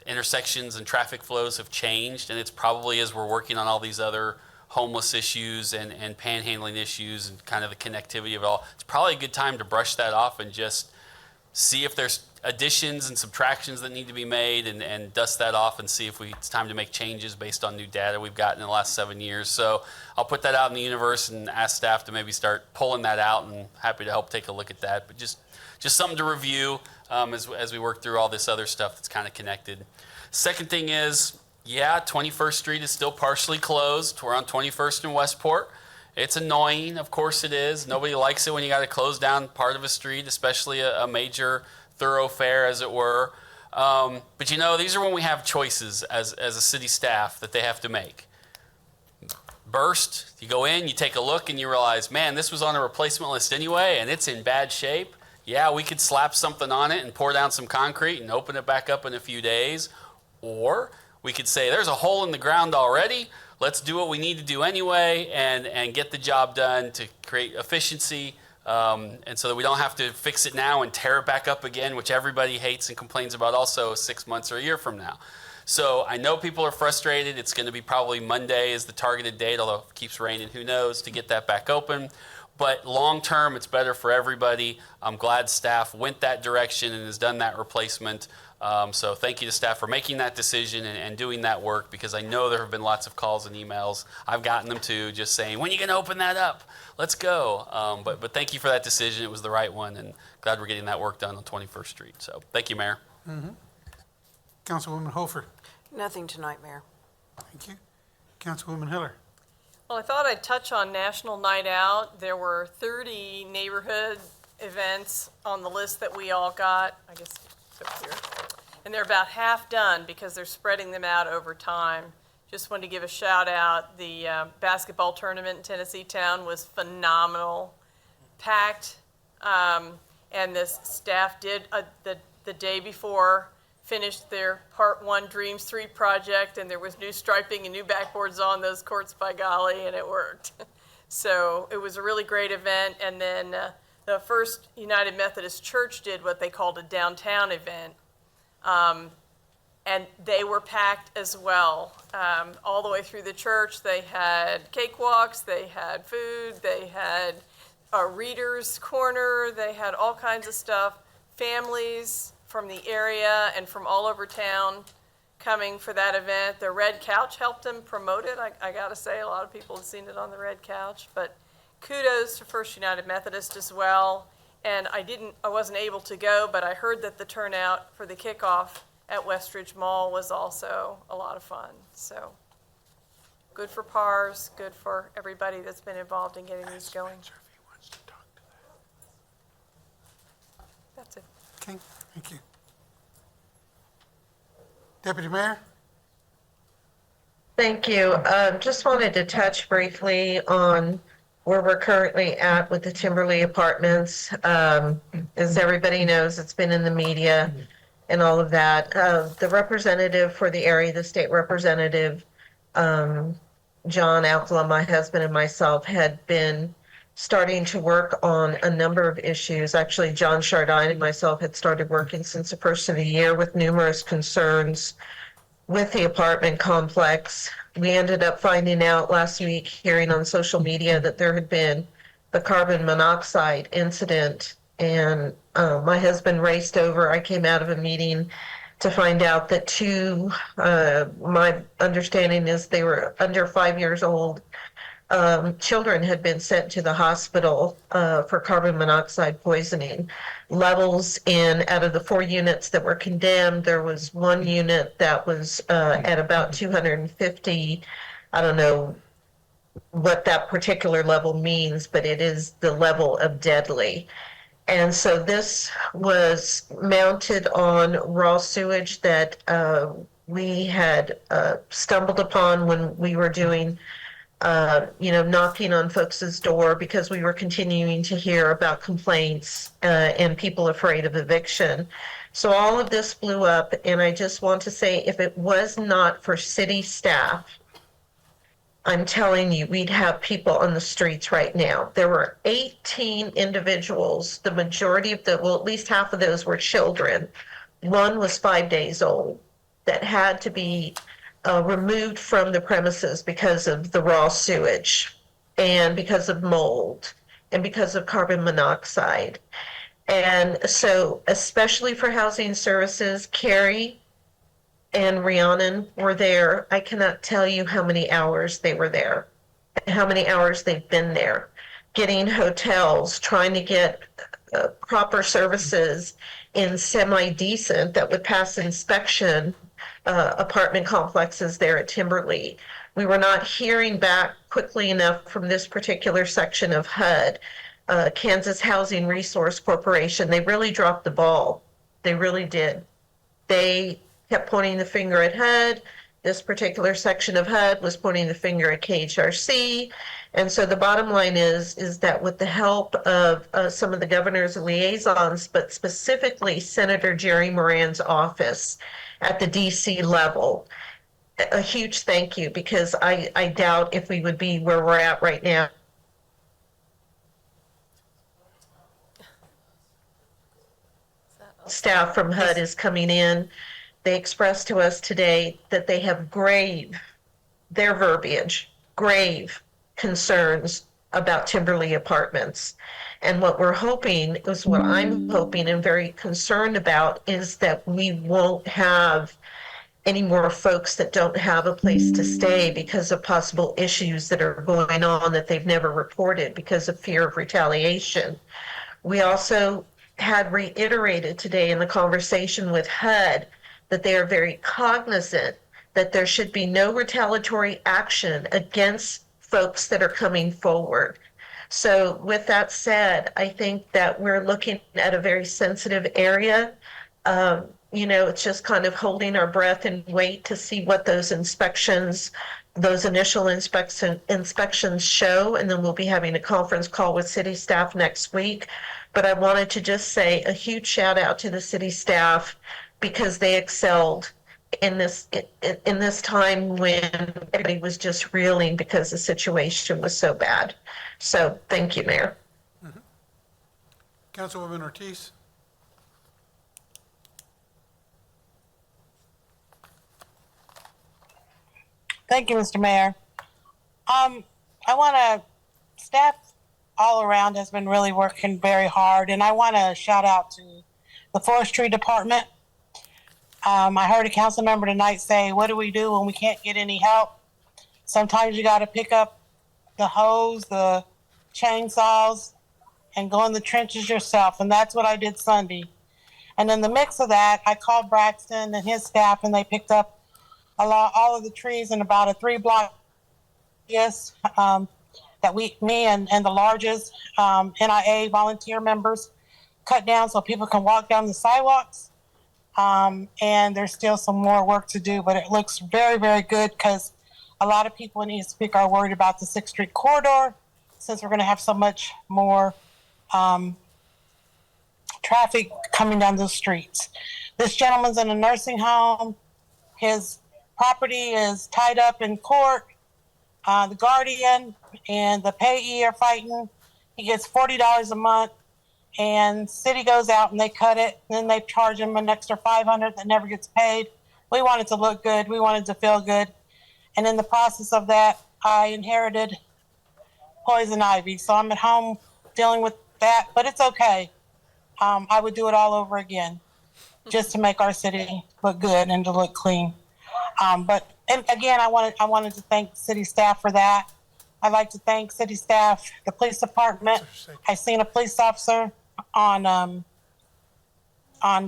intersections and traffic flows have changed, and it's probably as we're working on all these other homeless issues and panhandling issues and kind of the connectivity of it all, it's probably a good time to brush that off and just see if there's additions and subtractions that need to be made, and dust that off and see if it's time to make changes based on new data we've gotten in the last 7 years. So I'll put that out in the universe and ask staff to maybe start pulling that out, and happy to help take a look at that. But just something to review as we work through all this other stuff that's kind of connected. Second thing is, 21st Street is still partially closed. We're on 21st and Westport. It's annoying, of course it is. Nobody likes it when you got to close down part of a street, especially a major thoroughfare, as it were. But these are when we have choices as a city staff that they have to make. Burst, you go in, you take a look, and you realize, man, this was on a replacement list anyway, and it's in bad shape. yeah, we could slap something on it and pour down some concrete and open it back up in a few days. Or we could say, there's a hole in the ground already. Let's do what we need to do anyway and get the job done to create efficiency. And so that we don't have to fix it now and tear it back up again, which everybody hates and complains about also 6 months or a year from now. So I know people are frustrated. It's going to be probably Monday is the targeted date, although if it keeps raining, who knows, to get that back open. But long term, it's better for everybody. I'm glad staff went that direction and has done that replacement. So thank you to staff for making that decision and doing that work, because I know there have been lots of calls and emails. I've gotten them too, just saying, when are you going to open that up? Let's go. But thank you for that decision. It was the right one, and glad we're getting that work done on 21st Street. So thank you, Mayor. Councilwoman Hofer. Nothing tonight, Mayor. Thank you. Councilwoman Hiller. Well, I thought I'd touch on National Night Out. There were 30 neighborhood events on the list that we all got. I guess it's up here. And they're about half done because they're spreading them out over time. Just wanted to give a shout out. The basketball tournament in Tennessee Town was phenomenal, packed, and the staff did the day before finished their Part 1 Dreams 3 project, and there was new striping and new backboards on those courts, by golly, and it worked. So it was a really great event. And then the First United Methodist Church did what they called a downtown event, and they were packed as well. All the way through the church, they had cakewalks, they had food, they had a reader's corner, they had all kinds of stuff. Families from the area and from all over town coming for that event. The Red Couch helped them promote it. I gotta say, a lot of people have seen it on the Red Couch, but kudos to First United Methodist as well. And I wasn't able to go, but I heard that the turnout for the kickoff at Westridge Mall was also a lot of fun. So good for PARS, good for everybody that's been involved in getting these going. That's it. Okay, thank you. Deputy Mayor? Thank you. Just wanted to touch briefly on where we're currently at with the Timberley Apartments. As everybody knows, it's been in the media and all of that. The representative for the area, the state representative, John Alcala, my husband, and myself had been starting to work on a number of issues. Actually, John Chardine and myself had started working since the first of the year with numerous concerns with the apartment complex. We ended up finding out last week, hearing on social media, that there had been the carbon monoxide incident, and my husband raced over. I came out of a meeting to find out that two, my understanding is they were under 5 years old, children had been sent to the hospital for carbon monoxide poisoning. Levels out of the 4 units that were condemned, there was 1 unit that was at about 250. I don't know what that particular level means, but it is the level of deadly. And so this was mounted on raw sewage that we had stumbled upon when we were doing knocking on folks' door, because we were continuing to hear about complaints and people afraid of eviction. So all of this blew up, and I just want to say, if it was not for city staff, I'm telling you, we'd have people on the streets right now. There were 18 individuals. The majority of at least half of those were children. One was 5 days old that had to be removed from the premises because of the raw sewage and because of mold and because of carbon monoxide. And so, especially for housing services, Carrie and Rhiannon were there. I cannot tell you how many hours they were there, how many hours they've been there, getting hotels, trying to get proper services in semi-decent that would pass inspection apartment complexes there at Timberley. We were not hearing back quickly enough from this particular section of HUD, Kansas Housing Resource Corporation. They really dropped the ball. They really did. They kept pointing the finger at HUD. this particular section of HUD was pointing the finger at KHRC. And so the bottom line is that with the help of some of the governors and liaisons, but specifically Senator Jerry Moran's office at the DC level, a huge thank you, because I doubt if we would be where we're at right now. Staff from HUD is coming in. They expressed to us today that they have their verbiage, grave concerns about Timberley Apartments. And what we're hoping is what I'm hoping and very concerned about is that we won't have any more folks that don't have a place to stay because of possible issues that are going on that they've never reported because of fear of retaliation. We also had reiterated today in the conversation with HUD that they are very cognizant that there should be no retaliatory action against folks that are coming forward. So with that said, I think that we're looking at a very sensitive area. It's just kind of holding our breath and wait to see what those initial inspections show. And then we'll be having a conference call with city staff next week. But I wanted to just say a huge shout out to the city staff because they excelled in this time when everybody was just reeling because the situation was so bad. So thank you, Mayor. Councilwoman Ortiz. Thank you, Mr. Mayor. Staff all around has been really working very hard, and I want to shout out to the forestry department. I heard a council member tonight say, what do we do when we can't get any help? Sometimes you got to pick up the hose, the chainsaws, and go in the trenches yourself, and that's what I did Sunday. And in the mix of that, I called Braxton and his staff, and they picked up all of the trees in about a 3-block radius that me and the largest NIA volunteer members cut down so people can walk down the sidewalks. And there's still some more work to do, but it looks very, very good because a lot of people in East Topeka are worried about the 6th Street corridor since we're going to have so much more traffic coming down those streets. This gentleman's in a nursing home. His property is tied up in court. The guardian and the payee are fighting. He gets $40 a month, and city goes out and they cut it. And then they charge him an extra $500 that never gets paid. We want it to look good. We want it to feel good. And in the process of that, I inherited poison ivy. So I'm at home dealing with that, but it's okay. I would do it all over again just to make our city look good and to look clean. And again, I wanted to thank city staff for that. I'd like to thank city staff, the police department. I seen a police officer on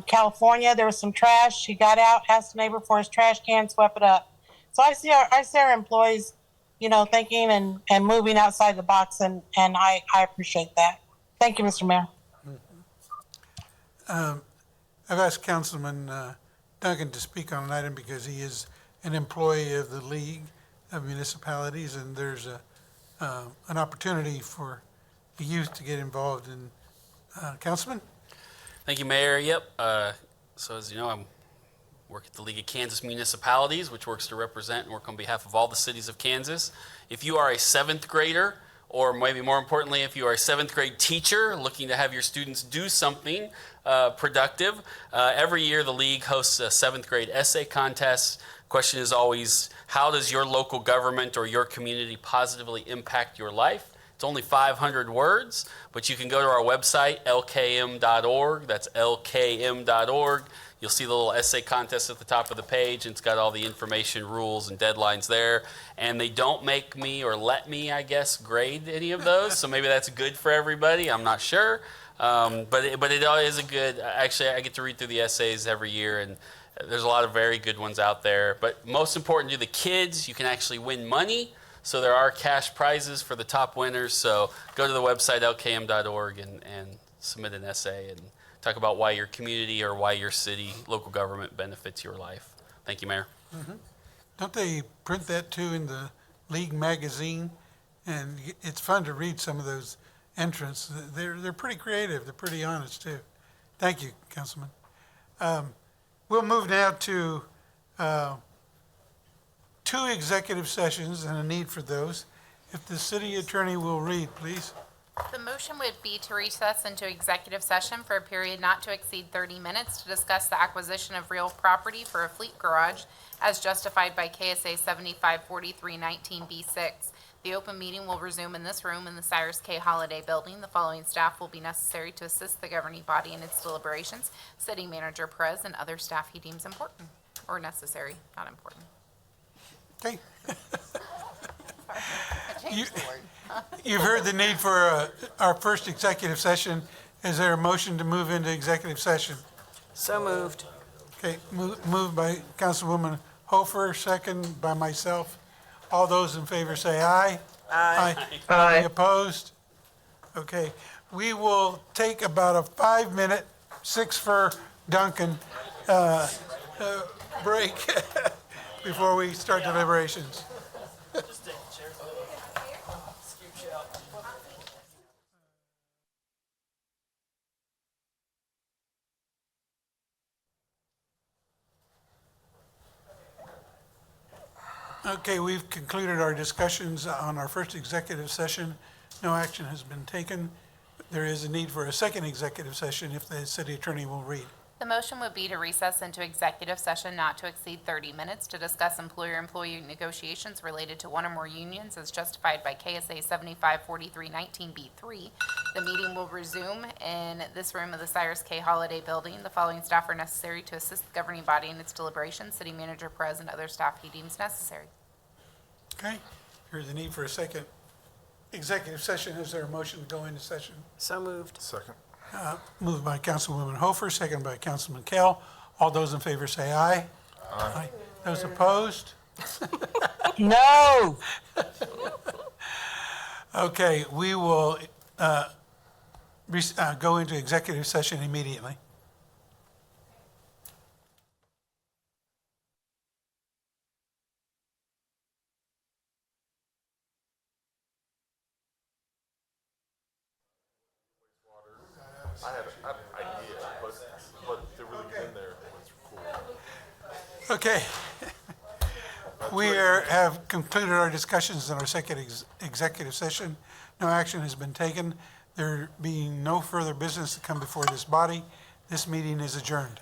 California. There was some trash. He got out, asked the neighbor for his trash can, swept it up. So I see our employees, thinking and moving outside the box, and I appreciate that. Thank you, Mr. Mayor. I've asked Councilman Duncan to speak on an item because he is an employee of the League of Municipalities, and there's an opportunity for the youth to get involved in. Councilman? Thank you, Mayor. Yep. So as you know, I'm work at the League of Kansas Municipalities, which works to represent and work on behalf of all the cities of Kansas. If you are a 7th grader, or maybe more importantly, if you are a 7th grade teacher looking to have your students do something productive, every year the League hosts a 7th grade essay contest. Question is always, how does your local government or your community positively impact your life? It's only 500 words, but you can go to our website, lkm.org. That's lkm.org. You'll see the little essay contest at the top of the page, and it's got all the information, rules, and deadlines there. And they don't make me or let me, I guess, grade any of those, so maybe that's good for everybody. I'm not sure. But it is a good, actually, I get to read through the essays every year, and there's a lot of very good ones out there. But most important to the kids, you can actually win money. So there are cash prizes for the top winners. So go to the website, lkm.org, and submit an essay and talk about why your community or why your city, local government benefits your life. Thank you, Mayor. don't they print that too in the League magazine? And it's fun to read some of those entrants. They're pretty creative. They're pretty honest too. Thank you, Councilman. We'll move now to 2 executive sessions and a need for those. If the city attorney will read, please. The motion would be to recess into executive session for a period not to exceed 30 minutes to discuss the acquisition of real property for a fleet garage as justified by KSA 754319B6. The open meeting will resume in this room in the Cyrus K. Holiday Building. The following staff will be necessary to assist the governing body in its deliberations: City Manager Perez and other staff he deems important, or necessary, not important. Okay. You've heard the need for our first executive session. Is there a motion to move into executive session? So moved. Okay, moved by Councilwoman Hofer, second by myself. All those in favor say aye. Aye. Aye. Any opposed? Okay, we will take about a 5-minute, 6 for Duncan, break before we start deliberations. Okay, we've concluded our discussions on our first executive session. No action has been taken. There is a need for a second executive session if the city attorney will read. The motion would be to recess into executive session not to exceed 30 minutes to discuss employer-employee negotiations related to one or more unions as justified by KSA 754319B3. The meeting will resume in this room of the Cyrus K. Holiday Building. The following staff are necessary to assist the governing body in its deliberations: City Manager Perez and other staff he deems necessary. Okay, here's the need for a second executive session. Is there a motion to go into session? So moved. Second. Moved by Councilwoman Hofer, second by Councilman Kell. All those in favor say aye. Aye. Those opposed? No. Okay, we will go into executive session immediately. I had an idea, but to really get in there was cool. Okay. We have concluded our discussions in our second executive session. No action has been taken. There being no further business to come before this body, this meeting is adjourned.